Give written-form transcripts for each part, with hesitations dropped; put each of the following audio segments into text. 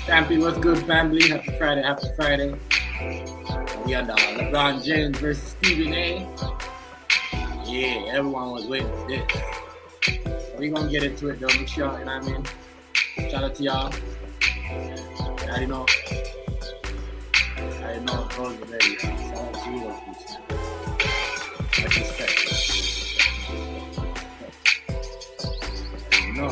Stampy, what's good, family? Happy Friday, happy Friday. We had LeBron James versus Stephen A. Yeah, everyone was waiting for this. So we gonna get into it though. Make sure, you know what I mean? Shout out to y'all. I already know it goes already. Shout out to you, much respect. No.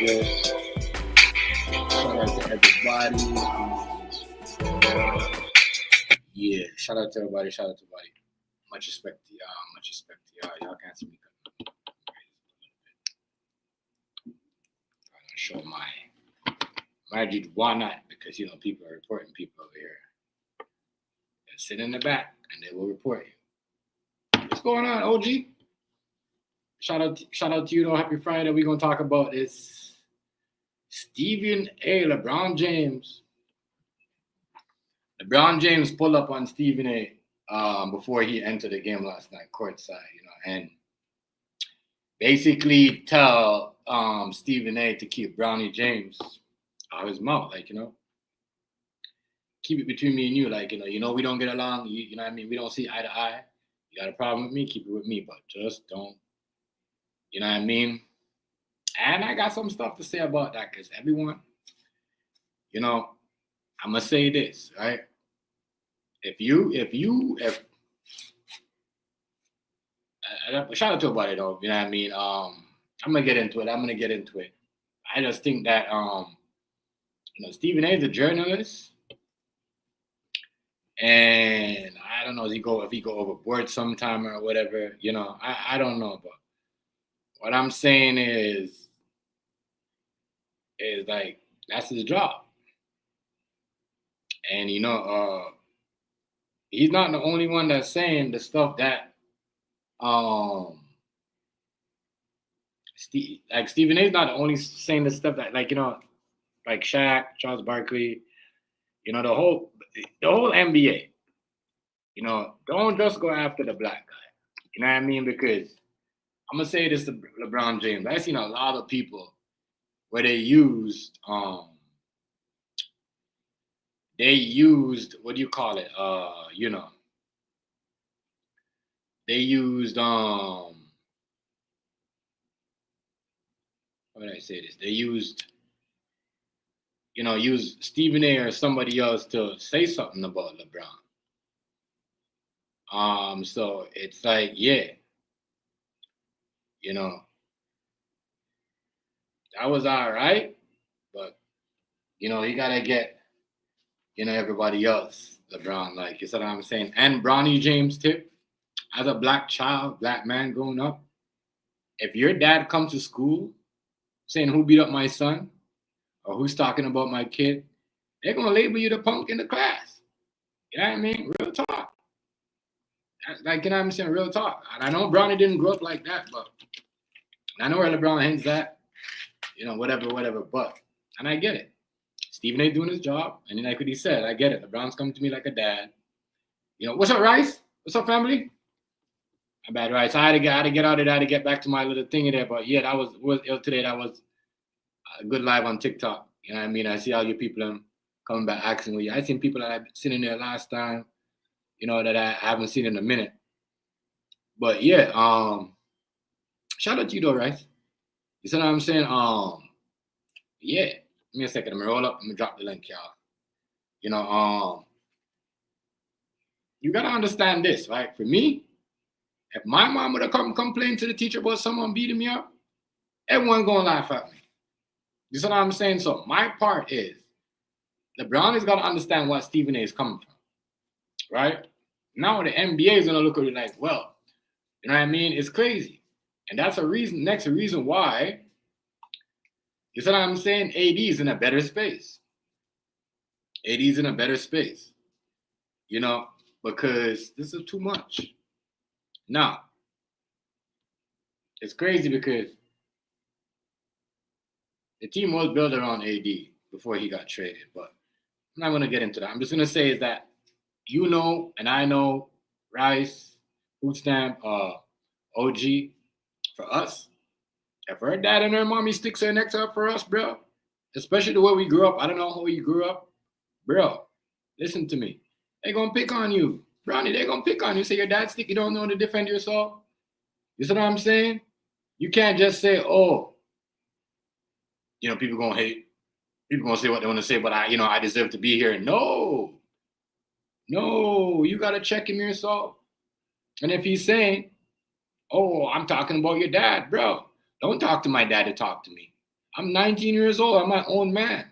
Good. Shout out to everybody. Yeah, shout out to everybody. Shout out to everybody. Much respect to y'all. Much respect to y'all. Y'all can't see me. I'm gonna show my why not? Because people are reporting people over here. They sit in the back and they will report you. What's going on, OG? Shout out to you though. Happy Friday. We're gonna talk about this. Stephen A. LeBron James. LeBron James pulled up on Stephen A. Before he entered the game last night, courtside, and basically tell Stephen A to keep Bronny James out of his mouth, like, keep it between me and you, like, we don't get along, you know what I mean, we don't see eye to eye. You got a problem with me, keep it with me, but just don't, you know what I mean. And I got some stuff to say about that, because everyone, I'm gonna say this, right? If shout out to about though, you know what I mean. I'm gonna get into it. I just think that Stephen A is a journalist, and I don't know if he go overboard sometime or whatever. I don't know, but what I'm saying is like that's his job, and he's not the only one that's saying the stuff that Stephen A is not the only saying the stuff that like Shaq, Charles Barkley, the whole NBA. Don't just go after the black guy. You know what I mean? Because I'm gonna say this to LeBron James. I've seen a lot of people where they used what do you call it? They used how did I say this? They used use Stephen A or somebody else to say something about LeBron. So it's like, yeah, that was all right, but you gotta get everybody else, LeBron, like you said what I'm saying, and Bronny James too. As a black man growing up, if your dad comes to school saying who beat up my son or who's talking about my kid, they're gonna label you the punk in the class. You know what I mean? Real talk. Like, I'm saying? Real talk. And I know Bronny didn't grow up like that, but I know where LeBron hints at. Whatever. But, and I get it. Stephen A doing his job, and like what he said, I get it. LeBron's coming to me like a dad. What's up, Rice? What's up, family? My bad, Rice. I had to get out of there. I had to get back to my little thingy there. But yeah, that was ill today. That was a good live on TikTok. You know what I mean? I see all you people coming back asking me. I seen people that I've seen in there last time, that I haven't seen in a minute. But yeah, shout out to you though, Rice. You see what I'm saying? Yeah. Give me a second. I'm gonna roll up. I'm gonna drop the link, y'all. You gotta understand this, right? For me, if my mom would have come complain to the teacher about someone beating me up, everyone gonna laugh at me. You see what I'm saying? So my part is LeBron has got to understand what Stephen A is coming from, right? Now the NBA is gonna look at it like, well, you know what I mean? It's crazy, and that's a reason. Next reason why. You see what I'm saying? AD is in a better space. AD is in a better space, because this is too much. Now, it's crazy because the team was built around AD before he got traded, but I'm not going to get into that. I'm just going to say is that and I know, Rice, Food Stamp, OG, for us, if her dad and her mommy sticks her necks up for us, bro, especially the way we grew up, I don't know how you grew up, bro, listen to me. They're going to pick on you. Bronny, they're going to pick on you. Say your dad stick, you don't know how to defend yourself. You see what I'm saying? You can't just say, oh, people going to hate. People going to say what they want to say, but I deserve to be here. No, you got to check him yourself. And if he's saying, oh, I'm talking about your dad, bro, don't talk to my dad to talk to me. I'm 19 years old. I'm my own man.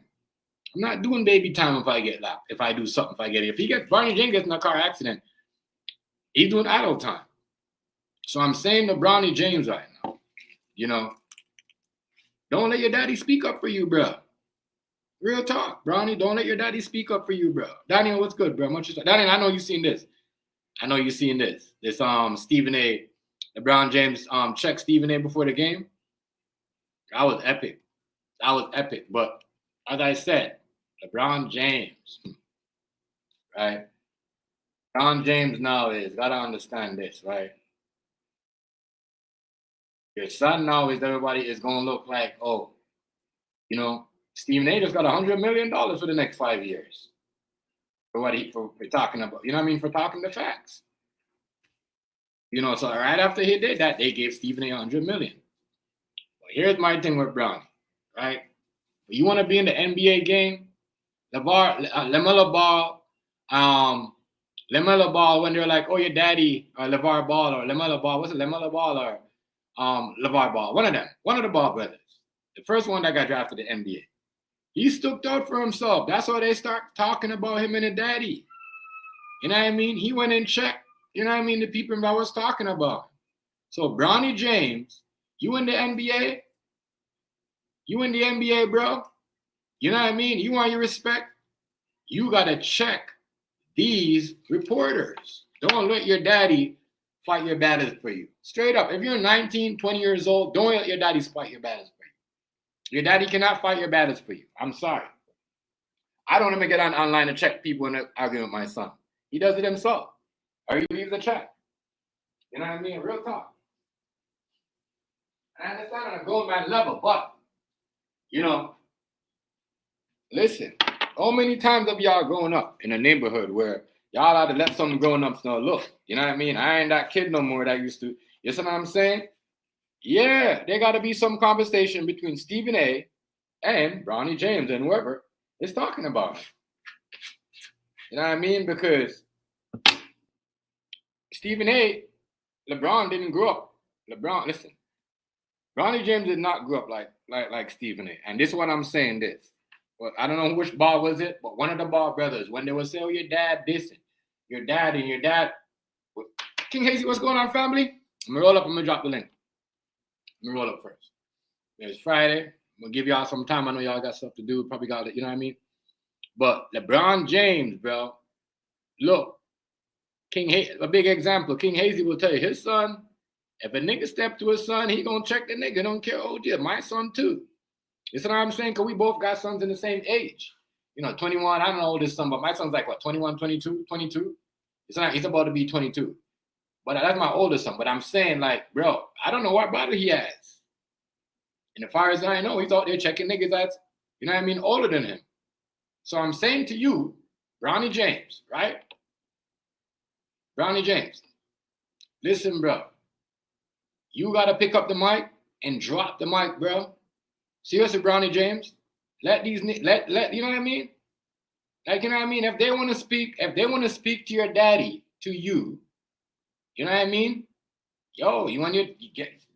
I'm not doing baby time if I get lapped. If I do something, if Bronny James gets in a car accident, he's doing adult time. So I'm saying to Bronny James right now, don't let your daddy speak up for you, bro. Real talk, Bronny. Don't let your daddy speak up for you, bro. Daniel, what's good, bro? Daniel, I know you've seen this. This Stephen A. LeBron James checked Stephen A. before the game. That was epic. But as I said, LeBron James, right? LeBron James now is gotta understand this, right? Your son now is everybody is gonna look like, oh, you know, Stephen A just got $100 million for the next 5 years. For what for talking about, you know what I mean? For talking the facts. You know, so right after he did that, they gave Stephen A $100 million. Well, here's my thing with Brownie, right? You want to be in the NBA game, LaMelo Ball, when they're like, oh, your daddy, or LeVar Ball, or LaMelo Ball, what's it, LaMelo Ball, or LeVar Ball, one of them, one of the Ball brothers, the first one that got drafted to the NBA. He stood out for himself. That's why they start talking about him and the daddy. You know what I mean? He went and checked, you know what I mean, the people that was talking about him. So Bronny James, you in the NBA? You in the NBA, bro? You know what I mean? You want your respect? You got to check these reporters. Don't let your daddy fight your battles for you. Straight up. If you're 19, 20 years old, don't let your daddy fight your battles for you. Your daddy cannot fight your battles for you. I'm sorry. I don't even get online to check people in arguing with my son. He does it himself. Or he leaves a chat. You know what I mean? Real talk. I understand on a grown man level, but, you know, listen, how many times have y'all grown up in a neighborhood where y'all had to let some grown-ups know, look, you know what I mean? I ain't that kid no more that I used to. You see what I'm saying? Yeah, there got to be some conversation between Stephen A. and Bronny James and whoever is talking about him. You know what I mean? Because Stephen A., LeBron didn't grow up. Listen, Bronny James did not grow up like Stephen A. And this is what I'm saying this. Well, I don't know which Ball was it, but one of the Ball brothers, when they would say, oh, your dad this, your dad and your dad. King Hazy, what's going on, family? I'm going to roll up. I'm going to drop the link. Let me roll up first. It's Friday. I'm going to give y'all some time. I know y'all got stuff to do. Probably got it, you know what I mean? But LeBron James, bro, look, a big example. King Hazy will tell you, his son, if a nigga step to his son, he going to check the nigga. Don't care. Oh, dear, my son too. You see what I'm saying? Because we both got sons in the same age. You know, 21, I don't know oldest son, but my son's like, what, 21, 22? He's about to be 22. But that's my oldest son. But I'm saying, like, bro, I don't know what brother he has. And as far as I know, he's out there checking niggas that's, you know what I mean, older than him. So I'm saying to you, Bronny James, right? Bronny James, listen, bro. You got to pick up the mic and drop the mic, bro. Seriously, Bronny James, let you know what I mean? Like, you know what I mean? If they want to speak to your daddy, to you, you know what I mean? Yo, you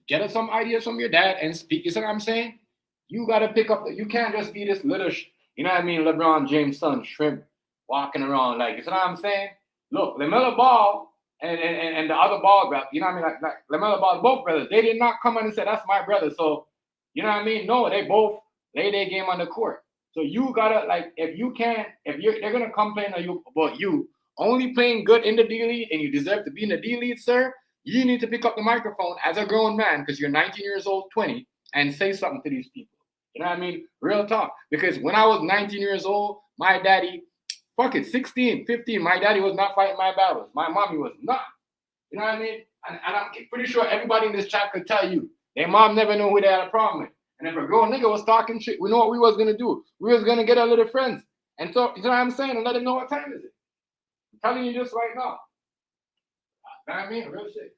get us some ideas from your dad and speak. You see what I'm saying? You got to pick up, you can't just be this little, you know what I mean, LeBron James' son, shrimp, walking around like, you see what I'm saying? Look, LaMelo Ball and the other Ball brother, you know what I mean? Like LaMelo Ball, both brothers, they did not come in and say, that's my brother. So, you know what I mean? No, they both lay their game on the court. So you gotta, like, they're gonna complain about you only playing good in the D League and you deserve to be in the D League, sir. You need to pick up the microphone as a grown man because you're 19 years old, 20, and say something to these people. You know what I mean? Real talk. Because when I was 19 years old, my daddy, 16, 15, my daddy was not fighting my battles. My mommy was not. You know what I mean? And I'm pretty sure everybody in this chat could tell you, their mom never knew who they had a problem with. And if a grown nigga was talking shit, we know what we was going to do. We was going to get our little friends. And so, you know what I'm saying? And let them know what time is it. I'm telling you this right now. You know what I mean? Real shit.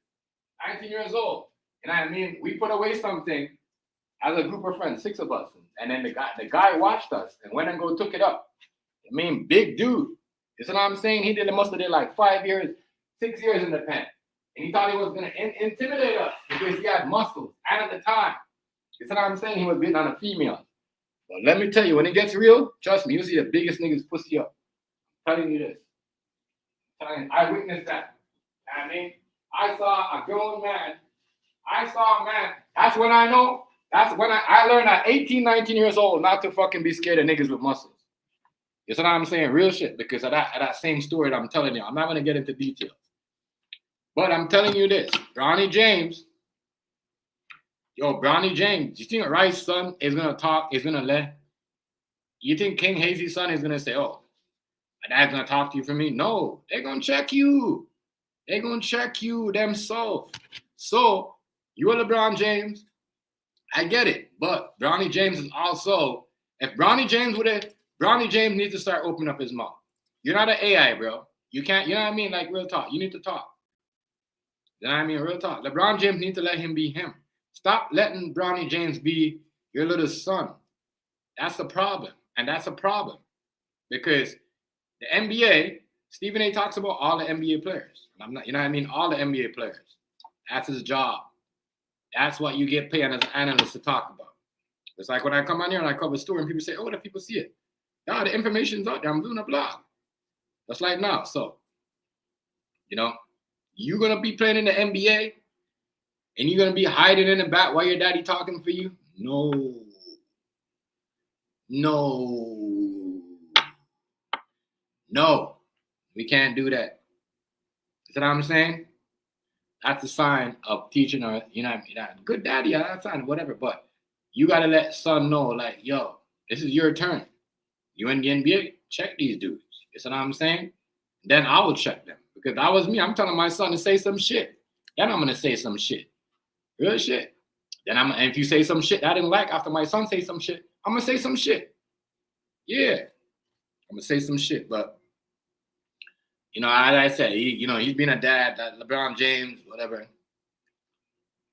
19 years old. You know what I mean? We put away something as a group of friends, 6 of us. And then the guy watched us and went and took it up. I mean, big dude. You see what I'm saying? He must have did like 5 years, 6 years in the pen. And he thought he was going to intimidate us because he had muscles. And at the time, you see what I'm saying? He was beating on a female. But let me tell you, when it gets real, trust me, you see the biggest niggas pussy up. I'm telling you this. I witnessed that. You know what I mean? I saw a grown man. I saw a man. That's when I know. That's when I learned at 18, 19 years old not to fucking be scared of niggas with muscles. You see what I'm saying? Real shit. Because of that same story that I'm telling you, I'm not going to get into details. But I'm telling you this. Bronny James. Bronny James. You think Rice's son is going to talk, is going to let? You think King Hazy's son is going to say, oh, my dad's going to talk to you for me? No. They're going to check you. They're going to check you themselves. So, You are LeBron James. I get it, but Bronny James is also. If Bronny James needs to start opening up his mouth. You're not an AI, bro. You can't. You know what I mean? Like real talk. You need to talk. You know what I mean? Real talk. LeBron James needs to let him be him. Stop letting Bronny James be your little son. That's the problem, and that's a problem because the NBA. Stephen A. talks about all the NBA players. I'm not. You know what I mean? All the NBA players. That's his job. That's what you get paid as an analyst to talk about. It's like when I come on here and I cover a story and people say, oh, the people see it. Yeah, the information's out there. I'm doing a blog. That's like now. So, you know, you're going to be playing in the NBA and you're going to be hiding in the back while your daddy talking for you? No. We can't do that. You see what I'm saying? That's a sign of teaching or, you know, good daddy, that's fine, whatever. But you got to let son know, like, yo, this is your turn. You in the NBA, check these dudes. You see what I'm saying? Then I will check them. Because that was me. I'm telling my son to say some shit. Then I'm going to say some shit. Real shit. And if you say some shit I didn't like after my son say some shit, I'm going to say some shit. Yeah. I'm going to say some shit. But, you know, as I said, he's been a dad, that LeBron James, whatever.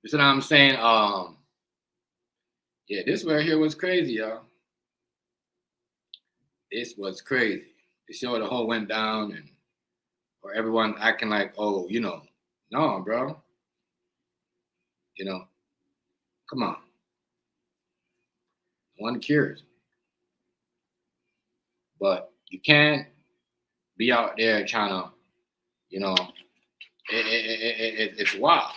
You see what I'm saying? Yeah, this right here was crazy, y'all. This was crazy. The show the whole went down and or everyone acting like, oh, you know, no, bro. You know, come on. One cures. But you can't be out there trying to, you know, it's wild.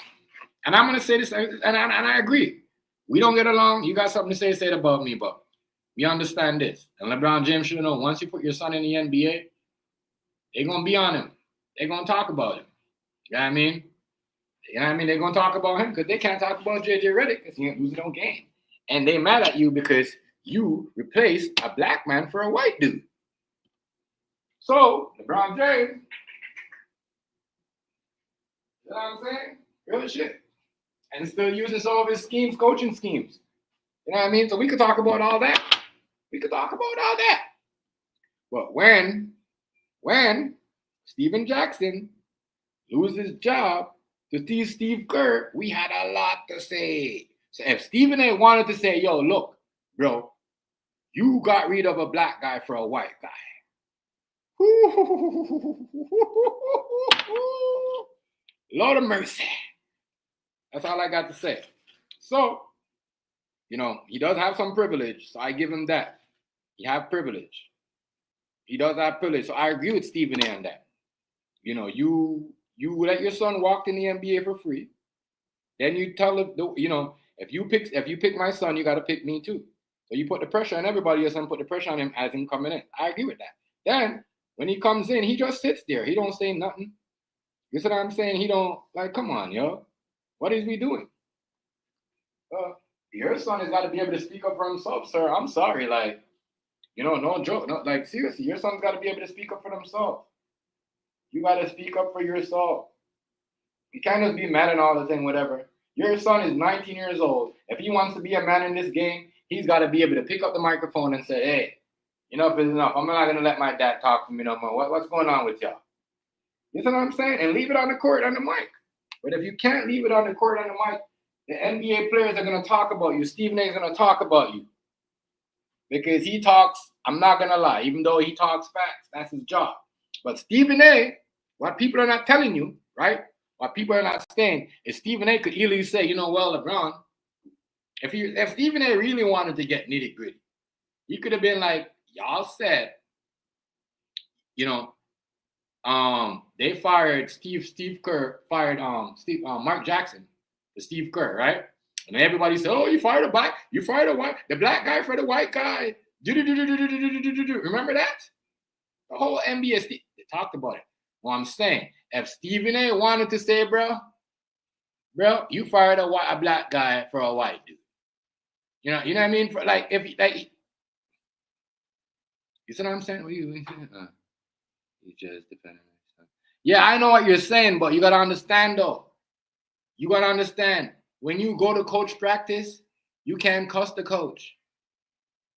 And I'm going to say this, and I agree. We don't get along. You got something to say it about me, but we understand this. And LeBron James should know, once you put your son in the NBA, they're going to be on him. They're going to talk about him. You know what I mean? You know what I mean? They're going to talk about him because they can't talk about JJ Redick because he ain't losing no game. And they mad at you because you replaced a black man for a white dude. So, LeBron James, you know what I'm saying? Real shit. And still using some of his schemes, coaching schemes. You know what I mean? So we could talk about all that. But when Steven Jackson loses his job to Steve Kerr, we had a lot to say. So if Stephen A. wanted to say, yo, look, bro, you got rid of a black guy for a white guy. Lord of mercy. That's all I got to say. So, you know, he does have some privilege, so I give him that. He have privilege. He does have privilege, so I agree with Stephen A. on that. You know, you let your son walk in the NBA for free. Then you tell him, you know, if you pick my son, you got to pick me too. So you put the pressure on everybody else and put the pressure on him as him coming in. I agree with that. Then when he comes in, he just sits there. He don't say nothing. You see what I'm saying? He don't, like, come on, yo. What is we doing? Your son has got to be able to speak up for himself, sir. I'm sorry, like, you know, no joke. No, like, seriously, your son's got to be able to speak up for himself. You got to speak up for yourself. You can't just be mad and all the thing, whatever. Your son is 19 years old. If he wants to be a man in this game, he's got to be able to pick up the microphone and say, hey, enough is enough. I'm not going to let my dad talk for me no more. What's going on with y'all? You know what I'm saying? And leave it on the court, on the mic. But if you can't leave it on the court, on the mic, the NBA players are going to talk about you. Stephen A. is going to talk about you. Because he talks, I'm not going to lie, even though he talks facts, that's his job. But Stephen A., what people are not telling you, right? What people are not saying is Stephen A. could easily say, you know, well, LeBron, if Stephen A. really wanted to get nitty gritty, he could have been like, y'all said, you know, they fired Steve Kerr fired Mark Jackson to Steve Kerr, right? And everybody said, oh, you fired a white, the black guy for the white guy. Remember that? The whole NBA, they talked about it. Well, I'm saying, if Stephen A. wanted to say, bro, you fired a black guy for a white dude. You know what I mean? For like, if like, you see what I'm saying? You just depending. Yeah, I know what you're saying, but you gotta understand though. You gotta understand. when you go to coach practice, you can't cuss the coach.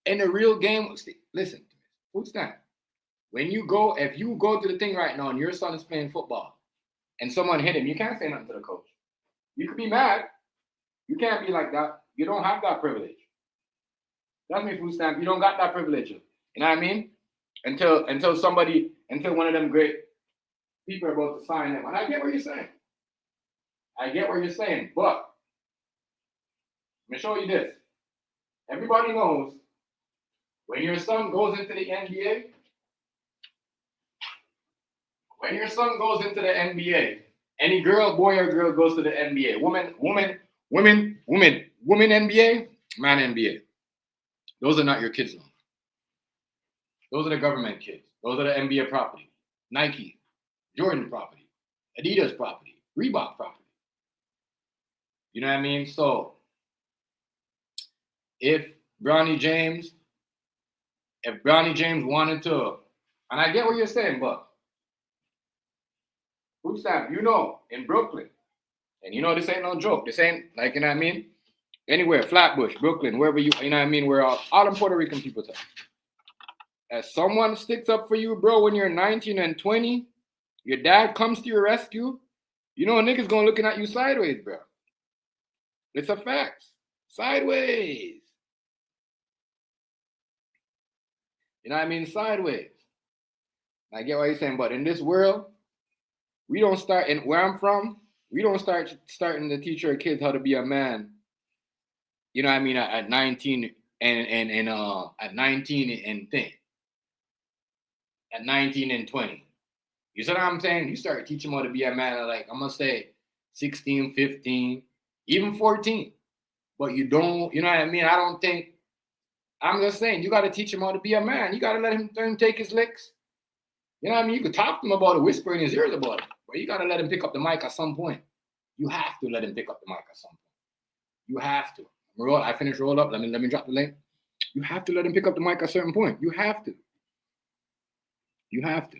In a real game, listen, who's that? When you go, if you go to the thing right now and your son is playing football and someone hit him, you can't say nothing to the coach. You could be mad. You can't be like that. You don't have that privilege. That's me, food stamp. You don't got that privilege. You know what I mean? Until one of them great people are about to sign them. And I get what you're saying. But let me show you this. Everybody knows when your son goes into the NBA, any girl, boy or girl goes to the NBA. Women NBA, man NBA. Those are not your kids now. Those are the government kids. Those are the NBA property. Nike, Jordan property, Adidas property, Reebok property. You know what I mean? So if Bronny James wanted to, and I get what you're saying, but food stamp, in Brooklyn, and this ain't no joke. This ain't like, you know what I mean? Anywhere, Flatbush, Brooklyn, wherever you know what I mean, where all them Puerto Rican people talk. As someone sticks up for you, bro, when you're 19 and 20, your dad comes to your rescue, a nigga's gonna looking at you sideways, bro. It's a fact. Sideways. You know what I mean? Sideways. I get what you're saying, but in this world, we don't start, in where I'm from, we don't starting to teach our kids how to be a man. You know what I mean? At 19 at 19 and thing. At 19 and 20. You see what I'm saying? You start teaching them how to be a man at, like, I'm going to say 16, 15, even 14. But you don't, you know what I mean? I'm just saying, you got to teach him how to be a man. You got to let him take his licks. You know what I mean? You could talk to him about it, whisper in his ears about it. But you got to let him pick up the mic at some point. You have to let him pick up the mic at some point. You have to. I finished roll up. Let me drop the link. You have to let him pick up the mic at a certain point. You have to. You know what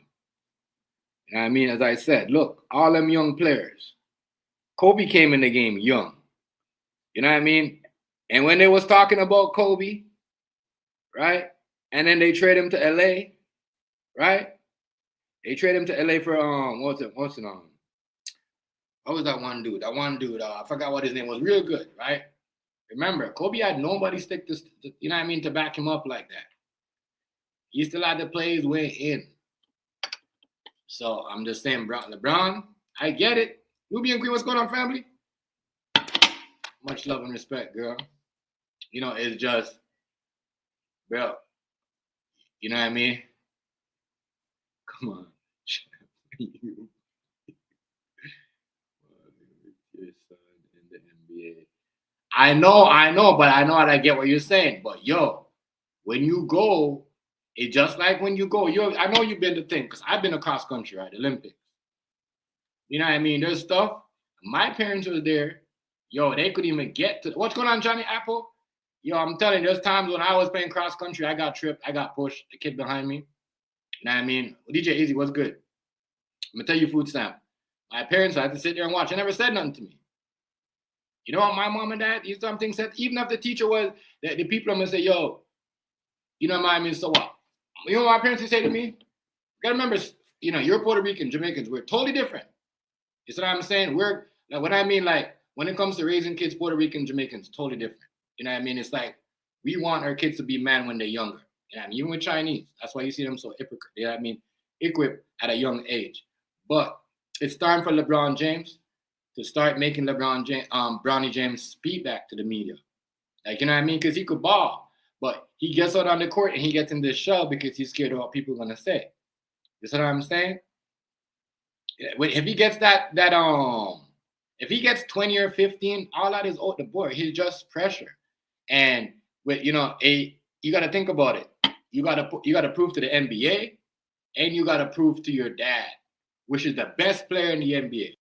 I mean? As I said, look, all them young players. Kobe came in the game young. You know what I mean? And when they was talking about Kobe, right? And then they trade him to LA, right? They trade him to LA for what was that one dude? I forgot what his name was. Real good, right? Remember, Kobe had nobody stick to, you know what I mean, to back him up like that. He still had to play his way in. So I'm just saying, LeBron, I get it. Ruby and Queen, what's going on, family? Much love and respect, girl. It's just, bro, you know what I mean? Come on. Your son in the NBA. I know, but I know I get what you're saying. But when you go, it's just like when you go. I know you've been to things, because I've been across country, right? Olympics. You know what I mean? There's stuff. My parents were there. They couldn't even get to. What's going on, Johnny Apple? I'm telling you, there's times when I was playing cross country, I got tripped, I got pushed, the kid behind me. You know what I mean? DJ Easy, what's good? I'm gonna tell you, food stamp. My parents had to sit there and watch. They never said nothing to me. You know what my mom and dad, these dumb things said, even if the teacher was, the people are gonna say, you know what I mean, so what? You know what my parents would say to me? You gotta remember, you're Puerto Rican, Jamaicans, we're totally different. You see what I'm saying? We're, like, what I mean, like, when it comes to raising kids, Puerto Rican, Jamaicans, totally different. You know what I mean? It's like, we want our kids to be men when they're younger. You know what I mean? Even with Chinese. That's why you see them so hypocrite. You know what I mean? Equipped at a young age. But it's time for LeBron James to start making Bronny James speak back to the media. Like, you know what I mean? Because he could ball. But he gets out on the court and he gets in this shell because he's scared of what people are going to say. You see what I'm saying? If he gets if he gets 20 or 15, all that is out the board. He's just pressure. And with you got to think about it. You got to prove to the NBA, and you got to prove to your dad, which is the best player in the NBA.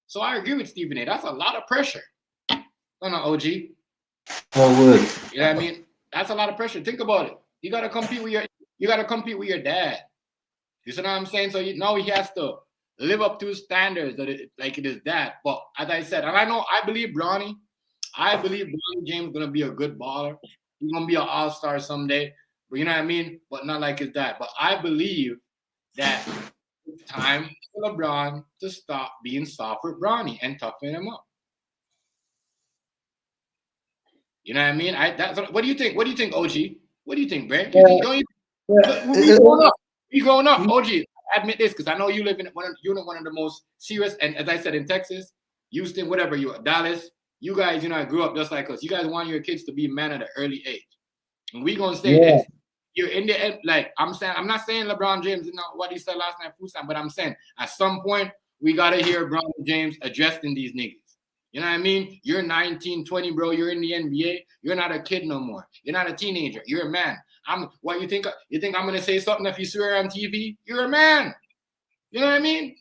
So I agree with Stephen A. That's a lot of pressure. No, OG. I would. You know what I mean? That's a lot of pressure. Think about it. You got to compete with your dad. You see what I'm saying? So now he has to live up to his standards like it is dad. But as I said, and I believe Bronny, I believe LeBron James is gonna be a good baller. He's gonna be an all-star someday. But you know what I mean? But not like his dad. But I believe that it's time for LeBron to stop being soft with Bronny and toughen him up. You know what I mean? What do you think? What do you think, OG? What do you think, Brent? We growing up. We growing up. OG, admit this because I know you live in you're one of the most serious. And as I said, in Texas, Houston, whatever you are, Dallas, you guys, grew up just like us. You guys want your kids to be men at an early age. And we gonna say this. You're in the end, like I'm saying, I'm not saying LeBron James, what he said last night, but I'm saying at some point we gotta hear LeBron James addressing these niggas. You know what I mean? You're 19, 20, bro. You're in the NBA. You're not a kid no more. You're not a teenager. You're a man. What you think? You think I'm gonna say something if you swear on TV? You're a man. You know what I mean?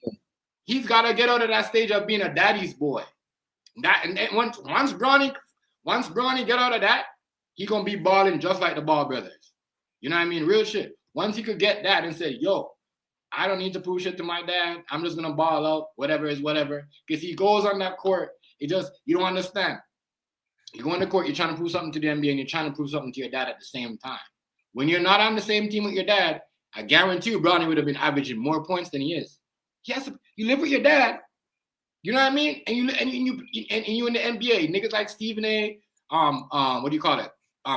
He's gotta get out of that stage of being a daddy's boy. And once Bronny get out of that, he gonna be balling just like the Ball brothers. You know what I mean? Real shit. Once he could get that and say, yo, I don't need to prove shit to my dad. I'm just gonna ball out, whatever is whatever. Because he goes on that court, you don't understand. You go on the court, you're trying to prove something to the NBA and you're trying to prove something to your dad at the same time. When you're not on the same team with your dad, I guarantee you Bronny would have been averaging more points than he is. Yes, you live with your dad. You know what I mean? And you in the NBA, niggas like Stephen A. What do you call it?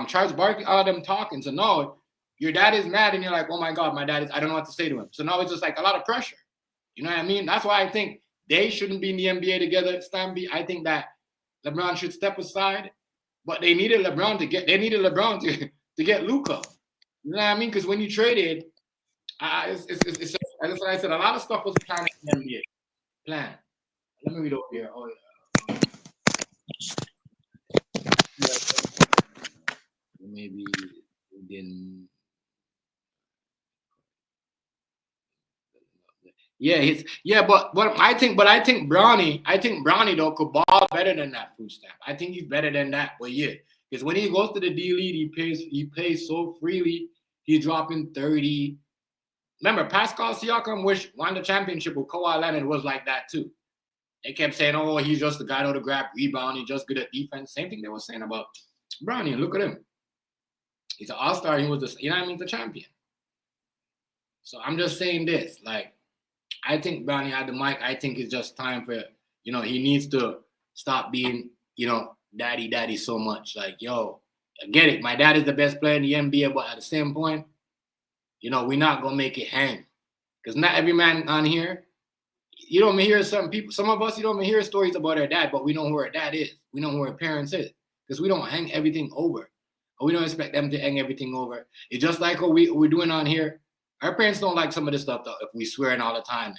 Charles Barkley, all of them talking. So no, your dad is mad, and you're like, oh my God, my dad is. I don't know what to say to him. So now it's just like a lot of pressure. You know what I mean? That's why I think they shouldn't be in the NBA together. I think that LeBron should step aside, but they needed LeBron to get Luka. You know what I mean? Because when you traded, that's what I said. A lot of stuff was planned in the NBA. Plan. Let me read over here. Oh yeah. Maybe we didn't. But I think Bronny though could ball better than that food stamp. I think he's better than that. But yeah, because when he goes to the D League, he plays so freely. He's dropping 30. Remember, Pascal Siakam won the championship with Kawhi Leonard was like that too. They kept saying, "Oh, he's just the guy to grab rebound. He's just good at defense." Same thing they were saying about Bronny. Look at him. He's an all-star. He was the champion. So I'm just saying this, like. I think Bronny had the mic. I think it's just time for, he needs to stop being, daddy so much. Like, yo, I get it. My dad is the best player in the NBA, but at the same point, we're not going to make it hang. Because not every man on here, you don't hear some of us, you don't hear stories about our dad, but we know who our dad is. We know who our parents is. Because we don't hang everything over. Or we don't expect them to hang everything over. It's just like what we're doing on here. Our parents don't like some of this stuff though, if we swearing all the time.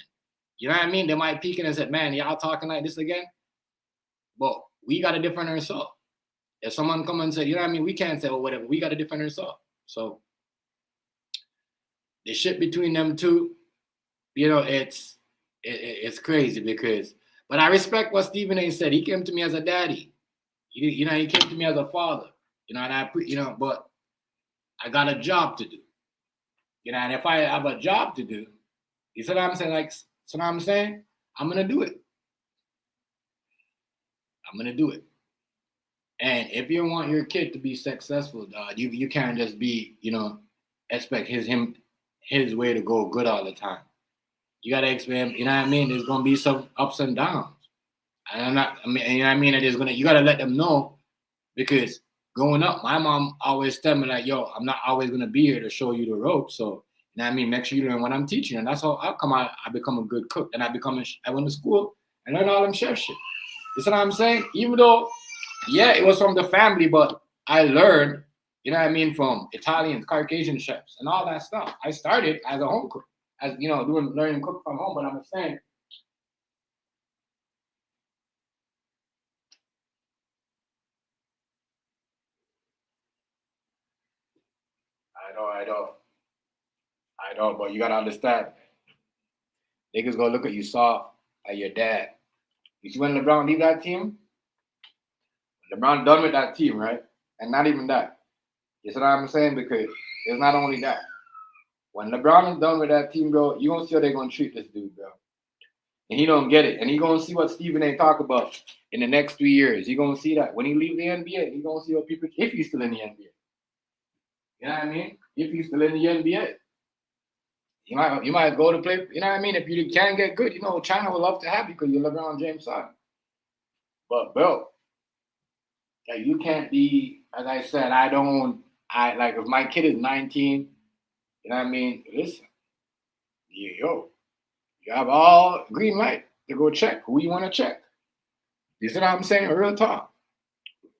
You know what I mean? They might peek in and say, man, y'all talking like this again? But we got to defend ourselves. If someone come and say, you know what I mean? We can't say, well, whatever. We got to defend ourselves. So the shit between them two, it's crazy but I respect what Stephen A. said. He came to me as a daddy. He came to me as a father. But I got a job to do. And if I have a job to do, you see what I'm saying? I'm going to do it. And if you want your kid to be successful, you can't just be, expect his way to go good all the time. You got to expect, you know what I mean? There's going to be some ups and downs. And you got to let them know because growing up, my mom always tell me like, yo, I'm not always going to be here to show you the ropes. So, you know what I mean? Make sure you learn what I'm teaching. And that's how I become a good cook. And I went to school and learned all them chef shit. You see what I'm saying? Even though, yeah, it was from the family, but I learned, you know what I mean, from Italian, Caucasian chefs and all that stuff. I started as a home cook, learning cook from home, but I'm saying, I know, but you gotta understand. Niggas gonna look at you soft at your dad. You see when LeBron leave that team? LeBron done with that team, right? And not even that. You see what I'm saying? Because it's not only that. When LeBron is done with that team, bro, you gonna see how they're gonna treat this dude, bro. and he don't get it. And he gonna see what Stephen A. talk about in the next 3 years. He gonna see that when he leave the NBA, he gonna see what people if he's still in the NBA. You know what I mean? If he's still in the NBA. You might go to play, you know what I mean? If you can get good, you know, China would love to have you because you're LeBron James' son. But bro, like you can't be, as I said, I like if my kid is 19, you know what I mean? Listen, you have all green light to go check who you want to check. You see what I'm saying? Real talk.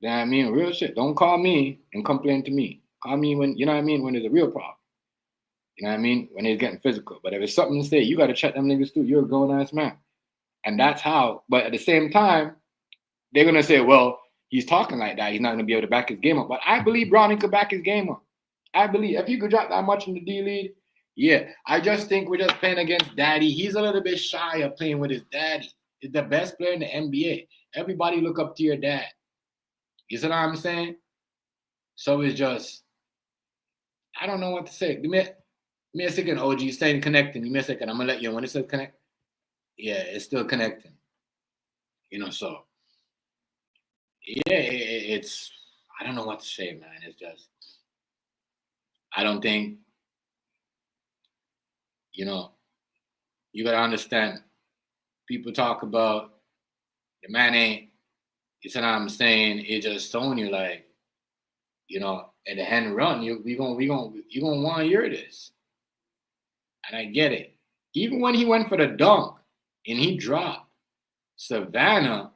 You know what I mean? Real shit. Don't call me and complain to me. Call me when, you know what I mean, when there's a real problem. You know what I mean? When it's getting physical. But if it's something to say, you got to check them niggas too. You're a grown-ass man. And that's how. But at the same time, they're going to say, well, he's talking like that. He's not going to be able to back his game up. But I believe Bronny could back his game up. I believe if he could drop that much in the D-League, yeah. I just think we're just playing against daddy. He's a little bit shy of playing with his daddy. He's the best player in the NBA. Everybody look up to your dad. You see what I'm saying? So it's just, I don't know what to say. Give me a second, OG. It's saying connecting. Give me a second. I'm going to let you know. When it says connect, yeah, it's still connecting. You know, so, yeah, it's, I don't know what to say, man. It's just, I don't think, you know, you got to understand. People talk about the man ain't, you see what I'm saying? It's just showing you like, you know, at the end run, you're gonna want to hear this. And I get it. Even when he went for the dunk and he dropped, Savannah,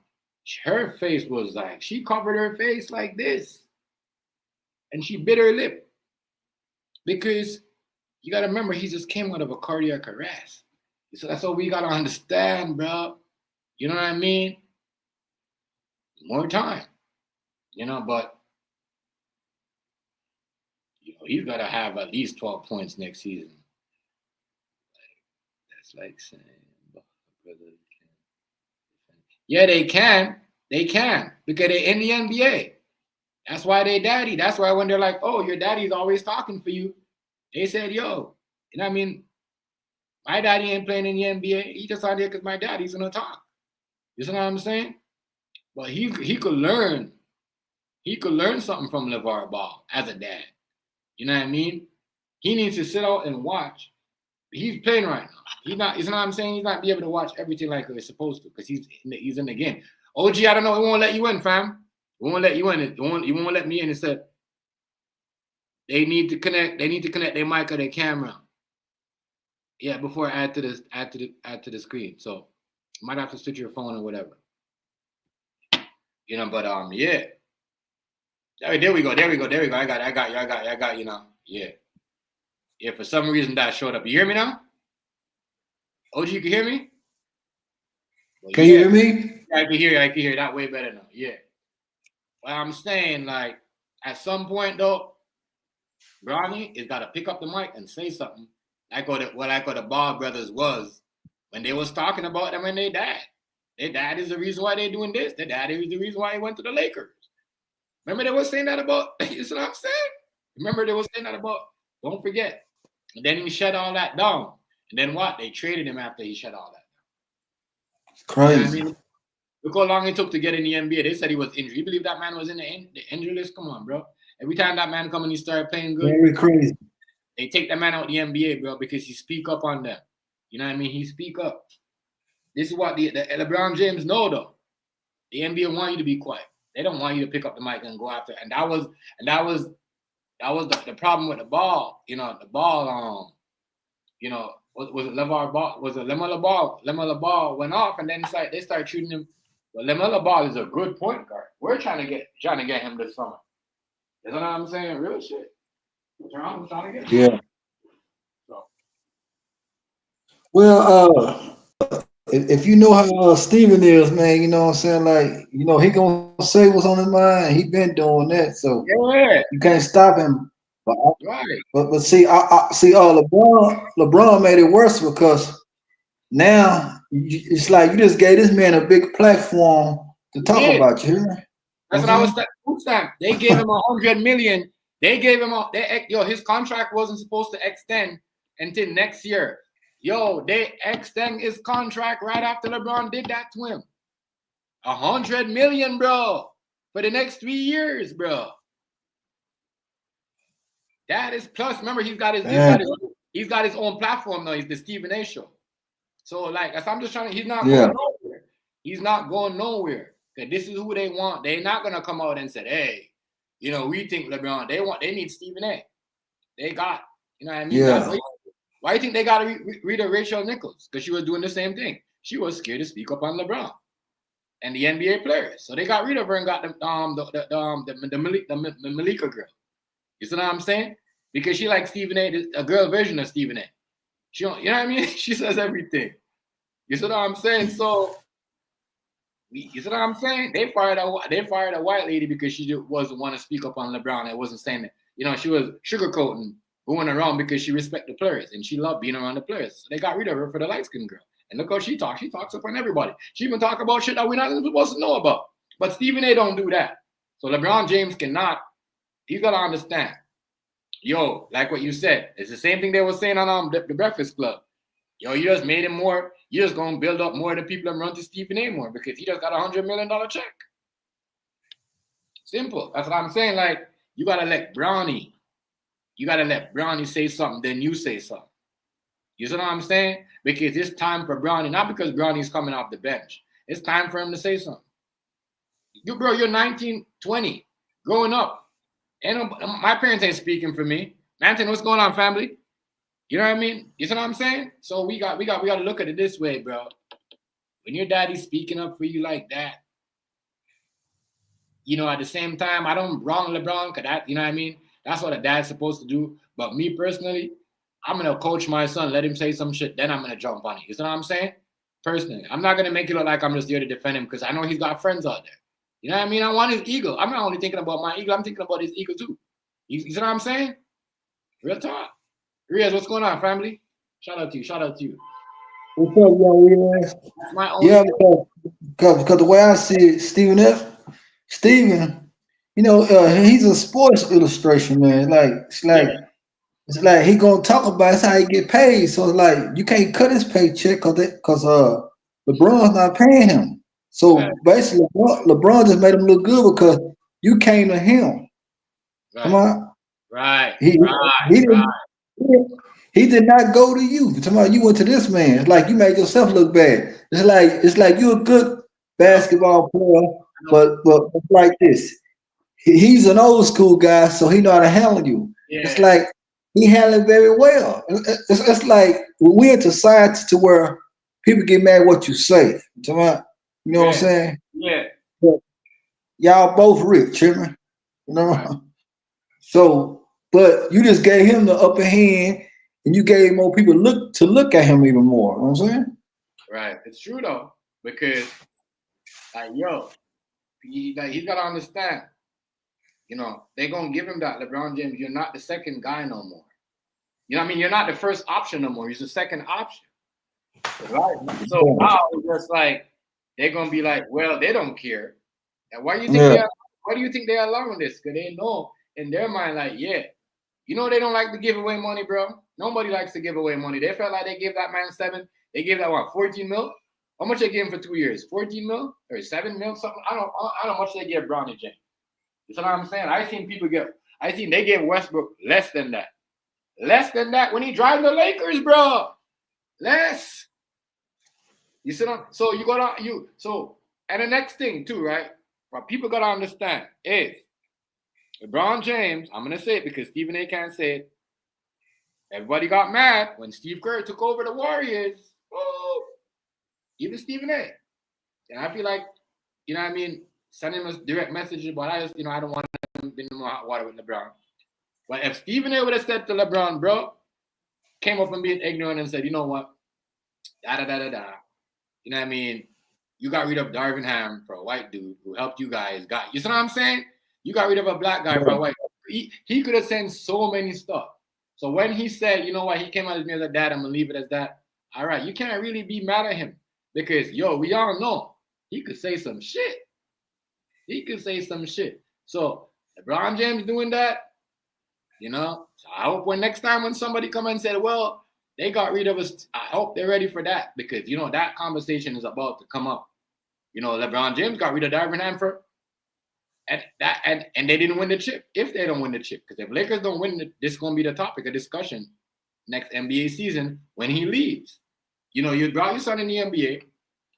her face was like, she covered her face like this. And she bit her lip. Because you got to remember, he just came out of a cardiac arrest. So that's what we got to understand, bro. You know what I mean? More time. You know, but, you know, he's got to have at least 12 points next season. That's like saying, yeah, they can. They can. Because they're in the NBA. That's why they daddy. That's why when they're like, oh, your daddy's always talking for you, they said, yo, you know what I mean? My daddy ain't playing in the NBA. He just out there because my daddy's gonna talk. You see what I'm saying? But he could learn. He could learn something from LeVar Ball as a dad. You know what I mean? He needs to sit out and watch. He's playing right now. He's not. You know what I'm saying? He's not be able to watch everything like he's supposed to because he's in the game. OG, I don't know. It won't let you in, fam. It won't let you in. It won't let me in. It said they need to connect. They need to connect their mic or their camera. Yeah, before I add to the screen. So you might have to switch your phone or whatever. You know, but yeah. There we go. I got you now. Yeah. Yeah, for some reason that showed up. You hear me now? OG, you can hear me? Well, can you hear me? I can hear you. That way better now. Yeah. Well, I'm saying, like, at some point though, Bronny has got to pick up the mic and say something. Like what the Ball brothers was when they was talking about them and their dad. Their dad is the reason why they're doing this. Their dad is the reason why he went to the Lakers. Remember they were saying that about, you see what I'm saying? Remember they were saying that about, don't forget. And then he shut all that down. And then what? They traded him after he shut all that down. Crazy. You know what I mean? Look how long it took to get in the NBA. They said he was injured. You believe that man was in the injury list? Come on, bro. Every time that man come and he started playing good, very crazy. They take that man out of the NBA, bro, because he speak up on them. You know what I mean? He speak up. This is what the LeBron James know, though. The NBA want you to be quiet. They don't want you to pick up the mic and go after. And that was the problem with the Ball. You know, the Ball. You know, was it LeVar Ball? Was it LeMelo Ball? LeMelo Ball went off, and then it's like they started treating him. But LeMelo Ball is a good point guard. We're trying to get him this summer. You know what I'm saying? Real shit. I'm trying to get him. Yeah. So. Well, if you know how Steven is, man, you know what I'm saying? Like, you know, he gonna say what's on his mind. He been doing that, so yeah. You can't stop him. But right. See, LeBron made it worse because now it's like you just gave this man a big platform to talk about you. That's what I was saying. They gave him $100 million. They gave him his contract wasn't supposed to extend until next year. Yo, they extend his contract right after LeBron did that to him. $100 million, bro, for the next 3 years, bro. That is plus. Remember, he's got his own platform now. He's the Stephen A. Show. So like, as I'm just trying to, he's not going nowhere. He's not going nowhere. Okay, this is who they want. They're not gonna come out and say, hey, we think LeBron. They need Stephen A. They got, you know what I mean? Yeah. Why do you think they got to read Rachel Nichols? Because she was doing the same thing. She was scared to speak up on LeBron and the NBA players. So they got rid of her and got the Malika girl. You see what I'm saying? Because she like Stephen A, a girl version of Stephen A. She don't, you know what I mean? She says everything. You see what I'm saying? So, you see what I'm saying? They fired a white lady because she wasn't want to speak up on LeBron. And wasn't saying that, she was sugarcoating, going around because she respected the players and she loved being around the players. So they got rid of her for the light-skinned girl. And look how she talks. She talks up on everybody. She even talk about shit that we're not supposed to know about. But Stephen A don't do that. So LeBron James cannot. He's got to understand. Yo, like what you said, it's the same thing they were saying on the Breakfast Club. Yo, you just made him more. You're just going to build up more of the people that run to Stephen A more because he just got $100 million check. Simple. That's what I'm saying. Like, you got to let Brownie say something, then you say something. You see what I'm saying? Because it's time for Brownie, not because Brownie's coming off the bench. It's time for him to say something. You're 19, 20, growing up. And my parents ain't speaking for me. Manton, what's going on, family? You know what I mean? You see what I'm saying? So we got to look at it this way, bro. When your daddy's speaking up for you like that, at the same time, I don't wrong LeBron, because that, you know what I mean? That's what a dad's supposed to do. But me personally, I'm going to coach my son, let him say some shit, then I'm going to jump on it. You see what I'm saying? Personally, I'm not going to make it look like I'm just there to defend him because I know he's got friends out there. You know what I mean? I want his ego. I'm not only thinking about my ego, I'm thinking about his ego too. You see what I'm saying? Real talk. Riaz, what's going on, family? Shout out to you. What's up, young Riaz? That's my only because the way I see it, Stephen, he's a sports illustration, man. It's like he gonna talk about it's how he get paid. So it's like you can't cut his paycheck because LeBron's not paying him. So basically, LeBron just made him look good because you came to him. Right. Come on. Right. He did not go to you. You went to this man. It's like you made yourself look bad. It's like you're a good basketball player, but it's like this. He's an old school guy, so he know how to handle you. Yeah. It's like he handled it very well. It's like we're in society to where people get mad at what you say. You know what I'm saying? Yeah. But y'all both rich, man. Right. So, but you just gave him the upper hand, and you gave more people look at him even more. You know what I'm saying? Right. It's true though, because he's got to understand. They're going to give him that. LeBron James, you're not the second guy no more. You know what I mean? You're not the first option no more. He's the second option. Right? So now it's just like, they're going to be like, well, they don't care. And why do you think they're allowing this? Because they know in their mind, like, yeah, they don't like to give away money, bro. Nobody likes to give away money. They felt like they gave that man 7. They gave that 14 mil? How much they gave him for 2 years? 14 mil? Or 7 mil? Something? I don't know how much they gave Bronny James. You know what I'm saying? I seen they gave Westbrook less than that. Less than that when he drives the Lakers, bro. Less. You see what so you got to and the next thing too, right? What people gotta understand is LeBron James, I'm gonna say it because Stephen A can't say it. Everybody got mad when Steve Kerr took over the Warriors. Oh, even Stephen A. And I feel like, you know what I mean, sending us direct messages, but I just, I don't want to be in more hot water with LeBron. But if Stephen A would have said to LeBron, bro, came up and being ignorant and said, you know what, da-da-da-da-da, you know what I mean, you got rid of Darvin Ham for a white dude who helped you guys. You see what I'm saying? You got rid of a black guy for a white dude. He could have said so many stuff. So when he said, you know what, he came out as me as a dad, I'm going to leave it as that. All right, you can't really be mad at him because, we all know he could say some shit. So LeBron James doing that, so I hope next time when somebody come and say, well, They got rid of us. I hope they're ready for that because that conversation is about to come up. LeBron James got rid of Darvin Hanford, and they didn't win the chip. If they don't win the chip, because if Lakers don't win, this is gonna be the topic of discussion next NBA season when he leaves. You brought your son in the NBA.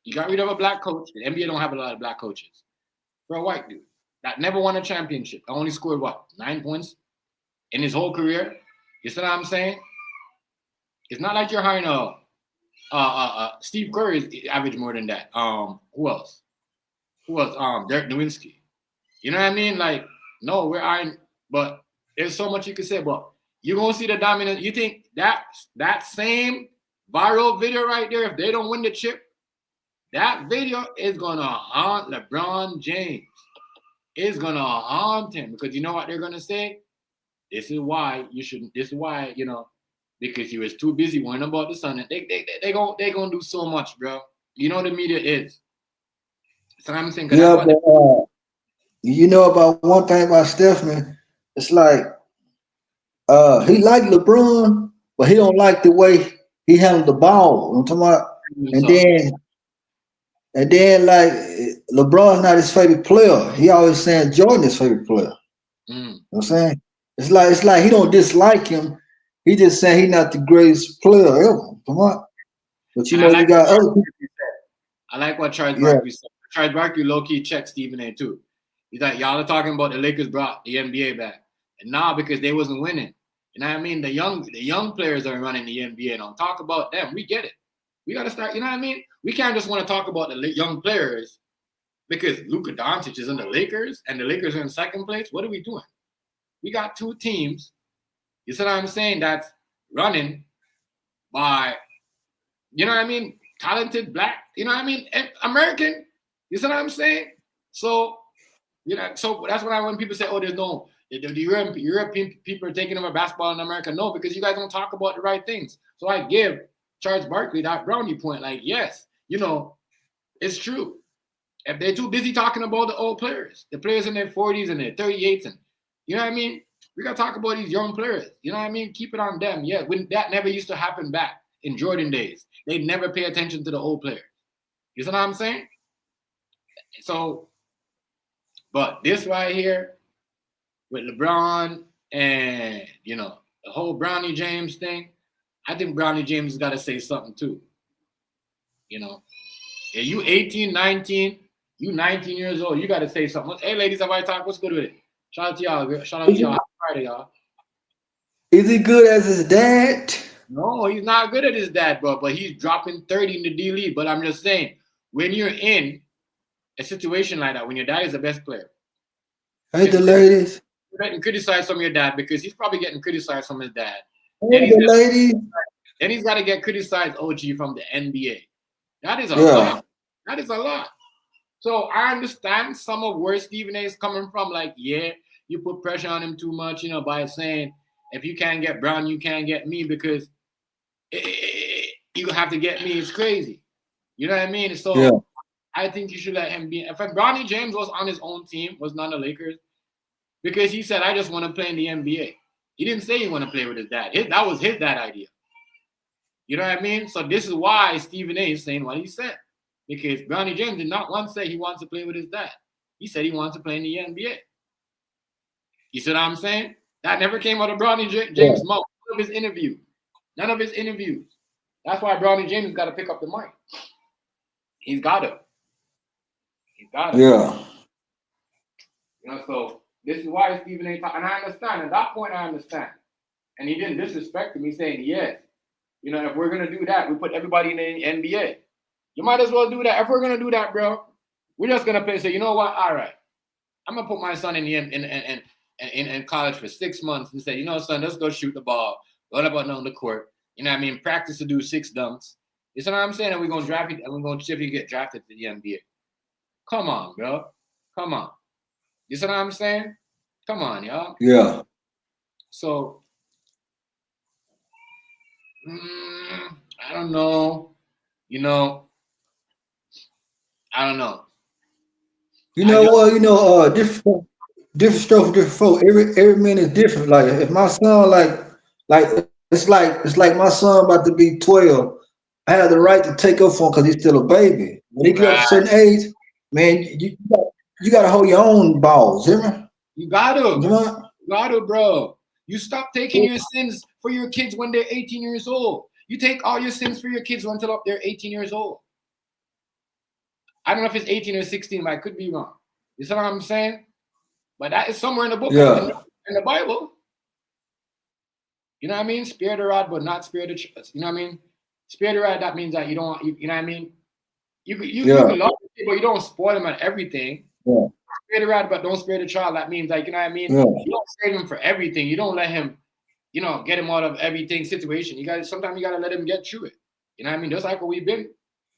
You got rid of a black coach. The NBA don't have a lot of black coaches. For a white dude that never won a championship, only scored 9 points in his whole career. You see what I'm saying? It's not like you're hiring Steve Curry average more than that. Who else? Dirk Nowitzki. You know what I mean? Like, no, we're iron, but there's so much you could say. But you're gonna see the dominant. You think that same viral video right there, if they don't win the chip, that video is gonna haunt LeBron James. It's gonna haunt him because you know what they're gonna say? This is why you shouldn't. This is why because he was too busy worrying about the sun. And they gonna do so much, bro. You know what the media is. So I'm thinking. Yeah, but you know about one thing about Stephen, it's like he liked LeBron, but he don't like the way he handled the ball. I'm talking about, and then like LeBron's not his favorite player. He always saying Jordan his favorite player. You know what I'm saying? It's like he don't dislike him. He just saying he's not the greatest player ever. Come on. But you got other people. I like what Charles Barkley said. Charles Barkley low-key checked Stephen A. too. He's like, y'all are talking about the Lakers brought the NBA back. And now because they wasn't winning. You know what I mean? The young players are running the NBA. Don't talk about them. We get it. We got to start, you know what I mean? We can't just want to talk about the young players because Luka Doncic is in the Lakers and the Lakers are in second place. What are we doing? We got two teams, you see what I'm saying, that's running by, you know what I mean, talented black, you know what I mean, American, you see what I'm saying? So, so that's when people say, oh, there's no, the European people are taking over basketball in America. No, because you guys don't talk about the right things. So I give Charles Barkley that brownie point. Like, yes, it's true. If they're too busy talking about the old players, the players in their 40s and their 38s, and you know what I mean? We got to talk about these young players. You know what I mean? Keep it on them. Yeah, that never used to happen back in Jordan days. They never pay attention to the old players. You see what I'm saying? So, but this right here with LeBron and, the whole Bronny James thing, I think Bronny James has got to say something too. Yeah, you 18, 19, you 19 years old, you got to say something. Hey, ladies, have I talked? What's good with it? Shout out to y'all. Shout out to y'all. Happy Friday, y'all. Is he good as his dad? No, he's not good at his dad, bro. But he's dropping 30 in the D League. But I'm just saying, when you're in a situation like that, when your dad is the best player, hey, the ladies, you're getting criticized from your dad because he's probably getting criticized from his dad. Hey, the ladies. Then he's got to get criticized, OG, from the NBA. That is a lot. That is a lot. So I understand some of where Stephen A. is coming from. Like, yeah, you put pressure on him too much, by saying, if you can't get Brown, you can't get me because you have to get me. It's crazy. You know what I mean? So I think you should let him be. If Bronny James was on his own team, was not the Lakers, because he said, I just want to play in the NBA. He didn't say he want to play with his dad. That was his dad idea. You know what I mean? So this is why Stephen A. is saying what he said. Because Bronny James did not once say he wants to play with his dad. He said he wants to play in the NBA. You see what I'm saying? That never came out of Bronny James' mouth. None of his interviews. None of his interviews. That's why Bronny James has got to pick up the mic. He's got to. He's got to. Yeah. So this is why Stephen A. And I understand. At that point, I understand. And he didn't disrespect me saying, yes, if we're going to do that, we put everybody in the NBA. You might as well do that. If we're going to do that, bro, we're just going to say, you know what? All right. I'm going to put my son in college for 6 months and say, son, let's go shoot the ball. Go up on the court. You know what I mean? Practice to do 6 dunks. You see what I'm saying? And we're going to draft you, and we're going to see if you get drafted to the NBA. Come on, bro. Come on. You see what I'm saying? Come on, y'all. Yeah. So, I don't know. I don't know. Different stroke for different folk. Every man is different. Like if my son like it's like my son about to be 12. I have the right to take up for him because he's still a baby. When he get up to a Right. certain age, man, you got to hold your own balls. Hear me? You got to. You know? You got to, bro. You stop taking your sins for your kids when they're 18 years old. You take all your sins for your kids until they're 18 years old. I don't know if it's 18 or 16, but I could be wrong. You see what I'm saying? But that is somewhere in the book, Yeah. in the Bible. You know what I mean? Spare the rod, but not spare the child. You know what I mean? Spare the rod, that means that you don't, you know what I mean? You can love people, but you don't spoil them at everything. Yeah. Spare the rod, but don't spare the child. That means, like, you know what I mean? Yeah. You don't save him for everything. You don't let him, get him out of everything situation. Sometimes you gotta let him get through it. You know what I mean? Just like when we've been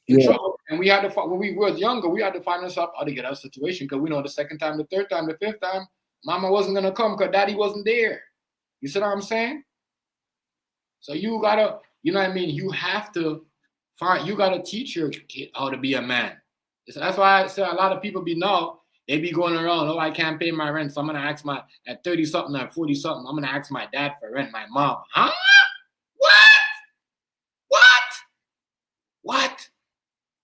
in trouble, and we had to when we were younger, we had to find ourselves how to get out of the situation because we know the second time, the third time, the fifth time, mama wasn't gonna come because daddy wasn't there. You see what I'm saying? So you gotta, you know what I mean? You have to you gotta teach your kid how to be a man. So that's why I say a lot of people they be going around, oh, I can't pay my rent, so I'm gonna ask at 30 something, at 40 something, I'm gonna ask my dad for rent, my mom. Huh? What?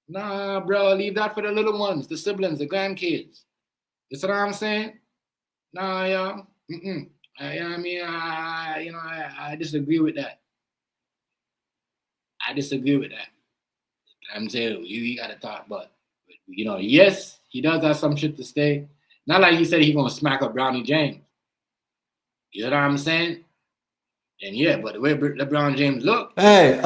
Nah, bro, leave that for the little ones, the siblings, the grandkids. You see what I'm saying? Nah, yeah. I disagree with that. I'm saying you gotta talk, but yes, he does have some shit to say. Not like he said he's gonna smack up Bronny James. You know what I'm saying? And yeah, but the way LeBron James look. Hey,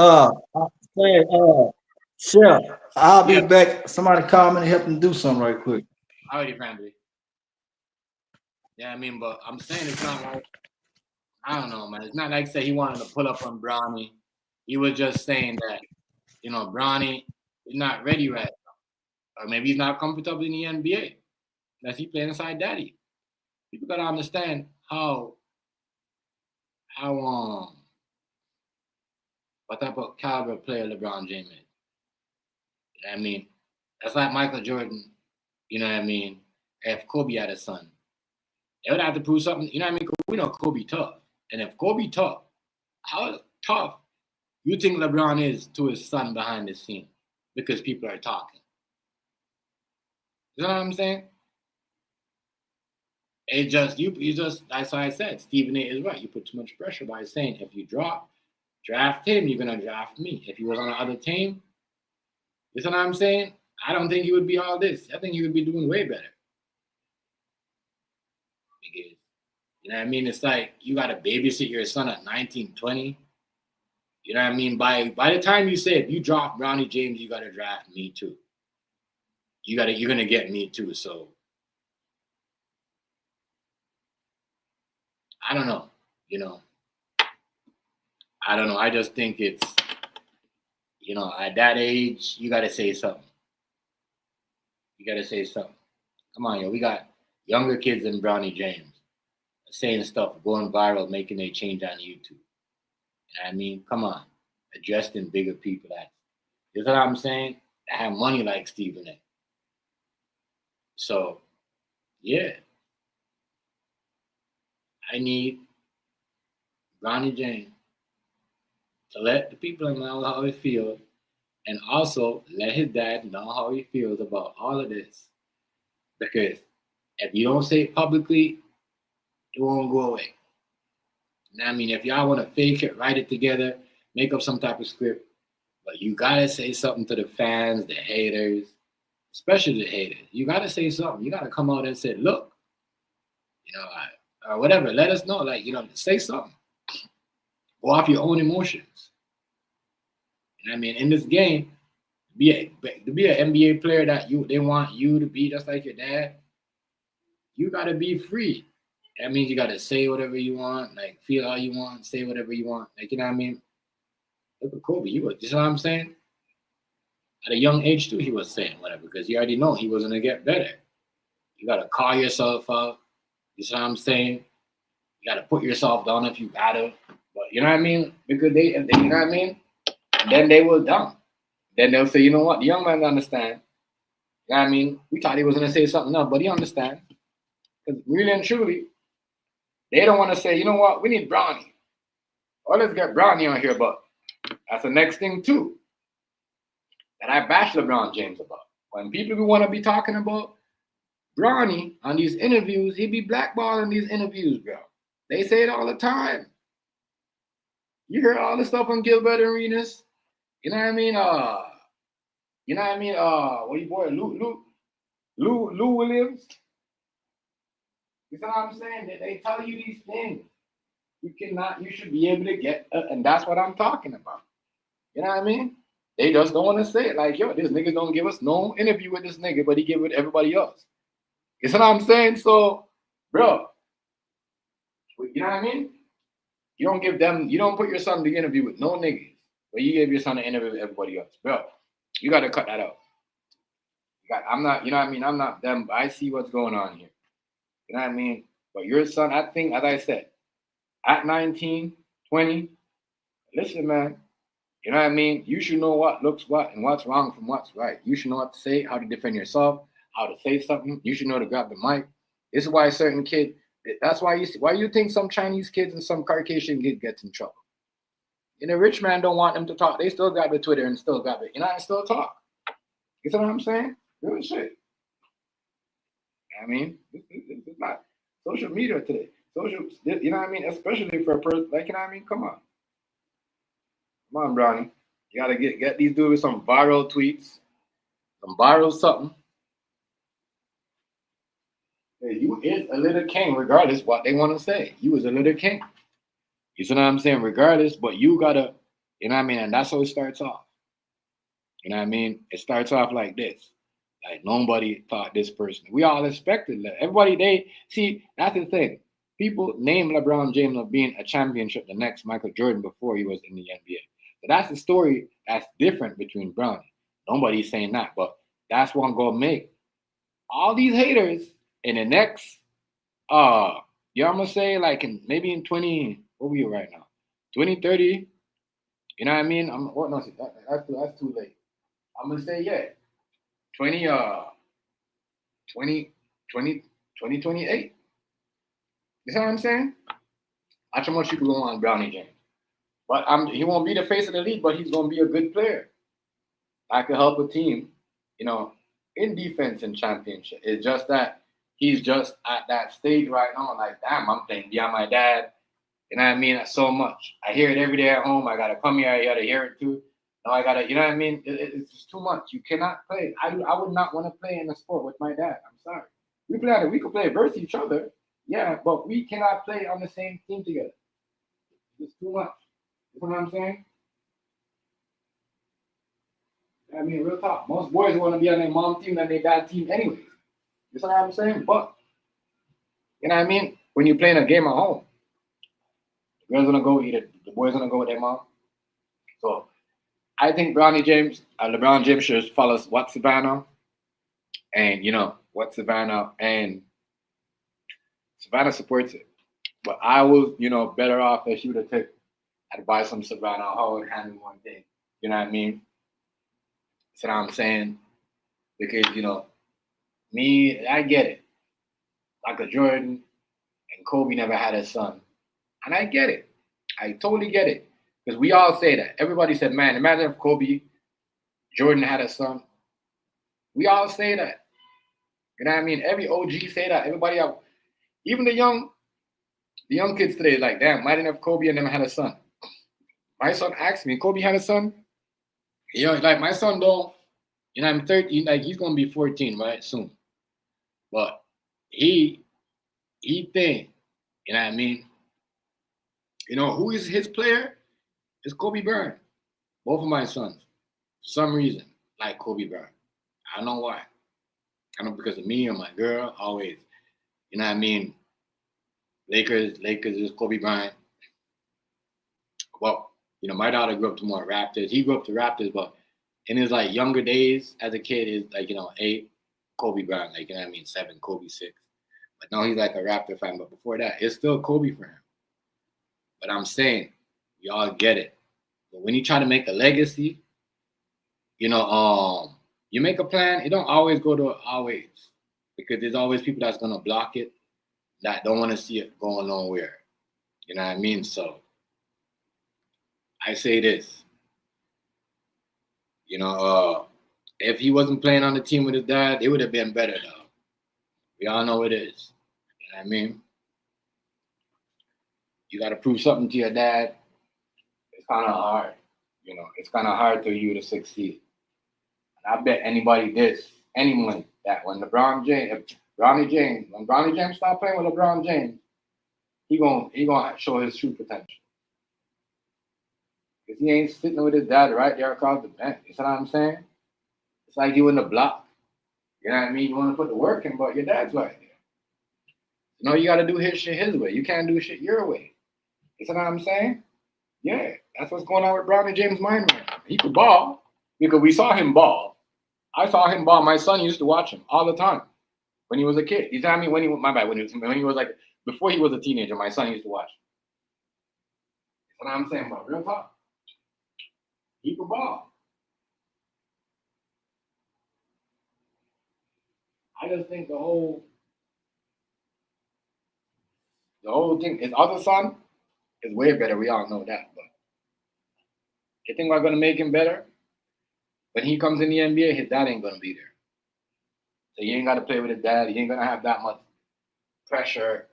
Chef, I'll be back. Somebody call me and help him do something right quick. How are you, family? Yeah, I mean, but I'm saying it's not like, I don't know, man. It's not like say he wanted to pull up on Bronny. He was just saying that, Bronny is not ready right now. Or maybe he's not comfortable in the NBA. That he playing inside daddy. People gotta understand how what type of caliber player LeBron James is. You know what I mean? That's like Michael Jordan, you know what I mean? If Kobe had a son, they would have to prove something, you know what I mean? We know Kobe tough. And if Kobe tough, how tough you think LeBron is to his son behind the scene? Because people are talking. You know what I'm saying? It just that's why I said Stephen A is right. You put too much pressure by saying if you draft him, you're gonna draft me. If he was on the other team, you know what I'm saying? I don't think he would be all this. I think he would be doing way better. Because, you know what I mean? It's like you gotta babysit your son at 19, 20. You know what I mean? By the time you say if you drop Bronny James, you gotta draft me too. You're gonna get me too. So I don't know. I don't know. I just think it's, at that age, you gotta say something. Come on, yo. We got younger kids than Bronny James saying stuff, going viral, making a change on YouTube. You know what I mean? Come on. Addressing bigger people. You know what I'm saying? That have money like Stephen A. So, yeah. I need Bronny James to let the people know how he feels, and also let his dad know how he feels about all of this. Because if you don't say it publicly, it won't go away. You know what I mean? If y'all want to fake it, write it together, make up some type of script, but you gotta say something to the fans, the haters, especially the haters. You gotta say something. You gotta come out and say, look, or whatever. Let us know, say something. Go off your own emotions. You know what I mean? In this game, to be an NBA player that they want you to be just like your dad, you gotta be free. That means you gotta say whatever you want, like feel how you want, say whatever you want. Like, you know what I mean? Look at Kobe. You know what I'm saying? At a young age too, he was saying whatever, because you already know he was gonna get better. You gotta call yourself out. You know what I'm saying? You gotta put yourself down if you gotta. But you know what I mean? Because you know what I mean? And then they will down. Then they'll say, you know what? The young man understand. You know what I mean? We thought he was gonna say something else, but he understand. Because really and truly, they don't want to say, you know what? We need Bronny. Oh, let's get Bronny on here, but that's the next thing too that I bash LeBron James about. When people want to be talking about Bronny on these interviews, he be blackballing these interviews, bro. They say it all the time. You hear all this stuff on Gilbert Arenas. You know what I mean? You know what I mean? What you boy, Lou Williams. You know what I'm saying? They tell you these things. You should be able to get, and that's what I'm talking about. You know what I mean? They just don't want to say it. Like, yo, this nigga don't give us no interview with this nigga, but he give it to everybody else. You know what I'm saying? So, bro, you know what I mean? You don't put your son to interview with no niggas, but you give your son an interview with everybody else. Bro, you got to cut that out. I'm not, you know what I mean? I'm not them, but I see what's going on here. You know what I mean? But your son, I think, as I said, at 19, 20, listen, man, you know what I mean? You should know what looks what and what's wrong from what's right. You should know what to say, how to defend yourself, how to say something. You should know to grab the mic. This is why certain kids, that's why you think some Chinese kids and some Caucasian kids gets in trouble. And the rich man don't want them to talk. They still grab the Twitter and still grab it. You know, and still talk. You know what I'm saying? Real shit. I mean, it's not social media today. You know what I mean? Especially for a person, like, you know what I mean? Come on. Come on, Brownie. You gotta get these dudes with some viral tweets, some viral something. Hey, you is a little king, regardless what they want to say. You is a little king. You see what I'm saying? Regardless, but you gotta, you know what I mean? And that's how it starts off. You know what I mean? It starts off like this. Like, nobody thought this person. We all expected that. Everybody, that's the thing. People name LeBron James of being a championship the next Michael Jordan before he was in the NBA. So that's the story that's different between Bronny. Nobody's saying that, but that's what I'm gonna make all these haters in the next I'm gonna say like maybe in 20, what we right now? 2030, you know what I mean? That's too late. I'm gonna say 20 2028. You see what I'm saying? Watch how much people go on Brownie James. But he won't be the face of the league, but he's gonna be a good player. I could help a team, you know, in defense and championship. It's just that he's just at that stage right now. Like, damn, I'm playing beyond my dad. You know what I mean? So much. I hear it every day at home. I gotta come here. I gotta hear it too. No, I gotta. You know what I mean? It's just too much. You cannot play. I would not want to play in a sport with my dad. I'm sorry. We could play versus each other. Yeah, but we cannot play on the same team together. It's too much. You know what I'm saying? I mean, real talk. Most boys want to be on their mom team than their dad team anyways. You know what I'm saying? But, you know what I mean? When you're playing a game at home, the girls gonna go either the boys gonna go with their mom. So I think LeBron James should follow what Savannah, and you know what Savannah, and Savannah supports it. But I was, you know, better off if she would have took. I'd buy some Savannah. I would handle one thing. You know what I mean? That's what I'm saying. Because, you know, me, I get it. Michael Jordan and Kobe never had a son. And I get it. I totally get it. Because we all say that. Everybody said, man, imagine if Kobe, Jordan had a son. We all say that. You know what I mean? Every OG say that. Everybody else. Even the young kids today, like, damn, imagine if Kobe and them had a son. My son asked me, Kobe had a son? You know, like my son don't, you know, I'm 13, like he's gonna be 14, right? Soon. But he think, you know what I mean? You know, who is his player? It's Kobe Bryant. Both of my sons, for some reason, like Kobe Bryant. I don't know why. I don't know because of me or my girl, always. You know what I mean? Lakers is Kobe Bryant. Well, you know, my daughter grew up to more Raptors. He grew up to Raptors, but in his like younger days as a kid, is like, you know, 8 Kobe Bryant, like, you know what I mean, 7 Kobe, 6. But now he's like a Raptor fan. But before that, it's still Kobe for him. But I'm saying, y'all get it. But when you try to make a legacy, you know, you make a plan. It don't always go to always, because there's always people that's gonna block it, that don't want to see it going nowhere. You know what I mean? So I say this. If he wasn't playing on the team with his dad, it would have been better, though. We all know it is. You know what I mean? You got to prove something to your dad. It's kind of hard. It's kind of hard for you to succeed. And I bet anyone that when Bronny James stop playing with LeBron James, he gonna show his true potential. Because he ain't sitting with his dad right there across the bench. You know what I'm saying? It's like you in the block. You know what I mean? You want to put the work in, but your dad's right there. You got to do his shit his way. You can't do shit your way. You know what I'm saying? Yeah, that's what's going on with Bronny James' mind right now. He could ball because we saw him ball. I saw him ball. My son used to watch him all the time when he was a kid. You tell me when he was like before he was a teenager. My son used to watch him. You know what I'm saying? But real talk, he could ball. I just think the whole thing, his other son is way better. We all know that. But you think we're gonna make him better? When he comes in the NBA, his dad ain't gonna be there. So you ain't gotta play with his dad. You ain't gonna have that much pressure.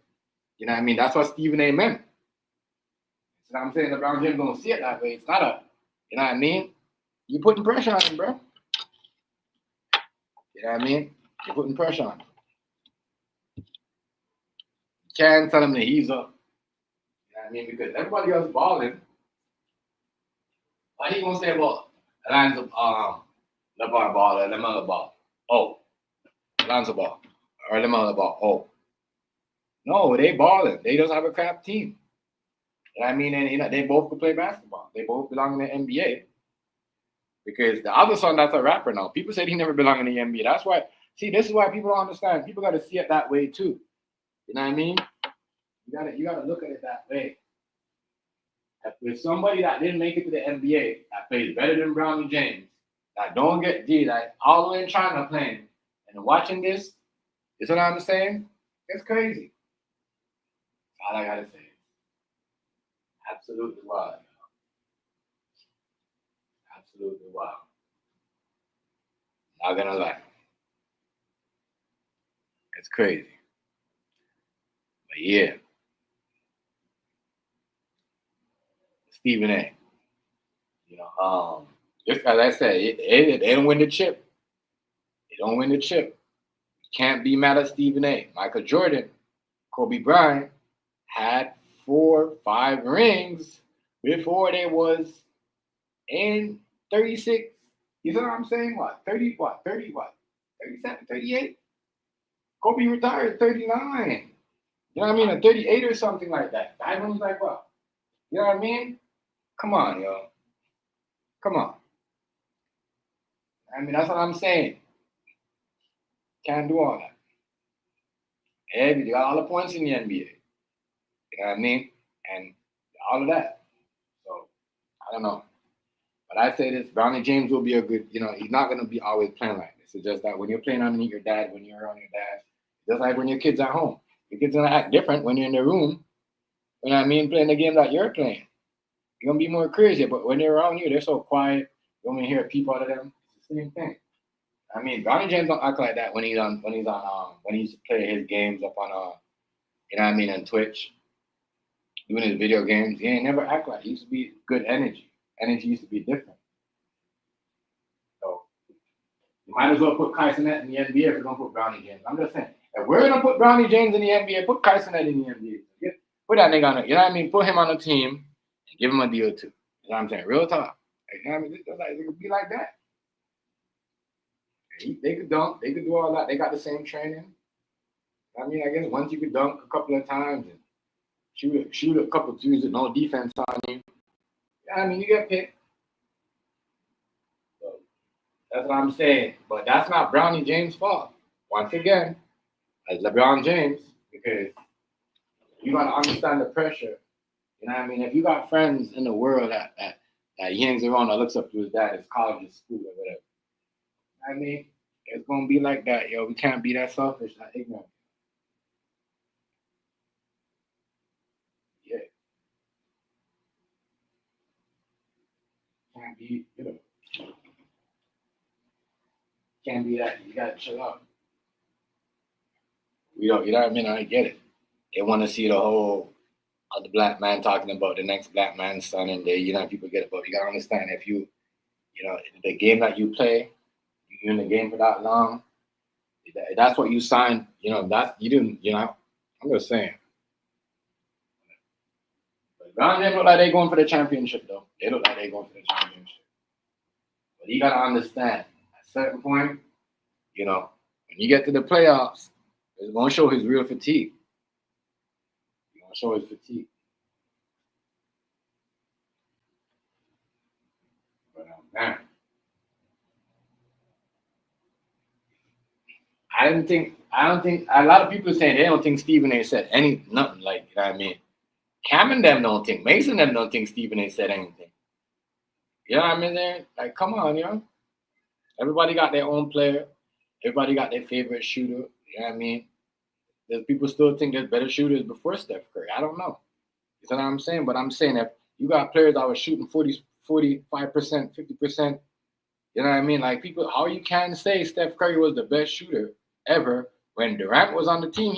You know what I mean? That's what Stephen A meant. You know what I'm saying? LeBron James don't see it that way. It's not you know what I mean? You putting pressure on him, bro. You know what I mean? You're putting pressure on him. You can't tell him that he's up. You know what I mean? Because everybody else balling. Why he gonna say about Alonzo LeBron ball or LeMelo ball? Oh, Alonzo ball or LeMelo ball. Oh, no, they balling. They just have a crap team. You know what I mean? And they both could play basketball. They both belong in the NBA. Because the other son, that's a rapper now. People said he never belonged in the NBA. That's why. See, this is why people don't understand. People got to see it that way too. You know what I mean? You gotta look at it that way. If there's somebody that didn't make it to the NBA that plays better than Bronny James, that don't get like all the way in China playing and watching this, you know what I'm saying? It's crazy. All I gotta say. Absolutely wild. Absolutely wild. Not gonna lie. It's crazy. But yeah. Stephen A. Just as I said, they don't win the chip. They don't win the chip. Can't be mad at Stephen A. Michael Jordan, Kobe Bryant had 4, 5 rings before they was in 36. You know what I'm saying? 30 what? 37, 38? Kobe retired 39. You know what I mean? A 38 or something like that. That one's like what? You know what I mean? Come on, yo. Come on. I mean, that's what I'm saying. Can't do all that. Hey, you got all the points in the NBA. You know what I mean? And all of that. So, I don't know. But I say this, Bronny James will be a good, he's not going to be always playing like this. It's just that when you're playing underneath your dad, when you're around your dad, just like when your kid's at home. Your kid's going to act different when you're in the room. You know what I mean? Playing the game that you're playing. You're going to be more crazy. But when they're around you, they're so quiet. You don't even hear a peep out of them. It's the same thing. I mean, Bronny James don't act like that when he's playing his games up on on Twitch, doing his video games. He ain't never act like. He used to be good energy. Energy used to be different. So you might as well put Kai Cenat in the NBA if you're gonna put Bronny James. I'm just saying, if we're gonna put Bronny James in the NBA, put Kai Cenat in the NBA. Put that nigga on it. You know what I mean? Put him on a team and give him a deal too. You know what I'm saying? Real talk. You know what I mean? It could be like that. They could dunk. They could do all that. They got the same training. I mean, I guess once you could dunk a couple of times and shoot a couple of twos with no defense on you, I mean, you get picked. So that's what I'm saying. But that's not Bronny James' fault. Once again, as LeBron James, because you got to understand the pressure. You know what I mean? If you got friends in the world that he hangs around or looks up to his dad, his college, his school, or whatever, I mean, it's gonna be like that, yo. We can't be that selfish, that ignorant. Yeah. Can't be, can't be that. You gotta chill out. You know what I mean? I get it. They want to see the whole the black man talking about the next black man's son, and people get it. But you gotta understand, if the game that you play, you're in the game for that long. That's what you signed. That you didn't. I'm just saying. But they look like they're going for the championship, though. They look like they're going for the championship. But you gotta understand, at a certain point, when you get to the playoffs, it's gonna show his real fatigue. He's gonna show his fatigue. But man, I don't think a lot of people saying they don't think Stephen A said nothing, like, you know what I mean? Cam and them don't think, Mason them don't think Stephen A said anything. You know what I mean? Like, come on, Everybody got their own player. Everybody got their favorite shooter. You know what I mean? There's people still think there's better shooters before Steph Curry. I don't know. You know what I'm saying? But I'm saying that you got players that were shooting 45%, 50%. You know what I mean? Like, people, how you can say Steph Curry was the best shooter ever when Durant was on the team?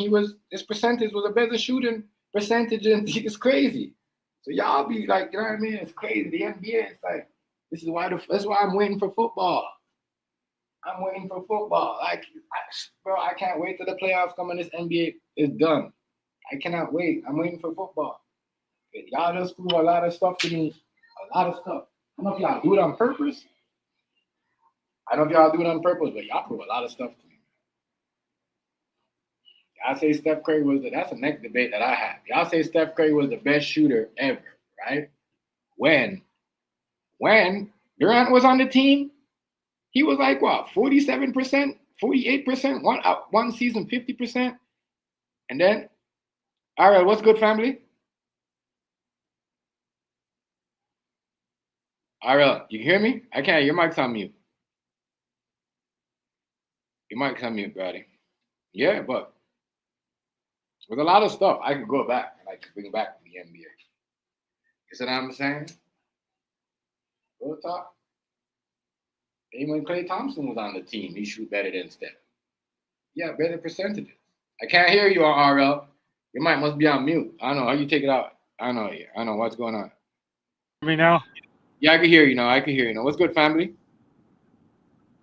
His percentage was a better shooting percentage, and it's crazy. So y'all be like, you know what I mean? It's crazy. The NBA, it's like, that's why I'm waiting for football. I'm waiting for football. Bro, I can't wait till the playoffs come and this NBA is done. I cannot wait. I'm waiting for football. Y'all just prove a lot of stuff to me. A lot of stuff. I don't know if y'all do it on purpose. But y'all prove a lot of stuff to me. Y'all say Steph Curry that's the next debate that I have. Y'all say Steph Curry was the best shooter ever, right? When Durant was on the team, he was like, what, 47%, 48%, one season, 50%. And then, all right, what's good, family? All right, you hear me? I can't. Your mic's on mute. Your mic's on mute, buddy. Yeah, but with a lot of stuff, I could go back and I could bring back the NBA. You see what I'm saying? Real talk. Even when Klay Thompson was on the team, he shoot better than Steph. Yeah, better percentages. I can't hear you on RL. Your mic must be on mute. I don't know how you take it out. I don't know what's going on. Hear me now? Yeah, I can hear you now. What's good, family?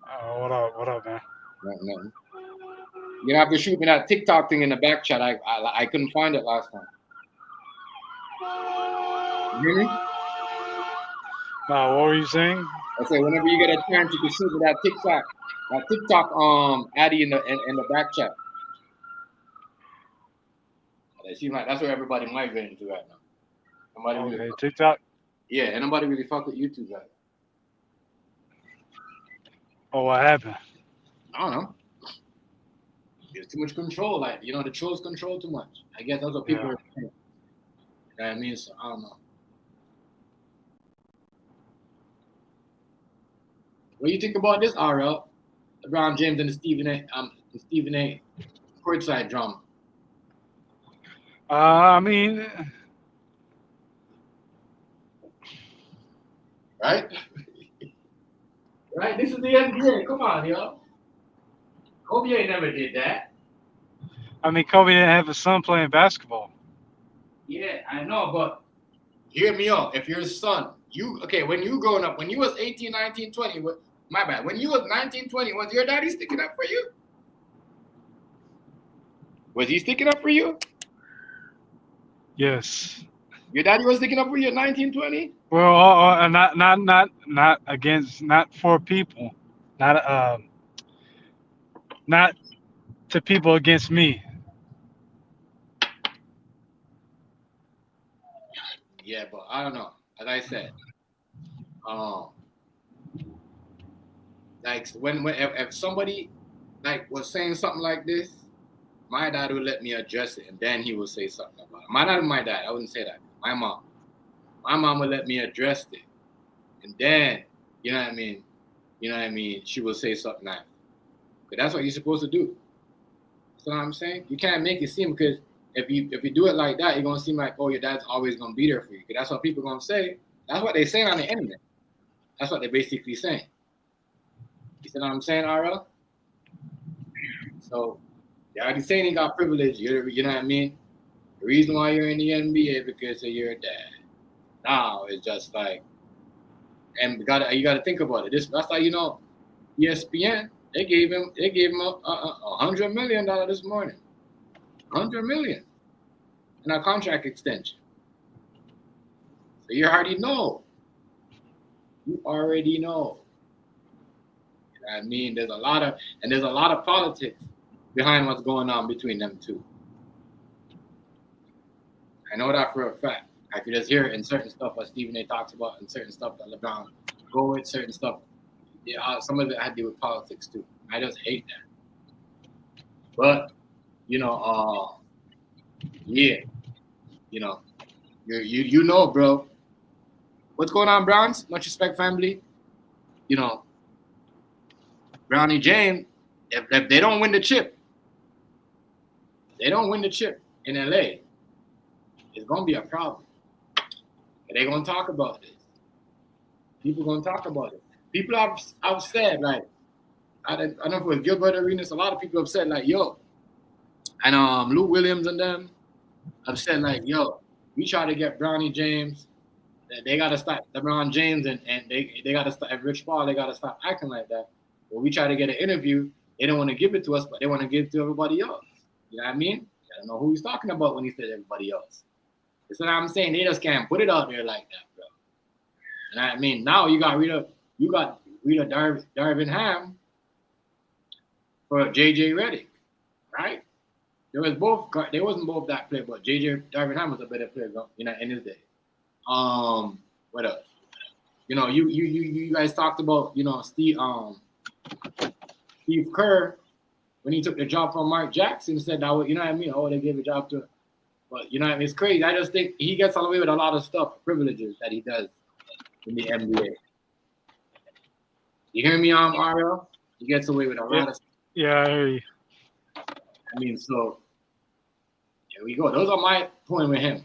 What up, man? Nothing. You have to shoot me that TikTok thing in the back chat. I couldn't find it last time. You hear me? What were you saying? I said whenever you get a chance, you can shoot me that TikTok Addy in the back chat. It seems like that's where everybody migrating to right now. Okay, TikTok? Yeah, and nobody really fuck with YouTube right now. Oh, what happened? I don't know. There's too much control. Like, the trolls control too much. I guess that's what people are saying. You know what I mean? So I don't know. What do you think about this, RL? LeBron James and the Stephen A. Courtside drama. I mean, right? Right? This is the NBA. Come on, yo. Kobe ain't never did that. I mean, Kobe didn't have a son playing basketball. Yeah, I know, but hear me out. If your son, when you growing up, when you was 18, 19, 20, my bad. When you was 19, 20, was your daddy sticking up for you? Was he sticking up for you? Yes. Your daddy was sticking up for you at 19, 20? Well, not against, not for people, not to people against me. Yeah, but I don't know. As I said, like if somebody like was saying something like this, my dad would let me address it, and then he would say something about it. My dad, I wouldn't say that. My mom would let me address it, and then you know what I mean. She will say something like, "But that's what you're supposed to do." That's what I'm saying. You can't make it seem, because if you do it like that, you're gonna seem like, oh, your dad's always gonna be there for you. Because that's what people are gonna say. That's what they say on the internet. That's what they're basically saying. You see what I'm saying, RL? So they're already saying he got privilege. You know what I mean? The reason why you're in the NBA because of your dad. Now it's just like, and you gotta think about it. That's how you know ESPN. They gave him $100 million this morning. $100 million in a contract extension. So you already know. You already know. You know what I mean? There's a lot of politics behind what's going on between them two. I know that for a fact. I could just hear it in certain stuff what Stephen A talks about and certain stuff that LeBron go with, certain stuff. Yeah, some of it had to do with politics too. I just hate that. But, yeah, you know, bro. What's going on, Browns? Much respect, family. Brownie James, if they don't win the chip, in LA, it's gonna be a problem. They're gonna talk about this. People gonna talk about it. People have said, like, I don't know if it was Gilbert Arenas, a lot of people have said, like, yo, and Lou Williams and them have said, like, yo, we try to get Brownie James. They gotta stop LeBron James and they gotta stop Rich Paul. They gotta stop acting like that. When we try to get an interview, they don't want to give it to us, but they want to give it to everybody else. You know what I mean? I don't know who he's talking about when he said everybody else. That's what I'm saying. They just can't put it out there like that, bro. You know what I mean? Now you got Rita Darvin Ham for JJ Redick, right? They wasn't both that player, but JJ Darvin Ham was a better player, in his day. What else? You guys talked about, Steve Kerr when he took the job from Mark Jackson said that, you know what I mean? Oh, they gave a job to him. But you know what I mean? It's crazy. I just think he gets away with a lot of stuff, privileges that he does in the NBA. You hear me, RL? He gets away with a lot of stuff. Yeah, I hear you. I mean, so here we go. Those are my point with him.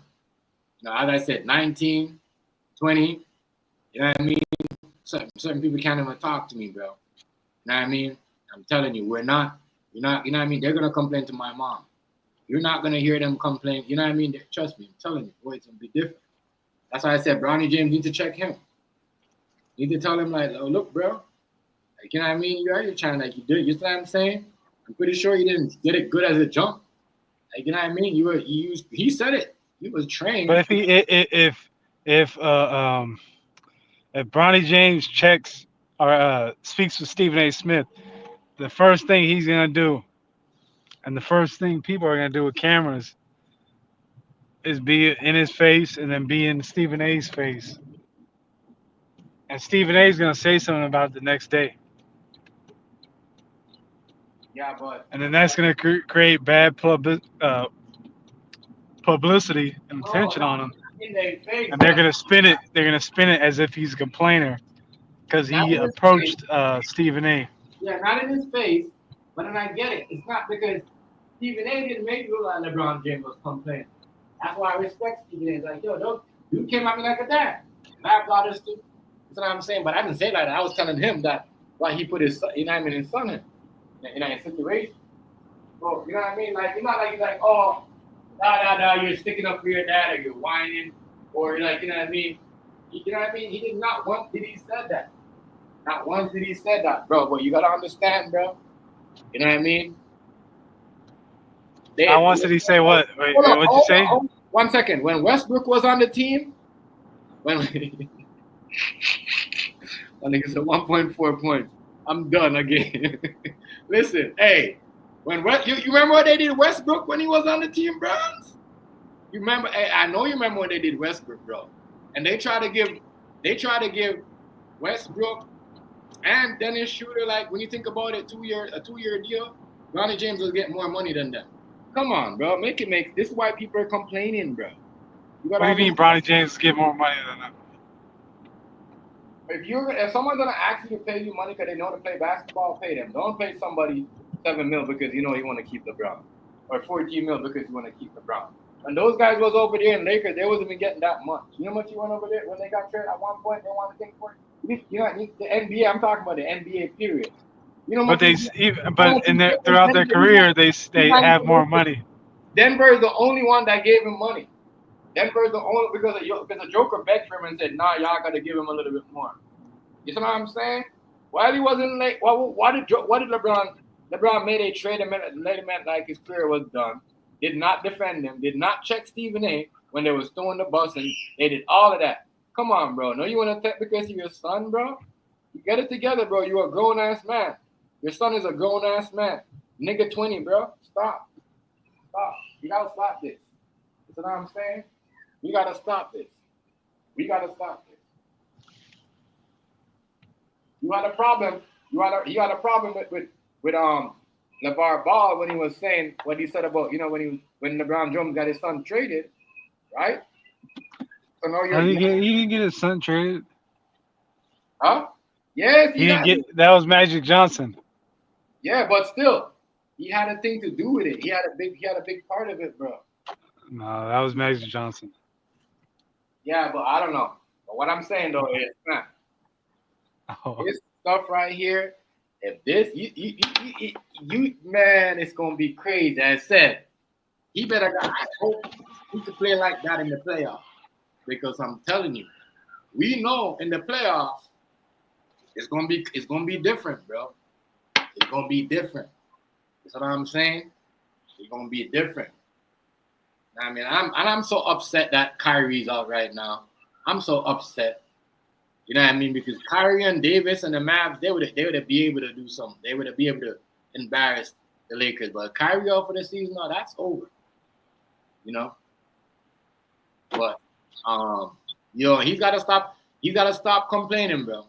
As I said, 19, 20. You know what I mean? Certain people can't even talk to me, bro. You know what I mean? I'm telling you, you know what I mean? They're gonna complain to my mom. You're not gonna hear them complain. You know what I mean? Trust me, I'm telling you, boy, it's gonna be different. That's why I said Bronny James need to check him. You need to tell him, like, oh, look, bro. Like, you know what I mean? You're trying, like, you did. You know what I'm saying? I'm pretty sure you didn't get it good as a jump. Like, you know what I mean? He said it. He was trained. But if Bronny James checks or speaks with Stephen A. Smith, the first thing he's gonna do, and the first thing people are gonna do with cameras, is be in his face and then be in Stephen A.'s face, and Stephen A. is gonna say something about it the next day. Yeah, but and then that's gonna create bad publicity and attention on him, in their face, and they're gonna spin it. They're gonna spin it as if he's a complainer because Not he in his approached Stephen A. Yeah, not in his face, but then I get it. It's not because Stephen A. didn't make it look like LeBron James was complaining. That's why I respect Stephen A. It's like, yo, you came at me like a dad. Laugh about this too. That's what I'm saying. But I didn't say like that. I was telling him that why he put his, his son in a situation. So, you know what I mean? Like, it's not like he's like, oh, you're sticking up for your dad or you're whining or you're like, you know what I mean? You know what I mean? He did not once did he said that. Not once did he said that, bro. But you gotta understand, bro. You know what I mean? Not once did he say what? Wait, what'd you say? 1 second. When Westbrook was on the team, when I think it's a 1.4 points. I'm done again. Listen, hey, you remember what they did Westbrook when he was on the team, Browns? You remember? Hey, I know you remember what they did Westbrook, bro. And they try to give Westbrook and Dennis Schroeder, like when you think about it, a 2-year deal. Bronny James will get more money than them. Come on, bro. This is why people are complaining, bro. What do you mean Bronny James get more money than them? If someone's gonna ask you to pay you money because they know to play basketball, pay them. Don't pay somebody $7 million because you know you want to keep LeBron, or $14 million because you want to keep LeBron. When those guys was over there in Lakers, they wasn't even getting that much. You know how much you went over there when they got traded at one point? They wanted to take for it. The NBA. I'm talking about the NBA period. You know, But much throughout their career, they have more money. Denver is the only one that gave him money. Denver is the only because the Joker begged for him and said, "Nah, y'all got to give him a little bit more." You see what I'm saying? While he wasn't like, why did LeBron? LeBron made a trade and let him act like his career was done. Did not defend him. Did not check Stephen A. when they was throwing the bus, and they did all of that. Come on, bro. No, you want to take because of your son, bro? You get it together, bro. You're a grown ass man. Your son is a grown ass man. Nigga 20, bro. Stop. You gotta stop this. You know what I'm saying? We gotta stop this. You got a problem. You got a problem with LeVar Ball when he was saying what he said about when LeBron James got his son traded, right? So now he didn't get his son traded. Huh? Yes, he didn't get. That was Magic Johnson. Yeah, but still, he had a thing to do with it. He had a big part of it, bro. No, that was Magic Johnson. Yeah, but I don't know. But what I'm saying though is, man, this stuff right here, if this you man, it's gonna be crazy. As I said, he better. I hope he can play like that in the playoffs, because I'm telling you, we know in the playoffs, it's gonna be different, bro. It's gonna be different. That's what I'm saying. It's gonna be different. I mean, I'm so upset that Kyrie's out right now. I'm so upset. You know what I mean? Because Kyrie and Davis and the Mavs, they would be able to do something. They would be able to embarrass the Lakers. But Kyrie out for the season, no, that's over. You know. But he's gotta stop. He's gotta stop complaining, bro.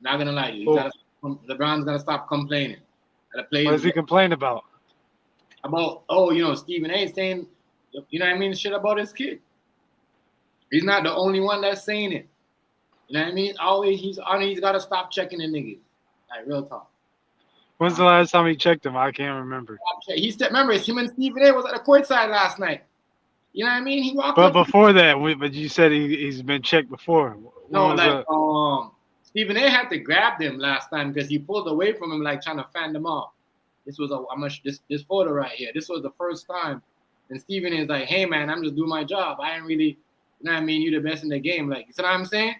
Not gonna lie to you. LeBron's gotta stop complaining. What does he complain about? About Stephen A. saying, you know what I mean, shit about his kid. He's not the only one that's saying it. You know what I mean? Always he's got to stop checking the niggas. Like, real talk. When's the last time he checked him? I can't remember. Remember, him and Stephen A. was at the courtside last night. You know what I mean? He walked. But before that, but you said he's been checked before. Stephen A. had to grab them last time because he pulled away from him, like trying to fan them off. This was this photo right here. This was the first time, and Stephen A. is like, "Hey man, I'm just doing my job. I ain't really, you know what I mean? You the best in the game." Like, you know what I'm saying?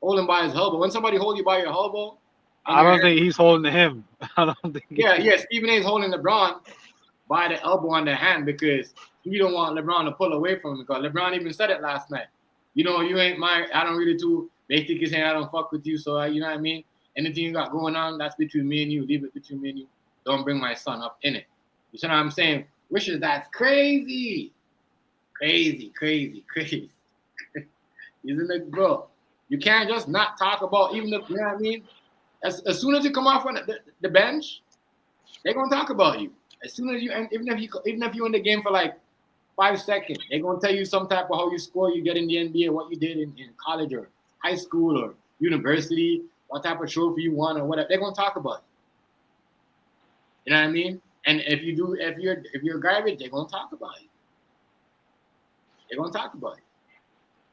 Hold him by his elbow. When somebody hold you by your elbow, I don't think he's holding him. I don't think. Yeah. Stephen A. is holding LeBron by the elbow on the hand because he don't want LeBron to pull away from him. Because LeBron even said it last night. You ain't my. I don't really do. Basically saying I don't fuck with you. So you know what I mean. Anything you got going on, that's between me and you. Leave it between me and you. Don't bring my son up in it. You see what I'm saying? Wishes, that's crazy. Crazy. Isn't it, bro? You can't just not talk about even the, you know what I mean? As soon as you come off on the bench, they're gonna talk about you. As soon as even if you're in the game for like 5 seconds, they're gonna tell you some type of how you score, you get in the NBA, what you did in college or high school or university, what type of trophy you won or whatever. They're gonna talk about you. You know what I mean? And if you're garbage, they're gonna talk about you.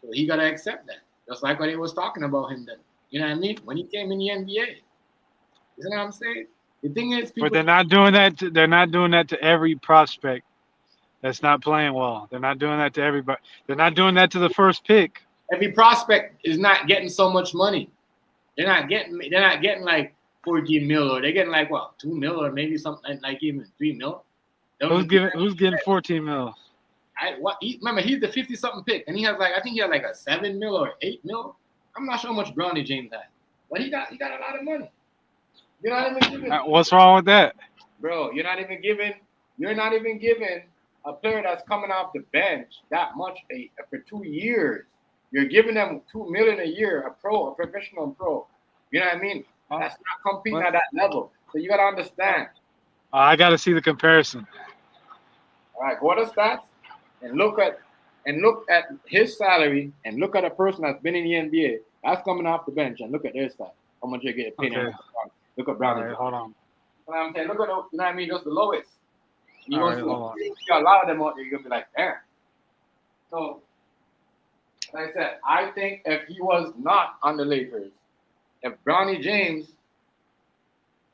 So he gotta accept that. Just like what they was talking about him then. You know what I mean? When he came in the NBA. You know what I'm saying? The thing is, but they're not doing that. They're not doing that to every prospect that's not playing well. They're not doing that to everybody. They're not doing that to the first pick. Every prospect is not getting so much money. They're not getting like 14 mil, or they're getting like 2 mil, or maybe something like even 3 mil. Who's getting 14 mil? Remember, he's the 50-something pick, and he has I think he had like a 7 mil or 8 mil. I'm not sure how much Bronny James had, but he got a lot of money. You're not even giving. What's wrong with that, bro? You're not even giving a player that's coming off the bench that much for 2 years. You're giving them $2 million a year, a professional pro. You know what I mean? That's not competing at that level. So you gotta understand. I gotta see the comparison. All right, go to stats and look at his salary and look at a person that's been in the NBA that's coming off the bench and look at their stats. How much they get paid. Okay. Look at Brown. Right, hold on. You know what I'm saying? Look at you know what I mean? Just the lowest. You Hold on. see a lot of them out there. You're gonna be like, damn. So, like I said, I think if he was not on the Lakers, if Bronny James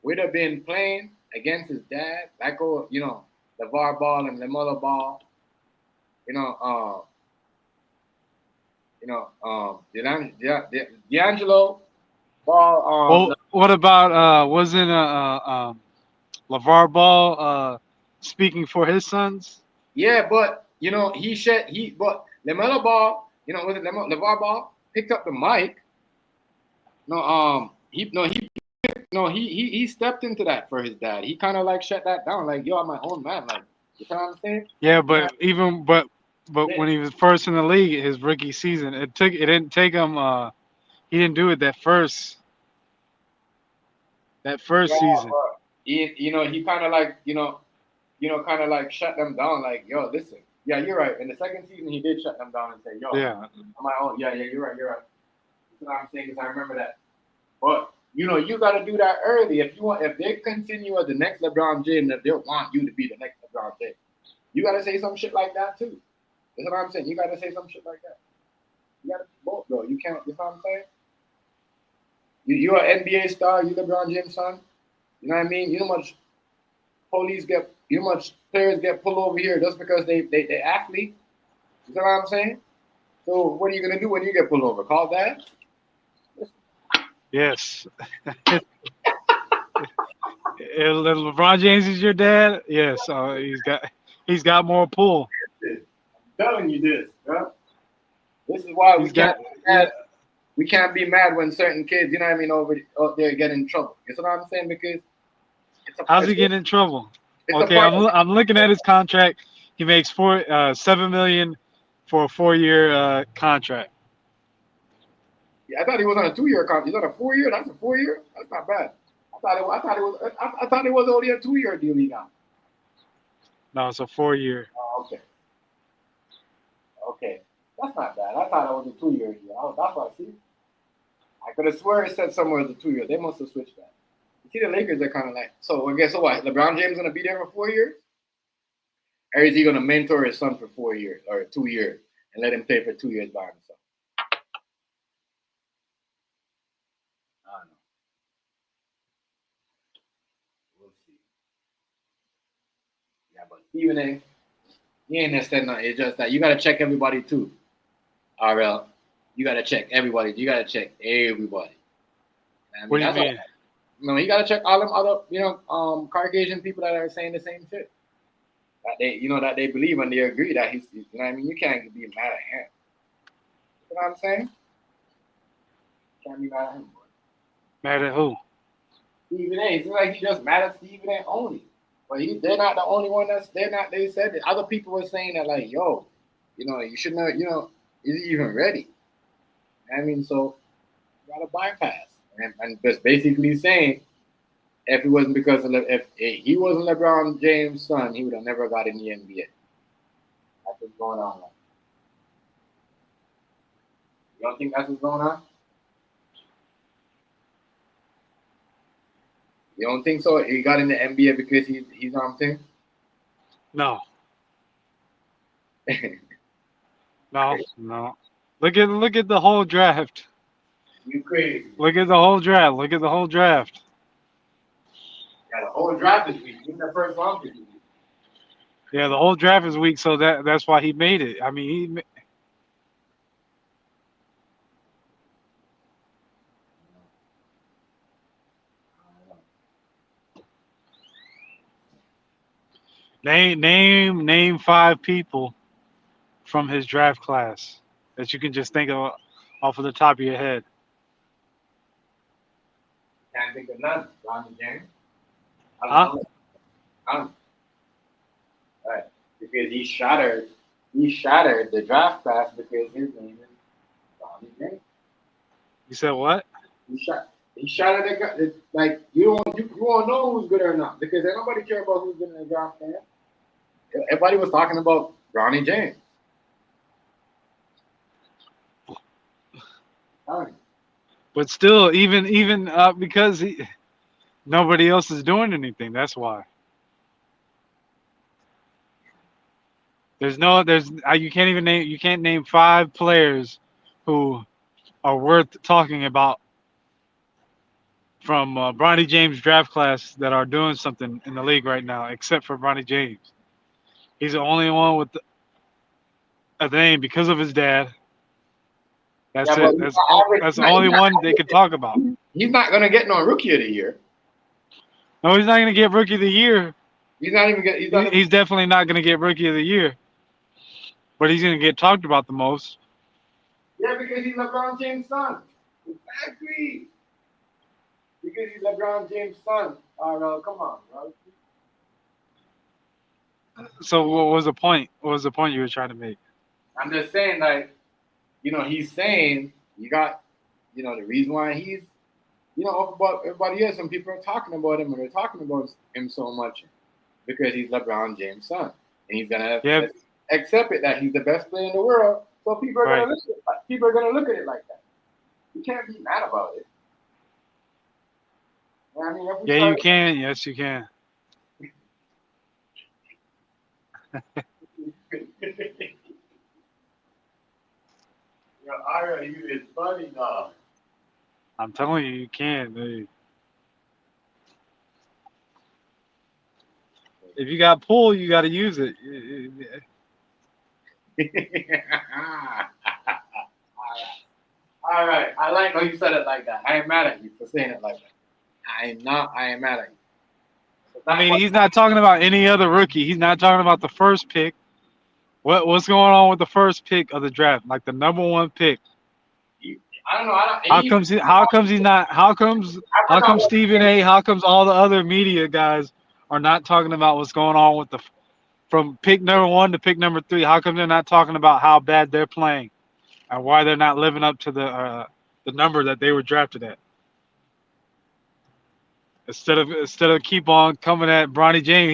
would have been playing against his dad, like LeVar Ball and LaMelo Ball, D'Angelo Ball. Well, what about wasn't LeVar Ball speaking for his sons? Yeah, but but LaMelo Ball, was it LeVar Ball picked up the mic. He stepped into that for his dad. He kind of like shut that down, like, yo, I'm my own man. Like, you know what I'm saying? Yeah, but when he was first in the league, his rookie season, it didn't take him. He didn't do it that first Yeah, season. but he kind of like, kind of like shut them down. Like, yo, listen, yeah, you're right. In the second season, he did shut them down and say, yo, Yeah, I'm my own. Yeah, you're right. You know what I'm saying? Because I remember that. But you got to do that early if they continue as the next LeBron James, if they want you to be the next LeBron James, you got to say some shit like that too. That's what I'm saying. You got to say some shit like that. You got to be both, bro. You can't. You know what I'm saying? You're an NBA star. You LeBron James' son. You know what I mean? You know how much players get pulled over here just because they athlete. You know what I'm saying? So what are you gonna do when you get pulled over? Call dad? yes. If LeBron James is your dad, yes. He's got more pull. I'm telling you this, bro. This is why He's got. we can't be mad when certain kids, you know what I mean, out there get in trouble. You know what I'm saying? Because How's he getting in trouble? it's Okay, I'm looking at his contract. He makes $7 million for a 4-year contract. Yeah, I thought he was on a 2-year contract. He's on a 4-year. That's a 4-year. That's not bad. I thought it was only a 2-year deal he got. No, it's a 4-year. Oh, okay. That's not bad. I thought it was a 2-year deal. That's what I see. I could have sworn it said somewhere it was a 2-year. They must have switched that. You see, the Lakers are kind of like, so I guess so what? LeBron James gonna be there for 4 years, or is he gonna mentor his son for 4 years or 2 years and let him play for 2 years by himself? I don't know. We'll see. Yeah, but Stephen A. He ain't said nothing. It's just that you gotta check everybody too. RL, you gotta check everybody. You gotta check everybody. I mean, What do you mean? No, you gotta check all them other, Caucasian people that are saying the same shit. That that they believe and they agree that he's, you know what I mean? You can't be mad at him. You know what I'm saying? You can't be mad at him, boy. Mad at who? Stephen A. It's like he just mad at Stephen A. only. But they're not the only one they said that. Other people were saying that, like, yo, you should know, is he even ready? I mean, so you gotta bypass. And just basically saying, if it wasn't because if he wasn't LeBron James' son, he would have never got in the NBA. That's what's going on. You don't think that's what's going on? You don't think so? He got in the NBA because he's on thing? No. No. Look at the whole draft. You crazy. Look at the whole draft. Yeah, the whole draft is weak. Even the first round is weak. Yeah, the whole draft is weak, so that's why he made it. I mean, name 5 people from his draft class that you can just think of off of the top of your head. Can't think of none. Ronnie James. Huh? Right. Because he shattered the draft class because his name is Ronnie James. You said what? He shattered the like you won't know who's good or not because nobody care about who's good in the draft class. Everybody was talking about Ronnie James. But still, even because nobody else is doing anything. That's why. You can't name 5 players who are worth talking about from Bronny James draft class that are doing something in the league right now, except for Bronny James. He's the only one with a name because of his dad. That's Yeah, but it. That's the only one they could talk about. he's not gonna get no rookie of the year. No, he's not going to get rookie of the year. He's not even get. He's not. He's definitely not going to get rookie of the year. But he's going to get talked about the most. Yeah, because he's LeBron James' son. Exactly. Because he's LeBron James' son. Come on, bro. So what was the point? What was the point you were trying to make? I'm just saying, like, he's saying you got, the reason why he's, about everybody else. Some people are talking about him, and they're talking about him so much because he's LeBron James' son, and he's gonna accept it that he's the best player in the world. So people are gonna look at it like that. You can't be mad about it. I mean, yeah, you can. Yes, you can. Ira, you is funny, dog. I'm telling you, you can, dude. If you got pull, you got to use it. All right. I like how you said it like that. I ain't mad at you for saying it like that. I am mad at you. I mean, he's not talking about any other rookie. He's not talking about the first pick. What's going on with the first pick of the draft, like the number one pick? I don't know. How comes Stephen A? How comes all the other media guys are not talking about what's going on with from pick number 1 to pick number 3? How come they're not talking about how bad they're playing and why they're not living up to the number that they were drafted at? Instead of keep on coming at Bronny James,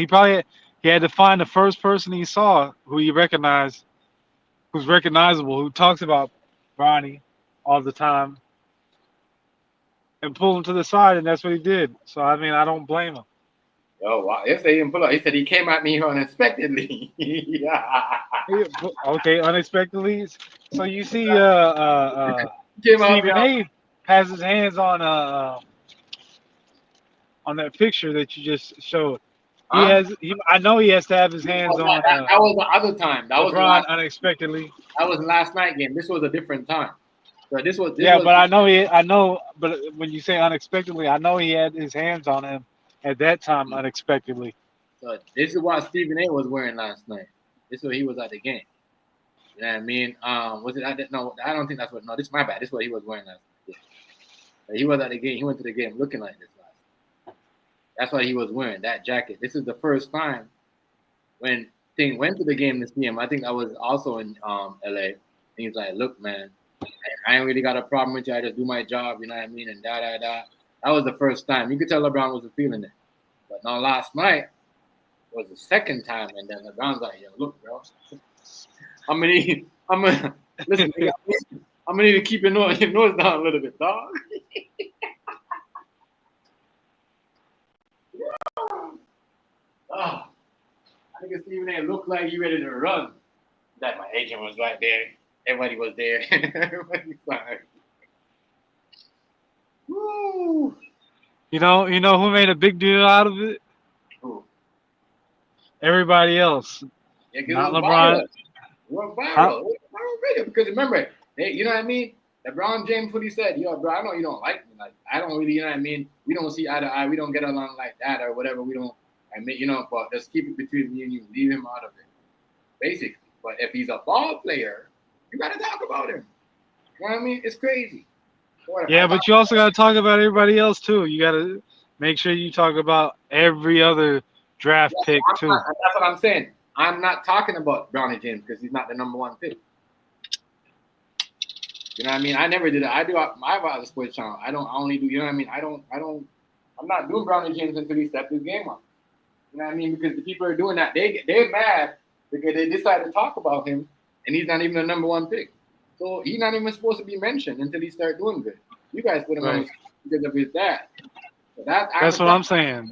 he had to find the first person he saw who he recognized, who's recognizable, who talks about Bronny all the time, and pull him to the side, and that's what he did. So I mean, I don't blame him. Oh wow! Yesterday he didn't pull up. He said he came at me unexpectedly. Yeah. Okay, unexpectedly. So you see, Stephen A. has his hands on that picture that you just showed. I know he has to have his hands on. That was the other time. That was LeBron unexpectedly. That was last night game. This was a different time. So this was. But I know. But when you say unexpectedly, I know he had his hands on him at that time unexpectedly. So this is what Stephen A. was wearing last night. This is what he was at the game. You know what I mean? Was it? No, I don't think that's what. No, this is my bad. This is what he was wearing last night. Yeah. He was at the game. He went to the game looking like this last night. That's why he was wearing that jacket. This is the first time when Thing went to the game to see him. I think I was also in LA. And he's like, "Look, man, I ain't really got a problem with you. I just do my job, you know what I mean?" And da. That was the first time. You could tell LeBron wasn't feeling it. But now last night was the second time, and then LeBron's like, "Yo, look, bro, I'm gonna need to keep your nose down a little bit, dog." Oh, I think Stephen A. looked like he ready to run. That my agent was right there. Everybody was there. Everybody fine. Woo. You know who made a big deal out of it? Who? Everybody else. Yeah, not LeBron. We're viral. Because remember, you know what I mean? LeBron James, what he said, "Yo, bro, I know you don't like me. Like, I don't really, you know what I mean? We don't see eye to eye. We don't get along like that or whatever. We don't, but just keep it between me and you. Leave him out of it, basically. But if he's a ball player, you got to talk about him. You know what I mean? It's crazy." Yeah, but you also got to talk about everybody else too. You got to make sure you talk about every other draft pick too. That's what I'm saying. I'm not talking about Bronny James because he's not the number one pick. You know what I mean? I never did it. I do my other sports channel. I only do. You know what I mean? I'm not doing Bronny James until he steps his game up. You know what I mean? Because the people are doing that. They're mad because they decide to talk about him, and he's not even the number one pick. So he's not even supposed to be mentioned until he starts doing good. You guys put him on because of his dad. So that's what I'm saying.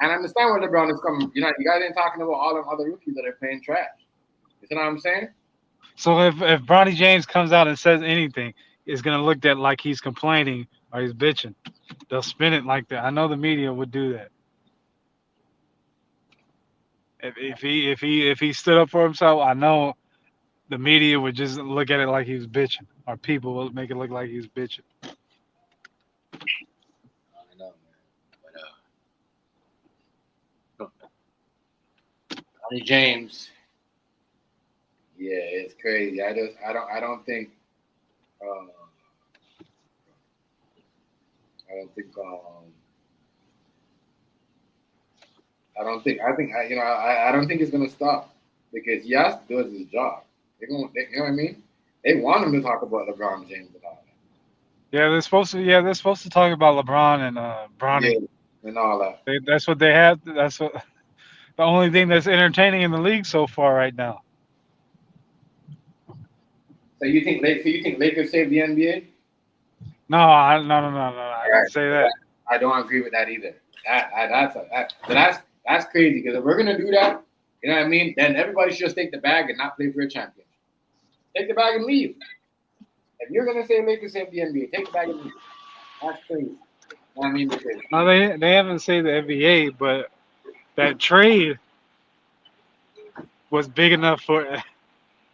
And I understand where LeBron is coming. You know, you guys ain't talking about all them other rookies that are playing trash. You see what I'm saying? So if Bronny James comes out and says anything, it's gonna look at like he's complaining or he's bitching. They'll spin it like that. I know the media would do that. If he stood up for himself, I know the media would just look at it like he was bitching, or people will make it look like he's bitching. I know, man. But Ronnie James, yeah, it's crazy. I don't think, um, I don't think, I don't think it's gonna stop because he has to do his job. You know what I mean? They want him to talk about LeBron James and all that. Yeah, they're supposed to. Yeah, they're supposed to talk about LeBron and Yeah, Bronny. and all that. That's what they had. That's what the only thing that's entertaining in the league so far right now. So you think Lakers saved the NBA? No. I All didn't right. say that. I don't agree with that either. That's crazy because if we're gonna do that, you know what I mean? Then everybody should just take the bag and not play for a championship. Take the bag and leave. If you're gonna say Lakers save the NBA, take the bag and leave. That's crazy. You know what I mean? Because No, they haven't saved the NBA, but that trade was big enough for.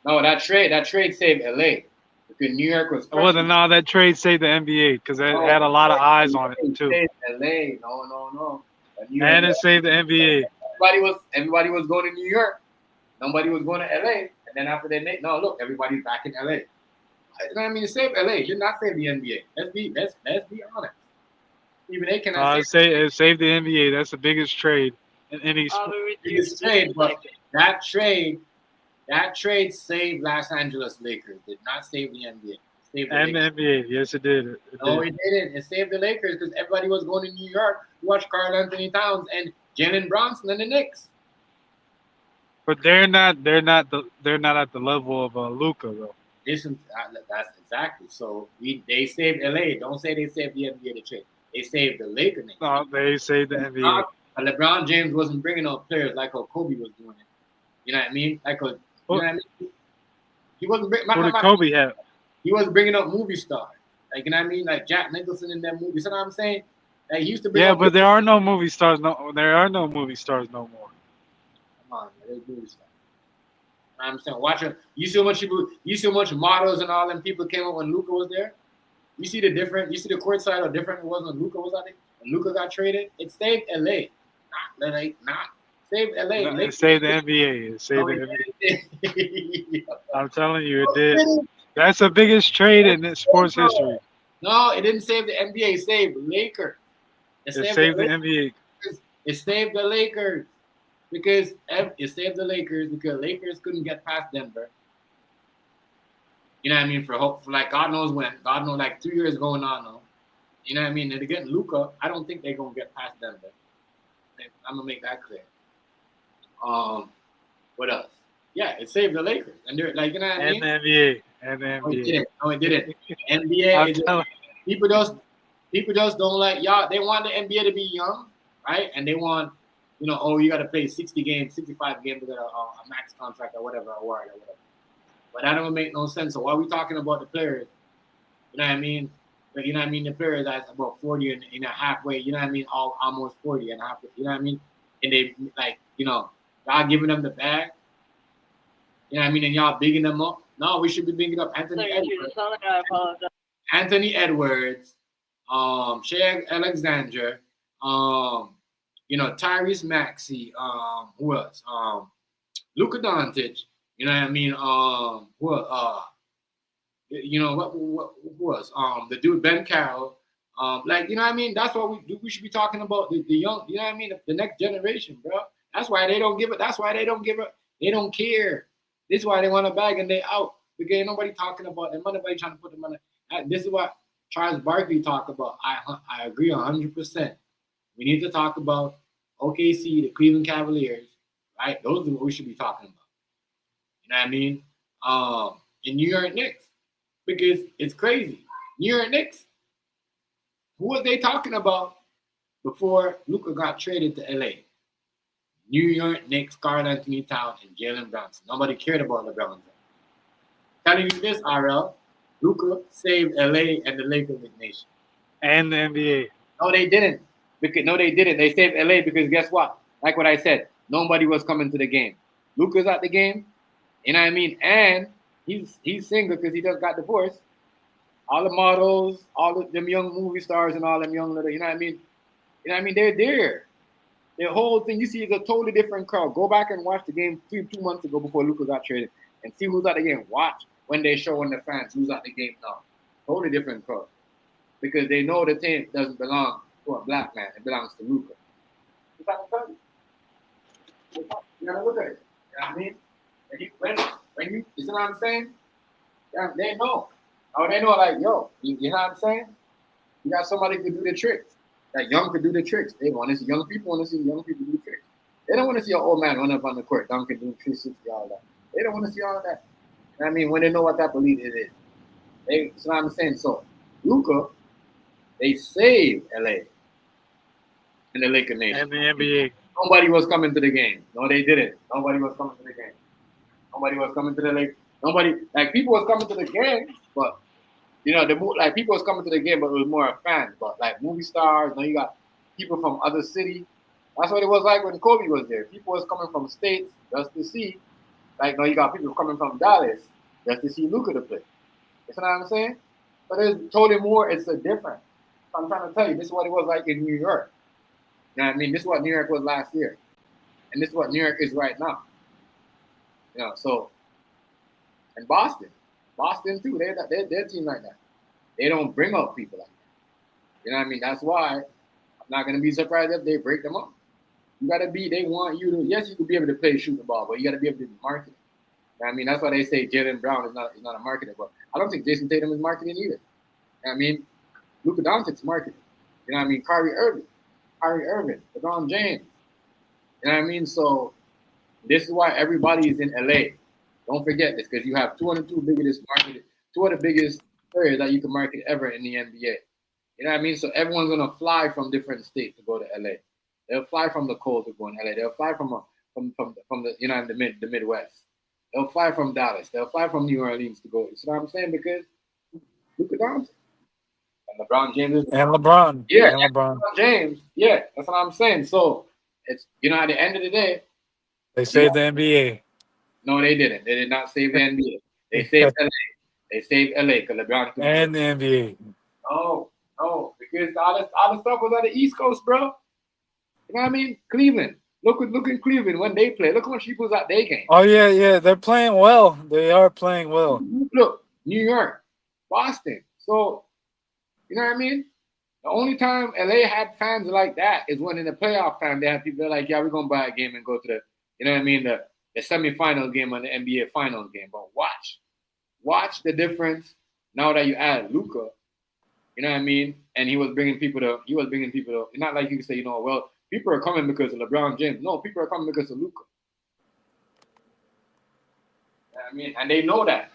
no, that trade saved LA because New York was Well, crushing. no, that trade saved the NBA because it No, had a lot of eyes on it it too, saved LA. No. But New York, and it saved the NBA. everybody was going to New York. Nobody was going to LA. And then after they made no look, everybody's back in LA. You know what I mean? It saved LA. It did not save the NBA. Let's be honest. Even they cannot It saved the NBA. That's the biggest trade in any sport. biggest trade, but that trade saved Los Angeles Lakers. Did not save the NBA. It saved the And the Lakers. NBA. Yes, it did. No, it didn't. It saved the Lakers because everybody was going to New York to watch Karl Anthony Towns and Jalen Brunson and the Knicks. But they're not at the level of Luka though. Listen, that's exactly. So they saved LA. Don't say they saved the NBA to trade. They saved the Lakers. No, they saved the NBA. LeBron James wasn't bringing up players like how Kobe was doing it. You know what I mean? Like you know what I mean? He wasn't bringing. Who did Kobe have? He wasn't bringing up movie stars. Like you know what I mean? Like Jack Nicholson in that movie. You know what I'm saying? Like he used to bring. Yeah, up but there are no movie stars. No, there are no movie stars no more. Come on, man, there's movie stars. I'm saying, watching. You see how much models and all them people came up when Luka was there. You see the courtside how different it was when Luka was out there. When Luka got traded, it saved LA, not saved LA. No, it saved the NBA. It saved the NBA. I'm telling you, it did. That's the biggest trade in sports history. No, it didn't save the NBA. It saved Lakers. It saved the NBA. It saved the Lakers because it saved the Lakers because Lakers couldn't get past Denver. You know what I mean? For like God knows when. God knows like 2 years going on now. You know what I mean? And again, Luka, I don't think they're gonna get past Denver. I'm gonna make that clear. What else? Yeah, it saved the Lakers, and they're like, you know what I mean? And the NBA. No, it didn't. NBA. People just don't like y'all. They want the NBA to be young, right? And they want, you got to play 60 games, 65 games to get a max contract or whatever, award or whatever. But that don't make no sense. So while we talking about the players, you know what I mean? But you know what I mean? The players that's about 40 and halfway, you know what I mean? Almost 40 and halfway, you know what I mean? And they like, y'all giving them the bag. You know what I mean? And y'all bigging them up. No, we should be bigging up Anthony Edwards. Anthony Edwards, Shea Alexander, Tyrese Maxey, who else? Luka Doncic, you know what I mean? Who else? The dude Ben Carroll. You know what I mean? That's what we should be talking about the young, you know what I mean? The next generation, bro. That's why they don't give it. That's why they don't give it. They don't care. This is why they want a bag and they out. Because ain't nobody talking about them. Nobody trying to put them on. This is what Charles Barkley talked about. I agree 100%. We need to talk about OKC, the Cleveland Cavaliers, right? Those are what we should be talking about. You know what I mean? In New York Knicks, because it's crazy. New York Knicks. Who was they talking about before Luka got traded to LA? New York Knicks, Karl Anthony Towns, and Jalen Brunson. Nobody cared about LeBron. Telling you this, RL, Luka saved LA and the Lakers nation. And the NBA. No, they didn't. They didn't. They saved LA because guess what? Like what I said, nobody was coming to the game. Luka's at the game. You know what I mean? And he's single because he just got divorced. All the models, all of them young movie stars, and all them young little, you know what I mean? You know what I mean? They're there. The whole thing you see is a totally different crowd. Go back and watch the game 2 months ago before Luka got traded, and see who's at the game. Watch when they show on the fans who's at the game now. Totally different crowd because they know the team doesn't belong to a black man. It belongs to Luka. You gotta look at it. You know what I mean? When you see what I'm saying? Yeah, they know. Oh, they know, like, yo, you know what I'm saying? You got somebody who can do the tricks. Like, young could do the tricks. They want to see young people do tricks. They don't want to see an old man run up on the court, dunking, doing 360, all that. They don't want to see all that. You know what I mean? When they know what type of lead it is. That's what I'm saying. So, Luka, they saved LA in the Laker Nation. And the NBA. Nobody was coming to the game. No, they didn't. Nobody was coming to the game. Nobody was coming to the Lake. Nobody, like, people was coming to the game, but you know, people was coming to the game, but it was more fans. But like movie stars, you got people from other cities. That's what it was like when Kobe was there. People was coming from states just to see. Like, you got people coming from Dallas just to see Luka to play. You know what I'm saying? But it's totally more. It's a different. I'm trying to tell you, this is what it was like in New York. You know what I mean? This is what New York was last year, and this is what New York is right now. You know, so. And Boston too. They're team like that. They don't bring up people like that. You know what I mean? That's why I'm not gonna be surprised if they break them up. You gotta be. They want you to. Yes, you could be able to play shoot the ball, but you gotta be able to market it. You know what I mean? That's why they say Jaylen Brown is not a marketer. But I don't think Jason Tatum is marketing either. You know what I mean? Luka Doncic's marketing. You know what I mean? Kyrie Irving, LeBron James. You know what I mean? So this is why everybody is in LA. Don't forget this because you have two of the biggest players that you can market ever in the NBA. You know what I mean? So everyone's gonna fly from different states to go to LA. They'll fly from the cold to go in LA. They'll fly from the you know the Midwest. They'll fly from Dallas. They'll fly from New Orleans to go. You see what I'm saying? Because Luka Doncic and LeBron James And LeBron. Yeah, and LeBron. James. Yeah, that's what I'm saying. So it's at the end of the day, They saved the NBA. No, they didn't. They did not save the NBA. They saved LA. They saved LA because LeBron could and the NBA. No, because all the stuff was on the East Coast, bro. You know what I mean? Cleveland. Look in Cleveland when they play. Look how much people's at their game. Oh yeah, they're playing well. They are playing well. Look, New York, Boston. So, you know what I mean? The only time LA had fans like that is when in the playoff time they had people like, yeah, we're gonna buy a game and go to the, you know what I mean, the semifinal game on the NBA Finals game. But watch the difference now that you add Luka. You know what I mean? And he was bringing people to. Not like you can say, well, people are coming because of LeBron James. No, people are coming because of Luka. You know what I mean? And they know that.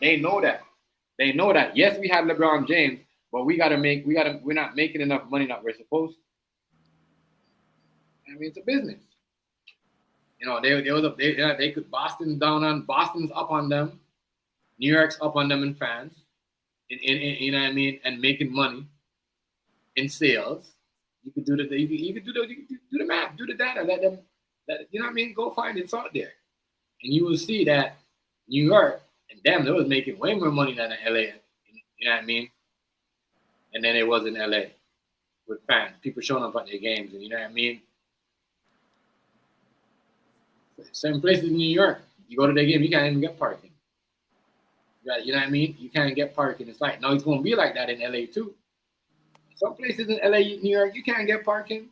Yes, we have LeBron James, but we're not making enough money that we're supposed to. I mean, it's a business. They could Boston's up on them, New York's up on them in fans, you know what I mean, and making money in sales. You could do the math, do the data, let them, you know what I mean, go find it, it's out there, and you will see that New York and them, they was making way more money than LA, you know what I mean, and then it was in LA with fans, people showing up at their games, and you know what I mean. Same places in New York, you go to their game, you can't even get parking. You know what I mean? You can't get parking. It's like, no, it's going to be like that in LA too. Some places in LA, New York, you can't get parking.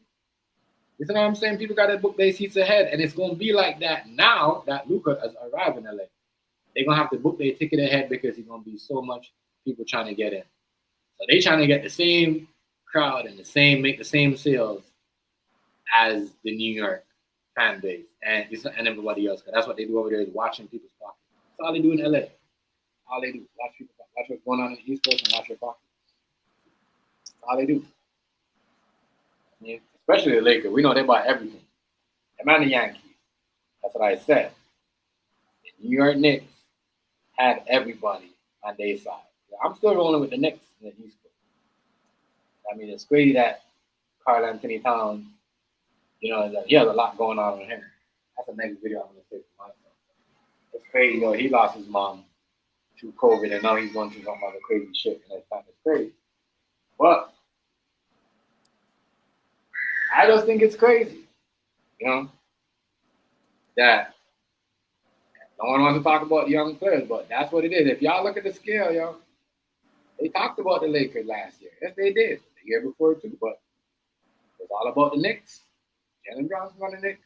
You know what I'm saying? People got to book their seats ahead, and it's going to be like that now that Luka has arrived in LA. They're going to have to book their ticket ahead because it's going to be so much people trying to get in. So they're trying to get the same crowd and make the same sales as the New York fan base and everybody else. Because that's what they do over there is watching people's pockets. That's all they do in LA. All they do. Watch what's going on in the East Coast and watch your pockets. That's all they do. I mean, especially the Lakers. We know they buy everything. Them and the Yankees. That's what I said. The New York Knicks had everybody on their side. I'm still rolling with the Knicks in the East Coast. I mean, it's crazy that Karl Anthony Towns, he has a lot going on with him. That's the next video I'm gonna say for myself. It's crazy, he lost his mom through COVID, and now he's going through some other crazy shit, and it's crazy. But I just think it's crazy, that no one wants to talk about the young players, but that's what it is. If y'all look at the scale, they talked about the Lakers last year. Yes, they did. The year before, too, but it's all about the Knicks. Jalen Brown's on the Knicks.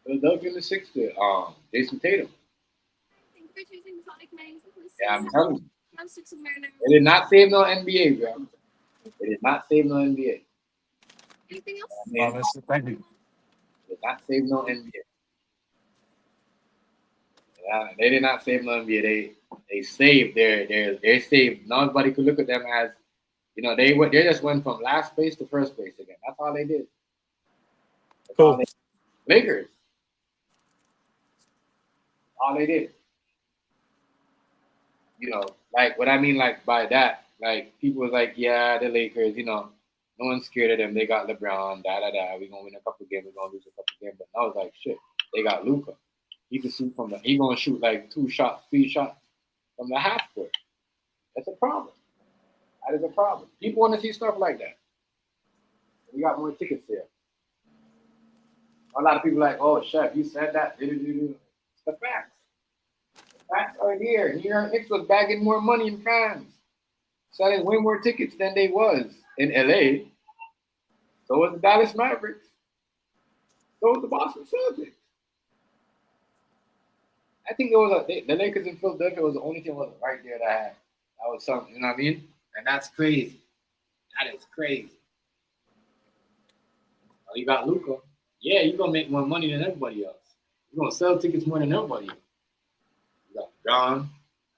Philadelphia in the Sixers. Jason Tatum. Yeah, I'm telling you. They did not save no NBA, bro. They did not save no NBA. Thank you. They did not save no NBA. Yeah, they did not save no NBA. They saved they saved. Nobody could look at them as, they just went from last place to first place again. That's all they did. Cool. Lakers. All they did. Like what I mean, like by that, like people was like, yeah, the Lakers, no one's scared of them. They got LeBron, We're gonna win a couple games, we're gonna lose a couple games. But I was like, shit, they got Luka. He can shoot he gonna shoot like 2 shots, 3 shots from the half court. That's a problem. That is a problem. People want to see stuff like that. We got more tickets there. A lot of people like, oh, Chef, you said that. It's the facts. The facts are here. New York Knicks was bagging more money in fans, selling way more tickets than they was in LA. So was the Dallas Mavericks. So was the Boston Celtics. I think it was the Lakers in Philadelphia was the only team was right there that was something, you know what I mean? And that's crazy. That is crazy. Oh, you got Luka. Yeah, you're gonna make more money than everybody else. You're gonna sell tickets more than everybody else. You got LeBron,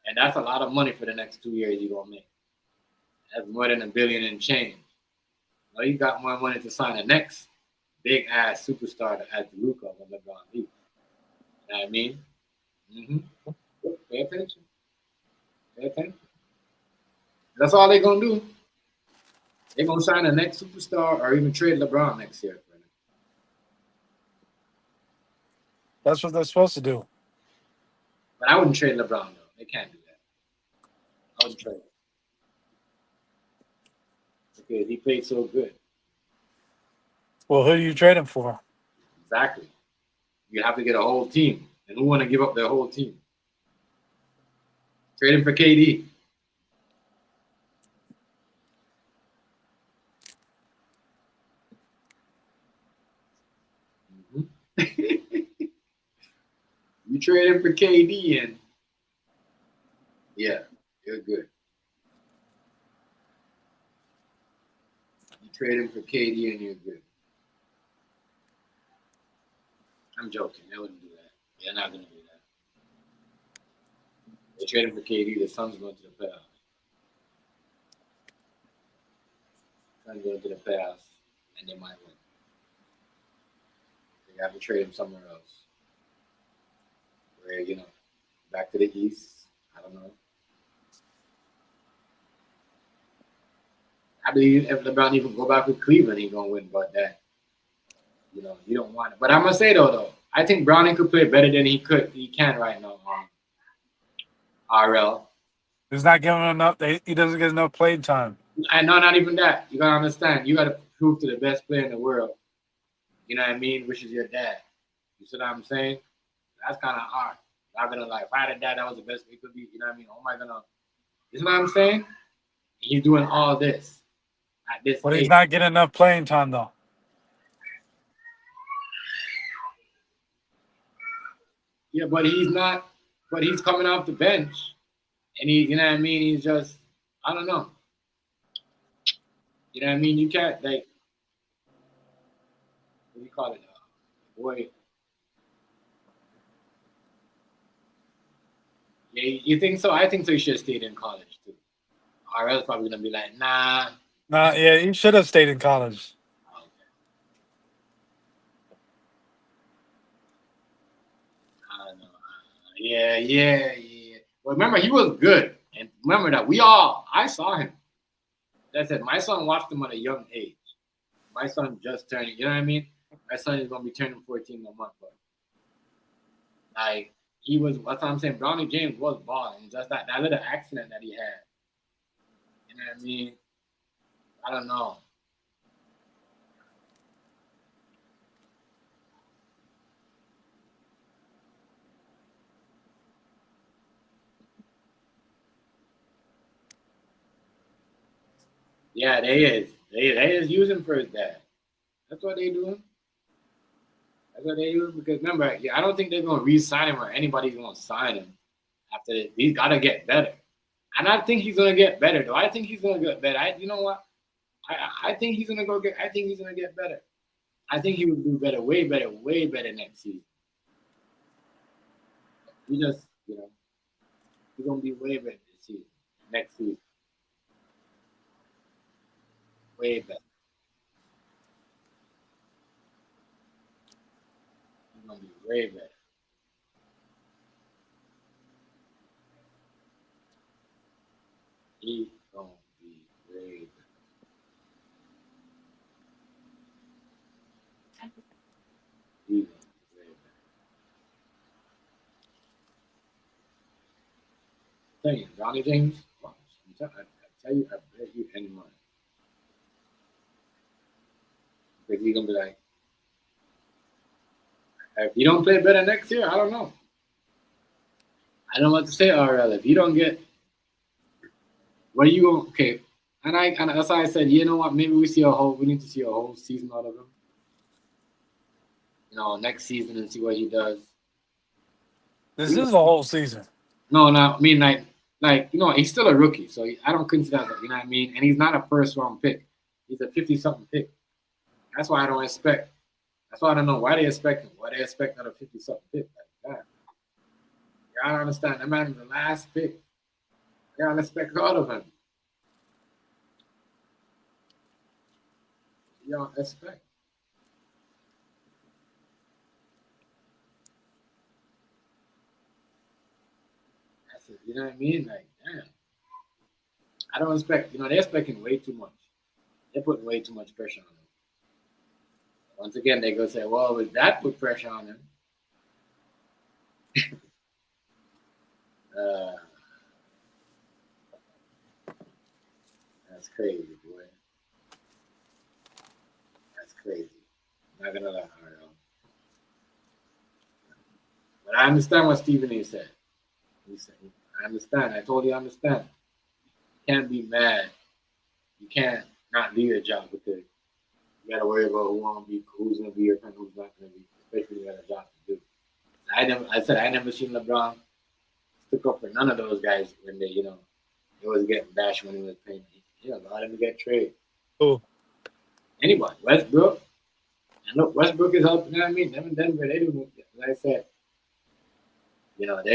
and that's a lot of money for the next 2 years you're gonna make. That's more than $1 billion and change. You got more money to sign the next big ass superstar to add to Luka when LeBron leaves. You know what I mean? Mm-hmm. Pay attention. That's all they're gonna do. They're gonna sign the next superstar or even trade LeBron next year. That's what they're supposed to do. But I wouldn't trade LeBron though. They can't do that. I wouldn't trade him. Because he played so good. Well, who do you trade him for? Exactly. You have to get a whole team. And who want to give up their whole team? Trade him for KD. You trade him for KD and yeah, you're good. You trade him for KD and you're good. I'm joking. They wouldn't do that. They're not going to do that. They trade him for KD. The Suns going to the playoffs. Suns going to the playoffs, and they might win. They have to trade him somewhere else. Where, back to the East. I don't know. I believe if LeBron even go back with Cleveland, he's going to win. But that, you don't want it. But I'm going to say, though, I think Browning could play better than he can right now on RL. He's not giving enough. He doesn't get enough playing time. And no, not even that. You got to understand. You got to prove to the best player in the world, you know what I mean, which is your dad. You see what I'm saying? That's kind of hard. I'm going to if I had a dad that was the best he could be, you know what I mean? Oh, am I going to, you know what I'm saying? And he's doing all this at this But age. he's not getting enough playing time, though. Yeah, but he's not. But he's coming off the bench, and you know what I mean. He's just, I don't know. You know what I mean. You can't what do you call it, boy? Yeah, you think so? I think so. He should have stayed in college too. RL's probably gonna be like, nah. Nah, yeah, he should have stayed in college. I don't know. Yeah. Well, remember, he was good And remember that I saw him. That's it. My son watched him at a young age. My son just turning, you know what I mean? My son is gonna be turning 14 in a month, but like he was. That's what I'm saying. Brownie James was balling. Just that little accident that he had. You know what I mean? I don't know. Yeah, they is. They is using for his dad. That's what they doing. That's what they do. Because remember, I don't think they're gonna re-sign him or anybody's gonna sign him after this. He's gotta get better. And I think he's gonna get better though. I think he's gonna get better. You know what? I think he's gonna go get I think he's gonna get better. I think he will do better, way better next season. He just, he's gonna be way better this season. Next season. Way better. He's gonna be way better. He's gonna be way better. He's gonna be way better. I tell you, Ronnie James, I tell you, I bet you any money. Because he's gonna be like, if you don't play better next year, I don't know. I don't know what to say, RL. If you don't get, what are you going? Okay, and that's why I said, you know what? Maybe we need to see a whole season out of him. Next season and see what he does. This is a whole season. No, I mean like he's still a rookie, so I don't consider that. You know what I mean? And he's not a first round pick. He's a 50-something pick. That's why I don't expect. That's why I don't know why they expect him. Why they expect not a 50-something pick like that? I don't understand. That man is the last pick. I don't expect a lot of him. You don't expect. That's it. You know what I mean? Like, damn. I don't expect. They're expecting way too much. They're putting way too much pressure on him. Once again, they go say, well, would that put pressure on him? That's crazy, boy. That's crazy. I'm not gonna lie, Ariel. But I understand what Stephen A said. He said, I understand. I totally understand. You can't be mad. You can't not do your job because you gotta worry about who's gonna be your friend, who's not gonna be, especially when you got a job to do. I never seen LeBron stick up for none of those guys when they was getting bashed when he was playing. Allowed him to get traded. Who? Anybody. Westbrook. And look, Westbrook is helping. You know what I mean? Them in Denver, they do, like I said, they didn't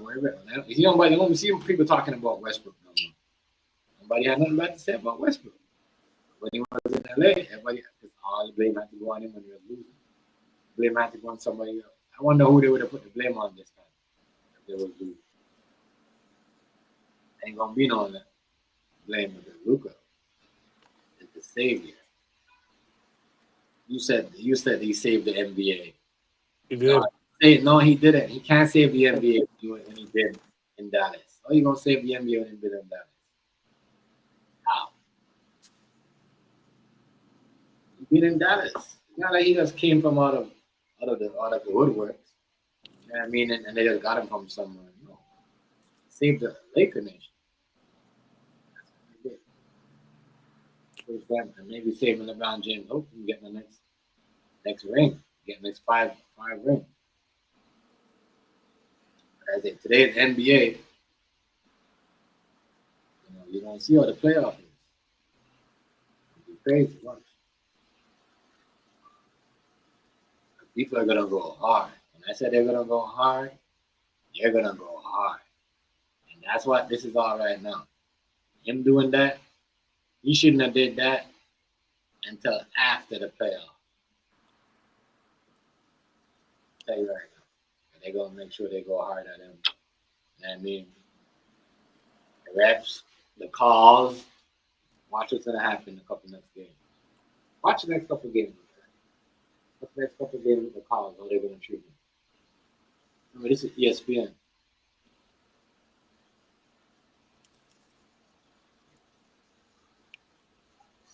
worry about it. You don't see people talking about Westbrook no more. Nobody had nothing bad to say about Westbrook. When he was in LA, everybody, all the blame had to go on him when he was losing. Blame had to go on somebody else. I wonder who they would have put the blame on this time if they was losing. Ain't gonna be no blame of Luka. It's the savior. You said he saved the NBA. He did. No, he didn't. He can't save the NBA when he did in Dallas. How you gonna save the NBA when he did in Dallas? How? He did in Dallas. It's not like he just came from out of the woodworks. You know what I mean? And they just got him from somewhere. No. Saved the Laker nation. And maybe saving LeBron James. Hope he can get the next ring. Get next five rings. As in today's NBA, you don't see all the playoffs. It'd be crazy watch. People are gonna go hard. When I said they're gonna go hard, they're gonna go hard. And that's what this is all right now. Him doing that, he shouldn't have did that until after the playoff. I'll tell you right now. they're gonna make sure they go hard at him. You know what I mean? The reps, the calls. Watch what's gonna happen in a couple next games. Watch the next couple games. Watch the next couple games with the calls, how they're gonna treat him. Remember, this is ESPN.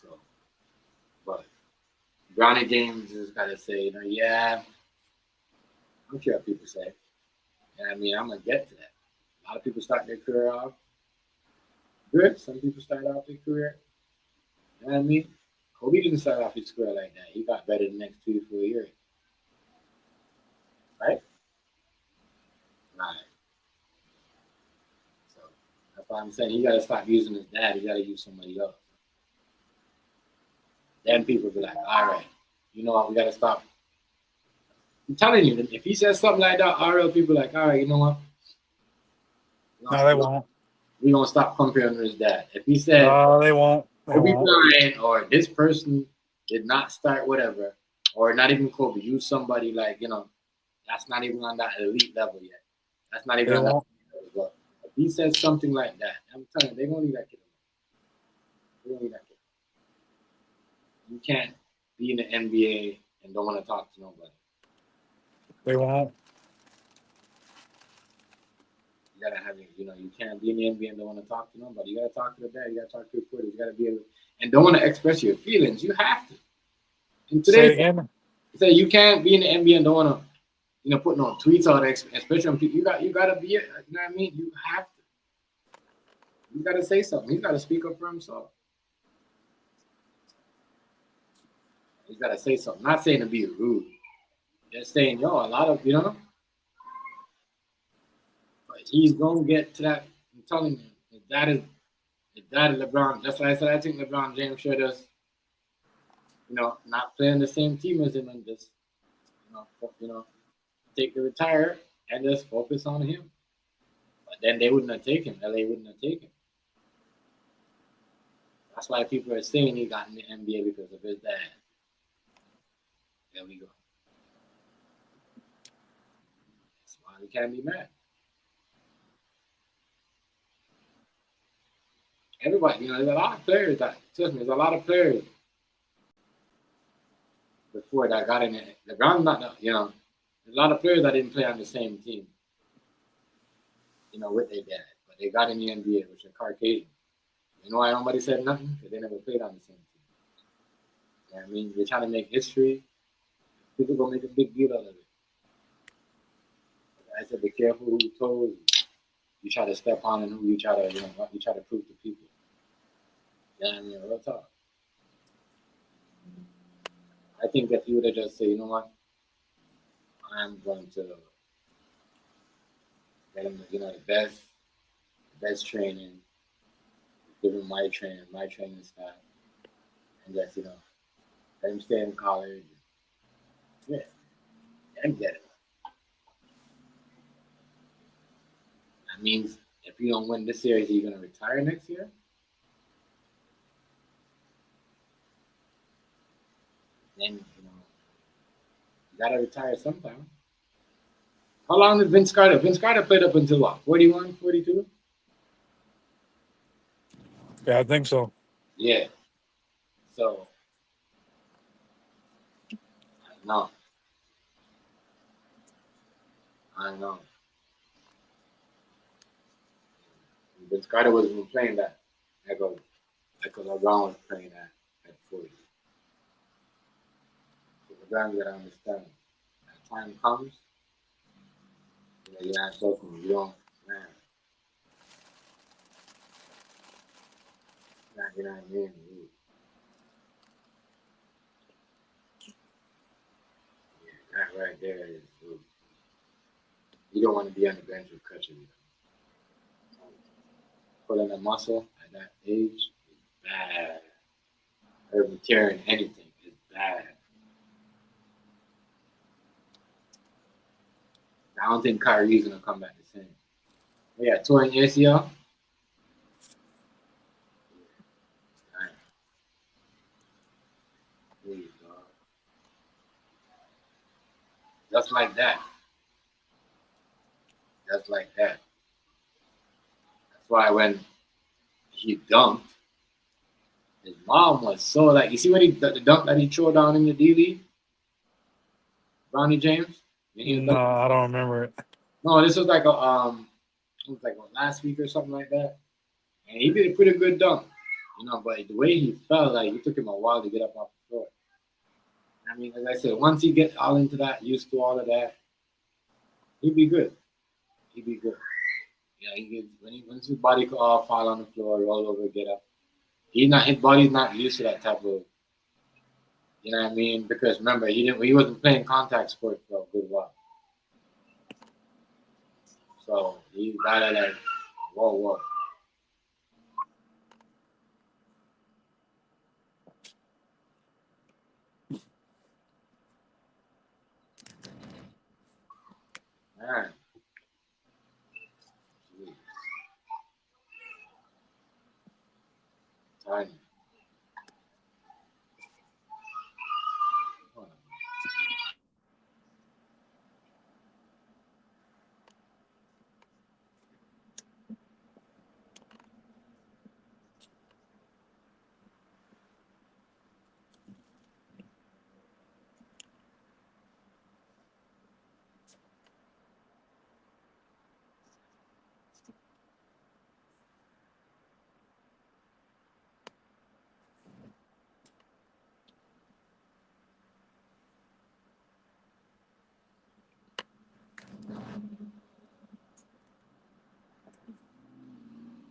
So, but Bronny James has got to say, yeah, I don't care what people say. And I mean, I'm going to get to that. A lot of people start their career off good. Some people start off their career. You know what I mean? Kobe didn't start off his career like that. He got better the next 2 to 4 years. Right? Right. So that's why I'm saying you got to stop using his dad. You got to use somebody else. Then people be like, all right, you know what? We got to stop. I'm telling you, if he says something like that, RL people like, all right, you know what? No, they won't. We're going to stop comparing to his dad. If he said, No, they won't. They Kobe won't. Bryant or this person did not start whatever, or not even Kobe, use somebody like, that's not even on that elite level yet. That's not even They on that won't. elite level. If he says something like that, I'm telling you, they're going to leave that kid alone. They're going to leave that kid alone. You can't be in the NBA and don't want to talk to nobody. They won't. You gotta have it, you can't be in the NBA and don't want to talk to nobody. You gotta talk to the dad, you gotta talk to the reporters, you gotta be able and don't want to express your feelings. You have to. And Say today, it again. say you can't be in the NBA and don't want to, put no tweets out, especially on people. You gotta be, you know what I mean? You have to. You gotta say something. He's gotta speak up for himself. He's gotta say something. Not saying to be rude. Just saying, a lot of, but he's gonna get to that. I'm telling you, if that is LeBron. Just like I said, I think LeBron James should us, not playing the same team as him and just, take the retire and just focus on him. But then they wouldn't have taken him. LA wouldn't have taken him. That's why people are saying he got in the NBA because of his dad. There we go. That's why we can't be mad. Everybody, there's a lot of players trust me, there's a lot of players before that got in it. LeBron's not, there's a lot of players that didn't play on the same team, with their dad, but they got in the NBA, which are Caucasian. You know why nobody said nothing? Because they never played on the same team. You know what I mean? They're trying to make history. People gonna make a big deal out of it. I said, be careful who told you try to step on and who you try to, what you try to prove to people. You know what I mean? Real talk. I think if you would have just said, you know what, I'm going to get him, the best training, give him my training style, and just, let him stay in college. Yeah, and get it. That means if you don't win this series, are you going to retire next year? Then, you got to retire sometime. How long did Vince Carter? Vince Carter played up until what? 41, 42? Yeah, I think so. Yeah. So, I know. Vince Carter wasn't even playing that. Because LeBron was playing at 40. So LeBron got to understand. That time comes, you're not talking. You don't, man. You know what I mean? That right there is, you don't want to be on the bench with crutches. Pulling a muscle at that age is bad. Or tearing anything is bad. I don't think Kyrie's gonna come back the same. But yeah, torn ACL. Please, dog. Just like that. just like that. That's why when he dunked, his mom was so like, you see what the dunk that he threw down in the D League, Bronny James. When he was No, I don't remember it. no, this was like it was like last week or something like that, and he did a pretty good dunk, But the way he fell, like it took him a while to get up off the floor. I mean, as I said, once he get all into that, used to all of that, he'd be good. He'd be good. Yeah, he gets once his body could all fall on the floor, roll over, get up. His body's not used to that type of, you know what I mean? Because remember, he wasn't playing contact sport for a good while. So he gotta like, whoa. Man. Jeez. Tiny.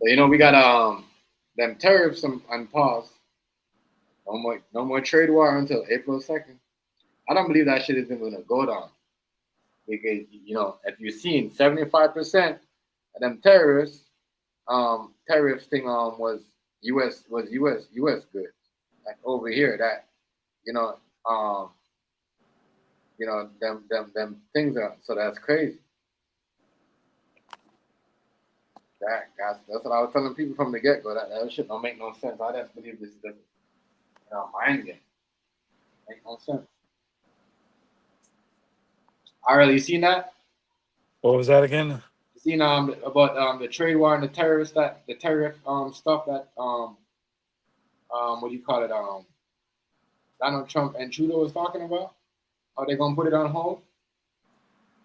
So we got them tariffs on pause. No more trade war until April 2nd. I don't believe that shit isn't gonna go down. Because if you're seeing 75% of them tariffs thing was US goods. Like over here that them things are, so that's crazy. That's what I was telling people from the get go. That shit don't make no sense. I just believe this is a mind game. Make no sense. Alright, you seen that? What was that again? You seen about the trade war and the tariff stuff that what do you call it? Donald Trump and Trudeau was talking about? How they gonna put it on hold?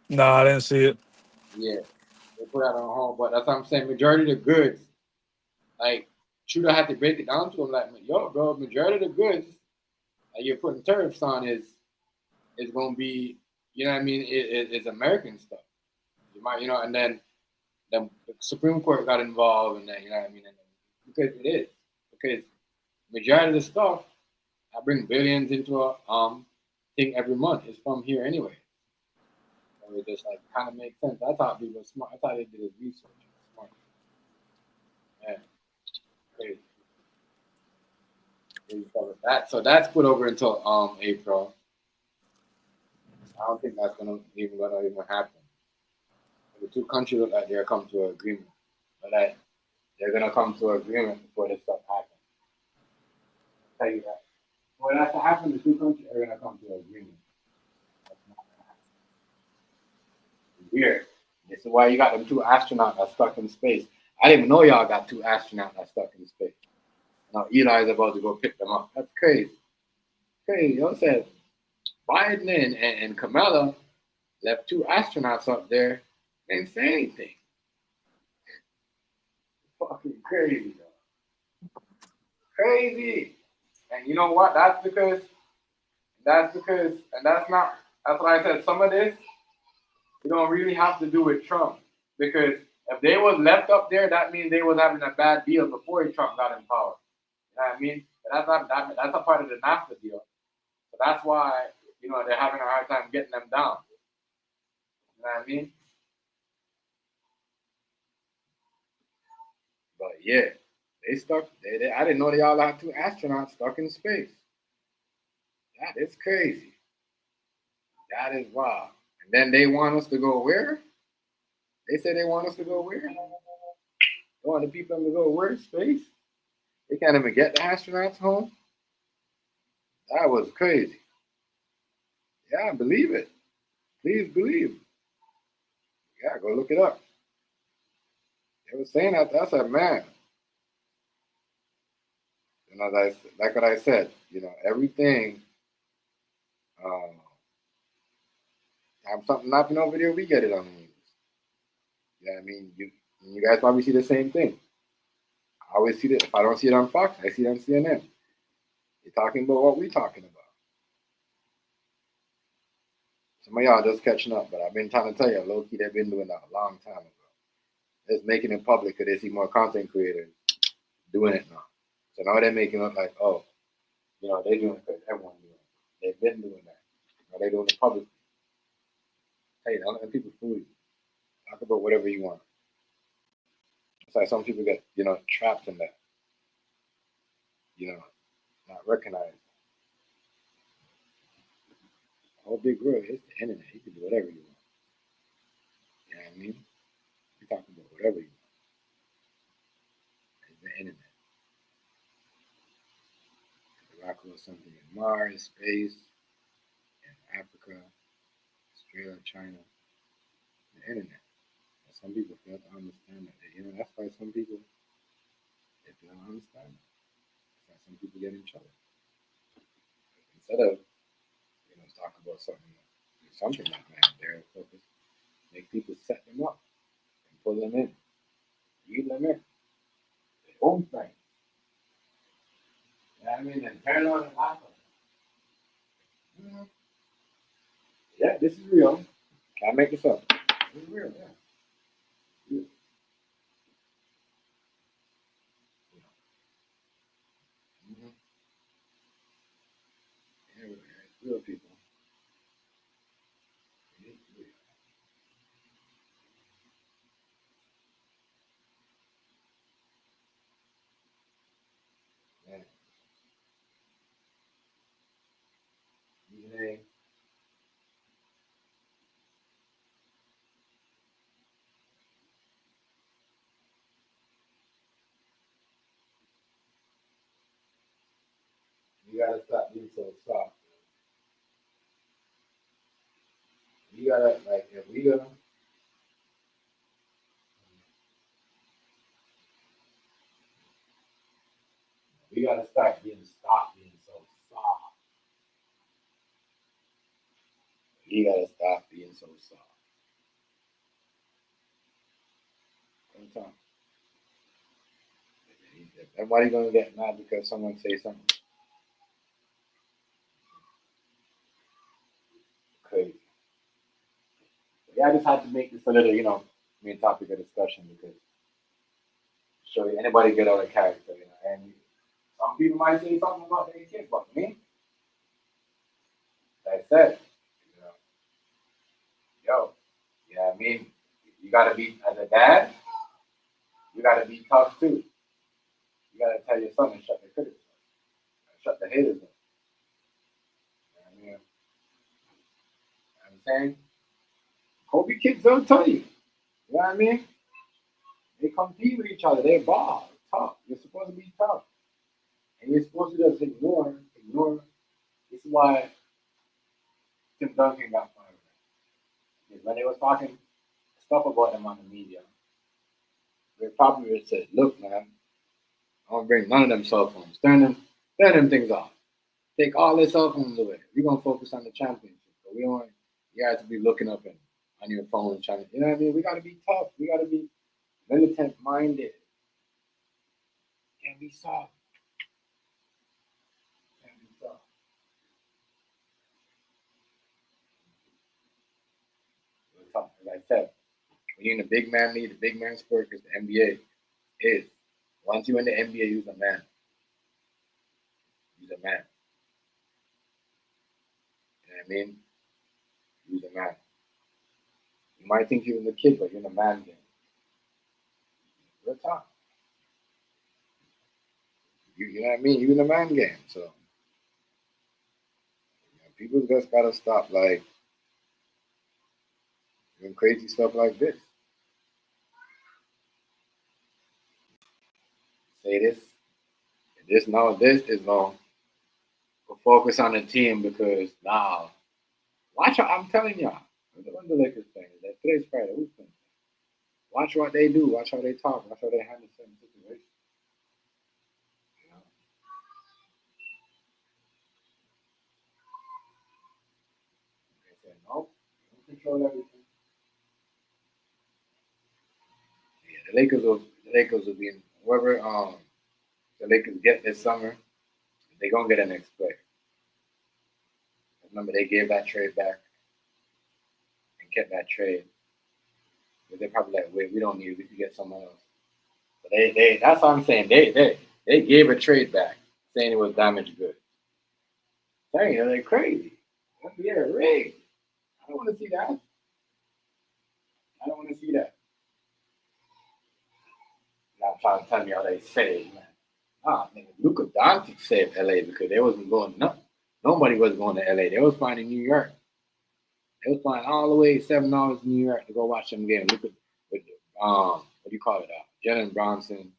No, I didn't see it. Yeah, they put it on hold. But that's what I'm saying. Majority of the goods, like Trudeau had to break it down to him, like, yo, bro, majority of the goods that you're putting tariffs on is gonna be, you know what I mean? It's American stuff. You might, and then the Supreme Court got involved, and then you know what I mean? Because it is, because majority of the stuff I bring billions into a thing every month is from here anyway. So it just like kind of makes sense. I thought people were smart. I thought they did his research. Smart. Yeah. Crazy. So that's put over until April. I don't think that's gonna even happen. The two countries look like they're come to an agreement, but like they're gonna come to an agreement before this stuff happens. I'll tell you that. When that's to happen, the two countries are gonna come to an agreement. Weird. This is why you got them two astronauts that stuck in space. I didn't even know y'all got two astronauts that stuck in space. Now Eli's about to go pick them up. That's crazy. Crazy. Y'all said Biden and Kamala left two astronauts up there. They didn't say anything. Fucking crazy, though. Crazy. And you know what? That's what I said. Some of this, you don't really have to do with Trump. Because if they was left up there, that means they was having a bad deal before Trump got in power. You know what I mean? But that's a part of the NAFTA deal. So that's why, they're having a hard time getting them down. You know what I mean? But yeah, they stuck. I didn't know they all had two astronauts stuck in space. That is crazy. That is wild. And then they want us to go where? They say they want us to go where? They want the people to go where? Space? They can't even get the astronauts home? That was crazy. Yeah, believe it. Please believe. Yeah, go look it up. They were saying that. I said, man, you know, like what I said. You know, everything. Have something knocking over there, we get it on the news. Yeah, I mean, you guys probably see the same thing. I always see it. If I don't see it on Fox, I see it on CNN. They're talking about what we're talking about. Some of y'all just catching up, but I've been trying to tell you, low key, they've been doing that a long time ago. Just making it public because they see more content creators doing it now. So now they're making it look like, oh, you know, they're doing it because everyone's doing it. They've been doing that. Now they're doing it publicly. Hey, don't let people fool you. Talk about whatever you want. It's like some people get, you know, trapped in that. You know, not recognized. The whole big world is the internet. You can do whatever you want. You know what I mean? You talk about whatever you want. It's the internet. The rock was something in Mars, space, in Africa, Australia, China, the internet. And some people fail to understand that. You know, that's why some people they fail to understand that. That's why some people get in trouble. Instead of, you know, talk about something like that, they're focused, make people set them up and pull them in, lead them in, their own thing. You know what I mean? And turn on and laugh at them. Yeah, this is real. Can't make this up. This is real, yeah. Real. Mm-hmm. Yeah, it's real people. It's real. Man. DNA. You gotta stop being so soft. You gotta, like, if we gotta stop being so soft. You gotta stop being so soft. Sometimes. Everybody gonna get mad because someone say something crazy. Yeah, I just had to make this a little, you know, main topic of discussion because show you anybody get out of character, you know. And some people might say something about their kids, but me, like I said, you know, yo, yeah, I mean, you gotta be as a dad, you gotta be tough too. You gotta tell your son to shut the critics up, shut the haters up. You know what I'm saying? Kobe kids don't tell you. You know what I mean? They compete with each other. They ball, tough. You're supposed to be tough. And you're supposed to just ignore. This is why Tim Duncan got fired. Because when they was talking stuff about him on the media, they probably would say, look, man, I don't bring none of them cell phones. Turn them things off. Take all their cell phones away. We're gonna focus on the championship. But we don't you have to be looking up and on your phone trying to, you know what I mean? We gotta be tough. We gotta be militant minded. Can't be soft. Can't be soft. As I said, when you're in the big man league, the big man sport, because the NBA is. Once you're in the NBA, you're a man. You're a man. You know what I mean? You're a man. You might think you're a kid, but you're in a man game. Real talk. You know what I mean? You're in a man game. So you know, people just gotta stop like doing crazy stuff like this. Say this is wrong. But focus on the team because now, watch out, I'm telling y'all. When the Lakers playing, that today's Friday, who's playing? Watch what they do. Watch how they talk. Watch how they handle certain situations. You know? They said, nope, you don't control everything. Yeah, the Lakers will be in whoever the Lakers get this summer, they're gonna get an next player. Remember they gave that trade back and kept that trade. But they're probably like, wait, we don't need it, we can get someone else. So they that's what I'm saying. They gave a trade back saying it was damaged goods. Dang, they're crazy. Yeah, rigged. I don't want to see that. I don't want to see that. Now I'm trying to tell me how they saved, man. Nigga, Luka Doncic saved LA because they wasn't going nobody was going to LA. They was flying in New York. They was flying all the way $7 in New York to go watch them game. Luka with what do you call it? Jalen Bronson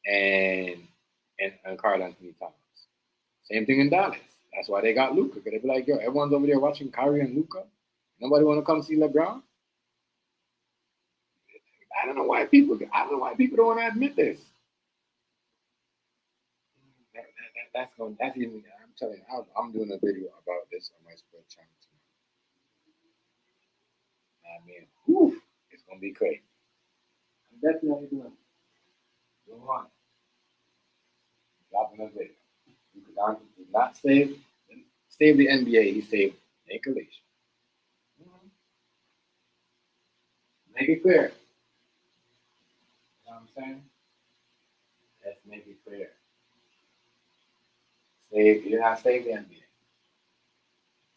and Karl Anthony Towns. Same thing in Dallas. That's why they got Luka. Because they be like, yo, everyone's over there watching Kyrie and Luka. Nobody want to come see LeBron. I don't know why people don't want to admit this. That's even. I'm telling you, I'm doing a video about this on my sports channel tonight. I mean, whew, it's gonna be crazy. I'm definitely doing it. Go on. Dropping a video. Luka did not save the NBA. He saved Laker Nation. Make it clear. You know what I'm saying? Let's make it clear. You're not saving the NBA.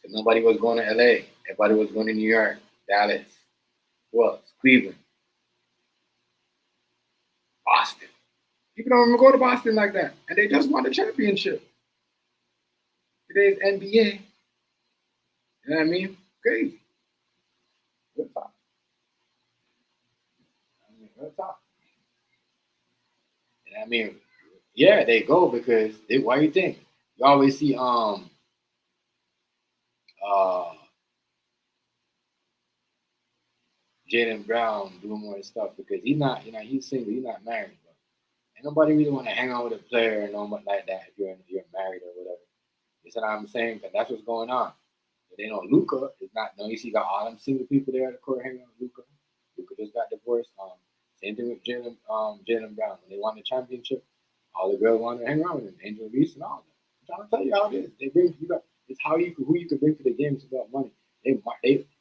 Because nobody was going to LA. Everybody was going to New York, Dallas, Cleveland, Boston. People don't even go to Boston like that. And they just won the championship. Today's NBA. You know what I mean? Crazy. Good talk. Good talk. And I mean, yeah, they go because why do you think? You always see Jaylen Brown doing more stuff because he's not, he's single, he's not married, but ain't nobody really want to hang out with a player or nobody like that if you're married or whatever. You see what I'm saying? Because that's what's going on. But they know Luka is not. No, you see, got all them single people there at the court hanging out with Luka. Luka just got divorced. Same thing with Jaylen Brown. When they won the championship, all the girls wanted to hang around with him. Angel Reese and all that. I'm trying to tell you how it is. They bring you got. It's who you can bring to the game. It's about money.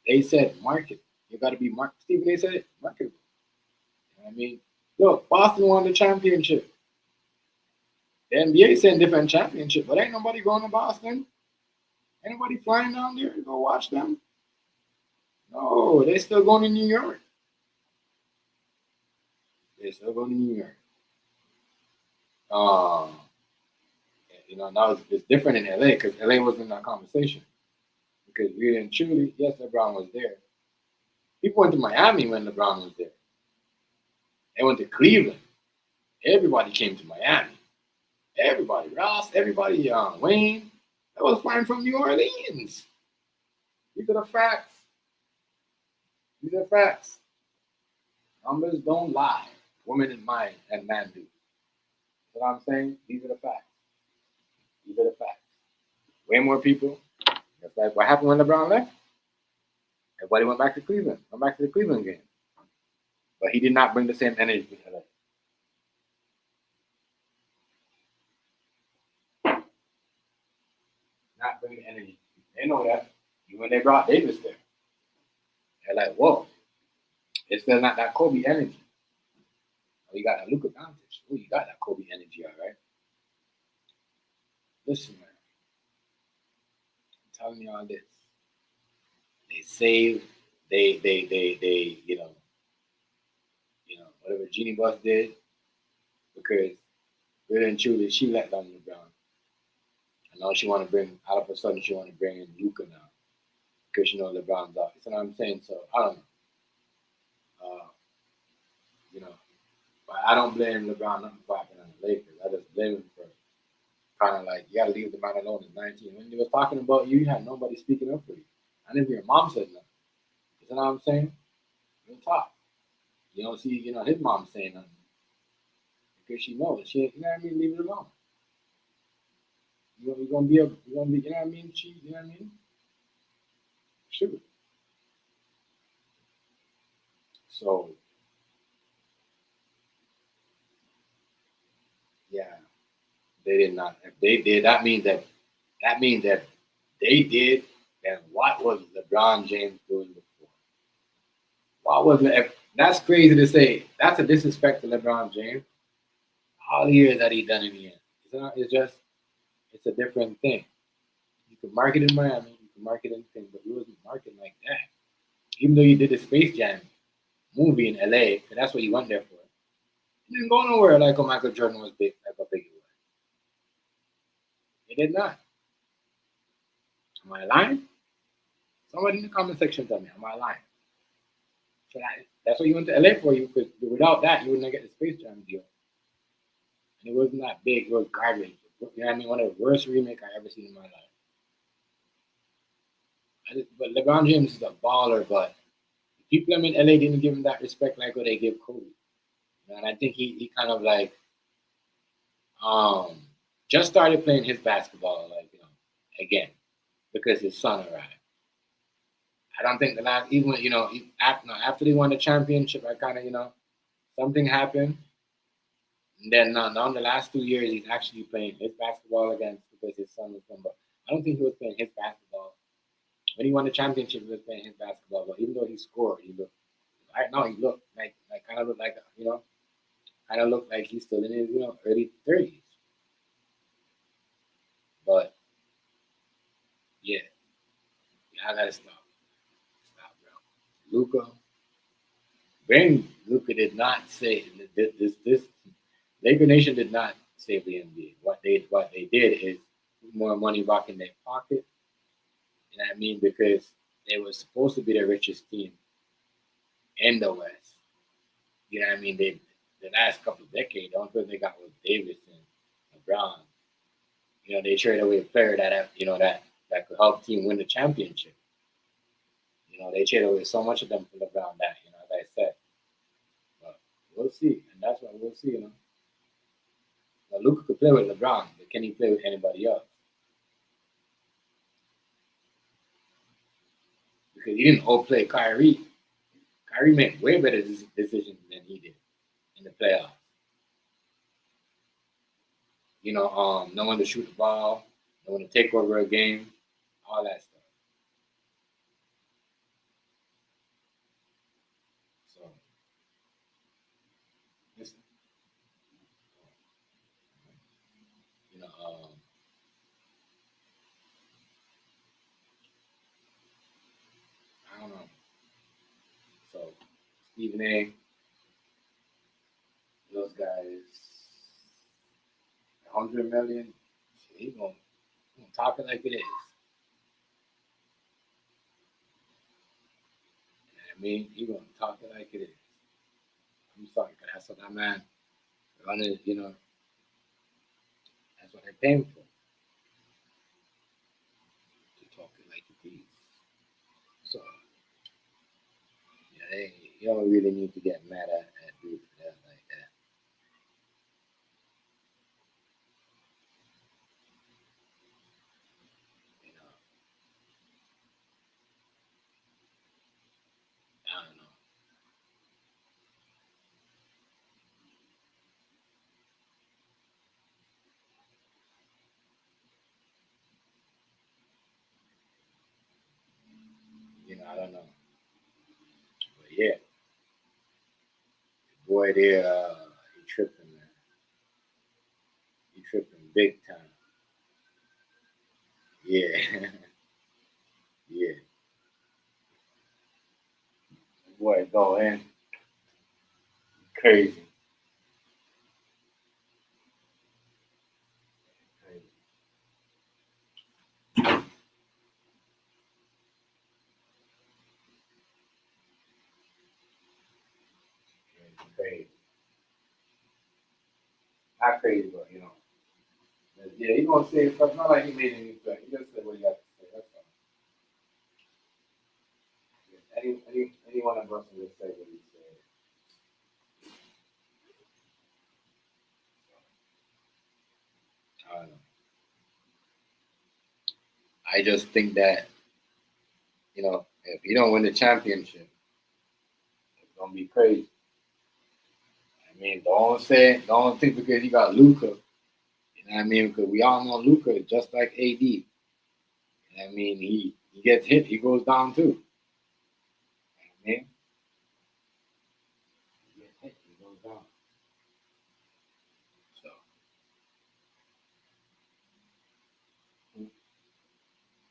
They said market. You got to be market. Stephen A. said it. Marketable. You know what I mean? Look, Boston won the championship. The NBA saying different championship, but ain't nobody going to Boston. Ain't nobody flying down there to go watch them. No, they still going to New York. They still going to New York. Now it's different in LA because LA wasn't in that conversation. Because really and truly, yes, LeBron was there. People went to Miami when LeBron was there. They went to Cleveland. Everybody came to Miami. Everybody, Ross, everybody, Wayne. That was flying from New Orleans. These are the facts. These are facts. Numbers don't lie. Women and man do. You know what I'm saying? These are the facts. These are the facts. Way more people. That's like what happened when LeBron left. Everybody went back to Cleveland. Went back to the Cleveland game. But he did not bring the same energy to LA. Not bring the energy. They know that. Even when they brought Davis there. They're like, whoa. It's still not that Kobe energy. Oh, you got that Luka Doncic. Oh, you got that Kobe energy, all right? Listen, man. I'm telling you all this. They saved, they whatever Jeannie Buss did, because really and truly, she let down LeBron. And now she want to bring, all of a sudden, she want to bring in Luka now. Because LeBron's out. You know what I'm saying? So, I don't know. But I don't blame LeBron nothing for happening on the Lakers. I just blame him for kind of like, you got to leave the man alone at 19. When he was talking about you, you had nobody speaking up for you. I didn't hear your mom said nothing. You know what I'm saying? Real talk. You don't see, his mom saying nothing because she knows she, you know what I mean. Leave it alone. You're gonna be, you know what I mean. She, you know what I mean. Sugar. So yeah, they did not. If they did, that means that they did. Then what was LeBron James doing before? What was that's crazy to say. That's a disrespect to LeBron James. All the years that he done in the end. It's a different thing. You can market in Miami, you can market anything, but he wasn't marketing like that. Even though you did the Space Jam movie in LA, and that's what you went there for. It didn't go nowhere like Michael Jordan was big, like how big it was. It did not. Am I lying? Somebody in the comment section tell me, am I lying? So that's what you went to LA for. You could, without that, you wouldn't get the Space Jam deal. And it wasn't that big. It was garbage. You know what I mean? One of the worst remakes I ever seen in my life. But LeBron James is a baller, but people in LA didn't give him that respect like what they give Kobe. And I think he kind of like just started playing his basketball again because his son arrived. I don't think the last even after they won the championship, I kind of something happened. And then now in the last 2 years he's actually playing his basketball again because his son was coming. But I don't think he was playing his basketball. When he won the championship, he was playing his basketball. But even though he scored, he looked right now. He looked like kind of looked like kind of looked like he's still in his early 30s. But yeah, I gotta stop, bro. Luka did not say this. Laker Nation did not save the NBA. What they did is put more money back in their pocket. You know what I mean? Because they were supposed to be the richest team in the West. You know what I mean? The last couple of decades, the only person they got was Davis and LeBron. They traded away a player that could help team win the championship. They traded away so much of them for LeBron that, as I said. But we'll see. And that's what we'll see, Now, Luka could play with LeBron, but can he play with anybody else? Because he didn't outplay Kyrie. Kyrie made way better decisions than he did in the playoffs. Knowing to shoot the ball, knowing to take over a game, all that stuff. So, listen, I don't know. So, Stephen A, those guys, 100 million, he gonna talk it like it is. I mean, he gonna talk it like it is. I'm sorry, but that's what that man running, that's what they're paying for. To talk it like it is. So, yeah, you don't really need to get mad at dudes for that like that. I don't know. I don't know. But yeah, the boy there, he tripping, man. He tripping big time. Yeah. Yeah. The boy go in. Crazy. Crazy. Crazy. Not crazy, but yeah, he gonna say stuff. Not like he made anything. He just said what he got to say. That's all. Any one of us will say what he said. I don't know. I just think that if you don't win the championship, it's gonna be crazy. I mean, don't think because you got Luca. You know what I mean? Because we all know Luca is just like AD. You know what I mean? He gets hit, he goes down too. You know what I mean? He gets hit, he goes down. So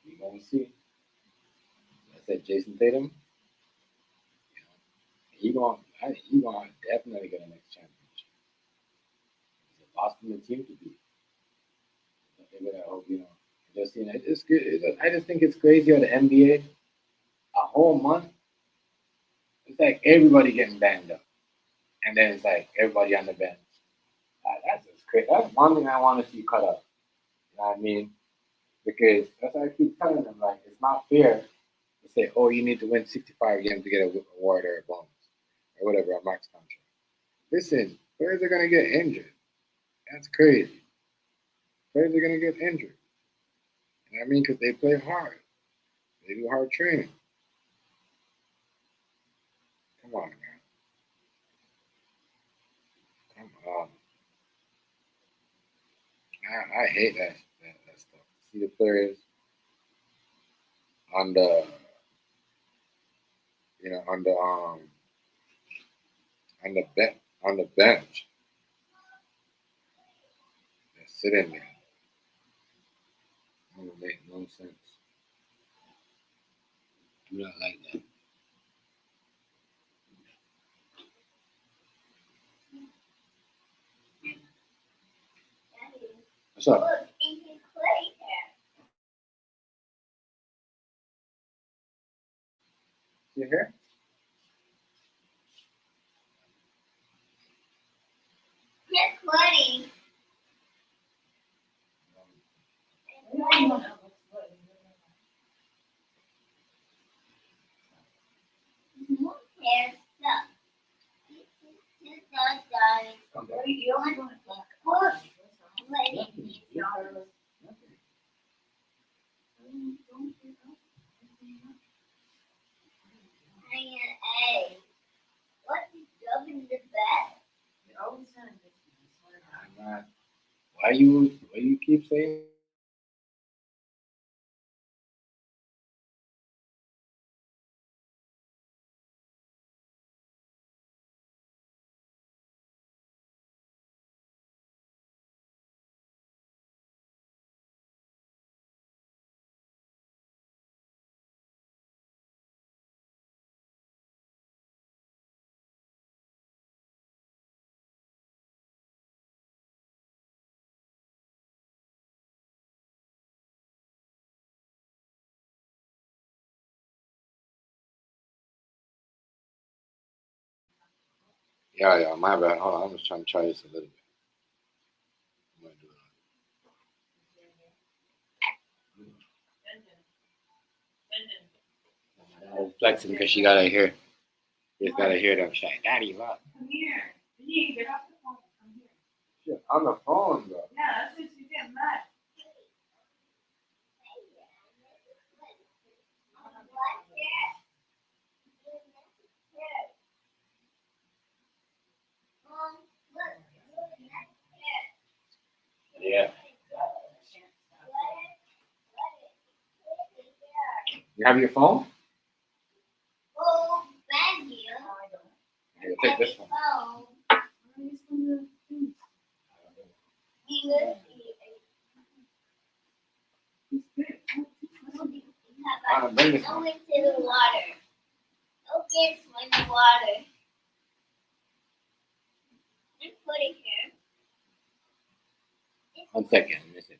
we gonna see. I said Jason Tatum. He gonna definitely get a next championship. It's a Boston team to beat. I hope just it's good. I just think it's crazy how the NBA a whole month. It's like everybody getting banged up, and then it's like everybody on the bench. That's just crazy. That's one thing I want to see cut up. You know what I mean? Because that's what I keep telling them. Like it's not fair to say, oh, you need to win 65 games to get a award or a bonus or whatever a max contract. Listen, players are gonna get injured. That's crazy. Players are gonna get injured. You know what I mean? Because they play hard. They do hard training. Come on, man. Come on. I hate that stuff. See the players on the on the bench. They're sitting there. It don't make no sense. Do not like that. What's up? You here? Yes, buddy. I'm not. Why you keep saying? Yeah, my bad. Hold on, I'm just trying to try this a little bit. I'm gonna do it. I'm flexing because she gotta hear. She's gotta hear them say, "Daddy, look." Come here. You get off the phone. Come here. Shit, on the phone, bro. Yeah, that's what she's getting mad. Yeah. You have your phone? Oh, thank you. Here, take this one. Bring this Go one. into the water. Go get some in the water. Just put it here. 1 second. Miss it.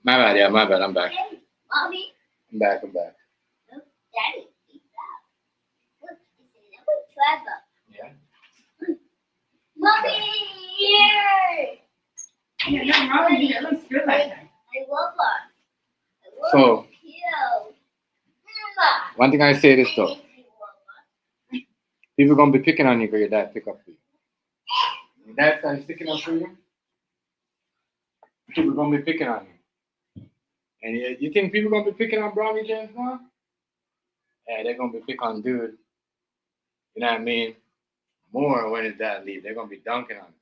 My bad, yeah, my bad. I'm back. Hey, mommy. I'm back. Look, daddy. He's back. Look, it's another Trevor. Yeah. Mommy, here. Yeah, nothing wrong with you. It looks good like that. I love her. So, Cute. one thing I say this though. People gonna be picking on you because your dad pick up for you. Your dad starts picking up for you. People gonna be picking on you. And you think people gonna be picking on Bronny James now? Yeah, they're gonna be picking on dude. You know what I mean? More when his dad leave. They're gonna be dunking on him.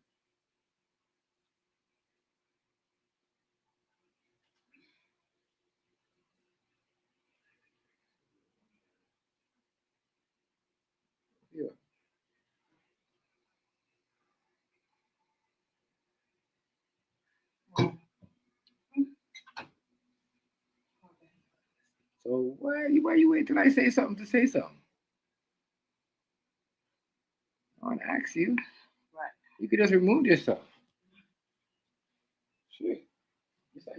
Yeah. So why you wait till I say something to say something? I want to ask you. Right. You could just remove yourself. Shit. You said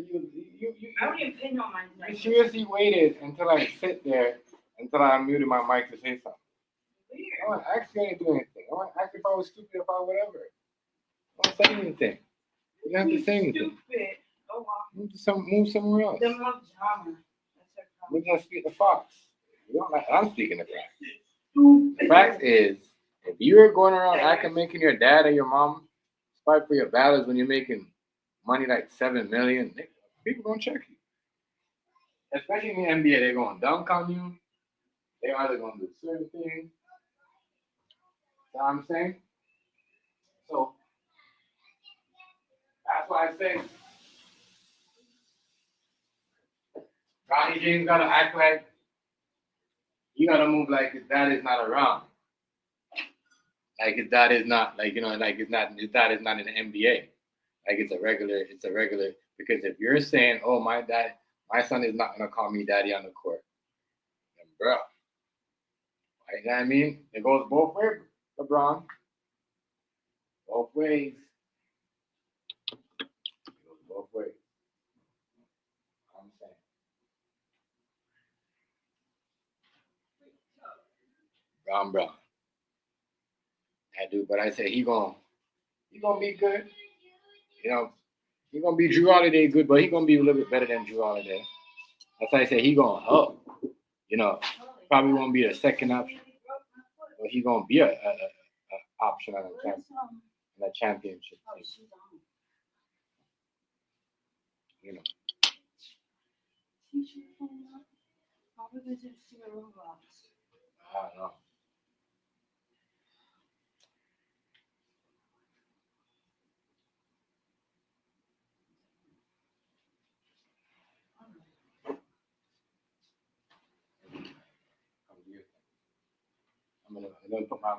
I don't even pin on my you like. seriously waited until I sit there until I muted my mic to say something. I want to ask you to do anything. I want to ask if I was stupid, if I whatever. I don't say anything. You don't have to say anything. Stupid. Oh wow. Move somewhere else. The more drama. That's her We problem. just speak the facts. You don't like. I'm speaking the facts. Stupid. The fact is, if you're going around acting, making your dad or your mom fight for your battles when you're making money like $7 million, people gonna check you. Especially in the NBA, they're gonna dunk on you. They're either gonna do certain things. You know what I'm saying? So that's why I say Ronnie James gotta act like you gotta move like his dad is not around. Like his dad is not like like his dad is not in the NBA. Like it's a regular because if you're saying, oh my son is not gonna call me daddy on the court, then bro. You know what I mean? It goes both ways, LeBron. Both ways. It goes both ways. I'm saying. Brown. I do, but I say he gonna be good. You know, he gonna be Drew Holiday good, but he gonna be a little bit better than Drew Holiday. That's why I say he gonna help. You know, probably won't be a second option, but he gonna be a option on the championship team. You know. I don't know. I'm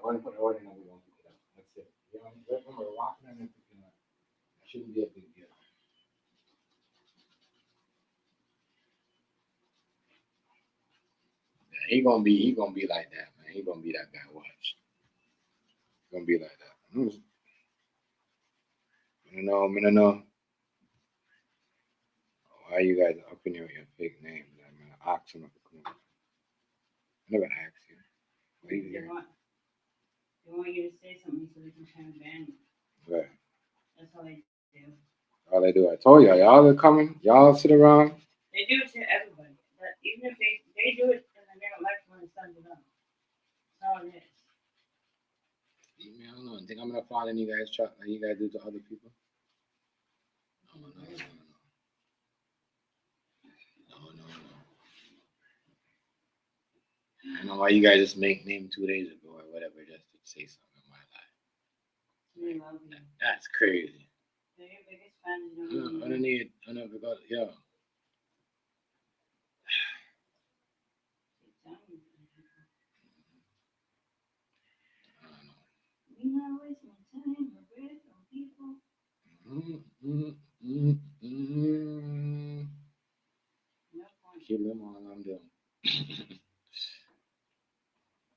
gonna put the order in and we're gonna pick it up. That's it. You know, remember walking and then picking it up. It shouldn't be a big deal. Yeah, he gonna be like that, man. He gonna be that guy. Watch. He gonna be like that. I don't know. Why you guys up in here with your fake names? I'm gonna ask him. I never asked you. What are you They doing? want you to say something so they can kind of ban you. Right. That's all they do. All they do. I told y'all are coming. Y'all sit around. They do it to everybody. But even if they do it and then they don't like it when it's done to them. That's all it is. I don't know. Think I'm gonna follow you guys chat like you guys do to other people? No. I know why you guys just make name 2 days ago or whatever just to say something in my life. They love you. That's crazy. They're your biggest fans. You don't I never got it. Yeah. I don't know. We not waste my time or breath on people. No point. Keep them all I'm doing.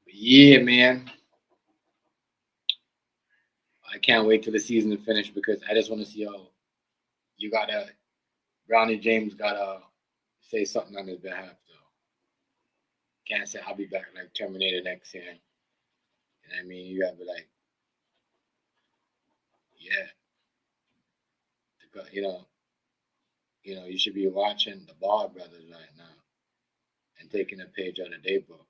But yeah, man. I can't wait till the season to finish because I just want to see how you gotta Brownie James gotta say something on his behalf though. Can't say I'll be back like Terminator next year. You know what I mean? You gotta be like, yeah, you should be watching the Ball Brothers right now and taking a page out of their book.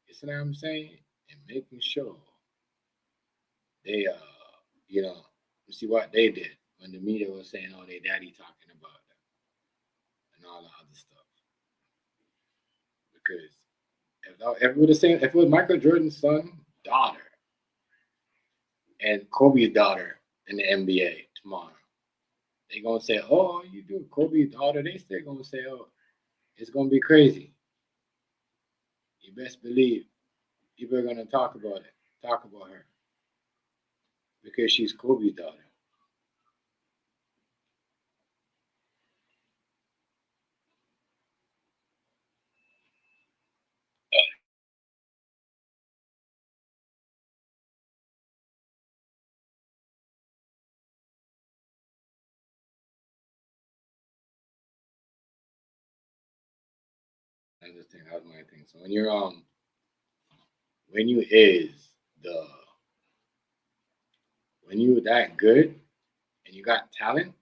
You see what I'm saying? And making sure they, you see what they did when the media was saying, "Oh, their daddy talking about them," and all the other stuff. Because if it was Michael Jordan's son, daughter, and Kobe's daughter in the NBA tomorrow, they gonna say, "Oh, you do Kobe's daughter." They still gonna say, "Oh, it's gonna be crazy." You best believe people are gonna talk about her, because she's Kobe's daughter. I just think that's my thing. So when you is the when you that good and you got talent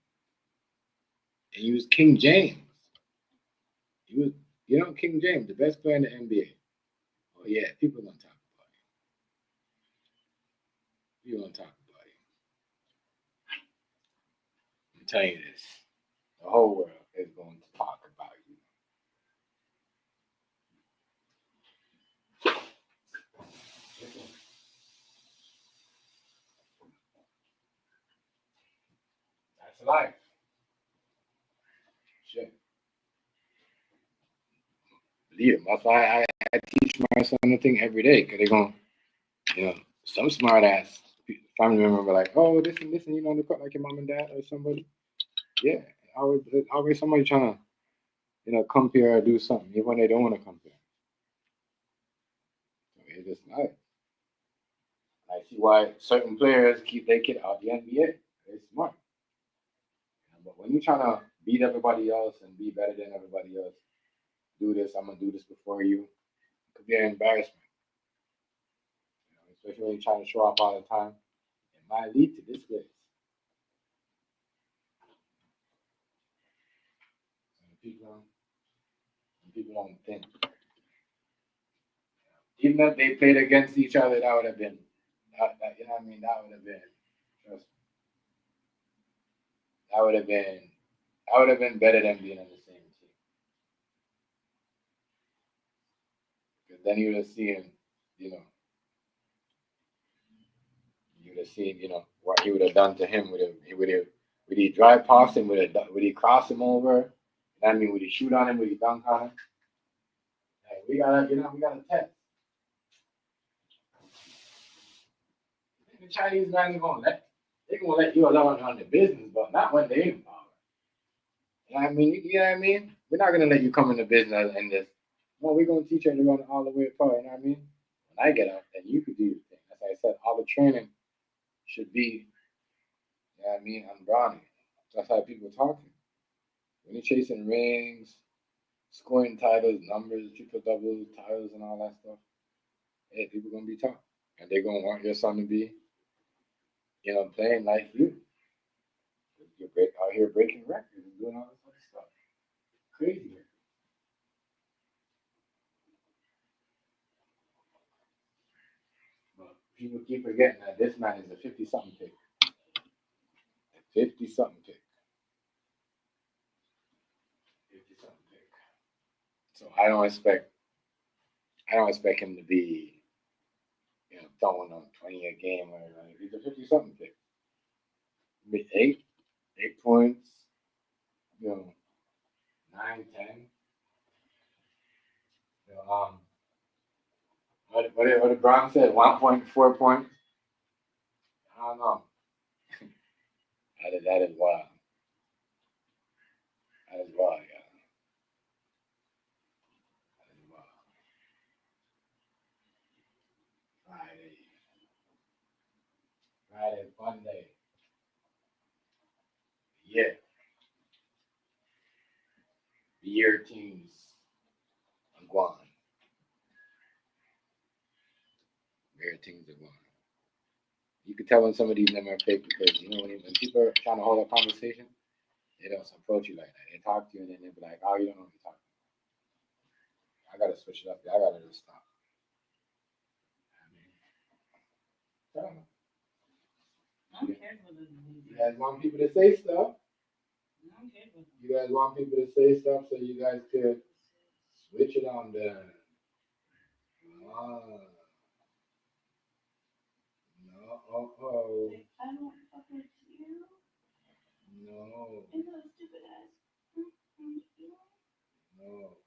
and you was King James, you was King James, the best player in the NBA. Oh yeah, people gonna talk about you. People gonna talk about you. I'm telling you this. The whole world is going to talk about you. That's life. Shit. Believe it. That's why I teach my son the thing every day, because they're going, some smart ass family member be like, oh, listen, on the court like your mom and dad or somebody. Yeah. Always somebody trying to, compare or do something, even when they don't want to compare. So it's just nice. I see why certain players keep their kid out of the NBA. They're smart. But when you're trying to beat everybody else and be better than everybody else, do this, I'm gonna do this before you. It could be an embarrassment. Especially when you're trying to show up all the time. It might lead to this place. And people don't think. Even if they played against each other, that would have been, you know what I mean? That would have been, trust me, that would have been better than being on the same team. Because then you would have seen, you know, what he would have done to him. Would he drive past him? Would he cross him over? I mean, would he shoot on him? Would he dunk on him? Hey, we gotta test. The Chinese man is they're gonna let you alone on the business, but not when they're in power. You know what I mean? You know what I mean? We're not gonna let you come into business and just, no, we're gonna teach you to run all the way apart. You know what I mean? When I get out, then you could do your thing. As I said, all the training should be, you know what I mean, on Brownie. That's how people talking. When you're chasing rings, scoring titles, numbers, triple doubles, titles, and all that stuff, hey, people gonna be tough, and they're gonna want your son to be, playing like you. You're out here breaking records and doing all this other stuff. Crazy. But people keep forgetting that this man is a 50-something pick. A 50-something pick. 50-something pick. So I don't expect him to be, throwing on 20 a game or anything. He's a 50-something pick. Maybe 8 points, 9, 10. What did Brown said? 1.4 points. I don't know. That is wild. That is wild, yeah. That is wild. Friday, fun day. Yeah. beer teams are gone. Beer teams are gone. You can tell when some of these men are fake because you know when people are trying to hold a conversation, they don't approach you like that. They talk to you and then they be like, "Oh, you don't know what you're talking about." I gotta switch it up. I gotta just stop. I don't know. I don't care what it You is. guys want people to say stuff. I don't care what it is. You guys want people to say stuff so you guys could switch it on them. Ah. No. Oh. I don't fuck with you. No. And those stupid ass. No.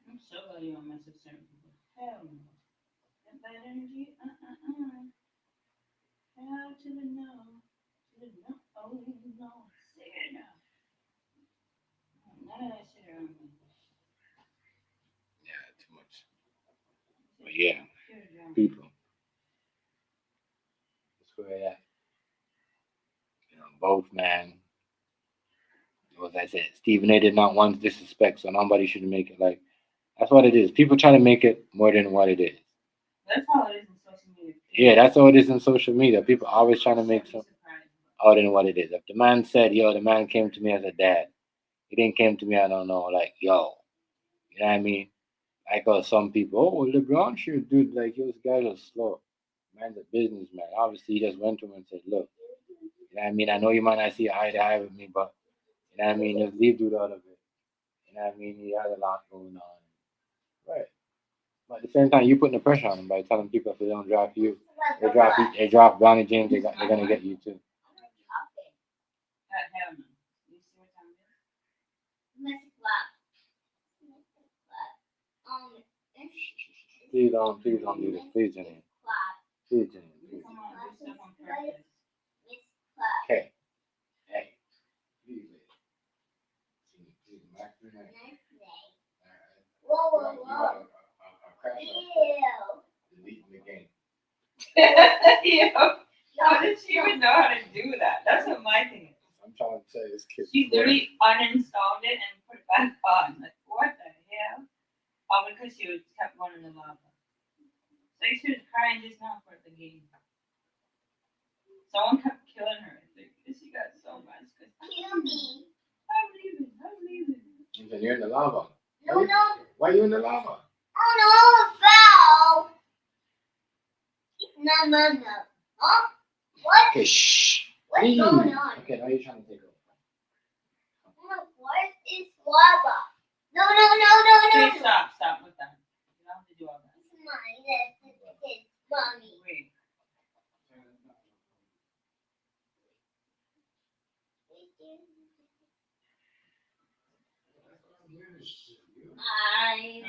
I'm so glad you don't mess with certain people. Hell no. That bad energy? Hell to the no. To the no. Oh no. Say it now. None of that shit around me. Yeah, too much. But yeah, Pure drama. people. That's where they at. You know, both man. As I said, Stephen A did not want disrespect, so nobody should make it like that's what it is. People try to make it more than what it is. That's how it is in social media. Yeah, that's all it is in social media. People always trying to make something other than what it is. If the man said, "Yo," the man came to me as a dad. He didn't came to me. I don't know, like, "Yo," you know what I mean? Like some people, "Oh, well, LeBron should do like this guy is slow." Man's a businessman. Obviously, he just went to him and said, "Look, you know what I mean? I know you might not see eye to eye with me, but you know what I mean? Just leave dude out of it. You know what I mean? He has a lot going on." Right. But at the same time, you putting the pressure on them by telling people if they don't draft you, they drop Bronny James, they're gonna get you too. Hell no. You see what time it is? Please don't do this. Please, Jenny. Please, Jenny. Please. Come on, do stuff on purpose. Okay. Hey. Please. Please, Max, good night. Whoa, You got a crash out. Deleting the game. Yo, how did she even know how to do that? That's what my thing is. I'm trying to say this kid. She literally uninstalled it and put it back on. Like, what the hell? Oh, because she was kept going in the lava. It's like she was crying just now for the game. Someone kept killing her. Like, she got so much. Kill me. I'm leaving. I'm leaving. You're in the lava. No. Why are you in the lava? Oh no, foul. No. Huh? What? Okay, shh. What's Please. going on? Okay, now you're trying to take over. What is lava? No. Okay, stop with that. You don't have to do all that. It's mine. It's mommy. Wait. I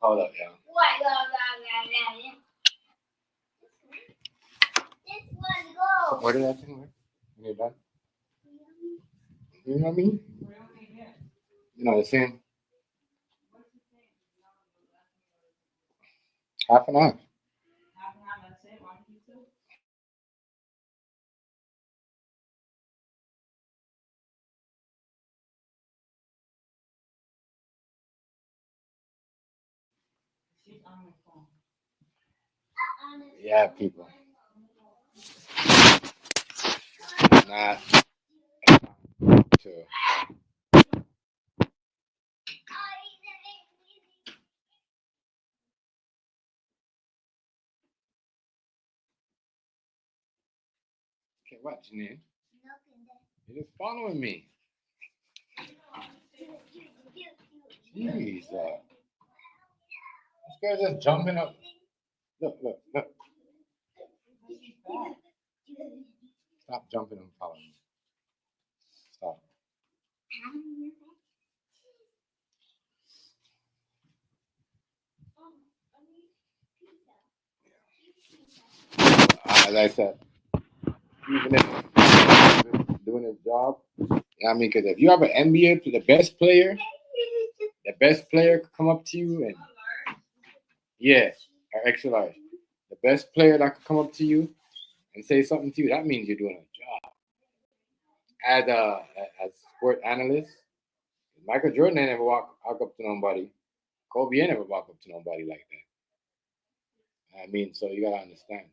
Hold up, y'all. What? This one go. Where did that thing work? When you're done? You know what I mean? You know the same. Half an hour. Half an hour, that's it. One pizza. She's on the phone. Yeah, people. Not to. Okay, what, Janine? You're just following me. Jeez. This guy's just jumping up. Look. Stop jumping and following me. Stop. As I said, even if doing his job, you know what I mean? Because if you have an NBA, the best player could come up to you and or extra large. The best player that could come up to you and say something to you, that means you're doing a job. As a sport analyst, Michael Jordan ain't never walk up to nobody. Kobe ain't never walk up to nobody like that. I mean, so you gotta understand.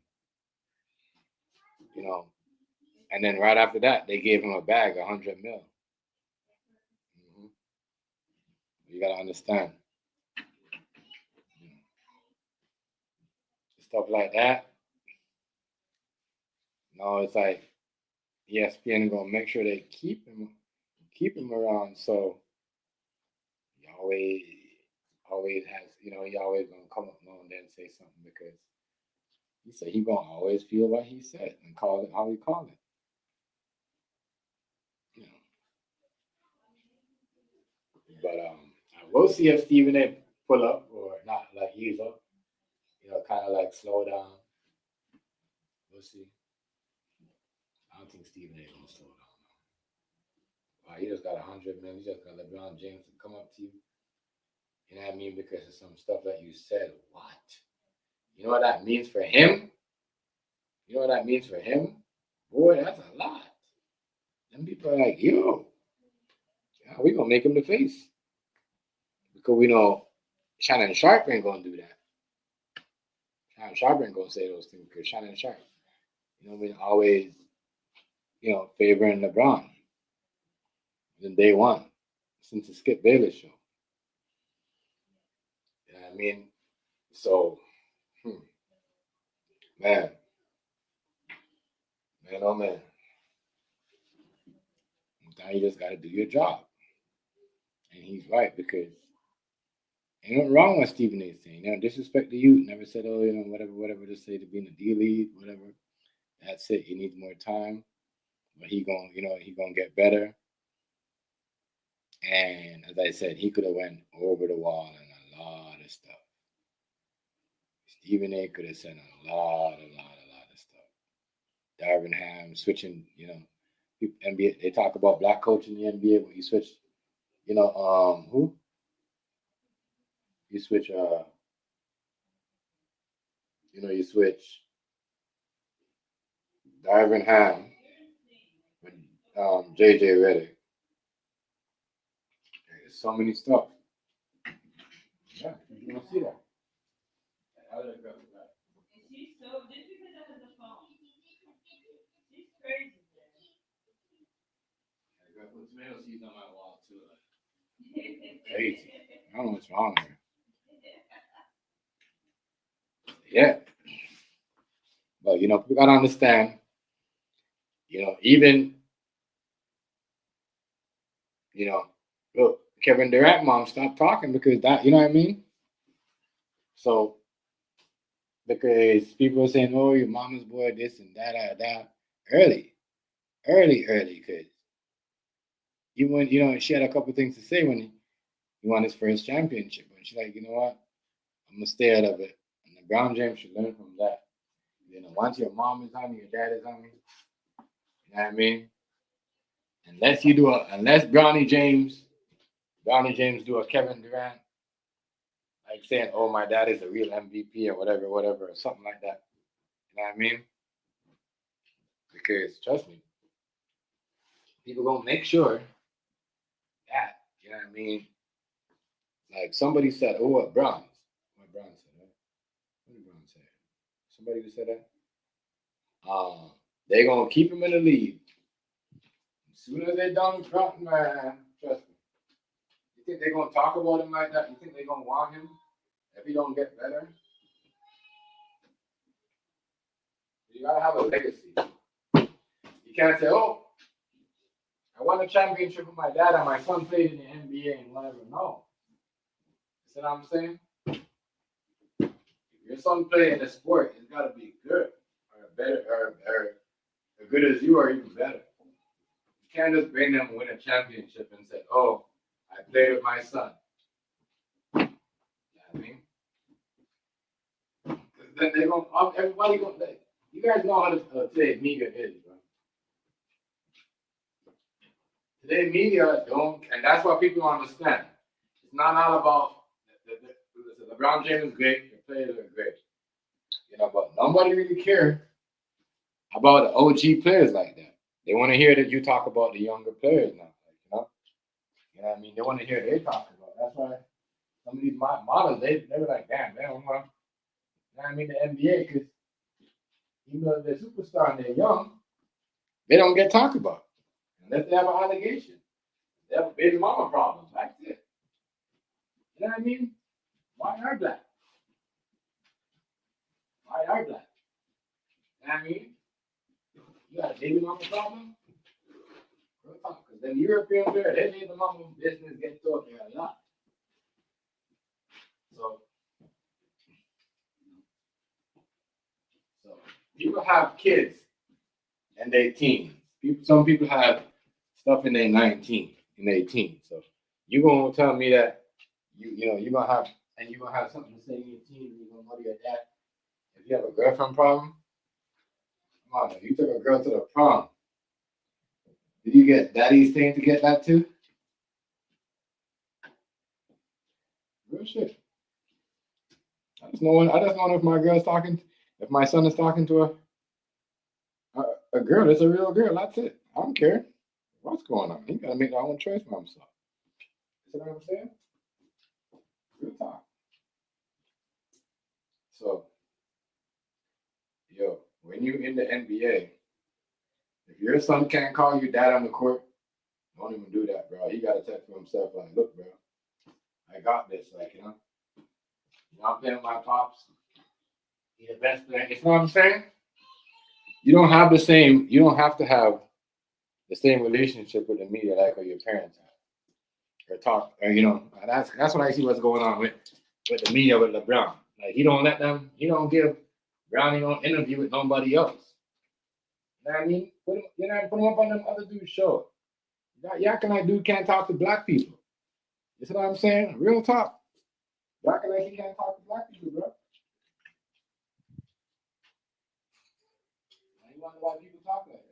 You know, and then right after that, they gave him a bag, 100 mil. Mm-hmm. You gotta understand. Stuff like that. No, it's like ESPN gonna make sure they keep him around. So he always has, he always gonna come up now and then and say something because he said he gonna always feel what he said and call it how he called it. You know. But I will see if Stephen A pull up or not like ease up. Kind of like slow down. We'll see. I don't think Stephen A gonna slow down. Wow, he just got 100 million. He just got LeBron James to come up to you. You know what I mean? Because of some stuff that you said. What? You know what that means for him? You know what that means for him? Boy, that's a lot. Them people are like, yo, yeah, we gonna make him the face. Because we know Shannon Sharp ain't gonna do that. Shannon Sharp ain't gonna say those things because Shannon Sharp, always, favoring LeBron. Then day one, since the Skip Bayless show. You know what I mean? So, man, oh man. Sometimes you just got to do your job. And he's right because ain't nothing wrong with Stephen A saying. Disrespect the youth. Never said, whatever to say to be in the D League, whatever. That's it. He needs more time. But he gonna get better. And as I said, he could have went over the wall and a lot of stuff. Stephen A could have said a lot of stuff. Darvin Ham switching, NBA. They talk about black coach in the NBA, but you switch, who? You switch, you switch Darvin Ham with JJ Redick. There's so many stuff. Yeah, you don't see that. She's so just because I have the phone. She's crazy. I got some tomato seeds on my wall too. Crazy. I don't know what's wrong here. Yeah. But people gotta understand, even look, Kevin Durant mom stopped talking because that, you know what I mean? So because people are saying, oh, your mama's boy, this and that, early, because even when, she had a couple things to say when he won his first championship. And she's like, you know what? I'm going to stay out of it. And LeBron James should learn from that. Once your mom is on me, your dad is on me, you know what I mean? Unless Bronny James do a Kevin Durant, like saying, oh, my dad is a real MVP or whatever, or something like that. You know what I mean? Because, trust me, people going to make sure that, you know what I mean? Like somebody said, oh, what Brown said, right? What did Brown say? Somebody who said that? They're going to keep him in the league. As soon as they're done with Brown, man, trust me. You think they're going to talk about him like that? You think they're going to want him if he don't get better? You got to have a legacy. You can't say, oh, I won a championship with my dad and my son played in the NBA and whatever. No. You see what I'm saying? If your son playing in a sport, it's got to be good or better or as good as you or even better. You can't just bring them to win a championship and say, oh, I played with my son. You know what I mean? Then they're going to, everybody going to, you guys know how to say media is, bro. Today, media don't, and that's what people understand. It's not all about the LeBron James is great, the players are great. You know, but nobody really care about the OG players like that. They want to hear that you talk about the younger players now. You know what I mean? They want to hear they talk about. That's why some of these models, they were like, damn, man, you know what I mean? The NBA, because even though they're superstar and they're young, they don't get talked about unless they have an allegation. They have a baby mama problem. That's it. You know what I mean? Why are black? Why are black? You know what I mean? You got a baby mama problem? Because then Europeans there, they baby mama business gets talking a lot. So people have kids and they teens. Some people have stuff in their 19, in their teens. So you gonna tell me that you're gonna have something to say in your teens, you're gonna mother your dad. If you have a girlfriend problem, come on, if you took a girl to the prom, did you get daddy's thing to get that too? Real shit. I just know if my girl's talking, if my son is talking to a girl, that's a real girl. That's it. I don't care what's going on. He gotta make their own choice for himself. You know what I'm saying? Real talk. So, yo, when you in the NBA, if your son can't call you dad on the court, don't even do that, bro. He gotta text for himself, like, look, bro, I got this, like, I'm playing with my pops. He's the best player. You know what I'm saying? You don't have to have the same relationship with the media like your parents have. Or talk, or that's what I see what's going on with the media with LeBron. Like he don't give Brownie on interview with nobody else. You know what I mean? Put him up on them other dudes' show. You acting like dude can't talk to black people. You see what I'm saying? Real talk. You acting like he can't talk to black people, bro. You wonder why people talk like that.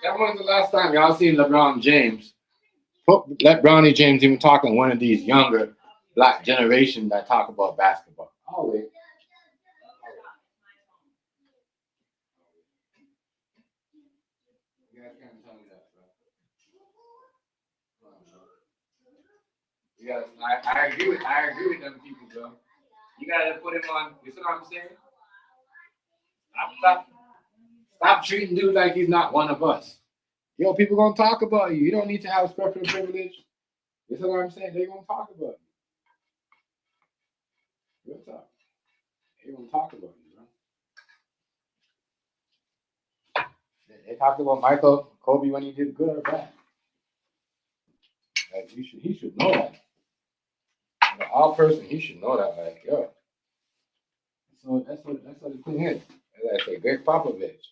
That was the last time y'all seen LeBron James. Let Bronny James even talk on one of these younger black generation that talk about basketball. Oh, wait. You guys can't tell me that, bro. You guys, I agree with them people, bro. You gotta put him on. You see what I'm saying? Stop treating dude like he's not one of us. Yo, people gonna talk about you. You don't need to have special privilege. You see what I'm saying? They gonna talk about you. Real talk. They gonna talk about you, bro. They talked about Michael Kobe when he did good or bad. Like he should know that. All person, he should know that. Like, yo. So that's what the thing is. As I say, Greg Popovich.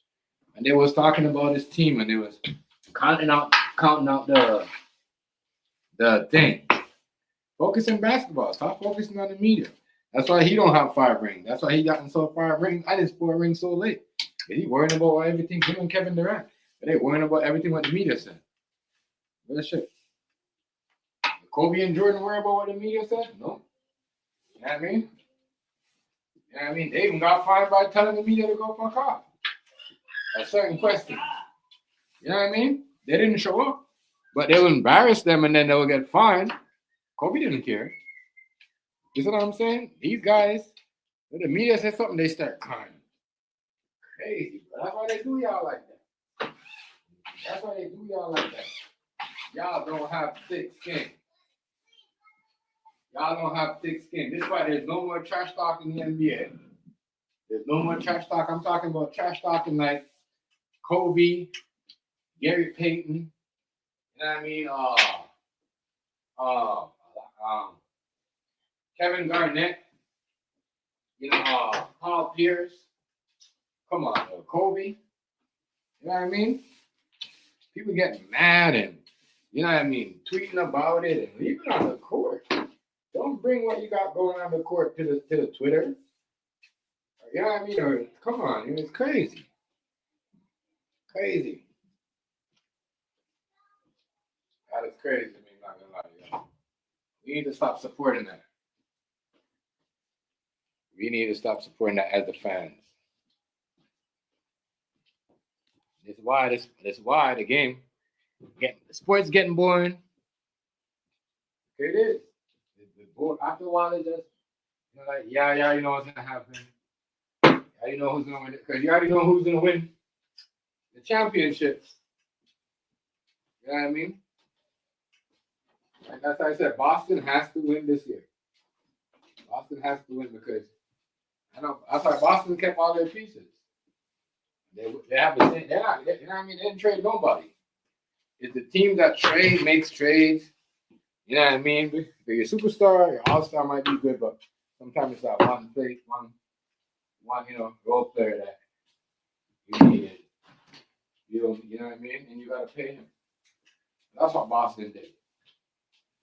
And they was talking about his team and they was counting out the thing. Focus on basketball. Stop focusing on the media. That's why he don't have 5 rings. That's why he gotten so 5 rings. I didn't 4 rings so late. He worrying about everything. Him and Kevin Durant. But they worrying about everything what the media said. What shit. Kobe and Jordan worry about what the media said? No. You know what I mean? You know what I mean? They even got fined by telling the media to go fuck off. A certain question. You know what I mean? They didn't show up. But they will embarrass them and then they will get fined. Kobe didn't care. You see what I'm saying? These guys, when the media says something, they start crying. Crazy, bro. That's why they do y'all like that. That's why they do y'all like that. Y'all don't have thick skin. Y'all don't have thick skin. This is why there's no more trash talk in the NBA. There's no more trash talk. I'm talking about trash talking like Kobe, Gary Payton, you know what I mean? Kevin Garnett, Paul Pierce. Come on, Kobe. You know what I mean? people getting mad and you know what I mean, tweeting about it and leave it on the court. Don't bring what you got going on the court to the Twitter. You know what I mean? Or come on, it's crazy. Crazy. That is crazy to me, not gonna lie to you. We need to stop supporting that. We need to stop supporting that as the fans. This is why the game, the sport's getting boring. It is. After a while, it just, you know, like, yeah, you know what's gonna happen. Yeah, you know who's gonna win it, because you already know who's gonna win the championships. You know what I mean? Like that's why I said Boston has to win this year. Boston has to win because I know that's why Boston kept all their pieces. They have the same. They're not. You know what I mean? They didn't trade nobody. It's the team that makes trades. You know what I mean? Your superstar, your all-star might be good, but sometimes it's that one role player that you need. You know what I mean? And you gotta pay him. That's what Boston did.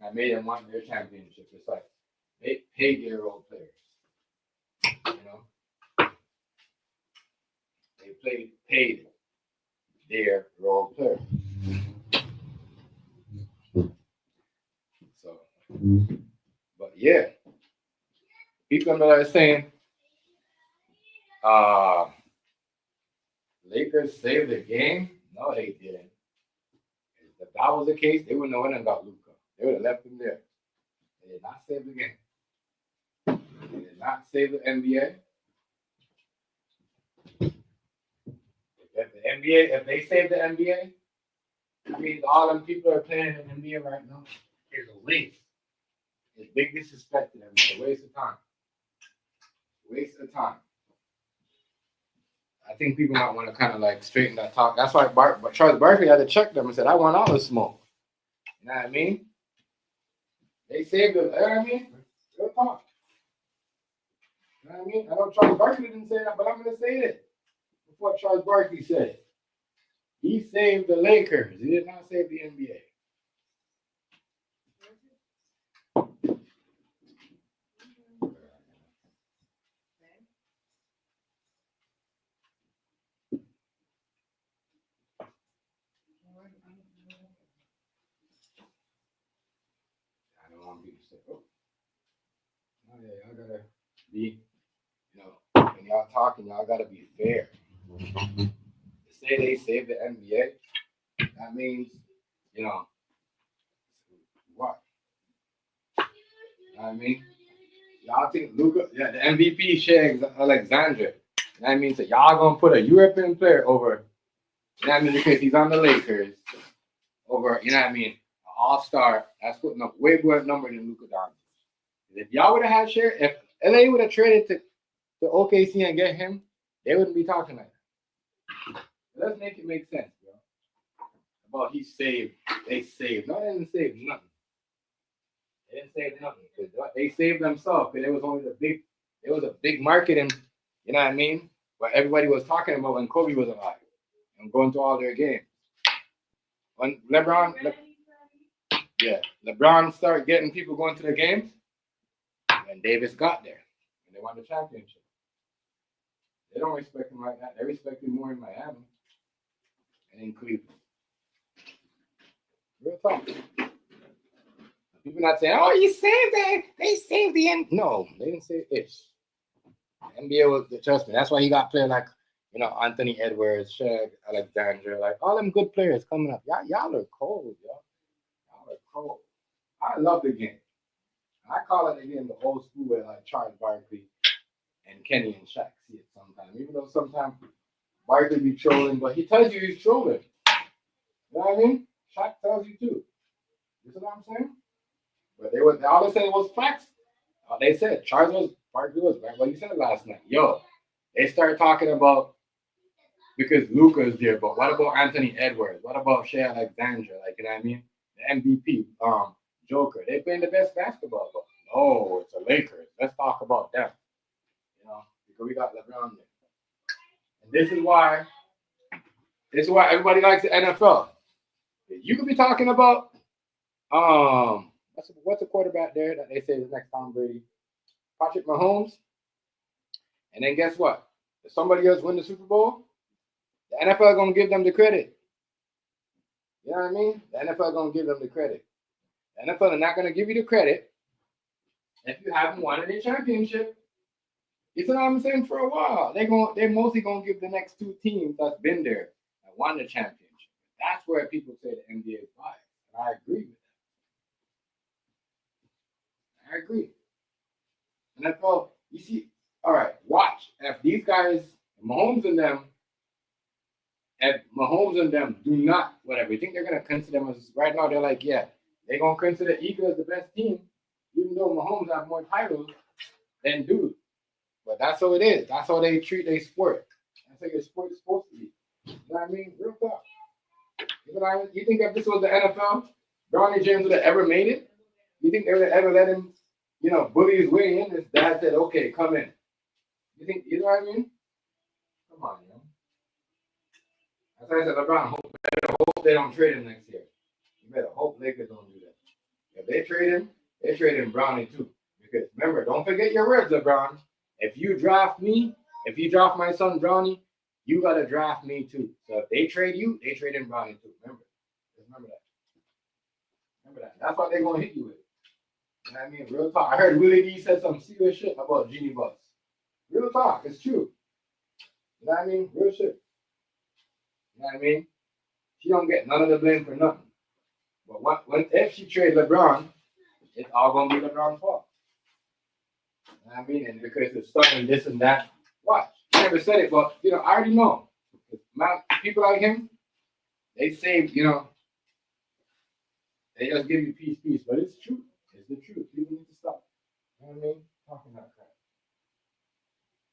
I made them win their championship. It's like they paid their role players. You know? They paid their role players. So, but yeah, people are saying, Lakers saved the game. No, they didn't. If that was the case, they wouldn't have went and got Luka. They would have left him there. They did not save the game. They did not save the NBA. If they save the NBA, that means all them people are playing in the NBA right now is a waste. It's big disrespect to them. It's a waste of time. Waste of time. I think people might want to kind of like straighten that talk. That's why Charles Barkley had to check them and said, I want all the smoke. You know what I mean? They saved it. You know what I mean? Real talk. You know what I mean? I know Charles Barkley didn't say that, but I'm going to say it. Before Charles Barkley said it. He saved the Lakers. He did not save the NBA. I don't want people to say, oh yeah, y'all gotta be, when y'all talking, y'all gotta be fair. To say they saved the NBA, that means, what? You know what I mean? Y'all think Luka, the MVP Shea Alexander. That means that y'all gonna put a European player over, you know what I mean, because he's on the Lakers, over, you know what I mean, an all-star, that's putting up way more number than Luka Doncic. If y'all would have had Shea, if LA would have traded to OKC and get him, they wouldn't be talking like that. Let's make it make sense, bro. About he saved, they saved. No, they didn't save nothing. They didn't save nothing. They saved themselves. Because there was a big marketing, you know what I mean? What everybody was talking about when Kobe was alive and going to all their games. When LeBron started getting people going to the games, when Davis got there and they won the championship. They don't respect him like that. They respect him more in Miami and in Cleveland. Real talk. People not saying, oh, you saved that. They saved the end. No, they didn't save it. The NBA was, trust me, that's why he got players like, Anthony Edwards, Shea Alexander, like all them good players coming up. Y'all are cold, y'all. Y'all are cold. I love the game. I call it again the old school way, like Charles Barkley and Kenny and Shaq see it sometimes. Even though sometimes Barkley be trolling, but he tells you he's trolling. You know what I mean? Shaq tells you too. You know what I'm saying? But they all they said was facts. They said Barkley was right. What he said last night. Yo, they started talking about because Luka is there, but what about Anthony Edwards? What about Shea Alexander? Like, you know what I mean? The MVP, Joker. They playing the best basketball, but no, it's the Lakers. Let's talk about them. Because we got LeBron there. And this is why everybody likes the NFL. You could be talking about what's the quarterback there that they say is next Tom Brady? Patrick Mahomes. And then guess what? If somebody else win the Super Bowl, the NFL gonna give them the credit. You know what I mean? The NFL gonna give them the credit. The NFL are not gonna give you the credit if you haven't won any championship. You know what I'm saying? For a while, they're mostly gonna give the next two teams that's been there and won the championship. That's where people say the NBA is biased, and I agree with that. I agree. NFL, you see, all right, watch if these guys, Mahomes and them. If Mahomes and them do not, whatever, you think they're going to consider them as, right now, they're like, yeah, they're going to consider Eagles as the best team, even though Mahomes have more titles than dude. But that's how it is. That's how they treat their sport. That's how your sport is supposed to be. You know what I mean? Real talk. You know what I mean? You think if this was the NFL, Bronny James would have ever made it? You think they would have ever let him, bully his way in? His dad said, okay, come in. You think, you know what I mean? Come on, That's why I said, LeBron, hope they don't trade him next year. You better hope Lakers don't do that. If they trade him Brownie too. Because remember, don't forget your words, LeBron. If you draft me, if you draft my son Brownie, you gotta draft me too. So if they trade you, they trade him Brownie too. Remember that. Remember that. That's what they're gonna hit you with. You know what I mean? Real talk. I heard Willie D said some serious shit about Genie Bucks. Real talk. It's true. You know what I mean? Real shit. You know what I mean? She don't get none of the blame for nothing. But if she trade LeBron, it's all gonna be LeBron's fault. You know what I mean? And because it's starting this and that. Watch. I never said it, but I already know. People like him, they say, they just give you peace. But it's true. It's the truth. People need to stop. You know what I mean? Talking that crap.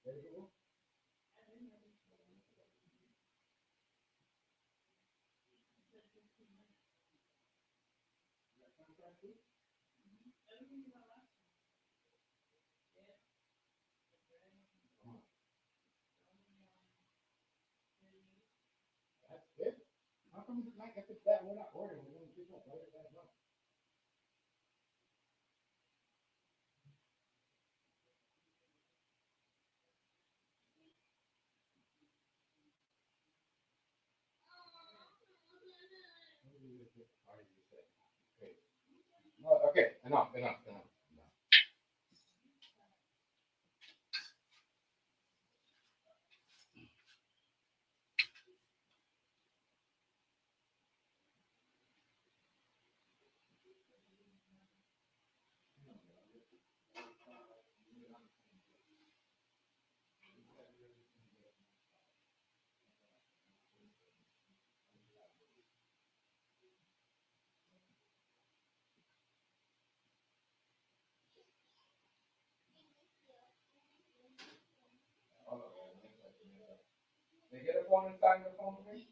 There you go. That's it. How come it's like if it's that we're not ordering? We're gonna keep up. Why is that not? No, okay, enough. They get a phone inside the phone for me?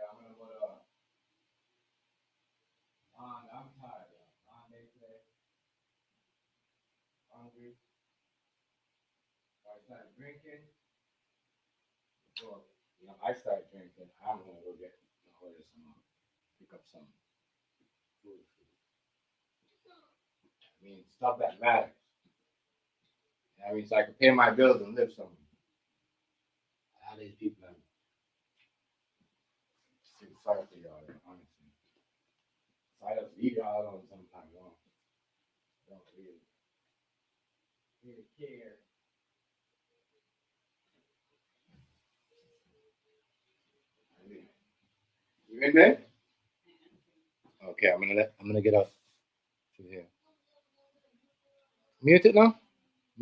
I'm gonna go to I'm tired. They say hungry. I started drinking. So, I started drinking. I'm gonna go order some, pick up some food. I mean, stuff that matters. I mean, so I can pay my bills and live somewhere. How these people are sorry for y'all, honestly. So I just leave y'all alone sometimes. Don't really care. You in there? Okay, I'm gonna get up to here. Mute it now.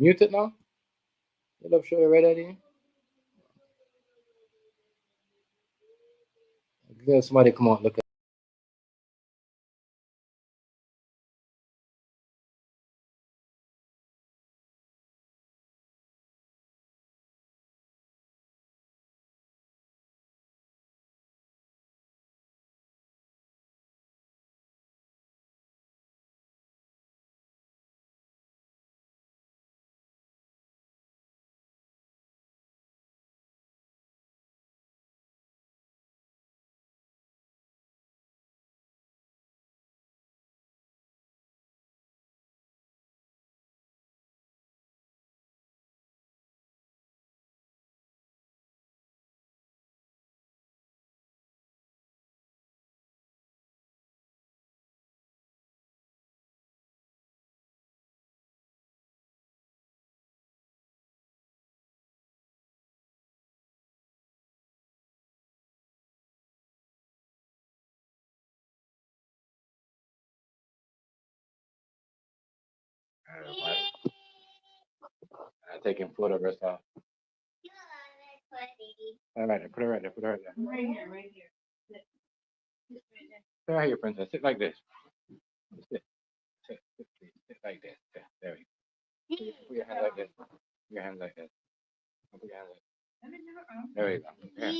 Get up, show you right at here. Let somebody come on, look at. I'm taking photographs off. All right, put it right there. Put it right there. Right here, right here. Sit right here, princess. Sit like this. Sit. Sit like this. There we go. Put your hand like this. Put your hand like this. Put your hand like this. There we go. Yeah.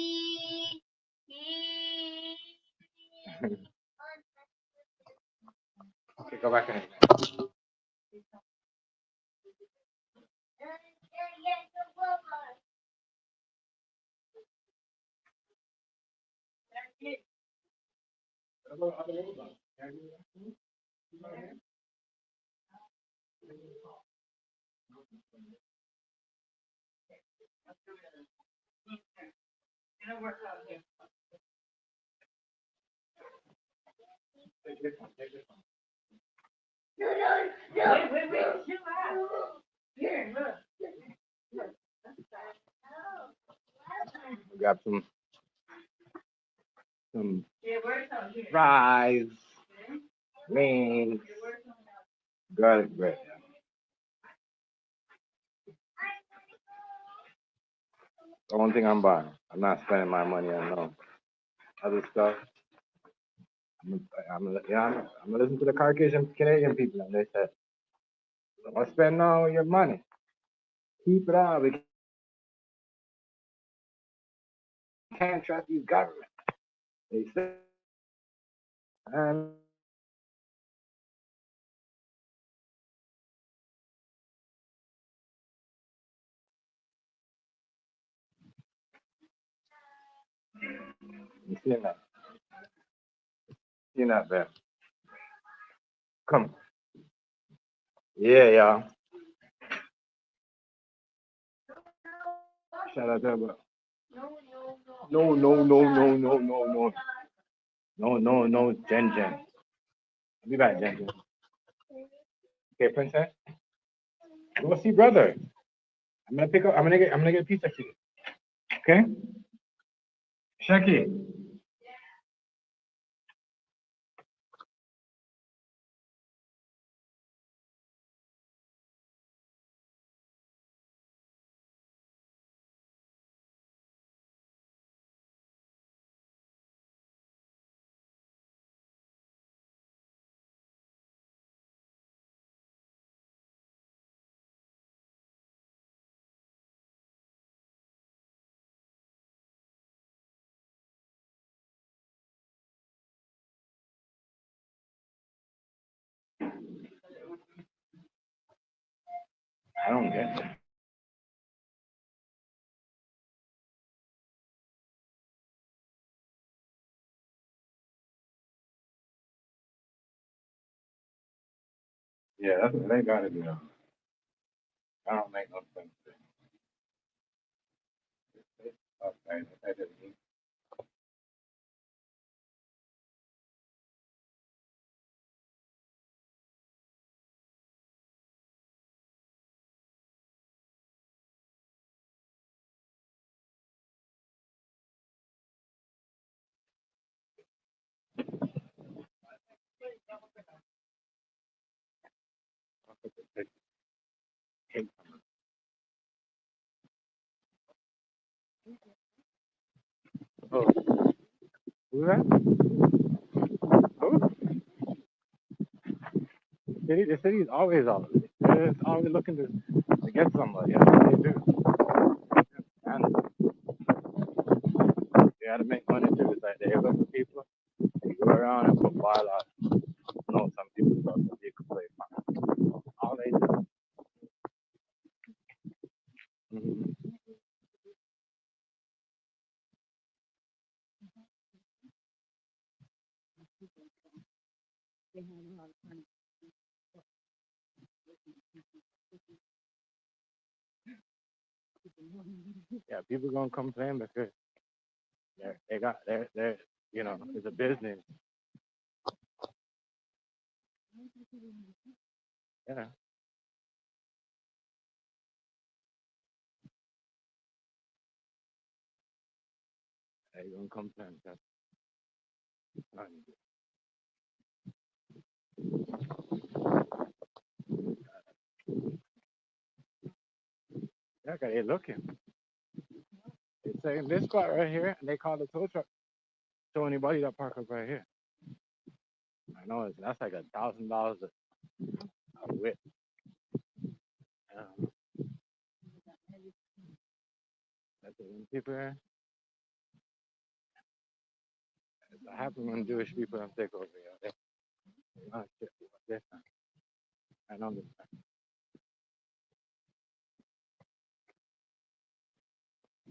Okay, go back in. It'll work out here. Take this one. Take this one. Wait, chill out. Here, look. We got some Yeah, works out here. fries, wings, It works out now. garlic bread. The only thing I'm buying. I'm not spending my money on no other stuff. I'm gonna listen to the Caucasian Canadian people, and they said, "Don't spend all your money. Keep it all. We can't trust these government." They said, and you see that, man. Come, yeah, y'all. Shout out to her. No, Jen. I'll be back, Jen. Okay, princess. Go see brother. I'm gonna pick up. I'm gonna get pizza for you. Okay, Shaki. I don't get it. Yeah, that's what they gotta do. I don't make no sense. Okay, that doesn't mean- Oh, who that? Who? The city's always out. It's always looking to get somebody. That's what they do. And they gotta make money too. It's like they look for people. They go around and put bylaws. No, some people thought that they could play fine. All they do. Mhm. Yeah, people gonna complain because they're it's a business. Yeah, they gonna complain. That's fine. Yeah, 'cause they looking. They say this spot right here, and they call the tow truck. So anybody that park up right here. I know that's like $1,000 a whip. That's what them people here. It happens when Jewish people don't take over here. They shit different. I know this.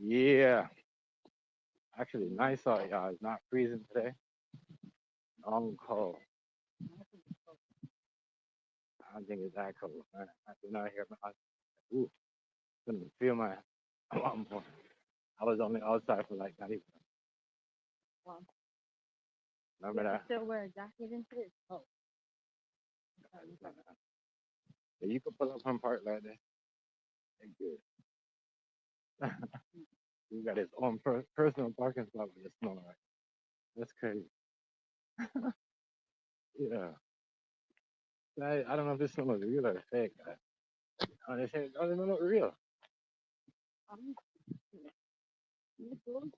Yeah. Actually, nice out, y'all. It's not freezing today. I'm cold. I don't think it's that cold. Man. I do not hear my. Ooh, couldn't feel my. I was only outside for like not even. Wow. Remember that? Still wear a jacket into it? Oh. Yeah, you can pull up from park like this. They good. He got his own personal parking spot with the snow, right? That's crazy. Yeah. I don't know if this snow is real or fake. Oh, they say it doesn't look real. The cold,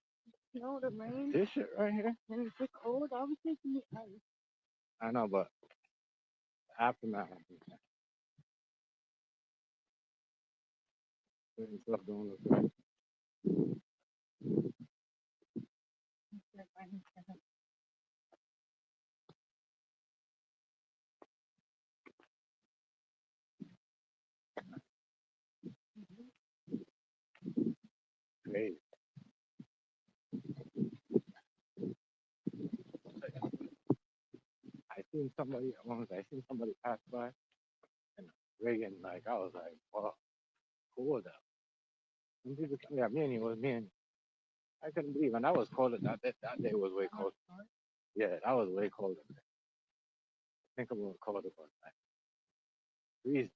snow, the rain, This shit right here. and it's just cold. I was thinking the ice. I know, but aftermath. Certain stuff don't look right. Crazy. I seen somebody pass by and rigging like I was like, wow, cool that. Some people tell me, me and he was me and I couldn't believe, and that was colder. That day was way colder. Yeah, that was way colder. Think about colder, but like freeze.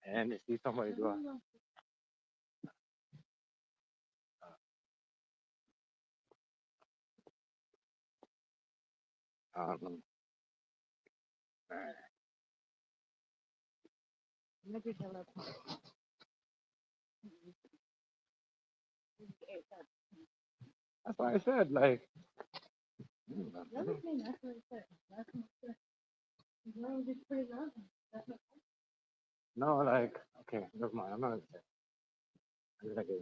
And to see somebody do it. Um, that's why I said like. Everything, that's what it said. That's what it said. You don't just put it on. That's what No, like okay, never mind. I'm not gonna say. I'm gonna get.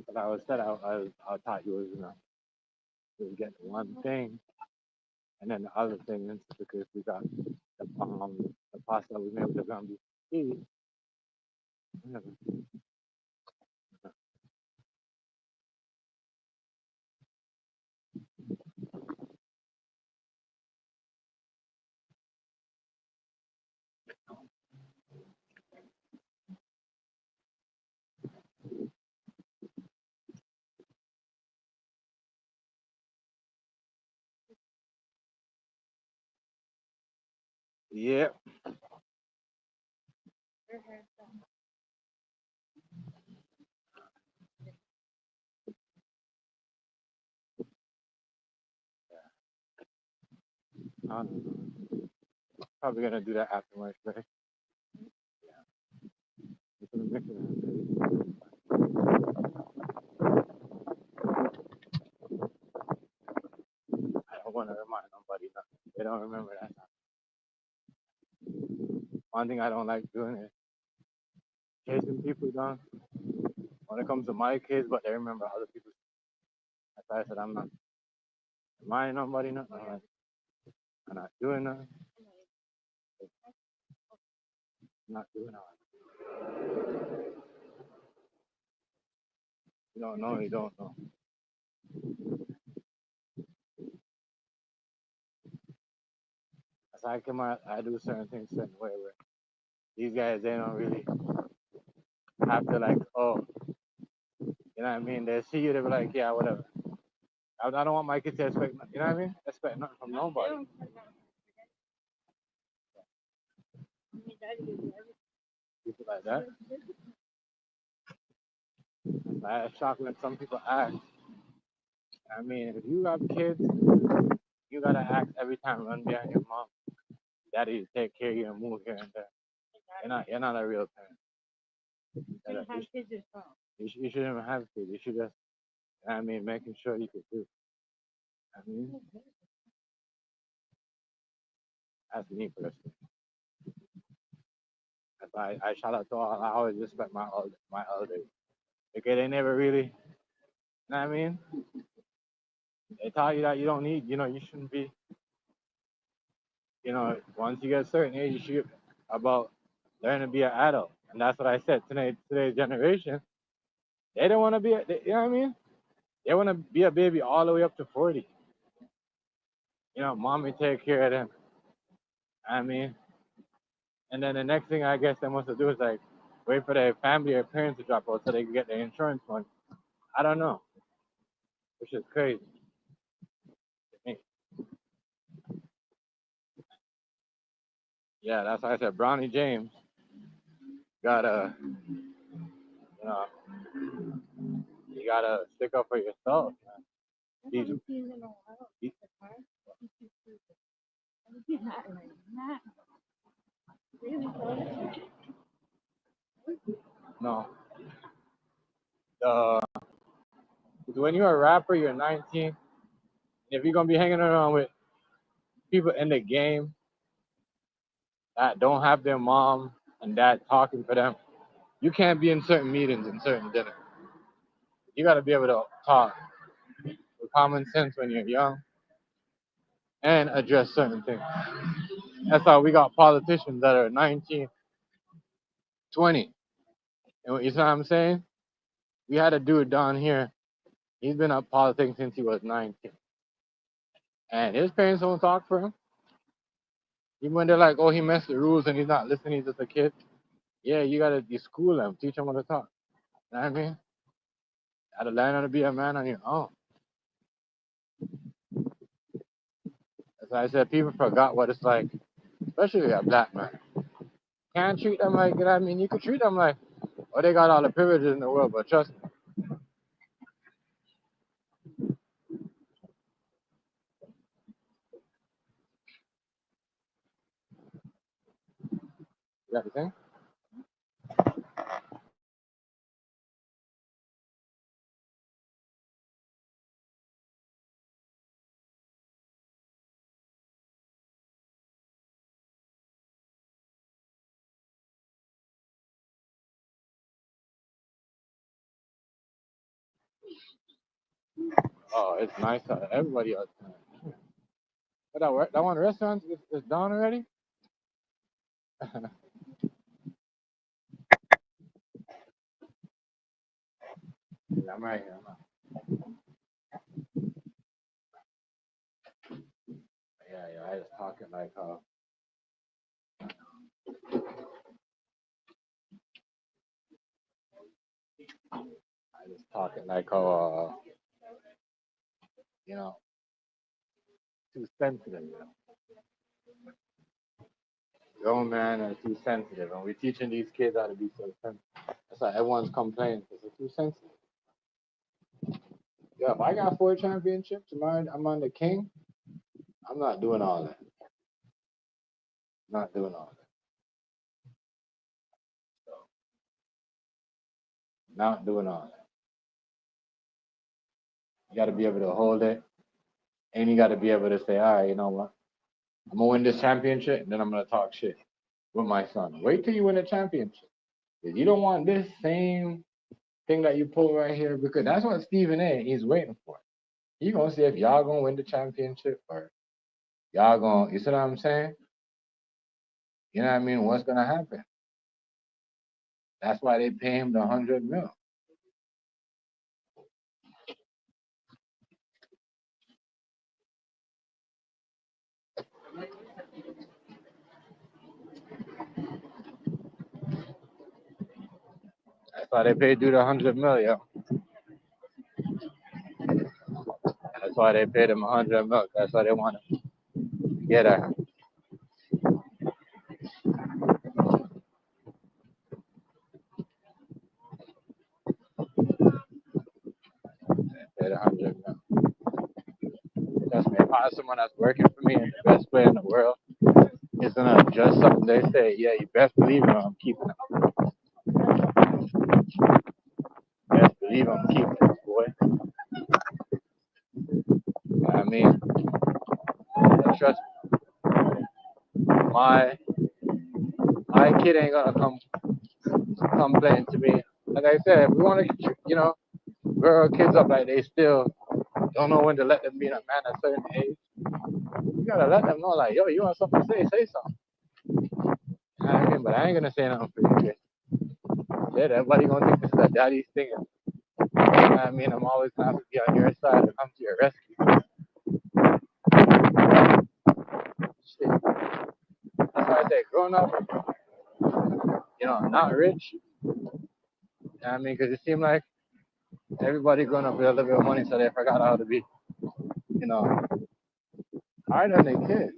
But I was said I thought you was get one thing and then the other thing is because we got the pasta we made with the ground beef cheese. Yeah. I don't know. Probably gonna do that after lunch, right? It's gonna mix it. I don't want to remind nobody nothing. They don't remember that. One thing I don't like doing is chasing people down when it comes to my kids, but they remember other people's. That's why I said I'm not reminding nobody nothing. I'm not doing nothing. I'm not doing nothing. You don't know, you don't know. As I come out, I do certain things certain way where these guys they don't really have to like, oh, you know what I mean? They see you, they be like, yeah, whatever. I don't want my kids to expect, you know what I mean? Expect nothing from nobody. People like that. It's shocking that some people ask. I mean, if you have kids, you gotta ask every time run behind your mom, daddy to take care of you and move here and there. You're not a real parent. You shouldn't even have kids. You should just, I mean, making sure you could do. I mean, that's me personally. That's why I shout out to all. I always respect my elders. Because they never really, you know what I mean? They tell you that you don't need, you shouldn't be, once you get a certain age, you should about learning to be an adult. And that's what I said. Today's generation, they don't want to be, you know what I mean? They want to be a baby all the way up to 40. Mommy take care of them. I mean, and then the next thing I guess they must do is like wait for their family or parents to drop out so they can get their insurance money. I don't know, which is crazy. Yeah, that's why I said Bronny James gotta, you gotta stick up for yourself. Man. No. When you're a rapper, you're 19. If you're gonna be hanging around with people in the game that don't have their mom and dad talking for them, you can't be in certain meetings and certain dinners. You gotta be able to talk with common sense when you're young and address certain things. That's why we got politicians that are 19, 20. And you know what I'm saying? We had a dude down here. He's been up politics since he was 19. And his parents don't talk for him. Even when they're like, oh, he messed the rules and he's not listening, he's just a kid. Yeah, you school him, teach him how to talk. You know what I mean? You gotta learn how to be a man on your own. As I said, people forgot what it's like, especially a black man. Can't treat them like, you could treat them like, oh, they got all the privileges in the world, but trust me. You got the thing? Oh, it's nice. Everybody else. But that one restaurant is done already? Yeah, I'm right here. Yeah, I was talking like too sensitive, Grown men are too sensitive, and we're teaching these kids how to be so sensitive. That's why everyone's complaining because they're too sensitive. Yeah, if I got 4 championships, I'm on the king. I'm not doing all that. Not doing all that. So, not doing all that. You got to be able to hold it, and you got to be able to say, all right, you know what? I'm gonna win this championship, and then I'm gonna talk shit with my son. Wait till you win a championship. Because you don't want this same thing that you pull right here, because that's what Stephen A. is waiting for. He gonna see if y'all gonna win the championship or y'all gonna, you see what I'm saying? You know what I mean? What's gonna happen? That's why they pay him the $100 million. That's why they paid you the $100 million. That's why they paid him $100 million. That's why they want to get at him. say the 100 gram. Trust me, if I have someone that's working for me and the best player in the world is gonna adjust something they say, yeah, you best believe it, I'm keeping it. Best believe I'm keeping it, boy. You know what I mean? But trust me, my kid ain't gonna come complain to me. Like I said, if we wanna, grow our kids up like they still don't know when to let them be a man at a certain age, you gotta let them know, like, yo, you want something to say something. You know what I mean? But I ain't gonna say nothing for you, kid. Shit, everybody gonna think this is a daddy's thing. You know what I mean? I'm always gonna have to be on your side and come to your rescue. Shit. That's why I say, growing up, not rich. You know what I mean? Because it seemed like everybody growing up with a little bit of money, so they forgot how to be, hard on their kids.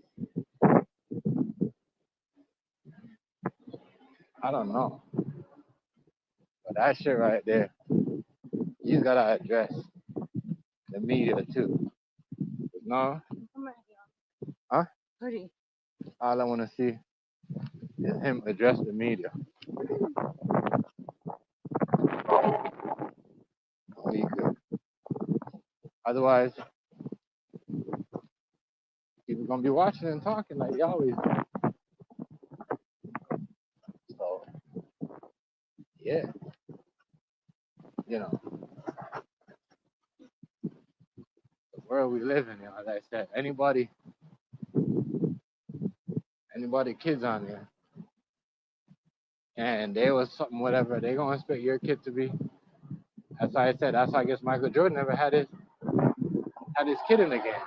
I don't know. But that shit right there, you gotta address the media too. No? Huh? All I wanna see is him address the media. We good. Otherwise, people gonna be watching and talking like you always do. So, yeah, the world we live in, as I said, anybody kids on there, and they was something, whatever, they gonna expect your kid to be. That's why I said, that's why I guess Michael Jordan never had his kid in the game.